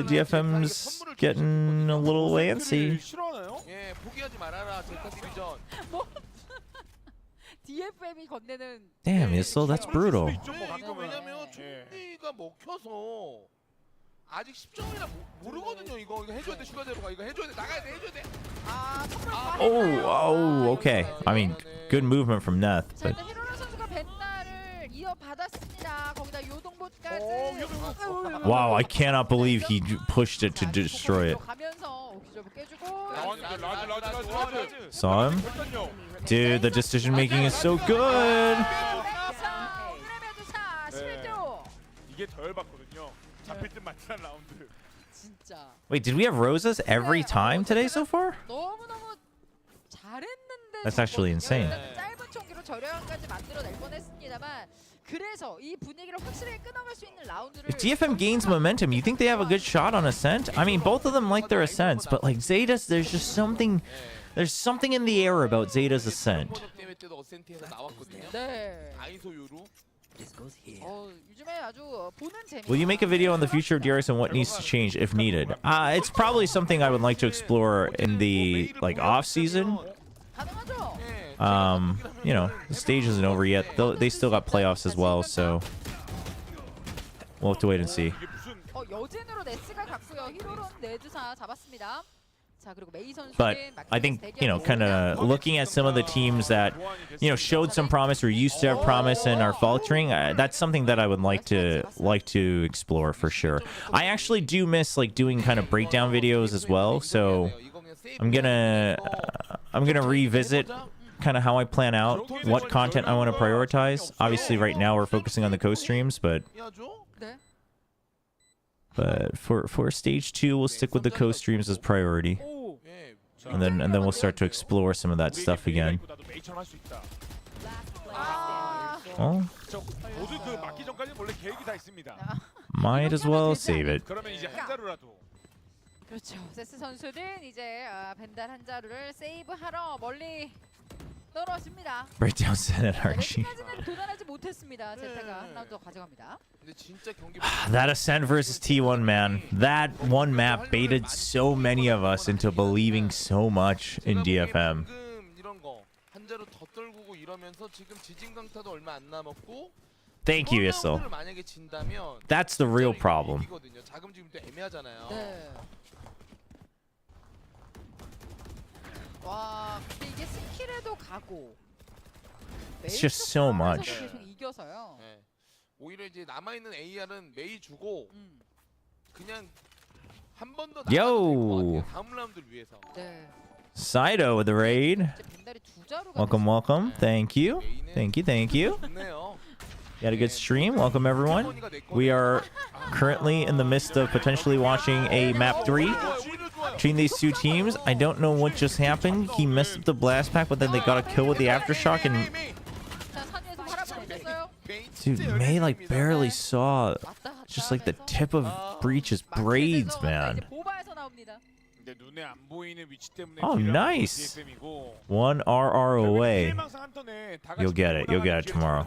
DFM's getting a little antsy. 예, 포기하지 말아라. 제타 디비전. DFM이 건네는 Damn, Issel, that's brutal. 이거 왜냐면 총기가 먹혀서 아직 10점이나 모르거든요. 이거 해줘야 돼. 슈가제로가 이거 해줘야 돼. 나가야 돼. 해줘야 돼. Oh, okay. I mean, good movement from Neth, 자, but 일단 히로라 선수가 벤달을 이어받았습니다. 거기다 요동봇까지. wow, I cannot believe he pushed it to destroy it. 가면서 오키저브 깨주고. Saw him? Dude, the decision making is so good. 이게 더 열받거든요. 잡힐 듯 말듯한 라운드. 진짜. Wait, did we have roses every time today so far? 너무너무 잘했는데. That's actually insane. 짧은 총기로 저렴까지 만들어낼 뻔했습니다만 그래서 이 분위기를 확실히 끊어갈 수 있는 라운드를. If DFM gains momentum, you think they have a good shot on Ascent? I mean, both of them like their Ascents, but like Zeta's, there's just something. There's something in the air about Zeta's Ascent. 네. Will you make a video on the future of DRX and what needs to change if needed? It's probably something I would like to explore in the like off season. You know, the stage isn't over yet. They still got playoffs as well, so we'll have to wait and see. 여진으로 네스가 갔고요. 히로론 네드사 잡았습니다. But I think, you know, kind of looking at some of the teams that, you know, showed some promise or used to have promise and are faltering, that's something that I would like to explore for sure. I actually do miss like doing kind of breakdown videos as well, so I'm gonna revisit kind of how I plan out what content I want to prioritize. Obviously, right now we're focusing on the co-streams, but for stage 2, we'll stick with the co-streams as priority. And then we'll start to explore some of that stuff again. Oh. Might as well save it. 그렇죠. 세스 선수는 이제 벤달 한 자루를 세이브하러 멀리 떨어집니다. Breakdown Senate RG. 까지는 도달하지 못했습니다. 제타가 한 라운드 더 가져갑니다. That Ascent versus T1, man. That one map baited so many of us into believing so much in DFM. Thank you, Issel. That's the real problem. 와, 근데 이게 스킬에도 가고. It's just so much. 이겨서요. 오히려 이제 남아 있는 AR은 메이 주고 그냥 한 번 더 Yo. 다음 라운드를 위해서. 네. Saito with the raid. Welcome, welcome. Thank you. Thank you, thank you. You had a good stream. Welcome, everyone. We are currently in the midst of potentially watching a map 3 between these two teams. I don't know what just happened. He messed up the blast pack, but then they got a kill with the aftershock, and dude, May like barely saw just like the tip of Breach's braids, man. Oh, nice. 1 RR away. You'll get it. You'll get it tomorrow.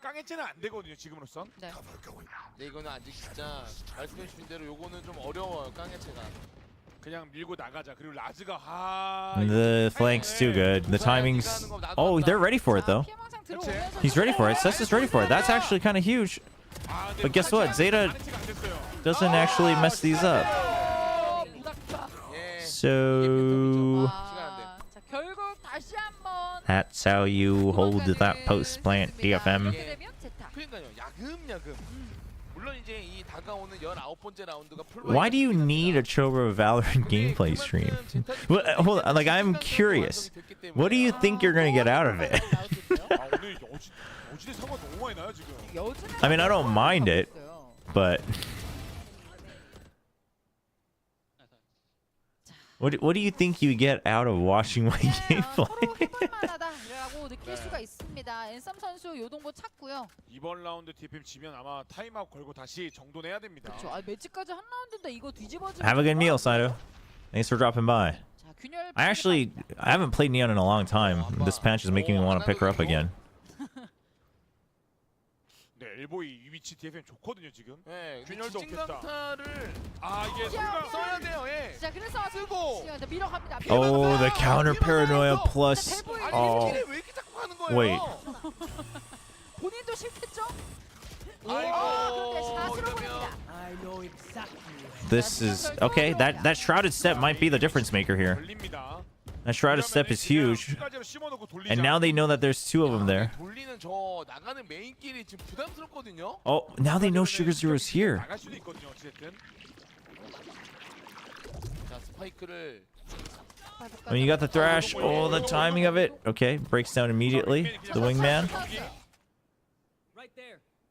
깡해체는 안 되거든요 지금으로선. 네. 근데 이거는 아직 진짜 말씀해주신 대로 요거는 좀 어려워요 깡해체가. 그냥 밀고 나가자. 그리고 라즈가 The flank's too good. The timing's. Oh, they're ready for it though. He's ready for it. Cess is ready for it. That's actually kind of huge. But guess what? Zeta doesn't actually mess these up. So that's how you hold that post plant, DFM. 그러니까요 야금야금. 물론 이제 이 다가오는 Why do you need a Chobra Valorant gameplay stream? Well, hold on, like, I'm curious. What do you think you're gonna get out of it? I mean, I don't mind it, but what do you think you get out of watching my gameplay? 느낄 수가 있습니다. 앤썸 선수 요동보 찾고요. 이번 라운드 DFM 지면 아마 타임아웃 걸고 다시 정돈해야 됩니다. 그렇죠. 아, 매치까지 한 라운드인데 이거 뒤집어지면 Have a good meal, Saito. Thanks for dropping by. I haven't played Neon in a long time. This patch is making me want to pick her up again. 네, 엘보이 이 위치 DFM 좋거든요 지금. 네, 균열도 없겠다. 강타를 이게 써야 돼요. 예. 자, 그래서 쓰고 밀어갑니다. Oh, the counter paranoia plus. Oh, 왜 이렇게 자꾸 하는 거예요? wait. 본인도 싫겠죠? This is okay. That shrouded step might be the difference maker here. That shrouded step is huge, and now they know that there's two of them there. Oh, now they know Sugar Zero's here. When you got the thrash, oh, the timing of it. Okay, breaks down immediately. The wingman.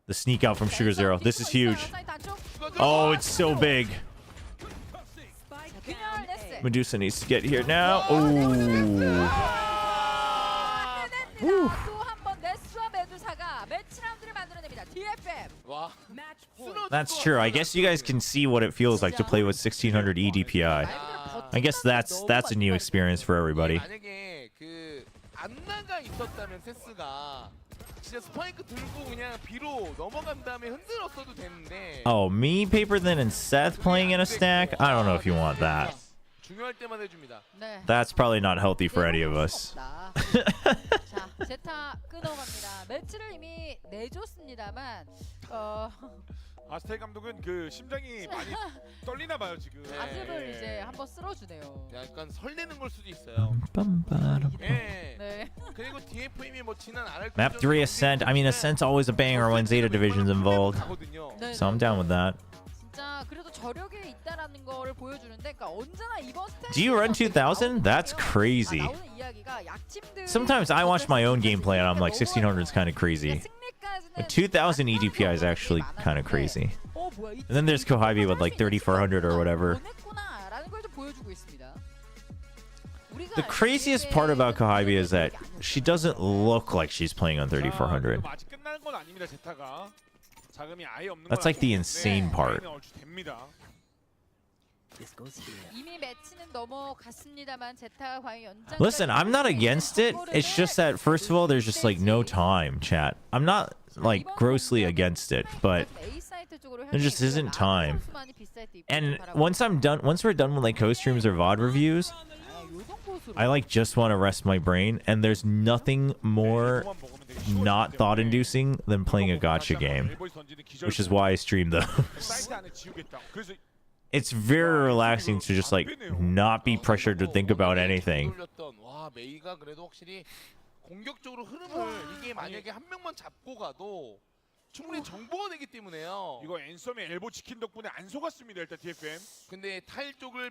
The sneak out from Sugar Zero. This is huge. Oh, it's so big. Medusa needs to get here now. Oh. That's true. I guess you guys can see what it feels like to play with 1600 EDPI. I guess that's a new experience for everybody. Oh, me, Paper Thin, and Seth playing in a stack? I don't know if you want that. That's probably not healthy for any of us. 제타 끊어갑니다. 매치를 이미 내줬습니다만 아스텔 감독은 그 심장이 많이 떨리나 봐요 지금. 아습을 이제 한번 쓸어주네요. 약간 설레는 걸 수도 있어요. 네. 그리고 DFM이 뭐 지난 Map 3 Ascent. I mean, Ascent's always a banger when Zeta Division's involved. So I'm down with that. 진짜 그래도 저력이 있다라는 거를 보여주는데, 그러니까 언제나 이번 스텝. Do you run 2000? That's crazy. Sometimes I watch my own gameplay and I'm like, 1600 is kind of crazy. 2000 EDPI is actually kind of crazy. And then there's Kohabi with like 3400 or whatever. The craziest part about Kohabi is that she doesn't look like she's playing on 3400. That's like the insane part. Listen, I'm not against it. It's just that, first of all, there's just like no time, chat. I'm not like grossly against it, but there just isn't time. And once we're done with like co-streams or VOD reviews, I like just want to rest my brain, and there's nothing more not thought-inducing than playing a gacha game, which is why I stream those. It's very relaxing to just like not be pressured to think about anything. 충분히 정보가 되기 때문에요. 이거 앤썸의 엘보 치킨 덕분에 안 속았습니다. 일단 DFM. 근데 타일 쪽을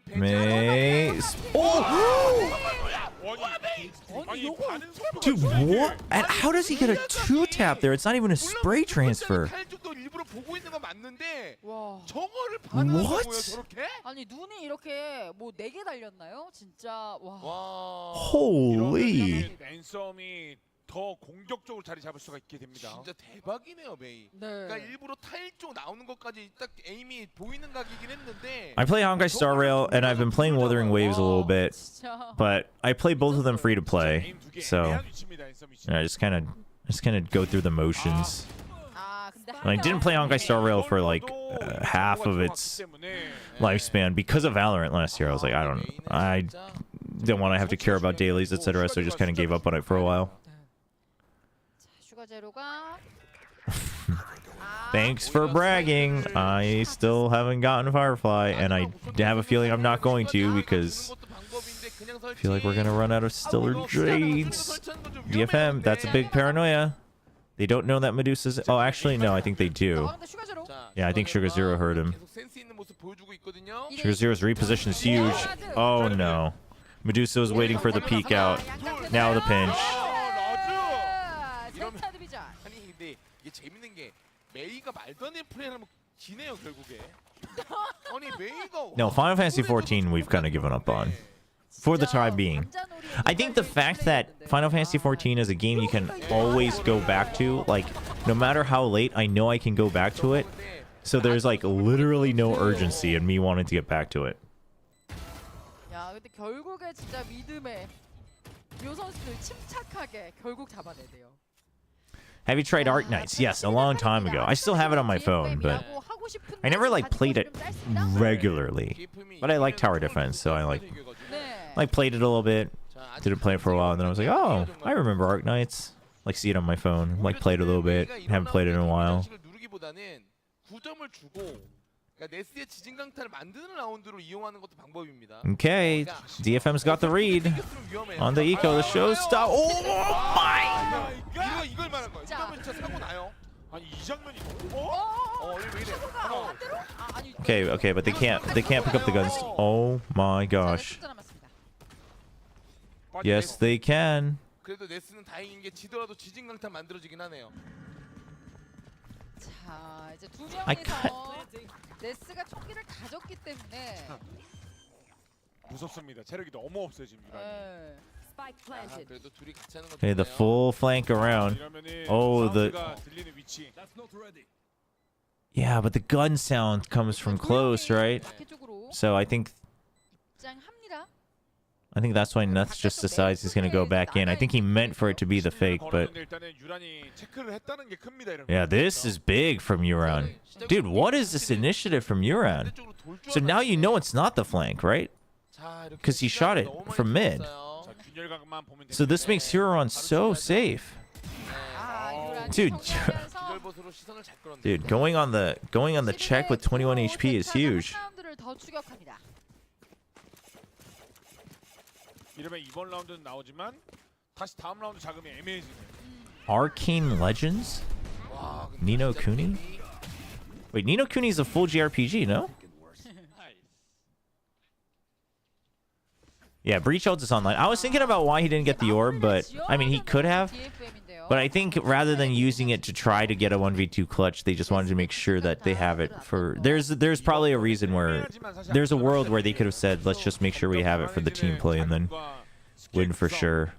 Dude, what? And how does he get a 2-tap there? It's not even a spray transfer. 타일 쪽도 일부러 보고 있는 거 맞는데 저거를 What? 저렇게? 아니 눈이 이렇게 뭐 4개 달렸나요? 진짜 와. Holy. 앤썸이 더 공격적으로 자리 잡을 수가 있게 됩니다. 진짜 대박이네요, 메이. 그러니까 일부러 타일 쪽 나오는 것까지 딱 에임이 보이는 각이긴 했는데. I play Honkai Star Rail, and I've been playing Wuthering Waves a little bit, but I play both of them free to play, so I just kind of go through the motions. I didn't play Honkai Star Rail for like half of its lifespan because of Valorant last year. I was like, I didn't want to have to care about dailies, etc., so I just kind of gave up on it for a while. Thanks for bragging. I still haven't gotten Firefly, and I have a feeling I'm not going to because I feel like we're gonna run out of Stellar Jades. DFM, that's a big paranoia. They don't know that Medusa's... Oh, actually, no, I think they do. Yeah, I think Sugar Zero heard him. Sugar Zero's reposition is huge. Oh, no. Medusa was waiting for the peek out. Now the pinch. 아니 근데 이게 재밌는 게 메이가 말도 안 되는 플레이를 하면 지네요 결국에. 아니 메이가 No, Final Fantasy 14 we've kind of given up on. For the time being. I think the fact that Final Fantasy 14 is a game you can always go back to, like, no matter how late, I know I can go back to it. So there's, like, literally no urgency in me wanting to get back to it. 야, 근데 결국에 진짜 믿음에 요 선수들 침착하게 결국 잡아내대요. Have you tried Arknights? Yes, a long time ago. I still have it on my phone, but I never, like, played it regularly. But I like tower defense, so I, like played it a little bit. Didn't play it for a while, and then I was like, oh, I remember Arknights. Like, see it on my phone. Like, played it a little bit. Haven't played it in a while. Okay, DFM's got the read on the eco. The show stop. Oh my! Okay, but they can't pick up the guns. Oh my gosh. Yes, they can. 그래도 네스는 다행인 게 지더라도 지진강타 만들어지긴 하네요. 자, 이제 두 명이서 네스가 총기를 가졌기 때문에 무섭습니다. 체력이 너무 없어요 지금 유란이. 그래도 둘이 같이 하는 거 Okay, the full flank around. Oh, the... Yeah, but the gun sound comes from close, right? So I think that's why Nuts just decides he's going to go back in. I think he meant for it to be the fake, but... Yeah, this is big from Yuran. Dude, what is this initiative from Yuran? So now you know it's not the flank, right? Because he shot it from mid. So this makes Huron so safe. Dude, going on the check with 21 HP is huge. Arcane Legends? Nino Kuni? Wait, Nino Kuni's a full JRPG, no? Yeah, Breach Holds is online. I was thinking about why he didn't get the orb, but I mean, he could have. But I think rather than using it to try to get a 1v2 clutch, they just wanted to make sure that they have it for... There's probably a reason where... There's a world where they could have said, let's just make sure we have it for the team play and then win for sure.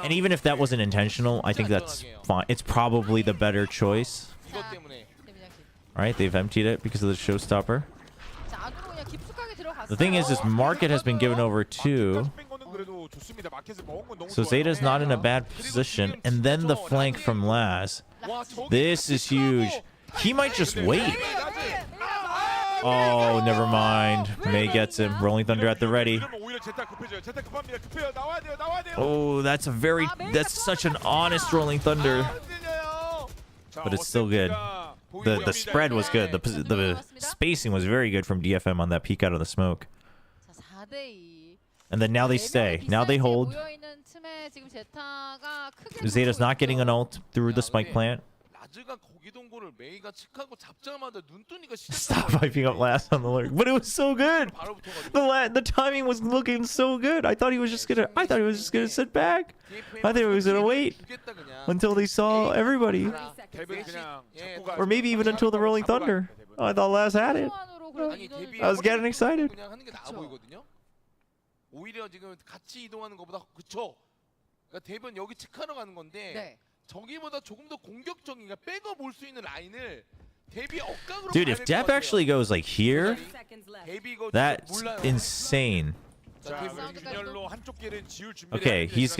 And even if that wasn't intentional, I think that's fine. It's probably the better choice. Alright, they've emptied it because of the showstopper. The thing is, this market has been given over too. So Zeta's not in a bad position. And then the flank from Laz. This is huge. He might just wait. Oh, never mind. May gets him. Rolling Thunder at the ready. Oh, that's such an honest Rolling Thunder. But it's still good. The spread was good. The spacing was very good from DFM on that peek out of the smoke. And then now they stay. Now they hold. Zeta's not getting an ult through the spike plant. Stop hyping up last on the lurk. But it was so good. The timing was looking so good. I thought he was just gonna sit back. I thought he was gonna wait until they saw everybody. Or maybe even until the Rolling Thunder. Oh, I thought Laz had it. I was getting excited. 오히려 지금 같이 이동하는 것보다 그쵸? 그러니까 대변 여기 체크하러 가는 건데 저기보다 조금 더 공격적인 그러니까 백업 올 수 있는 라인을 대비 억각으로 Dude, if Depp actually goes like here, that's insane. Okay, he's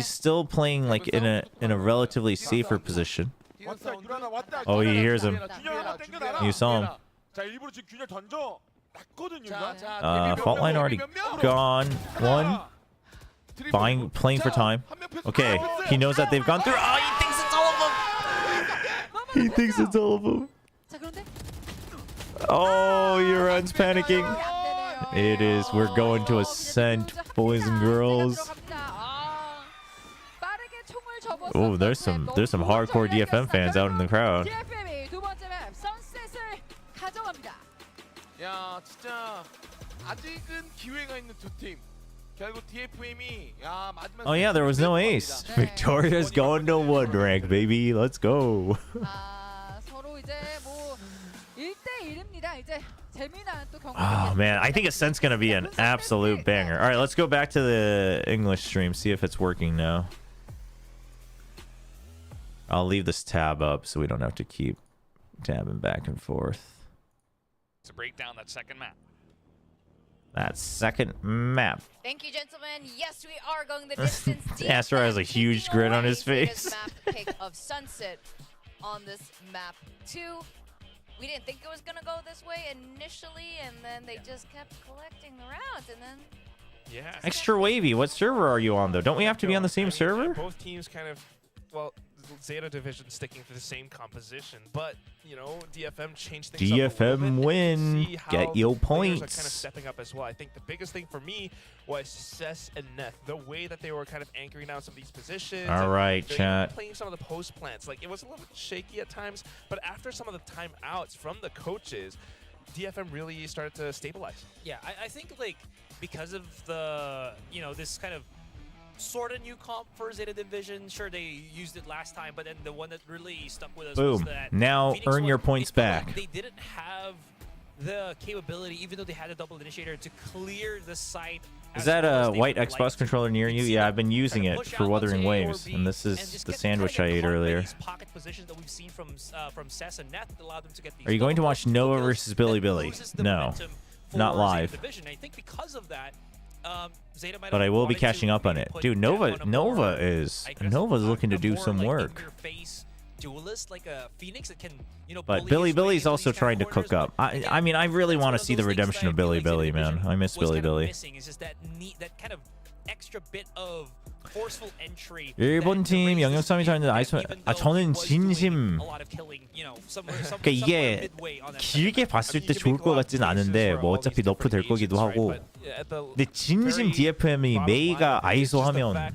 still playing like in a relatively safer position. Oh, he hears him. You saw him. Fault line already gone. One. Playing for time. Okay, he knows that they've gone through. Oh, he thinks it's all of them. He thinks it's all of them. Oh, Yuran's panicking. It is. We're going to Ascent, boys and girls. Oh, there's some hardcore DFM fans out in the crowd. DFM이 두 번째 맵 선셋을 가져갑니다. 야, 진짜 아직은 기회가 있는 두 팀. 결국 DFM이 마지막. Oh yeah, there was no ace. Victoria's going to 1 rank, baby. Let's go. 서로 이제 뭐 1대1입니다. 이제 재미난 또 경기. Oh man, I think Ascent's gonna be an absolute banger. All right, let's go back to the English stream, see if it's working now. I'll leave this tab up so we don't have to keep tabbing back and forth. To break down that second map. That second map. Thank you, gentlemen. Yes, we are going the distance. Astro has a huge grin on his face. Map pick of Sunset on this map too. We didn't think it was gonna go this way initially, and then they just kept collecting the rounds, and then. Yeah. Extra wavy. What server are you on though? Don't we have to be on the same server? Both teams kind of, well, Zeta division sticking to the same composition, but you know, DFM changed things up a little bit, DFM win. Get your players points. are kind of stepping up as well. I think the biggest thing for me was Cess and Neth, the way that they were kind of anchoring down some of these positions. All right, they chat. were playing some of the post plants. Like, it was a little bit shaky at times, but after some of the timeouts from the coaches, DFM really started to stabilize. Yeah, I think like because of the this kind of sort of new comp for Zeta Division. Sure, they used it last time, but then the one that really stuck with us was Boom. that Now Phoenix earn one, your points it felt back. like they didn't have the capability, even though they had a double initiator, to clear the site. Is that a white Xbox controller near you? Yeah, I've been using it for Wuthering Waves, and this is the sandwich I ate earlier. Pocket positions that we've seen from Cess and Neth allowed them to get these. Are you going to watch Nova versus Billy Billy? No, not live. I think because of that, Zeta might But I have will be wanted catching to up on maybe it. put Dude, Dev Nova's looking to do some work. in-your-face duelist like a Phoenix that can, But bully Billy his way Billy's into also these trying to corners, cook up. I mean, I really want to see the redemption of Billy Billy, man. I miss Billy Billy. missing is just that kind of extra bit of forceful entry. 일본 팀 영역삼이 잘하는데 저는 진심. 그러니까 이게 길게 봤을 때 좋을 것 같진 않은데 뭐 어차피 너프 될 거기도 하고. 근데 진심 DFM이 메이가 아이소 하면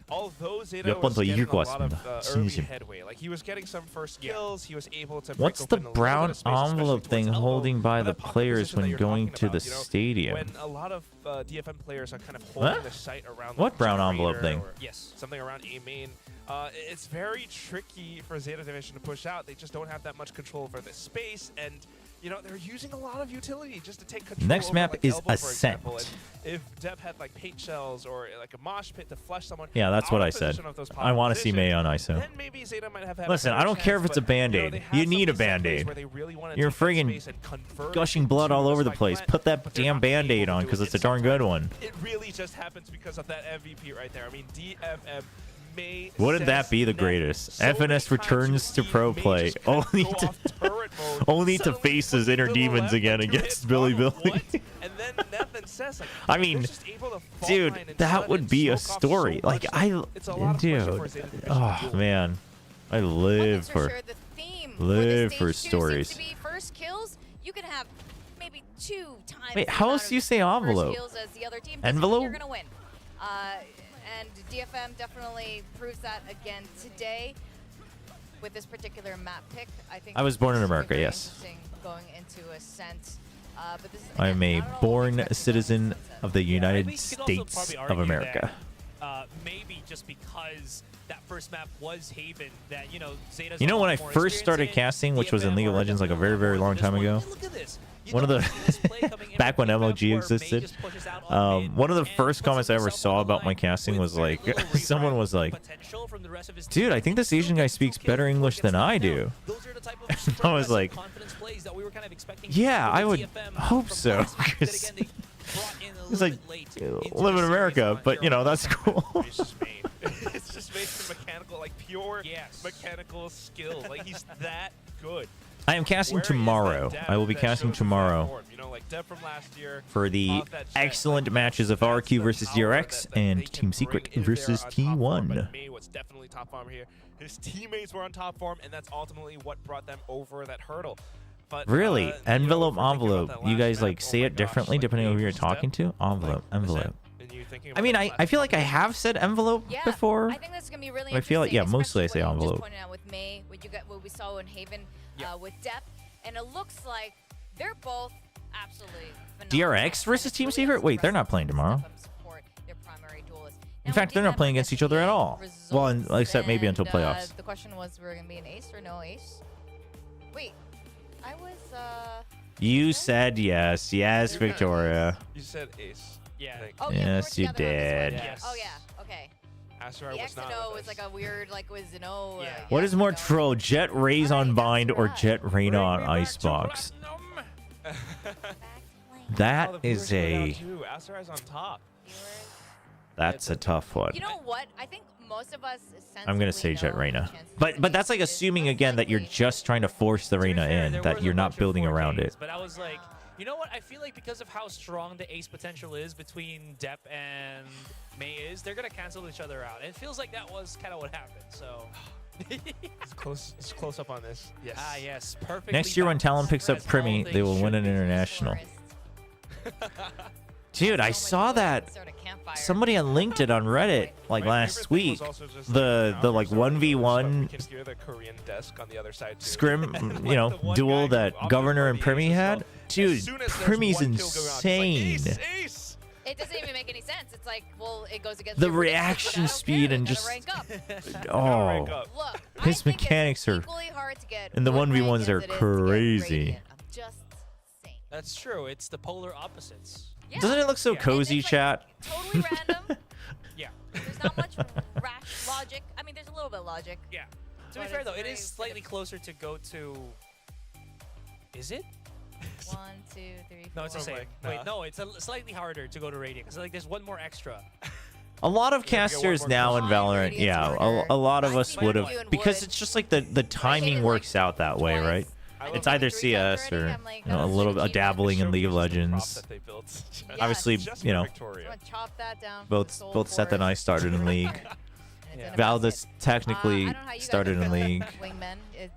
몇 번 더 이길 것 같습니다. 진심. What's the brown envelope thing holding by the players when going to the stadium? When a lot of DFM players are kind of holding the site around What brown envelope thing? Yes, something around A main. It's very tricky for Zeta Division to push out. They just don't have that much control over the space, and they're using a lot of utility just to take control. Next over, map like, is Elbow, for Ascent. example. And if Dev had like paint shells or like a mosh pit to flush someone, Yeah, that's what I said. I want to see May on ISO. then maybe Zeta might have had Listen, a I don't chance, care if it's a but, band-aid. they You have need a some of these plays band-aid. where they really wanna You're take that friggin' space and convert gushing it blood into all a over the spike place. plant, Put that but they're damn not band-aid able on to because do it's it. a darn good one. It really just happens because of that MVP right there. I mean, DFM May Wouldn't that be the greatest? FNS returns to pro play, only to face his inner demons again against Billy Billy. I mean, dude, that would be a story. Like, dude, oh man, I live for stories. To be first kills, you can have maybe 2 times. Wait, how else do you say envelope? Kills as the other team. Envelope? You're gonna win. And DFM definitely proves that again today with this particular map pick. I think I was born in America, very yes. interesting going into Ascent. But this is, I'm a born citizen of the United I think you could also States probably of argue America. that, maybe just because that first map was Haven, that Zeta's You know a when lot I more first experience started in it, casting, which was in DFM League of are Legends like a definitely very, very long time ago? Look at this. One of the back when MLG existed, one of the first comments I ever saw about my casting was like, someone was like, "Dude, I think this Asian guy speaks better English than I do." And I was like, "Yeah, I would hope so." Because it's like, live in America, but that's cool. It's just based on mechanical, like pure mechanical skill. Like, he's that good. I am casting tomorrow. I will be casting tomorrow for the excellent matches of RQ versus DRX and Team Secret versus T1. May was definitely top form here. His teammates were on top form, and that's ultimately what brought them over that hurdle. But, Really? Envelope. You guys like say it differently depending on who you're talking to? Envelope. thinking I about mean, the I classic feel like I have said envelope Yeah, before. I think that's gonna be really I feel like, yeah, interesting, mostly I say especially what you envelope. just pointed out with May, what we saw in Haven with Depth, and it looks like they're both absolutely phenomenal. DRX versus Team Secret? Wait, they're not playing tomorrow. Support their primary duelists. In fact, they're not playing against each other at all. Well, except maybe until playoffs. The question was, we're gonna be an ace or no ace? Wait, I was You said yes. Yes, Victoria. You said ace. Yeah. Oh, Yes, you did. Yes. Oh yeah. Okay. Asteroid The was X not and O with was us. like a weird, like was an O. What is more troll, Jet Rays on Bind or Jet Reyna on Icebox? That is a... Asteroid's on top. That's a tough one. You know what? I think most of us. I'm gonna say Jet Reyna, but that's like assuming again that you're just trying to force the Reyna in, that you're not building around it. But I was like, you know what? I feel like because of how strong the ace potential is between Depp and May is, they're gonna cancel each other out. And it feels like that was kind of what happened. So. It's close up on this. Yes. Ah, yes. Perfect. Next year when Talon picks up Primi, they will win an international. Dude, I saw that somebody had linked it on Reddit like last week. The like 1v1 the Korean desk on the other side too. scrim, you know, duel that Governor and Primi had. Dude, Primi's insane. It doesn't even make any sense. It's like, well, it goes against The your predictions, reaction but I don't speed care. and You just gotta rank up. oh, Look, his mechanics are equally hard to get and the one rank 1v1s as are it is to get crazy. Radiant. I'm just saying. That's true. It's the polar opposites. Yeah. Doesn't it look so cozy, chat? Totally random. Yeah. There's not much rash logic. I mean, there's a little bit of logic. Yeah. To be But fair it's though, it very is slightly closer to go to. Is it? 1, 2, 3, 4. No, it's the same. like, Wait, nah. no, it's slightly harder to go to Radiant. Because like there's one more extra. A lot of casters now in Valorant, yeah, a lot of us would have, because it's just like the timing works out that way, right? It's either CS or you know, a dabbling in League of Legends. Obviously, you know, Chop that down. both Seth and I started in League. Valdez technically started in League.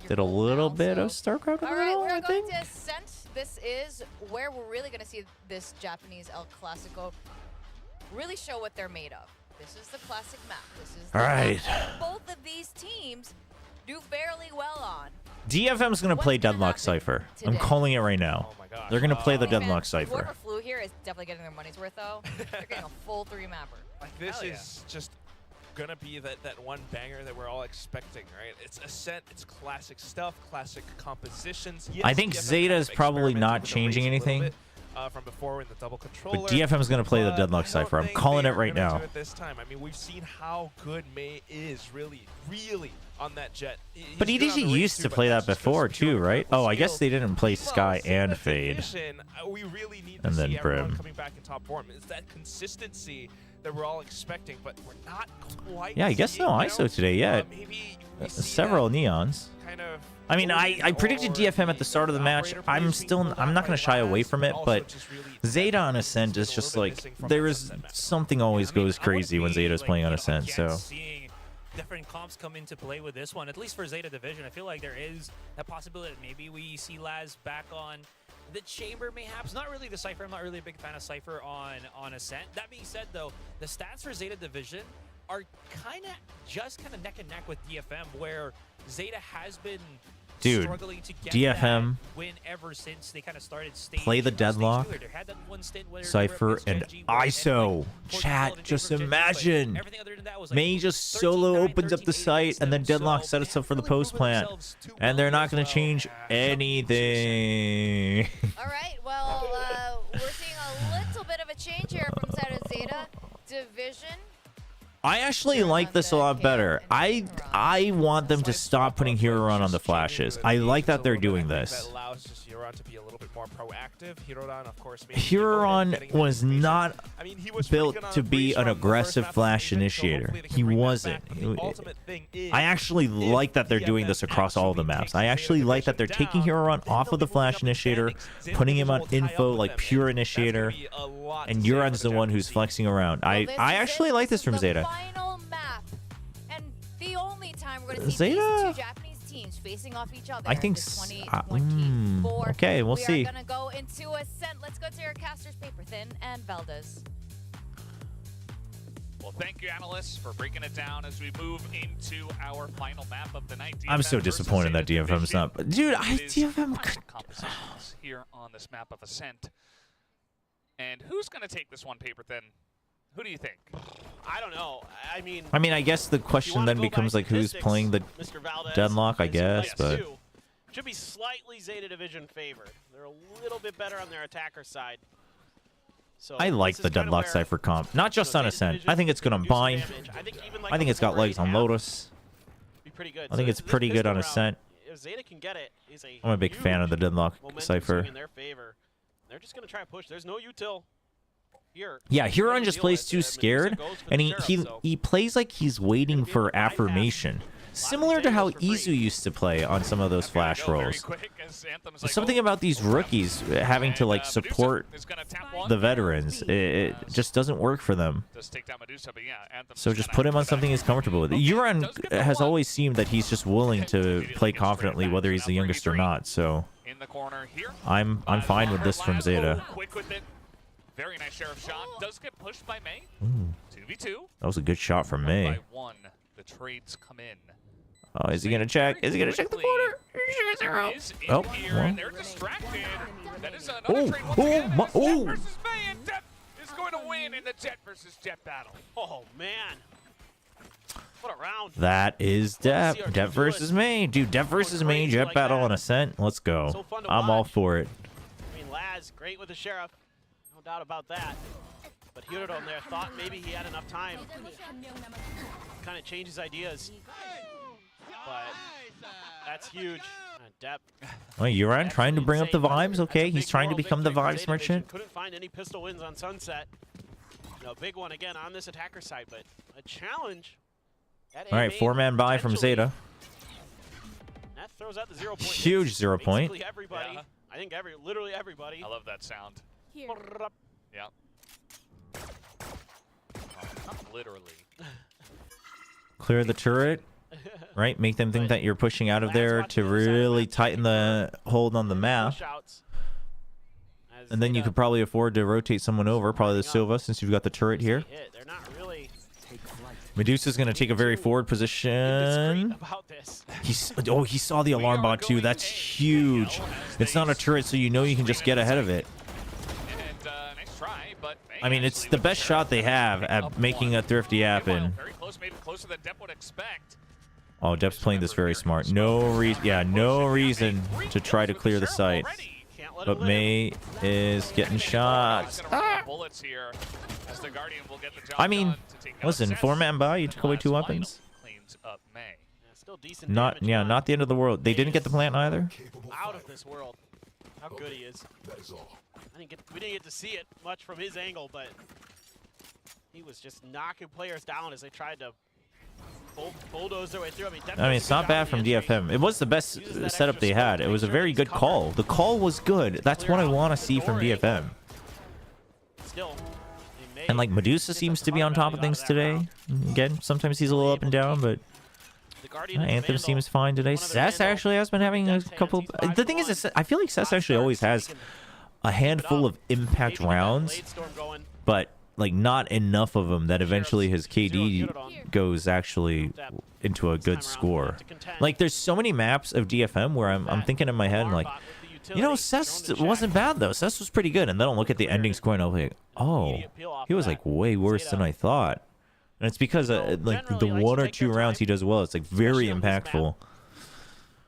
Did a little bit of StarCraft. All right, we're going to Ascent. This is where we're really going to see this Japanese El Clasico really show what they're made of. This is the classic map. This is the All right. map that both of these teams do fairly well on. DFM's gonna play Deadlock Cypher. I'm calling it right now. They're gonna play the Deadlock Cypher. Whoever flew here is definitely getting their money's worth, though. They're getting a full 3-mapper. Like this is just gonna be that one banger that we're all expecting, right? It's Ascent, it's classic stuff, classic compositions. Yes, I think DFM Zeta kind is of probably experimented not with the changing race a little anything. bit, from before in the double controller. But DFM's gonna play the but Deadlock I don't Cypher. I'm think calling they it are right gonna now. do it this time. I mean, we've seen how good May is really on that jet. But He's good on the EDG race used too, to but play that that's just before pure too, right? incredible Oh, I guess skill. they didn't play Sky and Fade. We really need And to then see everyone Brim. coming back in top form. It's that consistency that we're all expecting, but we're not quite. Yeah, I guess seeing, no you know? ISO today yet. Maybe we see Several that neons. kind of I mean, I predicted DFM at the start of the match. I'm not gonna shy away from it, but Zeta on Ascent is just like there is something always goes crazy when Zeta is playing on Ascent. So. Seeing different comps come into play with this one, at least for Zeta Division, I feel like there is a possibility that maybe we see Laz back on the Chamber, mayhaps. Not really the Cypher. I'm not really a big fan of Cypher on Ascent. That being said, though, the stats for Zeta Division are kind of neck and neck with DFM, where Zeta has been struggling to get DFM that win ever since they kind of started stage. play the Deadlock, They had that one stint where Cypher, and ISO. Chat, just imagine. May just solo opens up the site, and then Deadlock sets us up for the post plant, and they're not going to change anything. All right, well, we're seeing a little bit of a change here from side of Zeta Division. I actually like this a lot better. I want them to stop putting Hero Run on the flashes. I like that they're doing this. That allows just Hero Run to be a little bit more proactive. Hero Run, of course, Hero Run was not built to be an aggressive flash initiator. He wasn't. I actually like that they're doing this across all the maps. I actually like that they're taking Hero Run off of the flash initiator, putting him on info like pure initiator, and Euron's the one who's flexing around. I actually like this from Zeta. Final map, and the only time we're going to see Zeta? these two Japanese teams facing off each other. I think this 2024. okay, we'll see. We are going to go into Ascent. Let's go to your caster's paper, Thin and Valdez. Thank you, analysts, for breaking it down as we move into our final map of the night. I'm so disappointed that DFM's not. Dude, DFM could. Compositions here on this map of Ascent. And who's going to take this one, Paper Thin? Who do you think? I don't know. I mean, I guess the question then becomes like who's playing the Deadlock, I guess, but should be slightly Zeta Division favored. They're a little bit better on their attacker side. So I like the Deadlock Cypher comp, not just on Ascent. I think it's good on Bind. I think it's got legs on Lotus. Be pretty good. I think it's pretty good on Ascent. If Zeta can get it, is I'm a big fan of the Deadlock Cypher. In their favor. They're just gonna try and push. There's no util here. Yeah, Huron just plays too scared, and he plays like he's waiting for affirmation. Similar to how Izu used to play on some of those flash rolls. There's something about these rookies having to like support the veterans. It just doesn't work for them. So just put him on something he's comfortable with. Euron has always seemed that he's just willing to play confidently whether he's the youngest or not. So I'm fine with this from Zeta. Very nice Sheriff shot. Does get pushed by May. 2v2. That was a good shot from May. The trades come in. Oh, is he gonna check? Is he gonna check the corner? Oh, well. They're distracted. That is another trade once again. Jet versus May, and Jet is going to win in the Jet versus Jet battle. Oh man. What a round. That is Dep. Dep versus May. Dude, Dep versus May, Jet battle on Ascent. Let's go. I'm all for it. I mean, Laz, great with the Sheriff. No doubt about that. But Hirodon there thought maybe he had enough time. Kind of change his ideas. But that's huge. Dep. Well, Euron trying to bring up the vibes. Okay, he's trying to become the vibes merchant. Couldn't find any pistol wins on Sunset. No big one again on this attacker side, but a challenge. All right, 4-man buy from Zeta. That throws out the 0 point. Huge 0 point. Basically everybody. Yeah. I think literally everybody. I love that sound. Here. Yeah. Not literally. Clear the turret, right? Make them think that you're pushing out of there to really tighten the hold on the map. And then you could probably afford to rotate someone over, probably the Silva, since you've got the turret here. Medusa's going to take a very forward position. He saw the alarm bot too. That's huge. It's not a turret, so you know you can just get ahead of it. I mean, it's the best shot they have at making a thrifty happen. Oh, Dep's playing this very smart. No reason to try to clear the site. But May is getting shot. I mean, listen, 4-man buy, you took away 2 weapons. Not the end of the world. They didn't get the plant either. Out of this world. How good he is. We didn't get to see it much from his angle, but he was just knocking players down as they tried to bulldoze their way through. I mean, it's not bad from DFM. It was the best setup they had. It was a very good call. The call was good. That's what I want to see from DFM. And like Medusa seems to be on top of things today. Again, sometimes he's a little up and down, but Anthem seems fine today. Sess actually has been having a couple. The thing is, I feel like Sess actually always has a handful of impact rounds, but like not enough of them that eventually his KD goes actually into a good score. Like there's so many maps of DFM where I'm thinking in my head like, you know, Sess wasn't bad though. Sess was pretty good, and then I'll look at the ending score and I'll be like, oh, he was like way worse than I thought. And it's because like the 1 or 2 rounds he does well, it's like very impactful.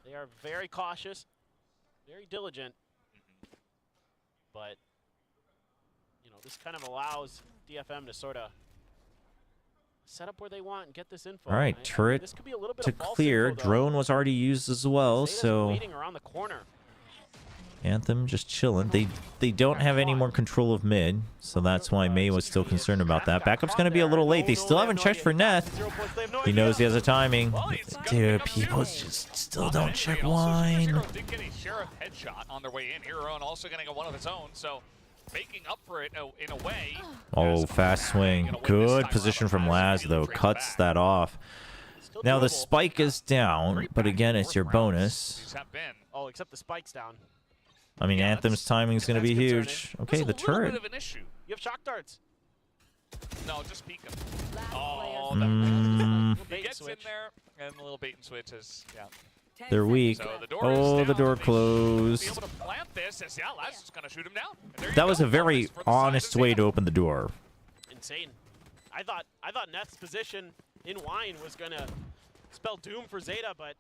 They are very cautious, very diligent. But, you know, this kind of allows DFM to sort of set up where they want and get this info. All right, turret to clear. Drone was already used as well, so Anthem just chilling. They don't have any more control of mid, so that's why May was still concerned about that. Backup's going to be a little late. They still haven't checked for Neth. He knows he has a timing. Dude, people just still don't check wine. Did get a Sheriff headshot on their way in. Hirodon also getting a one of his own, so making up for it in a way. Oh, fast swing. Good position from Laz, though. Cuts that off. Now the spike is down, but again, it's your bonus. Oh, except the spike's down. I mean, Anthem's timing is going to be huge. Okay, the turret. You have shock darts. No, just peek him. Oh, he gets in there, and a little bait and switch is, yeah. They're weak. So the door Oh, is the down. door Be closed. able to plant this as Laz is going to shoot him down. And there you That was go. a very For the side honest of way Zeta. to open the door. Insane. I thought Neth's position in Wine was gonna spell doom for Zeta, but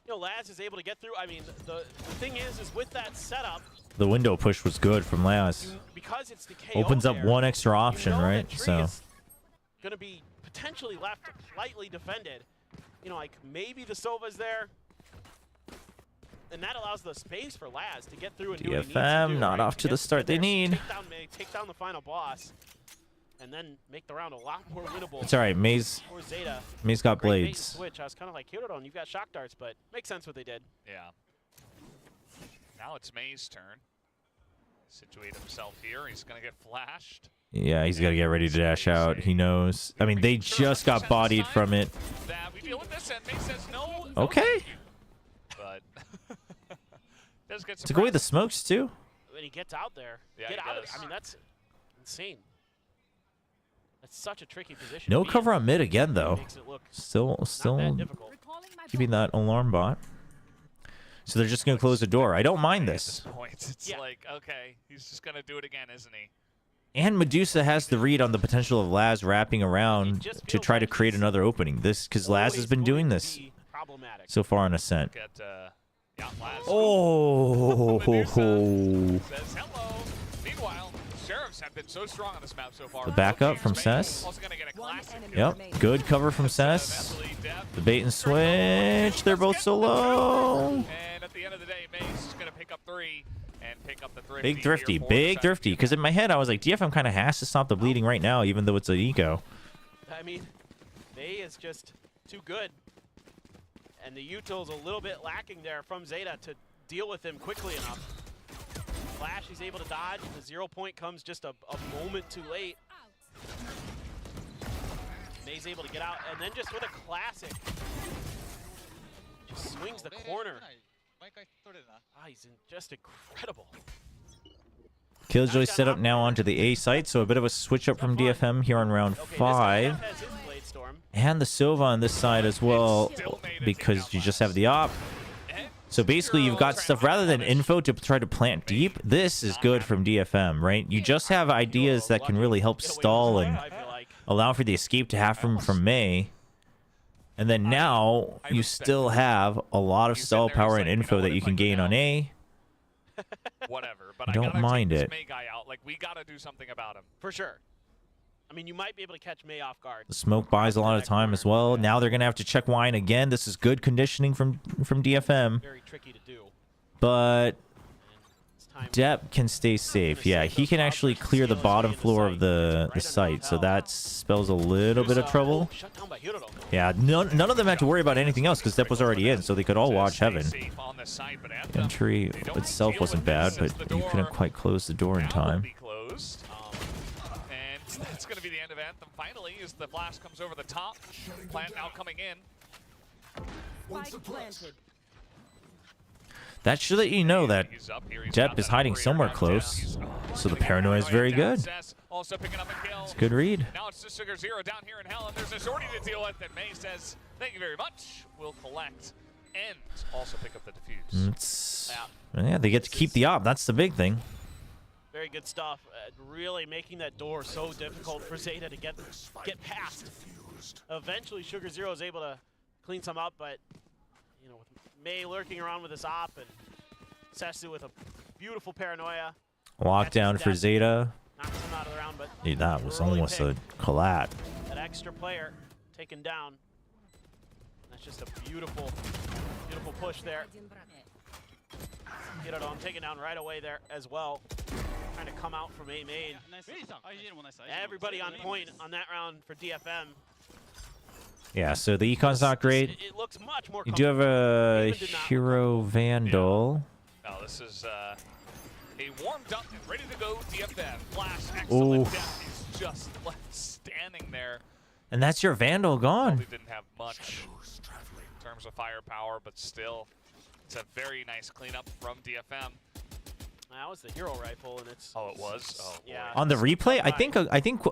you know, Laz is able to get through. I mean, the thing is with that setup, The window push was good from Laz. because it's the KO Opens up there, one extra option, you know right? that Tree So is gonna be potentially left lightly defended. You know, like maybe the Sova's there. And that allows the space for Laz to get through and do what he needs to DFM do, not right? off to the Get start they there, need. Take down May, take down the final boss, and then make the round a lot more winnable. It's all right. May's for Zeta. got Great bait and blades. switch. I was kind of like, Hirodon, you've got shock darts, but makes sense what they did. Yeah. Now it's May's turn. Situate himself here. He's going to get flashed. Yeah, he's got to get ready to dash out. He knows. I mean, they just got bodied from it. That we deal with this, and May says no. Okay. But does get Took away the smokes too. When he gets out there, Yeah, get he out of does. there. I mean, that's insane. That's such a tricky position. No to be cover in. on mid again though. Makes it look Still not that difficult. keeping that alarm bot. So they're just gonna close the door. I don't mind this. Point. It's like, okay, he's just going to do it again, isn't he? And Medusa has the read on the potential of Laz wrapping around to try to create another opening. This because Laz has been doing this so far on Ascent. Get, yeah, Laz. Oh. Says hello. Meanwhile, Sheriffs have been so strong on this map so far. The backup from Cess. Also gonna get a classic. Yep, good cover from Cess. The bait and switch. They're both so low. And at the end of the day, Mace is gonna pick up 3 and pick up the thrifty. Big thrifty, here for big the thrifty. Because in my head, I was like, DFM kind of has to stop the bleeding right now, even though it's an eco. I mean, May is just too good. And the util's a little bit lacking there from Zeta to deal with him quickly enough. Flash, he's able to dodge. The 0 point comes just a moment too late. May's able to get out, and then just with a classic, just swings the corner. He's just incredible. Killjoy set up now onto the A site, so a bit of a switch up from DFM here on round 5. And the Sova on this side as well, because you just have the op. So basically, you've got stuff rather than info to try to plant deep. This is good from DFM, right? You just have ideas that can really help stall and allow for the escape to happen from May. And then now you still have a lot of stall power and info that you can gain on A. Whatever, but I I don't gotta mind take it. this May guy out. Like, we gotta do something about him. For sure. I mean, you might be able to catch May off guard. The smoke buys a lot of time as well. Now they're going to have to check Wine again. This is good conditioning from DFM. Very tricky to do. But Depp can stay safe. Yeah, he can actually clear the bottom floor of the site, so that spells a little bit of trouble. Yeah, none of them had to worry about anything else because Depp was already in, so they could all watch Heaven. Entry itself wasn't bad, but you couldn't quite close the door in time. And that's going to be the end of Anthem. Finally, as the flash comes over the top. Plant now coming in. That should let you know that Depp is hiding somewhere close, so the paranoia is very good. Also picking up a kill. It's a good read. Now it's just Sugar Zero down here in hell, and there's a shorty to deal with. And May says, "Thank you very much. We'll collect and also pick up the defuse." Yeah, they get to keep the op. That's the big thing. Very good stuff. Really making that door so difficult for Zeta to get past. Eventually, Sugar Zero is able to clean some up, but you know, with May lurking around with his op and Sesu with a beautiful paranoia. Lockdown for Zeta. Knocks him out of the round, but Dude, that was early almost pick. a collat. That extra player taken down. That's just a beautiful, beautiful push there. Hirodon taken down right away there as well. Trying to come out from A main. Everybody on point on that round for DFM. Yeah, so the econ's not great. It looks much more. You do have a Hero Vandal. Now this is a warmed up and ready to go DFM. Flash, excellent. Death is just left standing there. And that's your Vandal gone. Probably didn't have much in terms of firepower, but still, it's a very nice cleanup from DFM. That was the hero rifle, and it's. Oh, it was. Oh, yeah. On the replay, I think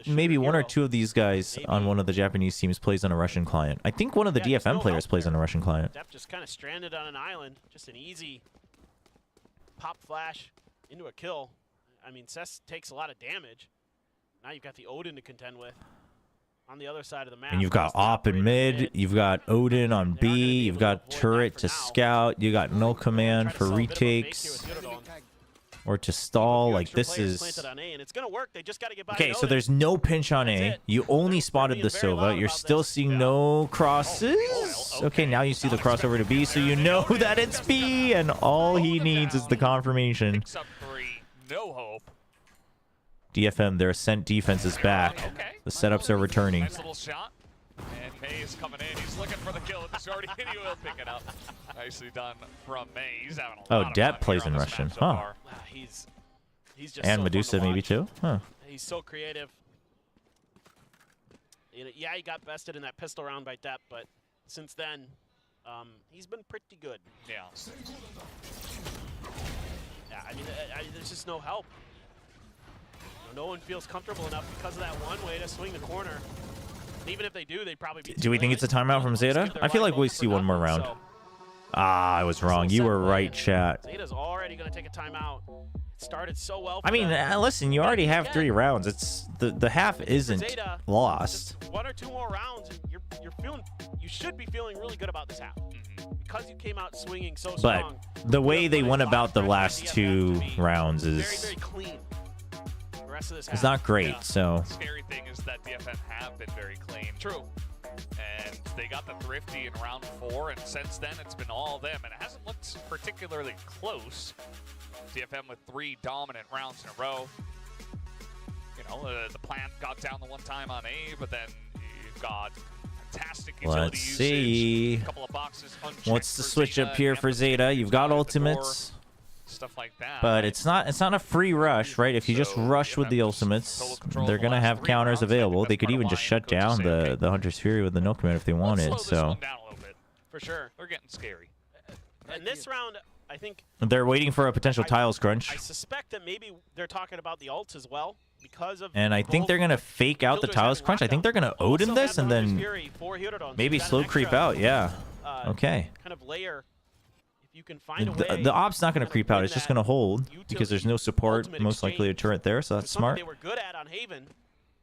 maybe one or two of these guys on one of the Japanese teams plays on a Russian client. I think one of the DFM players plays on a Russian client. Depp just kind of stranded on an island. Just an easy pop flash into a kill. I mean, Cess takes a lot of damage. Now you've got the Odin to contend with on the other side of the map. And you've got Op in mid, you've got Odin on B, you've got Turret to scout, you got no command for retakes or to stall. Like, this is... Okay, so there's no pinch on A. You only spotted the Sova. You're still seeing no crosses. Okay, now you see the crossover to B, so you know that it's B, and all he needs is the confirmation. No hope. DFM, their Ascent defense is back. The setups are returning. Nice little shot. And May is coming in. He's looking for the kill at the start. He will pick it up. Nicely done from May. He's having a lot of Depp fun plays here in on this Russian. map so Huh. far. He's just And so Medusa fun to maybe watch. too? Huh. He's so creative. Yeah, he got bested in that pistol round by Depp, but since then, he's been pretty good. Yeah. Yeah, I mean, there's just no help. No one feels comfortable enough because of that one way to swing the corner. And even if they do, they'd probably be. Do we think it's a timeout from ZETA? I feel like we see one more round. Ah, I was wrong. You were right, chat. ZETA's already going to take a timeout. It started so well. I mean, listen, you already have 3 rounds. It's the half isn't lost. Just 1 or 2 more rounds, and you should be feeling really good about this half because you came out swinging so strong. But the way they went about the last 2 rounds is very clean. The rest of this it's not great. So The scary thing is that DFM have been very clean. True. And they got the Thrifty in round 4, and since then it's been all them, and it hasn't looked particularly close. DFM with 3 dominant rounds in a row. You know, the plant got down the one time on A, but then you've got fantastic utility let's usage. see. A couple of boxes unchecked What's the for switch ZETA, up here for ZETA? You've got ultimates. Stuff like that. But it's not a free rush, right? If you just rush with the ultimates, they're gonna have counters available. They could even just shut down the Hunter's Fury with the no command if they wanted. So For sure. They're getting scary. And this round, I think they're waiting for a potential tiles crunch. I suspect that maybe they're talking about the ults as well because of. And I think they're gonna fake out the tiles crunch. I think they're gonna Odin this and then maybe slow creep out. Yeah. Okay. Kind of layer. If you can find a way. The op's not gonna creep out. It's just gonna hold because there's no support. Most likely a turret there, so that's smart. They were good at on Haven.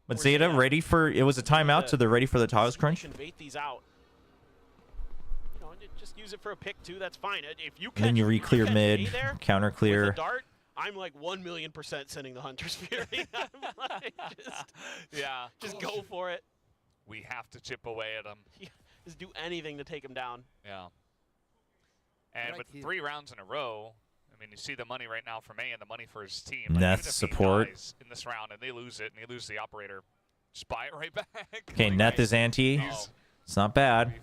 But ZETA ready for it was a timeout, so they're ready for the tiles crunch. Can bait these out. You know, just use it for a pick too. That's fine. If you And then you re-clear mid, counter clear. With a dart, I'm like 1,000,000% sending the Hunter's Fury. I'm like, just go for it. We have to chip away at them. Just do anything to take him down. Yeah. And with 3 rounds in a row, I mean, you see the money right now for May and the money for his team. Like, Neth even if support. he dies in this round and they lose it, and they lose the operator, just buy it right back. Okay, Neth is anti. It's not bad.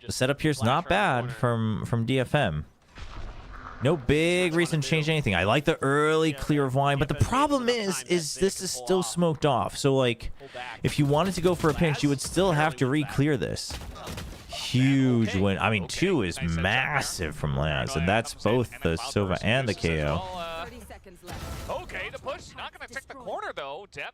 The setup here's not bad from DFM. No big reason to change anything. I like the early clear of wine, but the problem is this is still smoked off. So like, if you wanted to go for a pinch, you would still have to re-clear this. Huge win. I mean, 2 is massive from Laz, and that's both the Sova and the KO. Okay, the push. Not going to take the corner, though. Depp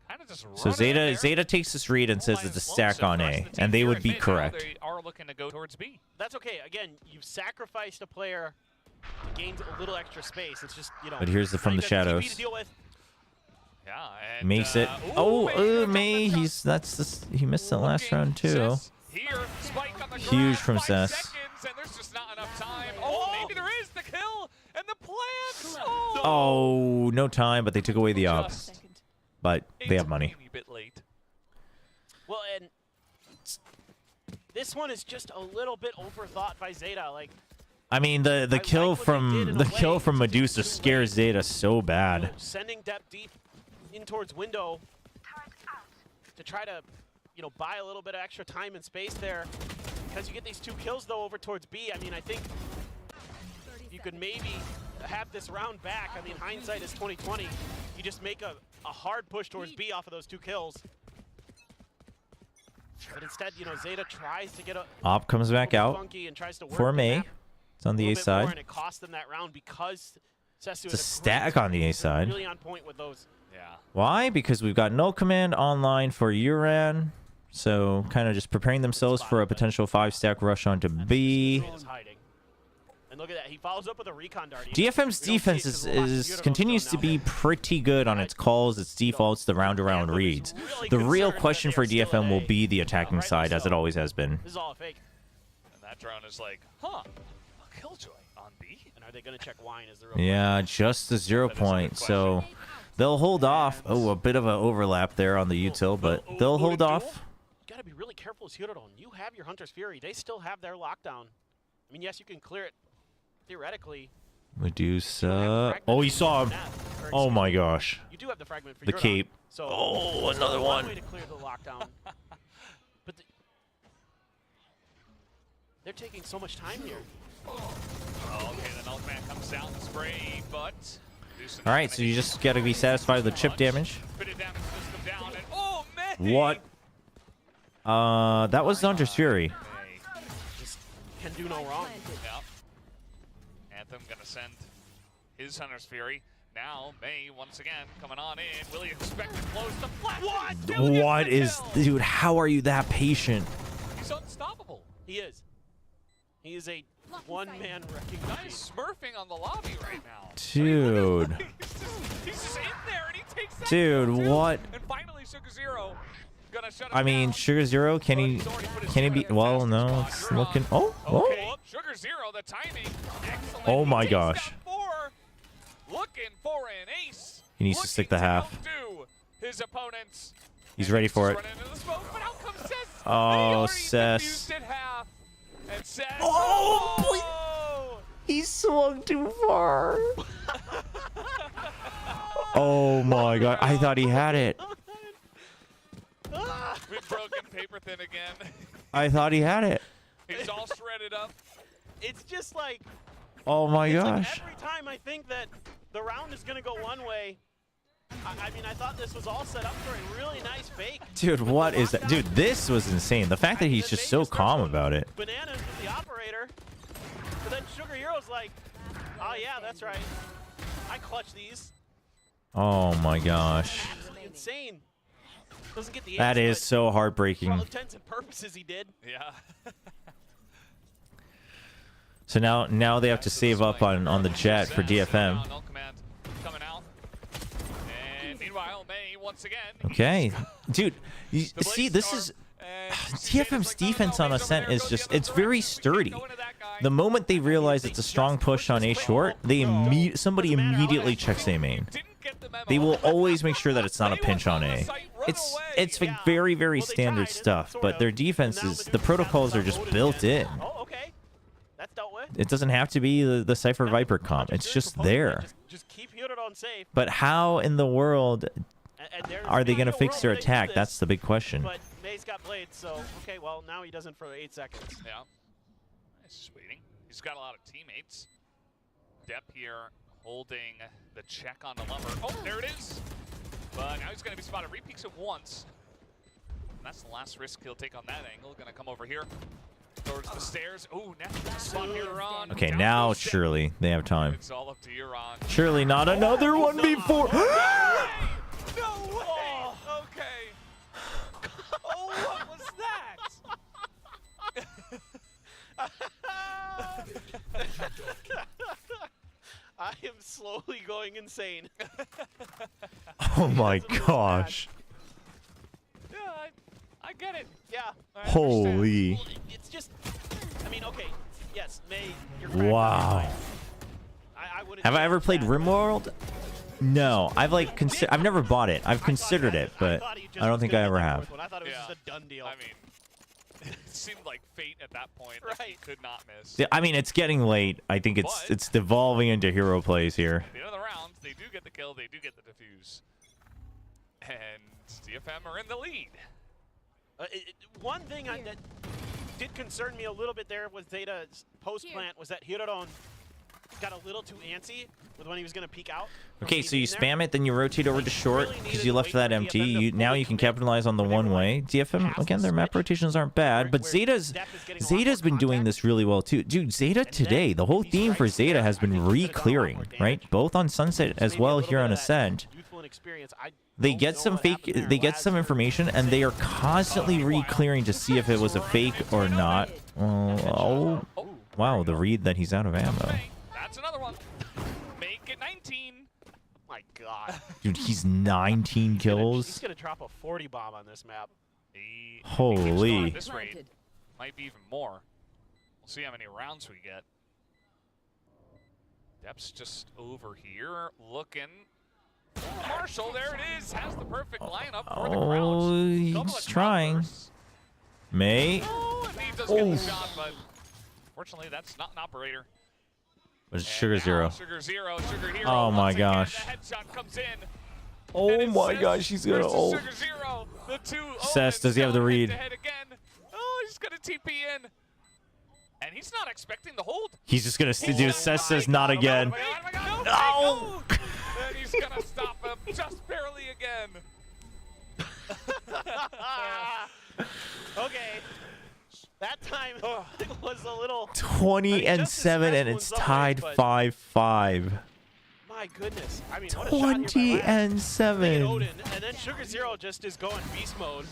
kind of just So ZETA takes this read and says it's a stack on A, and they would be correct. They are looking to go towards B. That's okay. Again, you've sacrificed a player to gain a little extra space. It's just, you know. But here's the from the shadows. Yeah, and, Makes it. May. He missed that last round too. Here, spike on the Huge from Cess. Cess. And there's just not enough time. Oh, maybe there is the kill and the plant. Oh, no time, but they took away the op. But they have money. A bit late. Well, and this one is just a little bit overthought by ZETA. Like, I mean, the kill from Medusa scares ZETA so bad. Sending Depp deep in towards window to try to, you know, buy a little bit of extra time and space there. Because you get these 2 kills though over towards B. I mean, I think you could maybe have this round back. I mean, hindsight is 20/20. You just make a hard push towards B off of those 2 kills. But instead, you know, ZETA tries to get a Op comes back out and tries to work for May. It's on the A side. And it cost them that round because Sesu It's a stack on the A side. Really on point with those. Yeah. Why? Because we've got no command online for Uran. So kind of just preparing themselves for a potential 5-stack rush onto B. And look at that. He follows up with a recon dart. DFM's defense continues to be pretty good on its calls, its defaults, the round-around reads. The real question for DFM will be the attacking side, as it always has been. This is all a fake. And that drone is like, huh, a killjoy on B? And are they going to check wine as the real Yeah, just the 0 point. So they'll hold off. Oh, a bit of an overlap there on the util, but they'll hold off. You got to be really careful as Hirodon. You have your Hunter's Fury. They still have their lockdown. I mean, yes, you can clear it theoretically. Medusa. Oh, you saw him. Oh my gosh. You do have the fragment for the Hirodon. cape. So, oh, another one. Way to clear the lockdown. But they're taking so much time here. Okay, then Ultimate comes down the spray, but... All right, so you just got to be satisfied with the chip damage. Oh, man! What? That was Hunter's Fury. Just can do no wrong. Yep. Anthem gonna send his Hunter's Fury. Now, May once again coming on in. Will he expect to close the flash? What is... Dude, how are you that patient? He's unstoppable. He is. He is a one-man wrecking machine. Nice Smurfing on the lobby right now. Dude. He's just in there and he takes that. Dude, what? And finally, Sugar Zero gonna shut him I mean, down. Sugar Zero, can he be... Well, no, it's looking... Oh, oh. Sugar Zero, the timing. Excellent. Oh my gosh. Looking for an ace. He needs to stick the half. His opponents. He's ready for it. Oh, Cess. Oh, he swung too far. Oh my god, I thought he had it. We've broken paper thin again. I thought he had it. He's all shredded up. It's just like... Oh my gosh. Like every time I think that the round is going to go one way, I mean, I thought this was all set up for a really nice fake. Dude, what is that? Dude, this was insane. The fact that he's just so calm about it. Bananas with the operator. But then Sugar Hero's like, oh yeah, that's right. I clutch these. Oh my gosh. Absolutely insane. Doesn't get the That ace, is but so for heartbreaking. all intents and purposes, he did. Yeah. So now they have to save up on the jet for DFM. Coming out. And meanwhile, May once again. Okay. Dude, you see, this is... DFM's defense on Ascent is just... It's very sturdy. The moment they realize it's a strong push on A short, somebody immediately checks A main. They will always make sure that it's not a pinch on A. It's very, very standard stuff, but their defenses, the protocols are just built in. Oh, okay. That's dealt with. It doesn't have to be the Cypher Viper comp. It's just there. Just keep Hirodon safe. But how in the world are they going to fix their attack? That's the big question. But May's got blades, so okay, well, now he doesn't for 8 seconds. Yeah. He's just waiting. He's got a lot of teammates. Depp here holding the check on the lumber. Oh, there it is. But now he's going to be spotted. Repeaks it once. And that's the last risk he'll take on that angle. Going to come over here towards the stairs. Oh, now spot Huron. Okay, now surely they have time. It's all up to Huron. Surely not another 1v4. No way. Okay. Oh, what was that? I am slowly going insane. Oh my gosh. Yeah, I get it. Yeah. Holy. Well, it's just, I mean, okay, yes, May, you're Wow. Have I ever played RimWorld? No, I've never bought it. I've considered it, but I don't think I ever have. I thought it was just a done deal. I mean, it seemed like fate at that point. Right. That he could not miss. Yeah, I mean, it's getting late. I think it's devolving into hero plays here. At the end of the round, they do get the kill, they do get the defuse. And DFM are in the lead. One thing that did concern me a little bit there with ZETA's post plant was that Hirodon got a little too antsy with when he was going to peek out. Okay, so you spam it, then you rotate over to short because you left that empty. Now you can capitalize on the one-way. DFM, again, their map rotations aren't bad, but Zeta's been doing this really well too. Dude, Zeta today, the whole theme for Zeta has been re-clearing, right? Both on Sunset as well here on Ascent. They get some information, and they are constantly re-clearing to see if it was a fake or not. Oh, wow, the read that he's out of ammo. That's another one. Make it 19. My God. Dude, he's 19 kills. He's going to drop a 40 bomb on this map. Holy. This rate might be even more. We'll see how many rounds we get. Depth's just over here looking. Marshall, there it is. Has the perfect lineup for the crowd. He's trying. May. Oh, and he does get the shot, but fortunately, that's not an operator. But it's Sugar Zero. Sugar Zero, Sugar Hero. Oh my gosh. The headshot comes in. Oh my gosh, he's gonna ult. Sugar Zero, the two Cess, does he have the read? Again. Oh, he's gonna TP in. And he's not expecting the hold. He's just gonna do Cess says not again. No! And he's gonna stop him just barely again. Okay. That time was a little 20-7, and it's tied 5-5. My goodness. I mean, what a shot here by 20-7. Odin, and then Sugar Zero just is going beast mode.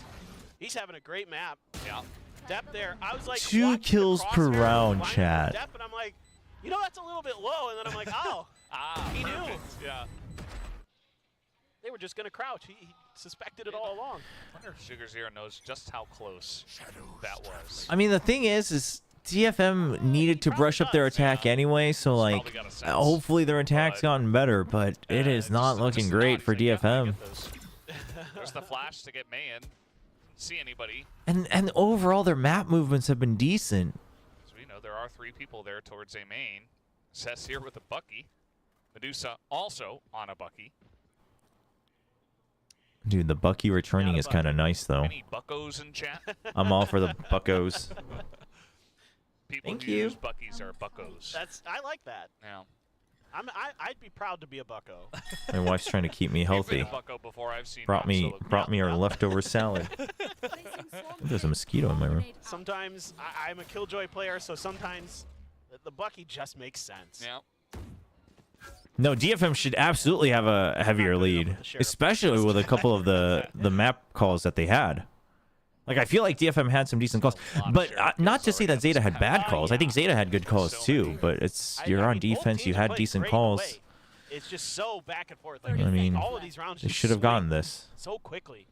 He's having a great map. Yeah. Depth there. I was like 2 kills per round, chat. Depth, and I'm like, you know, that's a little bit low. And then I'm like, oh, he knew. Yeah. They were just going to crouch. He suspected it all along. I wonder if Sugar Zero knows just how close that was. I mean, the thing is DFM needed to brush up their attack anyway, so like, hopefully their attack's gotten better, but it is not looking great for DFM. There's the flash to get May in. See anybody. And overall, their map movements have been decent. So we know there are 3 people there towards a main. Cess here with a Bucky. Medusa also on a Bucky. Dude, the Bucky returning is kind of nice, though. Any Buckos in chat? I'm all for the Buckos. People Thank who you. use Buckies are Buckos. I like that. Yeah. I'd be proud to be a bucko. My wife's trying to keep me healthy. You've been a bucko before. I've seen Brought me our leftover salad. There's a mosquito in my room. Sometimes I'm a Killjoy player, so sometimes the Bucky just makes sense. Yeah. No, DFM should absolutely have a heavier lead, especially with a couple of the map calls that they had. Like, I feel like DFM had some decent calls, but not to say that Zeta had bad calls. I think Zeta had good calls too, but you're on defense, you had decent calls. It's just so back and forth. Like, I mean, all of these rounds they should have gotten this. so quickly.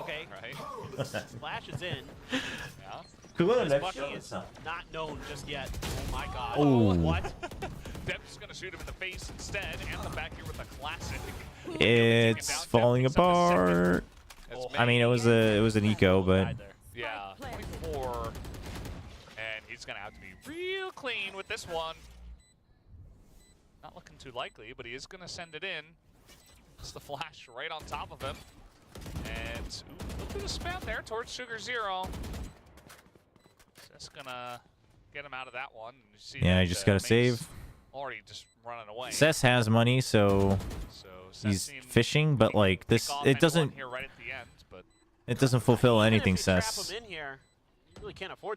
Okay. Right. Splash is in. Yeah. This Bucky is not known just yet. Oh my God. Oh. What? Dep's gonna shoot him in the face instead, and the back here with a classic. It's falling apart. I mean, it was an eco, but Yeah, 24, and he's gonna have to be real clean with this one. Not looking too likely, but he is gonna send it in. It's the flash right on top of him, and look at the spam there towards Sugar Zero. That's gonna get him out of that one. You see yeah, that, you just gotta Mace save. Already just running away. Cess has money, so he's fishing, but like this, it doesn't. Here right at the end, but It doesn't fulfill anything, Cess.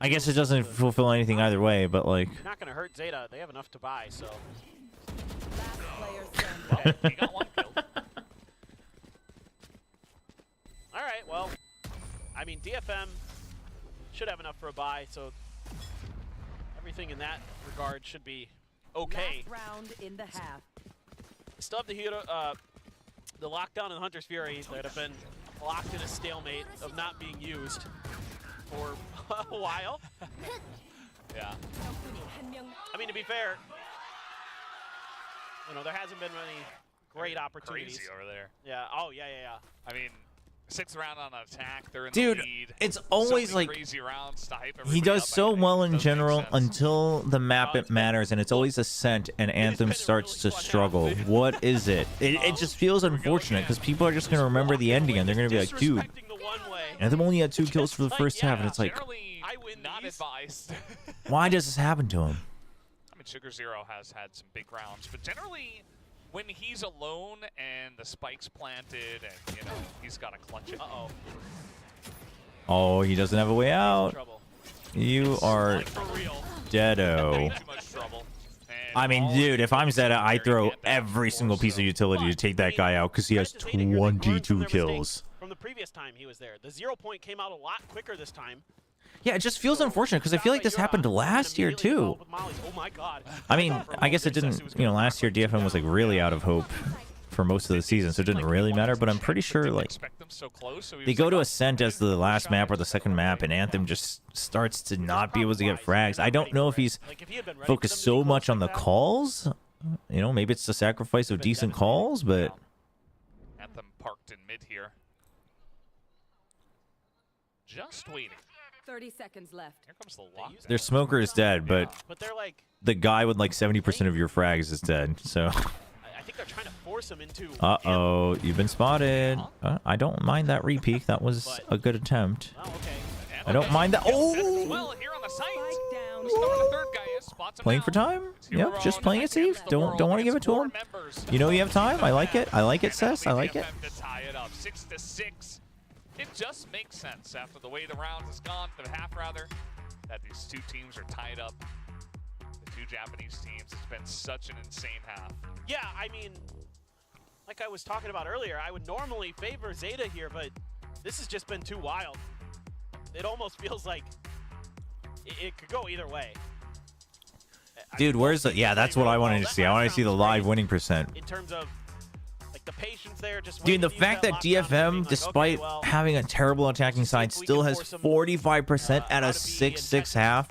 I guess it doesn't fulfill anything either way, but like. Not gonna hurt Zeta. They have enough to buy, so. Well, he got one kill. All right, well, I mean, DFM should have enough for a buy, so everything in that regard should be okay. Last round in the half. Still have the hero, the lockdown and Hunter's Fury that have been locked in a stalemate of not being used for a while. Yeah. I mean, to be fair, you know, there hasn't been many great opportunities. Crazy over there. Yeah. Oh, yeah. I mean, 6th round on an attack. They're in Dude, the lead. it's always So like many crazy rounds to hype he everybody does up. so well in general until the map it matters, and it's always Ascent and Anthem starts to struggle. What is it? It just feels unfortunate because people are just gonna remember the ending and they're gonna be like, dude, Anthem only had 2 kills for the first half, and it's like, Not advised. why does this happen to him? I mean, Sugar Zero has had some big rounds, but generally, when he's alone and the spike's planted and, you know, he's got to clutch it. Uh-oh. Oh, he doesn't have a way out. You are deado. I mean, dude, if I'm Zeta, I throw every single piece of utility to take that guy out because he has 22 kills. From the previous time he was there. The 0 point came out a lot quicker this time. Yeah, it just feels unfortunate because I feel like this happened last year too. Oh my god. I mean, I guess it didn't, you know, last year DFM was like really out of hope for most of the season, so it didn't really matter, but I'm pretty sure like they go to Ascent as the last map or the second map and Anthem just starts to not be able to get frags. I don't know if he's focused so much on the calls, you know, maybe it's the sacrifice of decent calls, but Anthem parked in mid here. Just waiting. 30 seconds left. Here comes the lock. their smoker is dead, but they're like the guy with like 70% of your frags is dead, so I think they're trying to force him into uh-oh, you've been spotted. I don't mind that repeat. That was a good attempt. I don't mind that. Oh! Well, here on the site. The third guy is, spots him Playing now. for time? Yep, just playing it safe. Don't want to give it to him. You know you have time. I like it. I like it, Cess. I like it. To tie it up, 6-6. It just makes sense after the way the round has gone, the half rather, that these two teams are tied up. The two Japanese teams. It's been such an insane half. Yeah, I mean, like I was talking about earlier, I would normally favor Zeta here, but this has just been too wild. It almost feels like it could go either way. Dude, where's the... Yeah, that's what I wanted to see. I want to see the live winning percent. In terms of like the patience there, just Dude, the fact that DFM, despite having a terrible attacking side, still has 45% at a 6-6 half.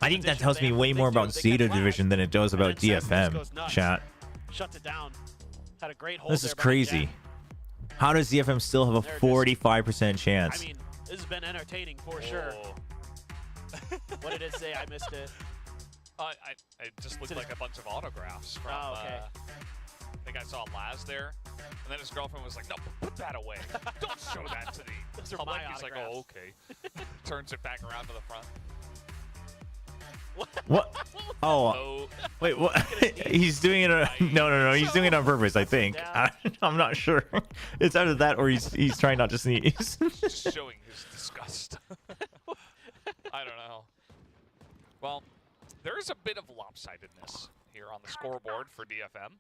I think that tells me way more about Zeta Division than it does about DFM, chat. Shuts it down. Had a great hold This is crazy. How does DFM still have a 45% chance? I mean, this has been entertaining for sure. What did it say? I missed it. It just looked like a bunch of autographs from, okay. I think I saw Laz there, and then his girlfriend was like, no, put that away. Don't show that to the public. He's like, oh, okay. Turns it back around to the front. What? Oh, wait, what? He's doing it. No. He's doing it on purpose, I think. I'm not sure. It's either that or he's trying not to sneeze. Just showing his disgust. I don't know. Well, there is a bit of lopsidedness here on the scoreboard for DFM.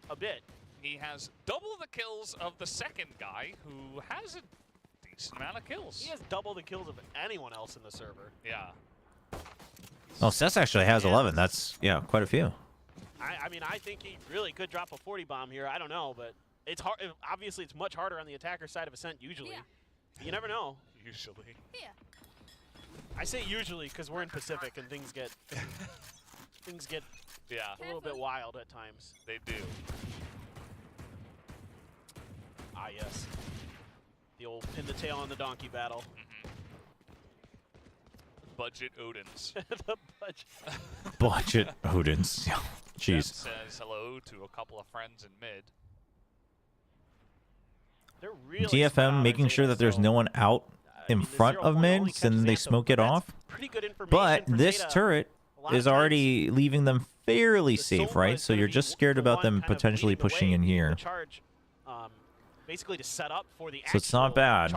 A bit. He has double the kills of the second guy, who has a decent amount of kills. He has double the kills of anyone else in the server. Yeah. Oh, Cess actually has 11. That's, yeah, quite a few. I mean, I think he really could drop a 40 bomb here. I don't know, but it's hard. Obviously, it's much harder on the attacker side of Ascent usually. Yeah. You never know. Usually. Yeah. I say usually because we're in Pacific and things get a little bit wild at times. They do. Ah, yes. The old pin the tail on the donkey battle. Budget Odins. The budget. Budget Odins. Jeez. Says hello to a couple of friends in mid. They're really DFM making sure that there's no one out in front of mid, so then they smoke it off. But this turret is already leaving them fairly safe, right? So you're just scared about them potentially pushing in here. Basically to set up for the So it's not bad.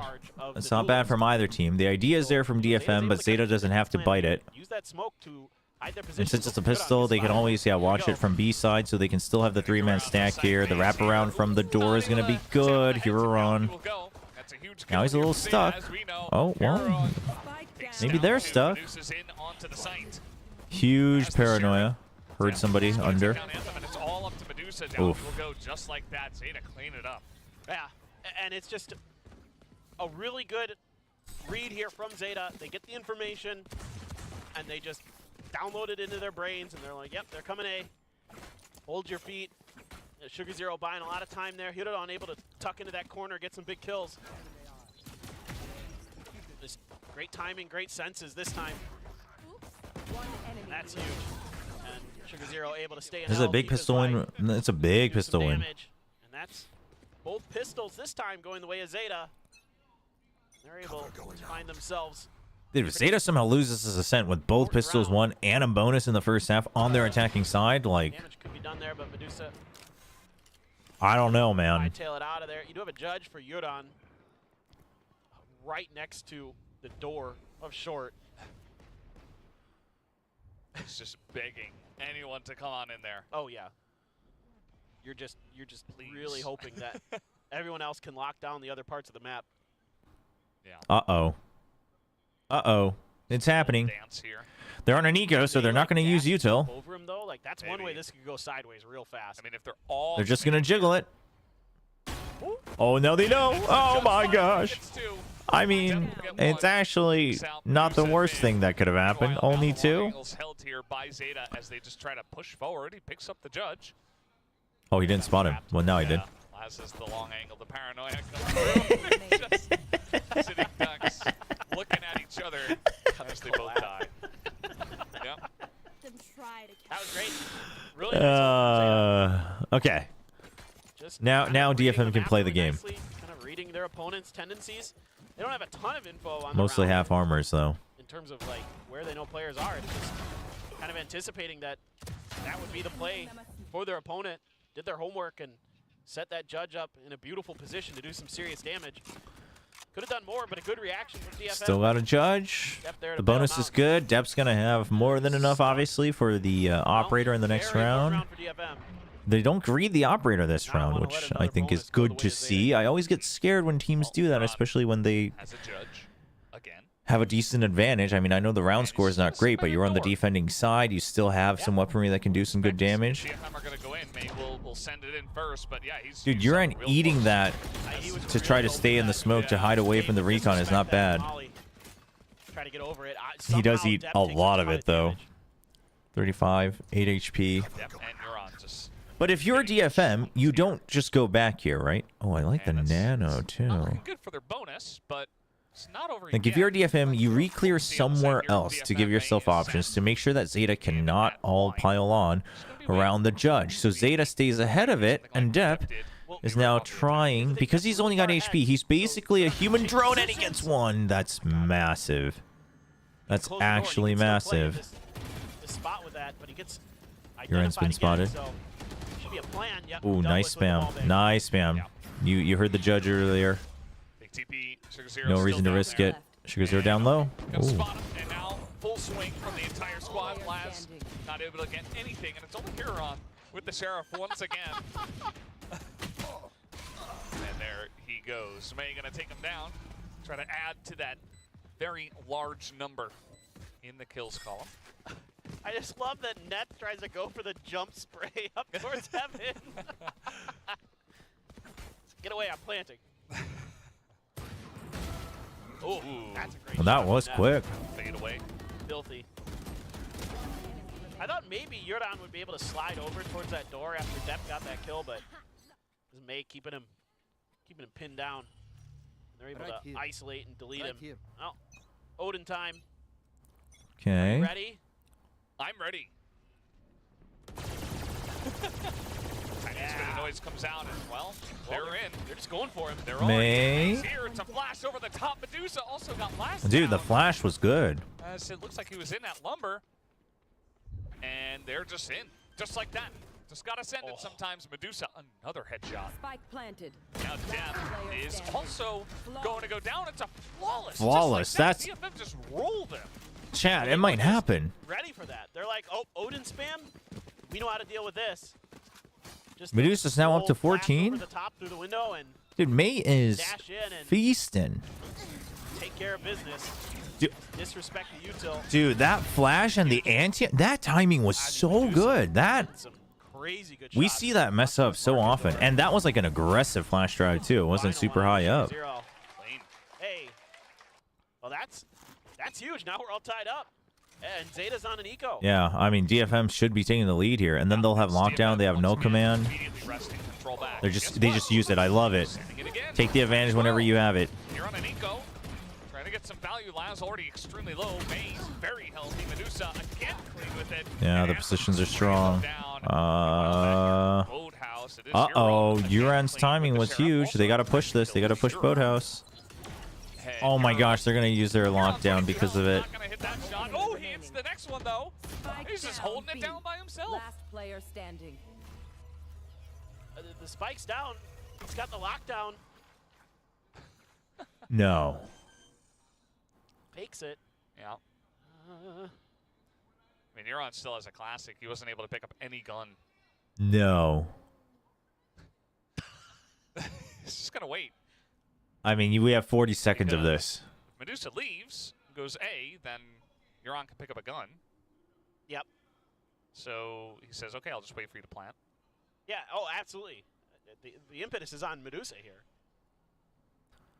It's not bad from either team. The idea is there from DFM, but Zeta doesn't have to bite it. Use that smoke to hide their position. And since it's a pistol, they can always, watch it from B side, so they can still have the 3-man stack here. The wraparound from the door is going to be good. Hero run. Now he's a little stuck. Oh, well, maybe they're stuck. Huge paranoia. Heard somebody under. Oof. We'll go just like that. Zeta clean it up. Yeah, and it's just a really good read here from Zeta. They get the information, and they just download it into their brains, and they're like, yep, they're coming A. Hold your feet. Sugar Zero buying a lot of time there. Hiro unable to tuck into that corner, get some big kills. Just great timing, great senses this time. That's huge. And Sugar Zero able to stay in. This is a big pistol win. It's a big pistol win. And that's both pistols this time going the way of Zeta. They're able to find themselves Dude, if Zeta somehow loses his ascent with both pistols one and a bonus in the first half on their attacking side, like, Damage could be done there, but Medusa I don't know, man. tail it out of there. You do have a judge for Yuran right next to the door of short. He's just begging anyone to come on in there. Oh yeah. You're just really hoping that everyone else can lock down the other parts of the map. Yeah. Uh-oh. Uh-oh. It's happening. Dance here. They're on an eco, so they're not going to use util. Over him though, like that's one way this could go sideways real fast. I mean, if they're all They're just going to jiggle it. Oh, no, they don't. Oh, my gosh. I mean, it's actually not the worst thing that could have happened. Only two. Angles held here by Zeta as they just try to push forward. He picks up the judge. Oh, he didn't spot him. Well, now he did. Laz is the long angle. The paranoia comes through. Just sitting ducks, looking at each other as they both die. Yep. That was great. Really nice. Okay. Now DFM can play the game. Kind of reading their opponent's tendencies. They don't have a ton of info on Mostly the round half armors, though. in terms of like where they know players are. It's just kind of anticipating that that would be the play for their opponent. Did their homework and set that judge up in a beautiful position to do some serious damage. Could have done more, but a good reaction from DFM. Still got a judge. The bonus is good. Dep's going to have more than enough, obviously, for the operator in the next round. They don't greed the operator this round, which I think is good to see. I always get scared when teams do that, especially when they have a decent advantage. I mean, I know the round score is not great, but you're on the defending side. You still have some weaponry that can do some good damage. DFM are going to go in. May will send it in first, but yeah, he's Dude, Yuran eating that to try to stay in the smoke to hide away from the recon is not bad. Try to get over it. He does eat a lot of it, though. 35, 8 HP. But if you're a DFM, you don't just go back here, right? Oh, I like the nano, too. good for their bonus, but it's not over Like, if you're a DFM, you re-clear somewhere else to give yourself options to make sure that Zeta cannot all pile on around the judge. So Zeta stays ahead of it, and Dep is now trying, because he's only got HP, he's basically a human drone, and he gets one. That's massive. That's actually massive. Yuran's been spotted. Ooh, nice spam. Nice spam. You heard the judge earlier. No reason to risk it. Sugar Zero down low. Ooh. And now full swing from the entire squad. Laz not able to get anything, and it's only Huron with the sheriff once again. And there he goes. May gonna take him down. Try to add to that very large number in the kills column. I just love that Net tries to go for the jump spray up towards heaven. Get away, I'm planting. Oh, that's a great Well, that shot was from quick. Fade away. Filthy. I thought maybe Yuran would be able to slide over towards that door after Dep got that kill, but this is May keeping him pinned down. They're able to isolate and delete him. Oh, Odin time. Okay. Ready? I'm ready. The noise comes out and, well, they're in. They're just going for him. They're May. already here. It's a flash over the top. Medusa also got last. Dude, the flash was good. As it looks like he was in that lumber. And they're just in. Just like that. Just gotta send it sometimes. Medusa, another headshot. Spike planted. Now Dep is also going to go down. It's a flawless. Flawless. Just like that. DFM just rolled him. Chat, it might happen. Ready for that. They're like, oh, Odin spam? We know how to deal with this. Just Medusa's now up to 14. over the top through the window and Dude, May is dash in and feasting. take care of business. Dude, Disrespect the util. dude, that flash and the anti, that timing was so good. That Some crazy good we shots. see that mess up so often, and that was like an aggressive flash drive too. It wasn't super high up. Hey, well that's huge. Now we're all tied up, and Zeta's on an eco. Yeah, I mean DFM should be taking the lead here, and then they'll have lockdown. They have no command. They just use it. I love it. Take the advantage whenever you have it. You're on an eco. Trying to get some value. Laz already extremely low. May's very healthy. Medusa again clean with it. Yeah, the positions are strong. Uh-oh, Yuran's timing was huge. They got to push this. They got to push Boathouse. Oh my gosh, they're gonna use their lockdown because of it. Not gonna hit that shot. Oh, he hits the next one though. He's just holding it down by himself. Last player standing. The spike's down. He's got the lockdown. No. Fakes it. Yeah. I mean, Neuron still has a classic. He wasn't able to pick up any gun. No. He's just gonna wait. I mean, we have 40 seconds of this. If Medusa leaves, goes A, then Euron can pick up a gun. Yep. So he says, okay, I'll just wait for you to plant. Yeah, oh, absolutely. The impetus is on Medusa here.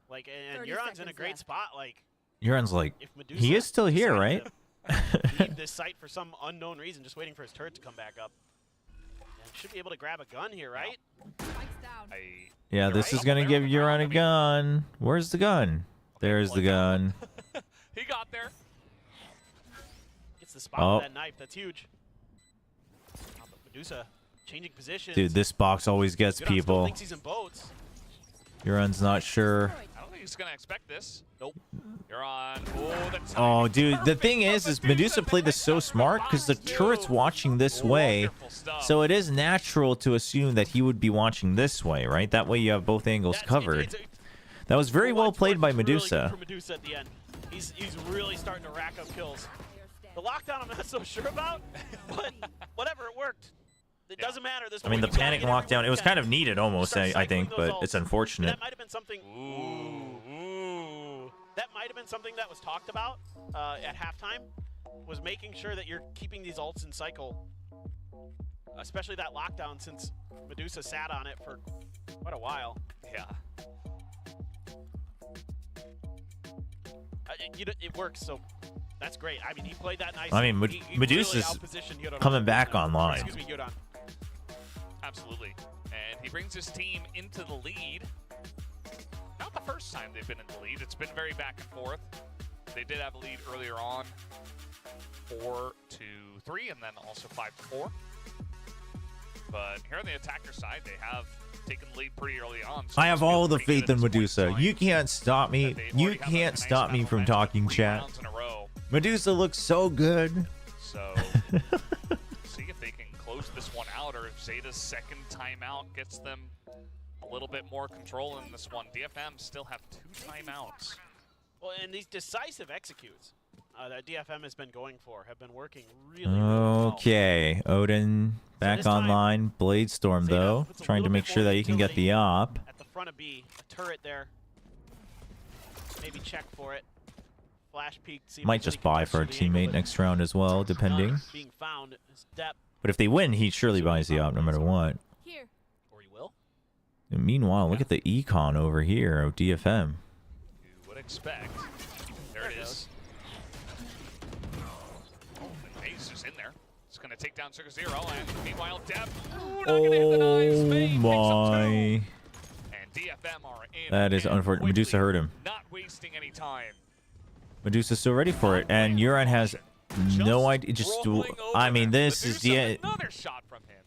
Like, and Euron's in a great spot. Like, Euron's like, if Medusa he is still here, right? leave this site for some unknown reason, just waiting for his turret to come back up. And should be able to grab a gun here, right? Yeah, this is gonna give Euron a gun. Where's the gun? There's the gun. He got there. Gets the spot with that knife. That's huge. But Medusa changing positions. Dude, this box always gets Euron still people. thinks he's in boats. Euron's not sure. I don't think he's gonna expect this. Nope. Euron. Oh, the Oh, dude, the thing is Medusa played this so smart because the turret's watching this way, so it is natural to assume that he would be watching this way, right? That way you have both angles covered. That was very well played by Medusa. Really good for Medusa at the end. He's really starting to rack up kills. The lockdown I'm not so sure about, but whatever, it worked. It doesn't matter. This I mean, the point, he's gotta panic get lockdown, it was kind of needed almost, Start I think, cycling those but it's ults. unfortunate. That might have been something. That might have been something that was talked about at halftime, was making sure that you're keeping these ults in cycle, especially that lockdown, since Medusa sat on it for quite a while. Yeah. It works, so that's great. I mean, he played that nicely. I mean, He Medusa's really outpositioned Euron. coming back online. Excuse me, Euron. Absolutely. And he brings his team into the lead. Not the first time they've been in the lead. It's been very back and forth. They did have a lead earlier on, 4-3, and then also 5-4. But here on the attacker side, they have taken the lead pretty early on. So I have all the faith in Medusa. You can't stop me. You can't stop me from talking, chat. Medusa looks so good. So, see if they can close this one out, or if Zeta's second timeout gets them a little bit more control in this one. DFM still have 2 timeouts. Well, and these decisive executes that DFM has been going for have been working really well. Okay, Odin back online. Bladestorm, though, trying to make sure that he can get the op. At the front of B, a turret there. Maybe check for it. Flash peek. Might just buy for a teammate next round as well, depending. Being found is depth. But if they win, he surely buys the op no matter what. Here. Or he will. And meanwhile, look at the econ over here of DFM. You would expect. There it is. Oh, and Maze is in there. It's going to take down Circle Zero, and meanwhile, Deb. Ooh, not gonna hit the knives. Maze picks up 2. My. And DFM are in. That is unfortunate. Medusa hurt him. Not wasting any time. Medusa's still ready for it, and Euron has no idea. Just, I mean, this is the. Another shot from him.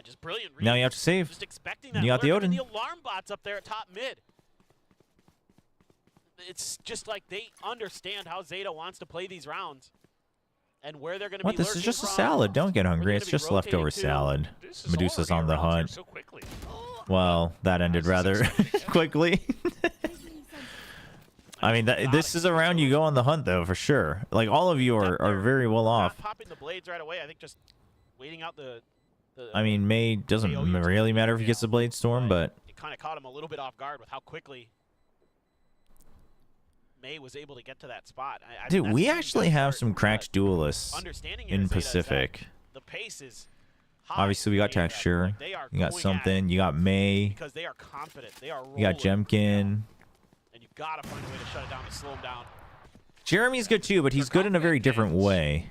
Just brilliant. Now you have to save. Just expecting that. You got the alert, and Odin. the alarm bots up there at top mid. It's just like they understand how Zeta wants to play these rounds, and where they're going to be. What? This is just a salad. Don't get hungry. It's just leftover salad. Medusa's on the hunt. Well, that ended rather quickly. I mean, this is a round you go on the hunt, though, for sure. Like, all of you are very well off. Not popping the blades right away. I think just waiting out the I mean, May doesn't really matter if he gets the Blade Storm, but it kind of caught him a little bit off guard with how quickly May was able to get to that spot. dude, we actually have some cracked duelists in Pacific. The pace is high. Obviously, we got Texture. You got something. You got May. Because they are confident. They are rolling. You got Jemkin. And you gotta find a way to shut it down, to slow him down. Jeremy's good too, but he's good in a very different way.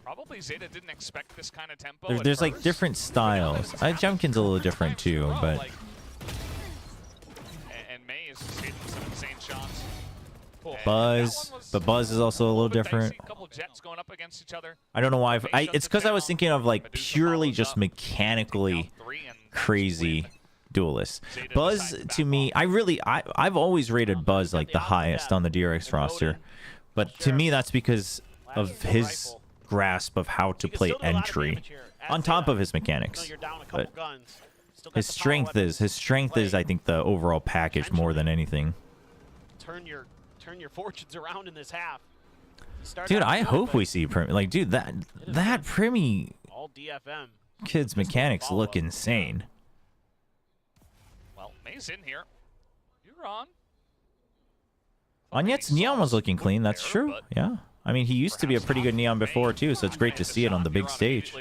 Probably Zeta didn't expect this kind of tempo. There's like different styles. Jemkin's a little different too, but. And May is hitting some insane shots. Buzz, but Buzz is also a little different. A couple jets going up against each other. I don't know why. It's because I was thinking of like purely just mechanically crazy Duelist. Buzz, to me, I've always rated Buzz like the highest on the DRX roster. But to me, that's because of his grasp of how to play entry, on top of his mechanics. But his strength is, I think, the overall package more than anything. Turn your fortunes around in this half. Dude, I hope we see Primi. Like, dude, that Primi all DFM kid's mechanics look insane. Well, May's in here. You're on. Onyet's Neon was looking clean, that's true. Yeah. I mean, he used to be a pretty good Neon before, too, so it's great to see it on the big stage.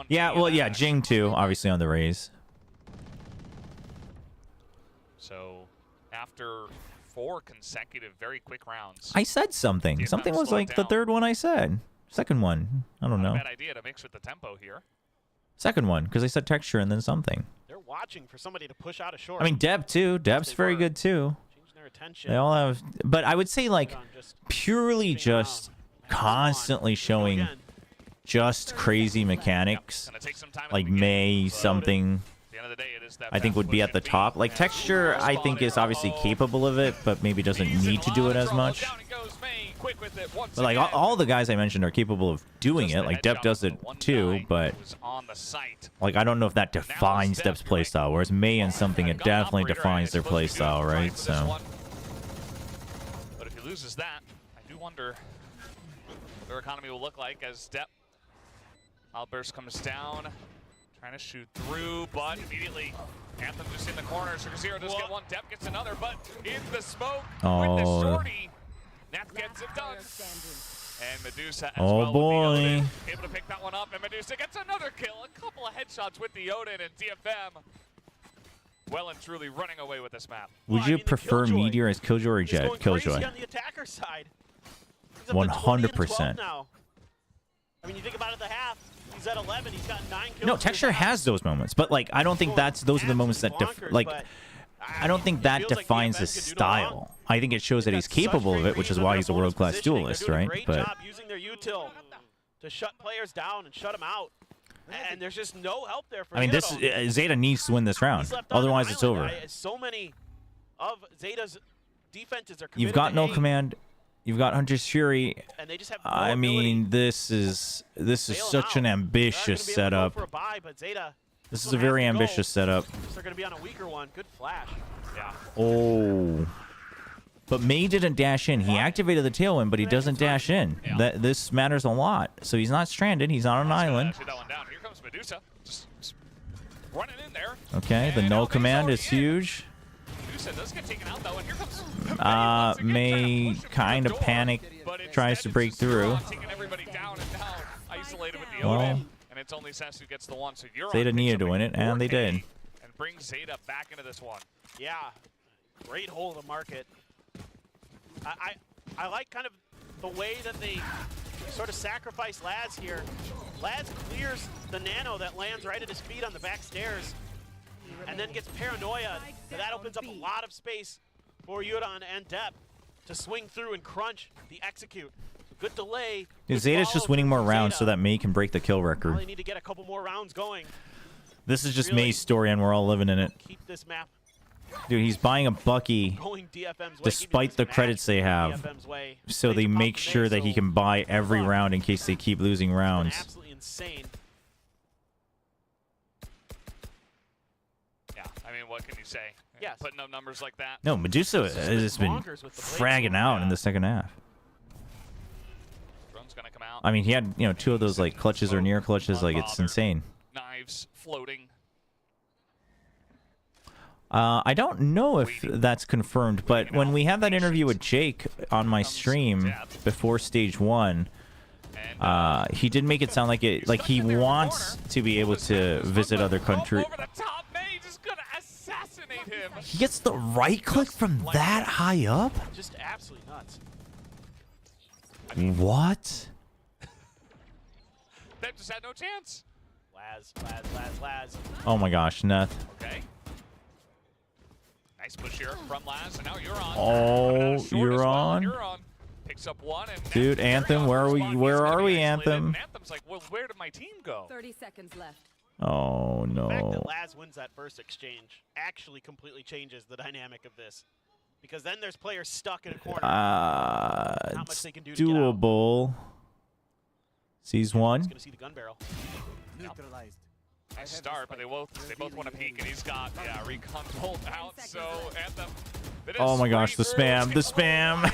Yeah, well, yeah, Jing, too, obviously on the Rays. So, after 4 consecutive very quick rounds. I said something. Something was like the third one I said. Second one. I don't know. Bad idea to mix with the tempo here. Second one, because I said texture and then something. They're watching for somebody to push out a short. I mean, Deb, too. Deb's very good, too. They all have, but I would say like purely just constantly showing just crazy mechanics, like May something, I think would be at the top. Like Texture, I think is obviously capable of it, but maybe doesn't need to do it as much. But like all the guys I mentioned are capable of doing it. Like Deb does it too, but like I don't know if that defines Deb's playstyle. Whereas May and something, it definitely defines their playstyle, right? So. Loses that, I do wonder what their economy will look like as Depp outburst comes down, trying to shoot through, but immediately Anthem just in the corner. Sugar Zero does get one, Depp gets another, but in the smoke with the shorty, Nat gets it done. And Medusa as well with the Odin, able to pick that one up, and Medusa gets another kill, a couple of headshots with the Odin, and DFM well and truly running away with this map. Would you prefer Meteor as Killjoy or Jet? Killjoy. 100%. Now. I mean, you think about it at the half. He's at 11. He's got 9 kills. No, Texture has those moments, but like I don't think those are the moments that I don't think that defines his style. I think it shows that he's capable of it, which is why he's a world-class duelist, right? But using their util to shut players down and shut them out. And there's just no help there for I mean, ZETA needs to win this round. Otherwise, it's over. So many of ZETA's defenses are You've got No Command. You've got Hunter's Fury. And they just have I mean, this is such an ambitious setup. This is a very ambitious setup. They're going to be on a weaker one. Good flash. Yeah. Oh. But May didn't dash in. He activated the tailwind, but he doesn't dash in. This matters a lot. So he's not stranded. He's not on an island. Here comes Medusa. Just running in there. Okay, the null command is huge. Medusa does get taken out though, and here comes May kind of panic, tries to break through. Taking everybody down and now isolated with the Odin. And it's only Sess who gets the one. So ZETA needed to win it, and they did. And brings ZETA back into this one. Yeah. Great hold of the market. I like kind of the way that they sort of sacrifice Lads here. Lads clears the nano that lands right at his feet on the back stairs and then gets paranoia. That opens up a lot of space for Yuran and Depp to swing through and crunch the execute. Good delay. ZETA's just winning more rounds so that May can break the kill record. They need to get a couple more rounds going. This is just May's story and we're all living in it. Keep this map. Dude, he's buying a Bucky despite the credits they have, so they make sure that he can buy every round in case they keep losing rounds. Absolutely insane. Yeah, I mean, what can you say? Yes. Putting up numbers like that. No, Medusa has been fragging out in the second half. Drone's gonna come out. I mean, he had 2 of those like clutches or near clutches. Like it's insane. Knives floating. I don't know if that's confirmed, but when we had that interview with Jake on my stream before stage 1, he did make it sound like he wants to be able to visit other countries. He gets the right click from that high up? Just absolutely nuts. What? They just had no chance. Laz. Oh my gosh, Neth. Okay. Nice push here from Laz, and now you're on. Oh, you're on. Picks up one, and dude, Anthem, where are we? Where are we, Anthem? Anthem's like, well, where did my team go? 30 seconds left. Oh The fact no. that Laz wins that first exchange actually completely changes the dynamic of this. Because then there's players stuck in a corner. Not much It's they can do to get out. doable. Sees one. He's gonna see the gun barrel. Neutralized. Nice start, but they both want to peek, and he's got recon pulled out. So Anthem. Oh my gosh, the spam, the spam.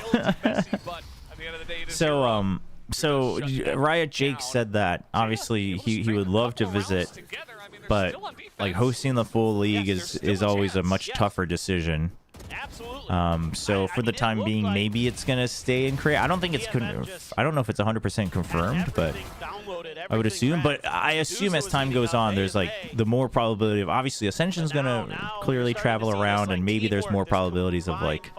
So Riot Jake said that obviously he would love to visit, but like hosting the full league is always a much tougher decision. So for the time being, maybe it's gonna stay in Korea. I don't think it's I don't know if it's 100% confirmed, but I would assume. But I assume as time goes on, there's like the more probability of obviously Ascension's gonna clearly travel around, and maybe there's more probabilities of like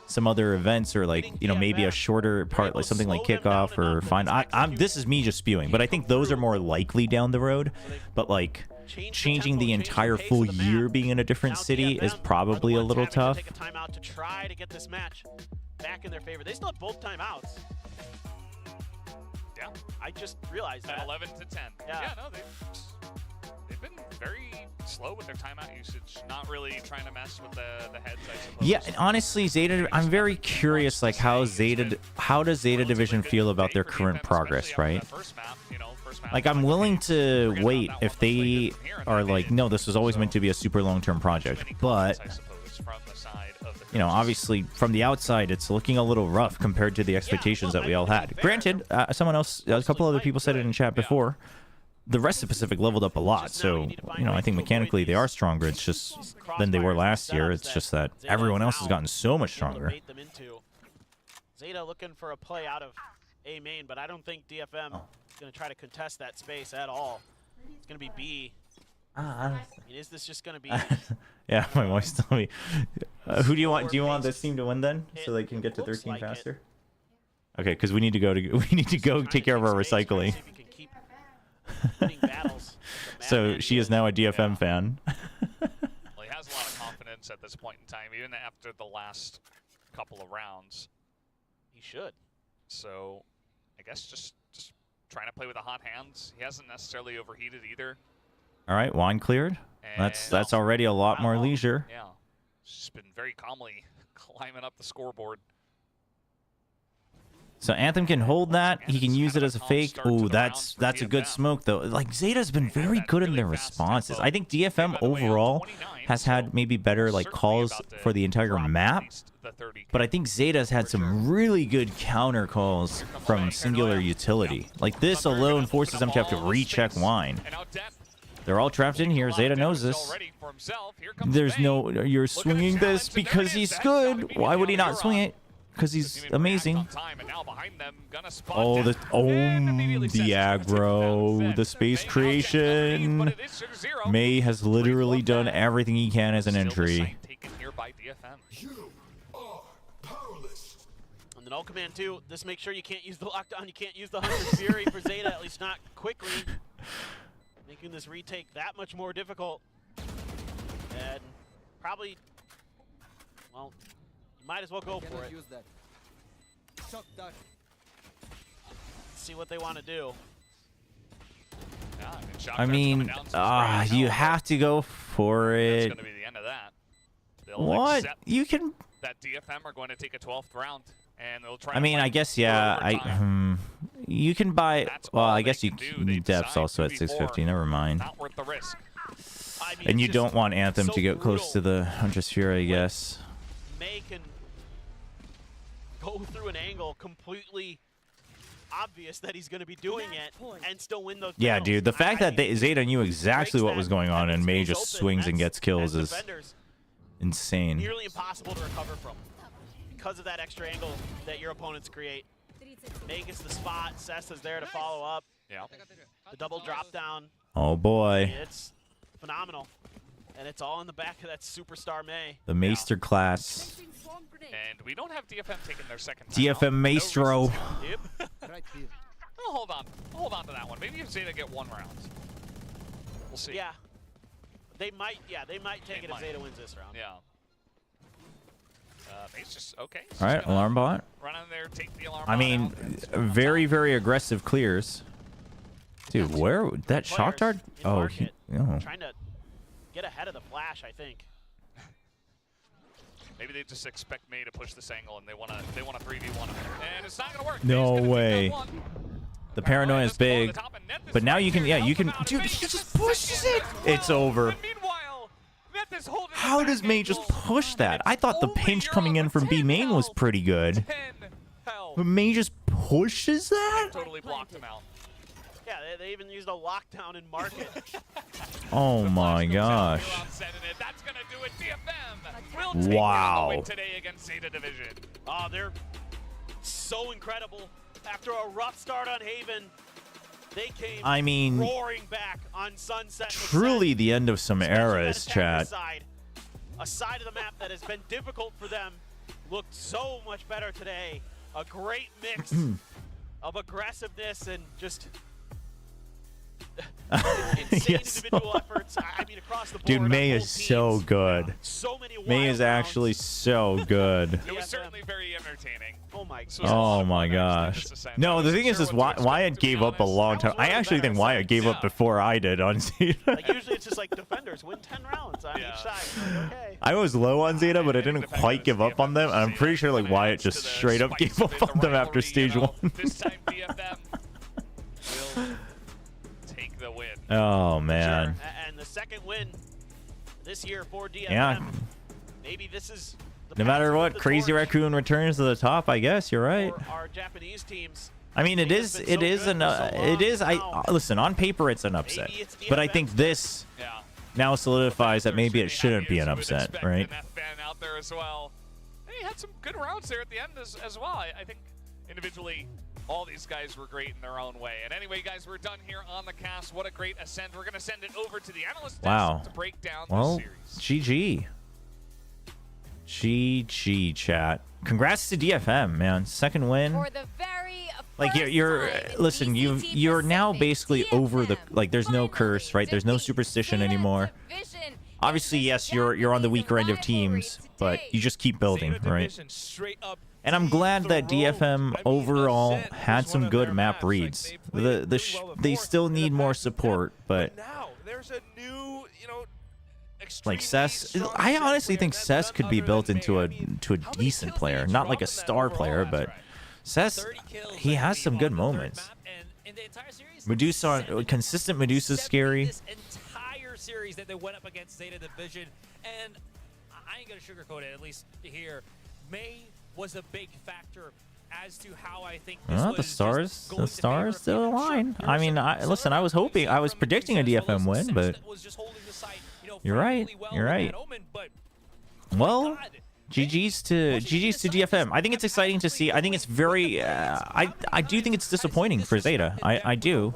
some other events, or like, you know, maybe a shorter part, like something like kickoff or this is me just spewing, but I think those are more likely down the road. But like changing the entire full year being in a different city is probably a little tough. Take a timeout to try to get this match back in their favor. They still have both timeouts. Yeah, I just realized that. 11 to 10. Yeah, no, they've been very slow with their timeout usage. Not really trying to mess with the heads, I suppose. Yeah, and honestly, Zeta, I'm very curious, like how does Zeta Division feel about their current progress, right? Like, I'm willing to wait if they are like, no, this was always meant to be a super long-term project, but you know, obviously from the outside, it's looking a little rough compared to the expectations that we all had. Granted, someone else, a couple other people said it in chat before. The rest of Pacific leveled up a lot, so you know, I think mechanically they are stronger. It's just than they were last year. It's just that everyone else has gotten so much stronger. Zeta looking for a play out of A main, but I don't think DFM is going to try to contest that space at all. It's going to be B. I mean, is this just going to be? Yeah, my wife's telling me. Who do you want? Do you want this team to win then, so they can get to 13 faster? Okay, because we need to go take care of our recycling. So she is now a DFM fan. Well, he has a lot of confidence at this point in time, even after the last couple of rounds. He should. So I guess just trying to play with the hot hands. He hasn't necessarily overheated either. All right, wine cleared. That's already a lot more leisure. Yeah, just been very calmly climbing up the scoreboard. So Anthem can hold that. He can use it as a fake. Oh, that's a good smoke though. Like, Zeta's been very good in their responses. I think DFM overall has had maybe better like calls for the entire map, but I think Zeta's had some really good counter calls from singular utility. Like, this alone forces them to have to recheck wine. They're all trapped in here. Zeta knows this. There's no, you're swinging this because he's good. Why would he not swing it? Because he's amazing. Oh, the aggro, the space creation. May has literally done everything he can as an entry. And then all command 2, just make sure you can't use the lockdown, you can't use the Hunter's Fury for Zeta, at least not quickly. Making this retake that much more difficult. And probably, well, might as well go for it. Use that. Let's see what they want to do. I mean, you have to go for it. That's going to be the end of that. What? You can. That DFM are going to take a 12th round, and they'll try. I mean, I guess yeah. You can buy. Well, I guess you depths also at 650. Never mind. Not worth the risk. And you don't want Anthem to get close to the Hunter's Fury, I guess. May can go through an angle completely obvious that he's going to be doing it and still win those Yeah, battles. dude. The fact that Zeta knew exactly what was going on and May just swings and gets kills is insane. Nearly impossible to recover from because of that extra angle that your opponents create. May gets the spot. Cess is there to follow up. Yeah. The double drop down. Oh boy. It's phenomenal. And it's all in the back of that superstar May. The Maester class. And we don't have DFM taking their second time DFM Maestro. Yep. Hold on to that one. Maybe if Zeta get 1 round. We'll see. Yeah. They might take it if Zeta wins this round. Yeah. May's just okay. All right, alarm bot. Run in there, take the alarm. I mean, very, very aggressive clears. Dude, where that shock dart? Oh, Trying to get ahead of the flash, I think. Maybe they just expect May to push this angle and they want to 3v1 him. And it's not going to work. No way. The paranoia is big. But now you can, yeah, you can. Dude, he just pushes it. It's over. How does May just push that? I thought the pinch coming in from B main was pretty good. But May just pushes that? Totally blocked him out. Yeah, they even used a lockdown in market. Oh my gosh. That's going to do it. DFM will take Wow. the win today against ZETA Division. Oh, they're so incredible. After a rough start on Haven, they came roaring back on Sunset. Truly the end of some eras, chat. A side of the map that has been difficult for them looked so much better today. A great mix of aggressiveness and just insane individual efforts. I mean, across the board. Dude, May is so good. So many May is actually so good. It was certainly very entertaining. Oh my Oh my gosh. No, the thing is Wyatt gave up a long time. I actually think Wyatt gave up before I did on ZETA. Like usually it's just like defenders win 10 rounds on each side. Like, okay. I was low on ZETA, but I didn't quite give up on them. And I'm pretty sure like Wyatt just straight up gave up on them after stage 1. This time DFM will take the win. Oh man. And the second win this year for DFM. Yeah. Maybe this is No matter what, Crazy Raccoon returns to the top. I guess you're right. our Japanese teams. I mean, listen, on paper it's an upset, but I think this now solidifies that maybe it shouldn't be an upset, right? Out there as well. He had some good rounds there at the end as well. I think individually all these guys were great in their own way. And anyway, guys, we're done here on the cast. What a great ascent. We're going to send it over to the analyst desk to break down the series. GG, chat. Congrats to DFM, man. Second win. For the very like you're listen, you're now basically over the there's no curse, right? There's no superstition anymore. Obviously, yes, you're on the weaker end of teams, but you just keep building, right? And I'm glad that DFM overall had some good map reads. They still need more support, but like Cess, I honestly think Cess could be built into a decent player, not like a star player, but Cess, he has some good moments. Medusa, consistent Medusa's scary. This entire series that they went up against ZETA Division, and I ain't gonna sugarcoat it. At least here, May was a big factor as to how I think this was the stars still align. I mean, listen, I was predicting a DFM win, but you're right. You're right. Well, GG's to DFM. I think it's exciting to see. I think it's very. I do think it's disappointing for ZETA. I do.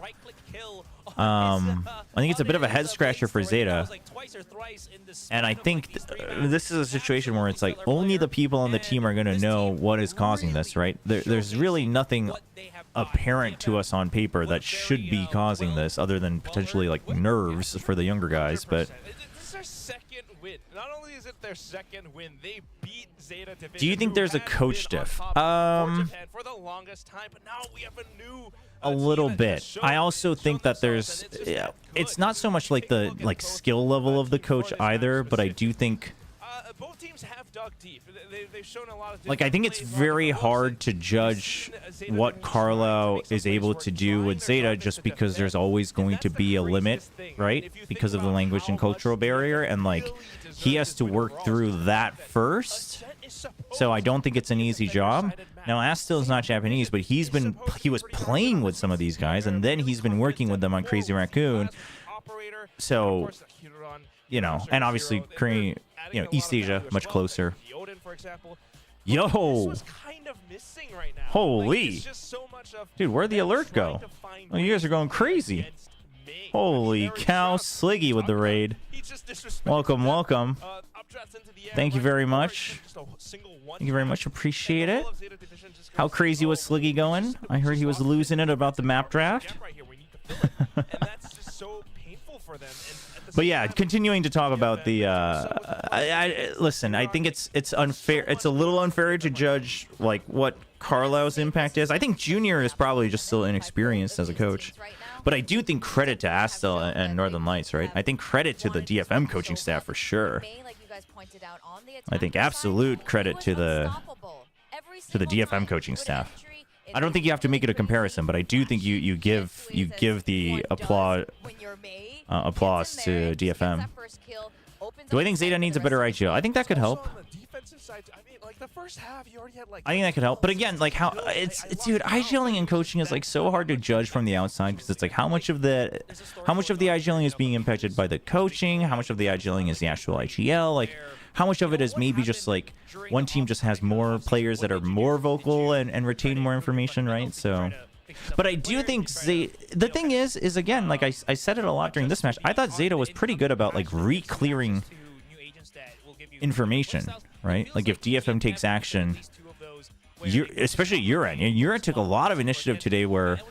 I think it's a bit of a head scratcher for ZETA. And I think this is a situation where it's like only the people on the team are going to know what is causing this, right? There's really nothing apparent to us on paper that should be causing this other than potentially like nerves for the younger guys, but This is their second win. Not only is it their second win, they beat ZETA Division. do you think there's a coach diff? For the longest time, but now we have a new A little bit. I also think that there's it's not so much like the skill level of the coach either, but I do think both teams have dug deep. They've shown a lot of I think it's very hard to judge what Carlo is able to do with ZETA just because there's always going to be a limit, right? Because of the language and cultural barrier, and he has to work through that first. So I don't think it's an easy job. Now, Astil is not Japanese, but he was playing with some of these guys, and then he's been working with them on Crazy Raccoon. So, and obviously, East Asia, much closer. Yo! Holy! Dude, where'd the alert go? Oh, you guys are going crazy. Holy cow, Sliggy with the raid. Welcome, welcome. Thank you very much. Thank you very much, appreciate it. How crazy was Sliggy going? I heard he was losing it about the map draft. so painful for them. And at the But same yeah, time, continuing to talk about the listen, I think it's unfair. It's a little unfair to judge like what Carlisle's impact is. I think Junior is probably just still inexperienced as a coach. But I do think credit to Astel and Northern Lights, right? I think credit to the DFM coaching staff for sure. I think absolute credit to the DFM coaching staff. I don't think you have to make it a comparison, but I do think you give the applause to DFM. Do I think ZETA needs a better IGL? I think that could help. the first half, you already had like. I think that could help, but again, like how it's dude, IGLing and coaching is like so hard to judge from the outside because it's like how much of the IGLing is being impacted by the coaching, how much of the IGLing is the actual IGL, like how much of it is maybe just like one team just has more players that are more vocal and retain more information, right? So. But I do think the thing is again, like I said it a lot during this match, I thought ZETA was pretty good about like re-clearing information, right? Like if DFM takes action, especially Uran took a lot of initiative today where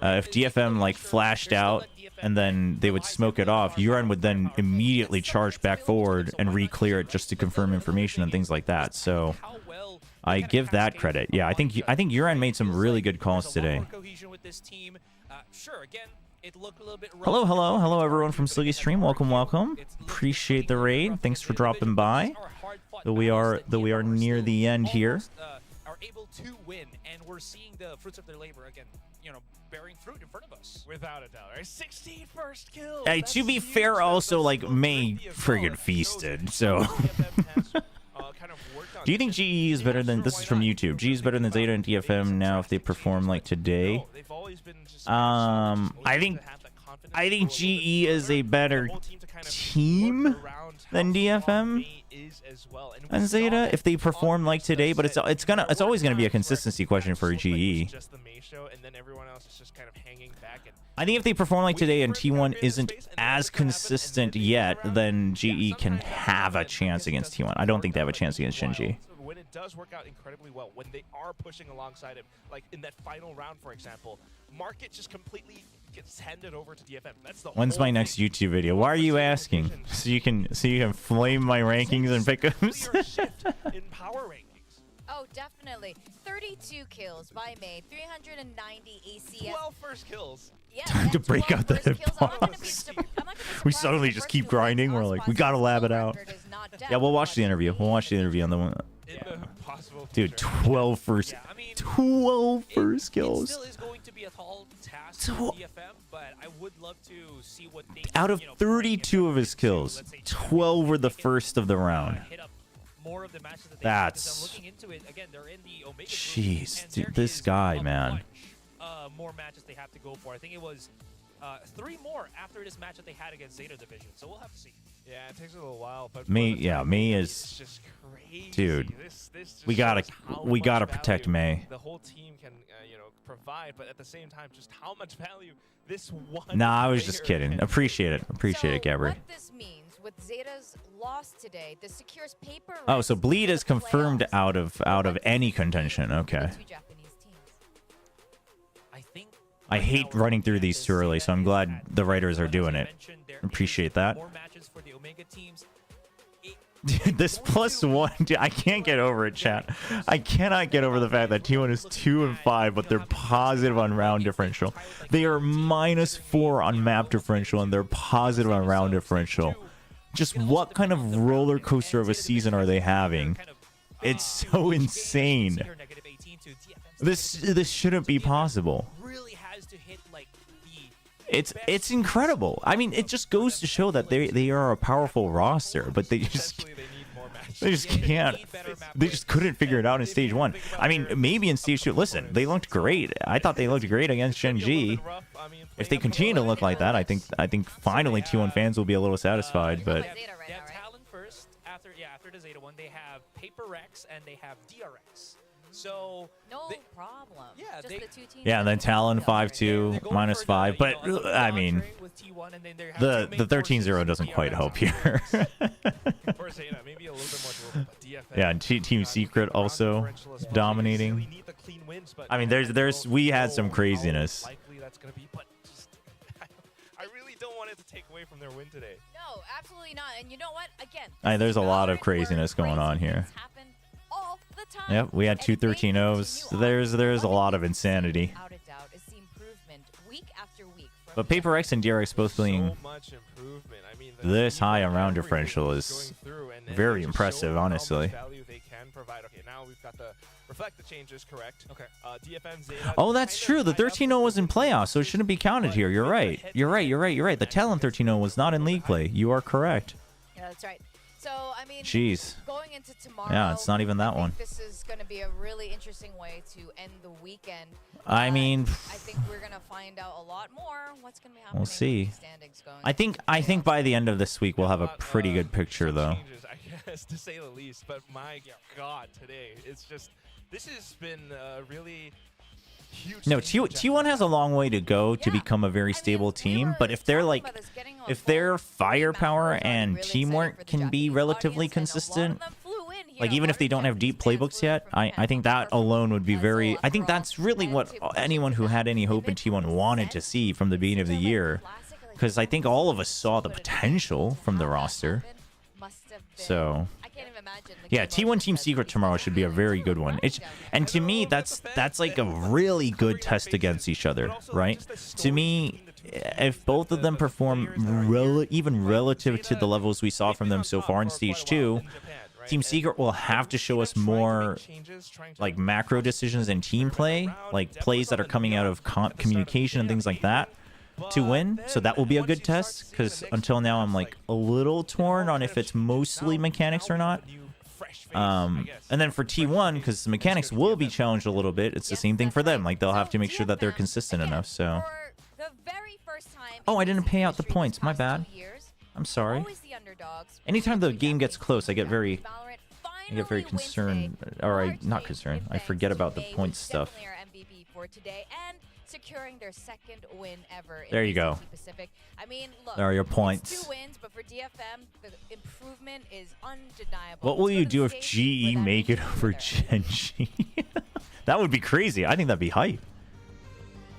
if DFM like flashed out and then they would smoke it off, Uran would then immediately charge back forward and re-clear it just to confirm information and things like that. So I give that credit. Yeah, I think Uran made some really good calls today. Hello everyone from Sliggy Stream. Welcome. Appreciate the raid. Thanks for dropping by. Though we are near the end here. Are able to win, and we're seeing the fruits of their labor again. Bearing fruit in front of us. Without a doubt. Right? 16 first kills. Hey, to be fair, also like May friggin' feasted. So. Do you think GE is better than, this is from YouTube, GE is better than ZETA and DFM now if they perform like today? I think GE is a better team than DFM and ZETA if they perform like today, but it's always gonna be a consistency question for GE. I think if they perform like today and T1 isn't as consistent yet, then GE can have a chance against T1. I don't think they have a chance against Shinji. When it does work out incredibly well, when they are pushing alongside him, like in that final round, for example, Market just completely gets handed over to DFM. That's the When's my next YouTube video? Why are you asking? So you can flame my rankings and pickups. In power rankings. Oh, definitely. 32 kills by May, 390 ACS. 12 first kills. Yeah, Time to break out the hip box. We suddenly just keep grinding. We're like, we gotta lab it out. Yeah, we'll watch the interview. We'll watch the interview on the one. Dude, 12 first kills. It still is going to be a tall task for DFM, but I would love to see what they Out of 32 of his kills, 12 were the first of the round. That's jeez, dude, this guy, man. More matches they have to go for. I think it was 3 more after this match that they had against ZETA Division. So we'll have to see. Yeah, it takes a little while, but May is just crazy. Dude. This just we gotta shows protect value May. The whole team can provide, but at the same time, just how much value this one. Nah, I was just kidding. Appreciate it, Gabri. What this means with ZETA's loss today, this secures paper. Oh, so Bleed is confirmed out of any contention. Okay. I hate running through these too early, so I'm glad the writers are doing it. Appreciate that. Dude, this +1, dude, I can't get over it, chat. I cannot get over the fact that T1 is 2 and 5, but they're positive on round differential. They are -4 on map differential, and they're positive on round differential. Just what kind of roller coaster of a season are they having? It's so insane. This shouldn't be possible. It's incredible. I mean, it just goes to show that they are a powerful roster, but they just can't. They just couldn't figure it out in stage 1. I mean, maybe in stage 2. Listen, they looked great. I thought they looked great against Shenji. If they continue to look like that, I think finally T1 fans will be a little satisfied. But Talon first. After the ZETA one, they have Paper Rex and they have DRX. So no problem. Yeah, just the 2 teams. yeah, and then Talon 5-2 -5. But I mean, the 13-0 doesn't quite help here. Yeah, and Team Secret also dominating. I mean, we had some craziness. take away from their win today. No, absolutely not. And you know what? Again, There's a lot of craziness going on here. all the time. Yep, we had two 13-0s. There's a lot of insanity. Without a doubt, is the improvement week after week. But Paper X and DRX both being So much improvement. I mean, this high on round differential is very impressive, honestly. Value they can provide. Okay, now we've got the reflect the changes correct. Okay. DFM ZETA. Oh, that's true. The 13-0 was in playoffs, so it shouldn't be counted here. You're right. You're right. The Talon 13-0 was not in league play. You are correct. Yeah, that's right. So, I mean, Jeez. going into tomorrow, Yeah, it's not even that one. this is going to be a really interesting way to end the weekend. I mean, I think we're going to find out a lot more what's going to be happening. we'll see. With the standings going. I think by the end of this week we'll have a pretty good picture, though. Changes, I guess, to say the least. But my God, today it's just this has been really huge. No, T1 has a long way to go to become a very stable team, but if their firepower and teamwork can be relatively consistent, like even if they don't have deep playbooks yet, I think that alone would be very. I think that's really what anyone who had any hope in T1 wanted to see from the beginning of the year, because I think all of us saw the potential from the roster. So. Yeah, T1 Team Secret tomorrow should be a very good one. And to me, that's like a really good test against each other, right? To me, if both of them perform even relative to the levels we saw from them so far in Stage 2, Team Secret will have to show us more like macro decisions and team play, like plays that are coming out of communication and things like that, to win. So that will be a good test, because until now I'm like a little torn on if it's mostly mechanics or not. And then for T1, because the mechanics will be challenged a little bit, it's the same thing for them. Like they'll have to make sure that they're consistent enough. So, oh, I didn't pay out the points. My bad. I'm sorry. Anytime the game gets close, I get very concerned, or not concerned. I forget about the points stuff. Securing their second win ever. There you go. Pacific. I mean, look, there are your points. It's 2 wins, but for DFM, the improvement is undeniable. What will you do if GE make it over Genji? That would be crazy. I think that'd be hype.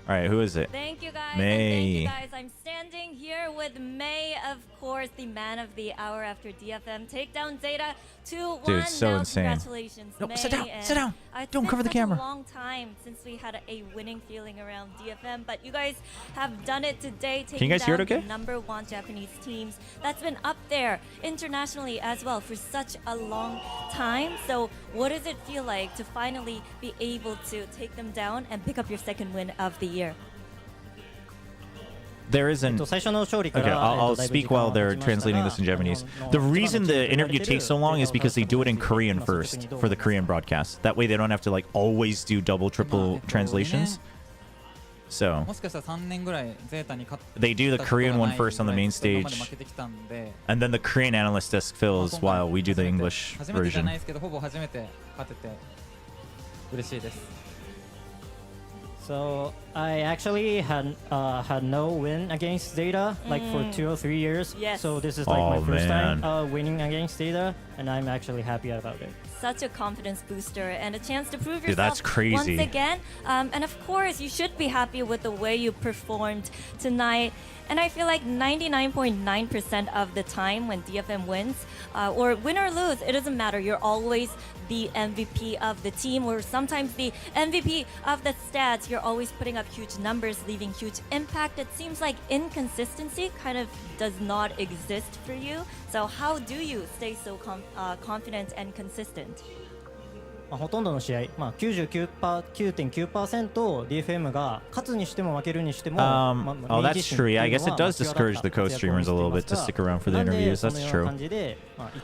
All right, who is it? Thank you guys. May. Thank you guys. I'm standing here with May, of course, the man of the hour after DFM. Take down ZETA 2-1. Dude, so now, insane. Congratulations, No, May. sit down. Sit down. Don't It's cover the been camera. such a long time since we had a winning feeling around DFM, but you guys have done it today. Taking you guys hear it okay? the #1 Japanese teams that's been up there internationally as well for such a long time. So what does it feel like to finally be able to take them down and pick up your second win of the year? There isn't. Okay, I'll speak while they're translating this in Japanese. The reason the interview takes so long is because they do it in Korean first for the Korean broadcast. That way they don't have to like always do double, triple translations. So they do the Korean one first on the main stage, and then the Korean analyst desk fills while we do the English version. So I actually had no win against ZETA like for 2 or 3 years. Yes. So this is like my first time winning against ZETA, and I'm actually happy about it. Such a confidence booster and a chance to prove yourself. Dude, that's crazy. Once again. And of course, you should be happy with the way you performed tonight. And I feel like 99.9% of the time when DFM wins, or win or lose, it doesn't matter. You're always the MVP of the team, or sometimes the MVP of the stats. You're always putting up huge numbers, leaving huge impact. It seems like inconsistency kind of does not exist for you. So how do you stay so confident and consistent? ほとんどの試合、9.9% DFM が勝つにしても負けるにしても、oh, that's true. Yeah, I guess it does discourage the co-streamers a little bit to stick around for the interviews. That's true.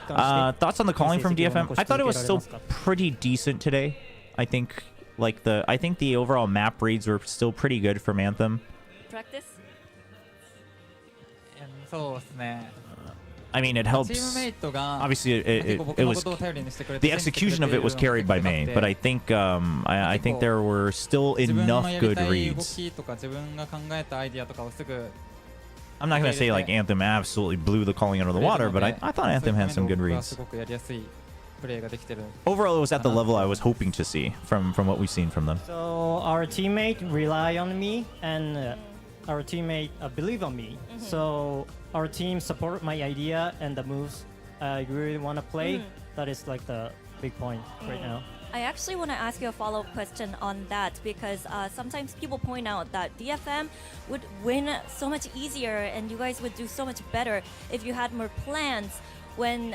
Thoughts on the calling from DFM? I thought it was still pretty decent today. I think the overall map reads were still pretty good from Anthem. Practice? I mean, it helps. Obviously, it was the execution of it was carried by May, but I think there were still enough good reads. I'm not gonna say like Anthem absolutely blew the calling out of the water, but I thought Anthem had some good reads. Overall, it was at the level I was hoping to see from what we've seen from them. So our teammate rely on me, and our teammate believe on me. So our team support my idea and the moves I really want to play. That is like the big point right now. I actually want to ask you a follow-up question on that because sometimes people point out that DFM would win so much easier and you guys would do so much better if you had more plans when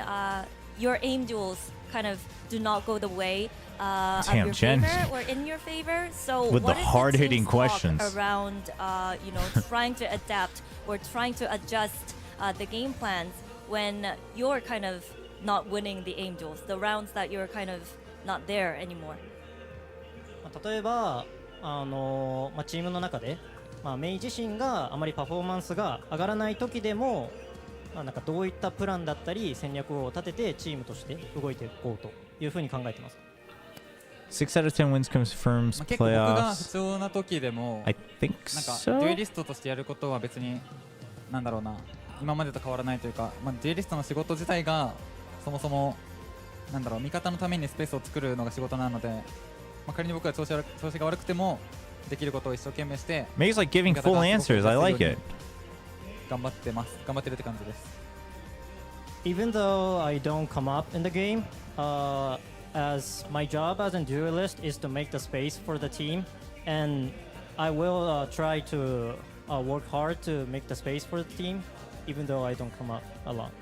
your aim duels kind of do not go the way of your favor or in your favor. So with what the is hard-hitting team's questions talk around trying to adapt or trying to adjust the game plans when you're kind of not winning the aim duels, the rounds that you're kind of not there anymore. 例えばチームの中で、メイ自身があまりパフォーマンスが上がらない時でも、なんかどういったプランだったり戦略を立ててチームとして動いていこうというふうに考えてます。6 out of 10 wins confirms 結構僕が playoffs. 普通な時でも I think なんか so. デュエリストとしてやることは別になんだろうな、今までと変わらないというか、デュエリストの仕事自体がそもそもなんだろう、味方のためにスペースを作るのが仕事なので、仮に僕が調子が悪くてもできることを一生懸命して May's like giving full answers. I like it. 頑張ってるって感じです。Even though I don't come up in the game, as my job as a duelist is to make the space for the team, and I will try to work hard to make the space for the team, even though I don't come up a lot.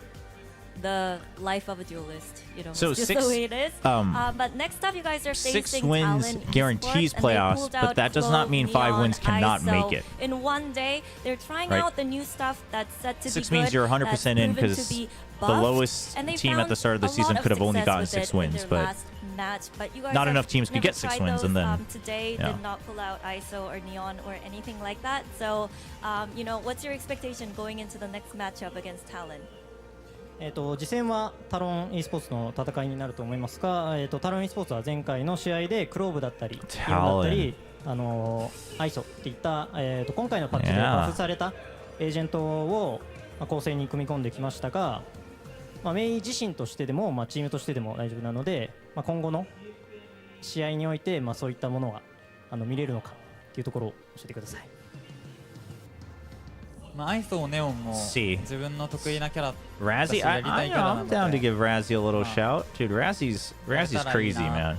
The life of a duelist, So it's just six- the way it is. But next up, you guys are facing 6 wins Talon guarantees Esports, and they playoffs, pulled but out that does not mean 5 Neon, wins cannot ISO. make it. In one day, they're trying Right. out the new stuff that's set to 6 be means good, you're 100% that's in proven to because be the buffed, lowest and they team at the found start of the a lot season could have only success gotten with 6 it in wins, their but last match. But you guys not have enough teams could never get 6 tried wins, those, and then today yeah. did not pull out ISO or Neon or anything like that. So, what's your expectation going into the next matchup against Talon? 次戦はタロン e スポーツの戦いになると思いますが、タロン e スポーツは前回の試合でクローブだったり、イオンだったり、アイソっていった、今回のパッチでバフされたエージェントを、構成に組み込んできましたが、メイ自身としてでも、チームとしてでも大丈夫なので、今後の試合において、そういったものが見れるのかっていうところを教えてください。アイソーネオンも自分の得意なキャラ Razzie, I'm down to give Razzie a little shout. Dude, Razzie's crazy, man.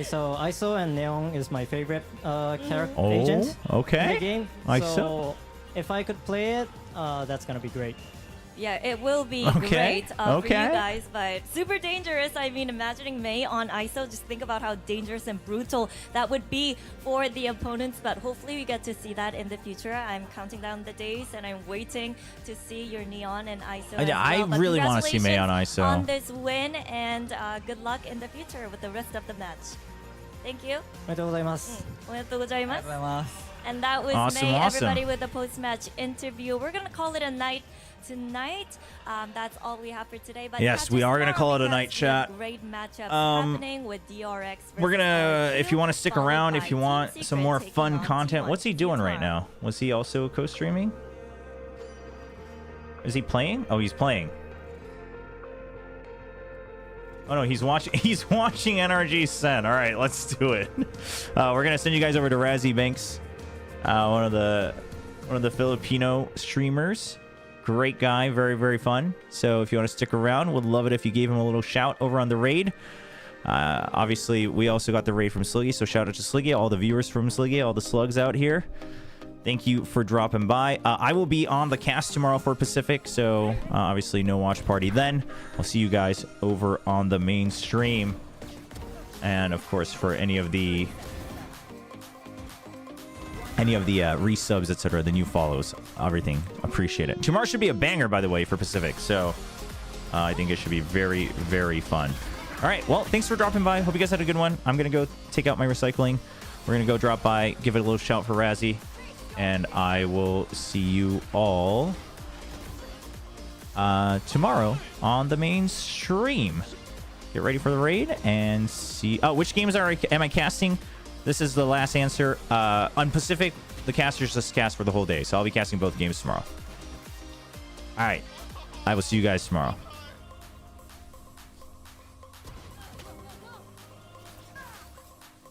So ISO and Neon is my favorite character Oh, agent okay. in the game. ISO. So if I could play it, that's gonna be great. Yeah, it will be Okay, great for okay. you guys, but super dangerous. I mean, imagining Mei on ISO, just think about how dangerous and brutal that would be for the opponents, but hopefully we get to see that in the future. I'm counting down the days and I'm waiting to see your Neon and ISO as well. I But really want to see Mei on ISO. on this win, and good luck in the future with the rest of the match. Thank you. おめでとうございます。おめでとうございます。ありがとうございます。 And that was Awesome, Mei, awesome. everybody, with the post-match interview. We're gonna call it a night tonight. That's all we have for today. But Yes, we are gonna call it a night, chat. Great matchups happening with DRX. We're gonna, if you want to stick followed around, by if you Team want Secret some more taking fun on content, T1 what's he doing right now? Was he also co-streaming? Is he playing? Oh, he's playing. Oh no, he's watching. He's watching NRG Sen. All right, let's do it. We're gonna send you guys over to Razzie Banks, one of the Filipino streamers. Great guy, very, very fun. So if you want to stick around, would love it if you gave him a little shout over on the raid. Obviously, we also got the raid from Sliggy, so shout out to Sliggy, all the viewers from Sliggy, all the slugs out here. Thank you for dropping by. I will be on the cast tomorrow for Pacific, so obviously no watch party then. I'll see you guys over on the main stream. And of course, for any of the resubs, etc., the new follows, everything, appreciate it. Tomorrow should be a banger, by the way, for Pacific, so I think it should be very, very fun. All right, well, thanks for dropping by. Hope you guys had a good one. I'm gonna go take out my recycling. We're gonna go drop by, give it a little shout for Razzie, and I will see you all tomorrow on the main stream. Get ready for the raid and see. Oh, which games am I casting? This is the last answer. On Pacific, the casters just cast for the whole day, so I'll be casting both games tomorrow. All right, I will see you guys tomorrow.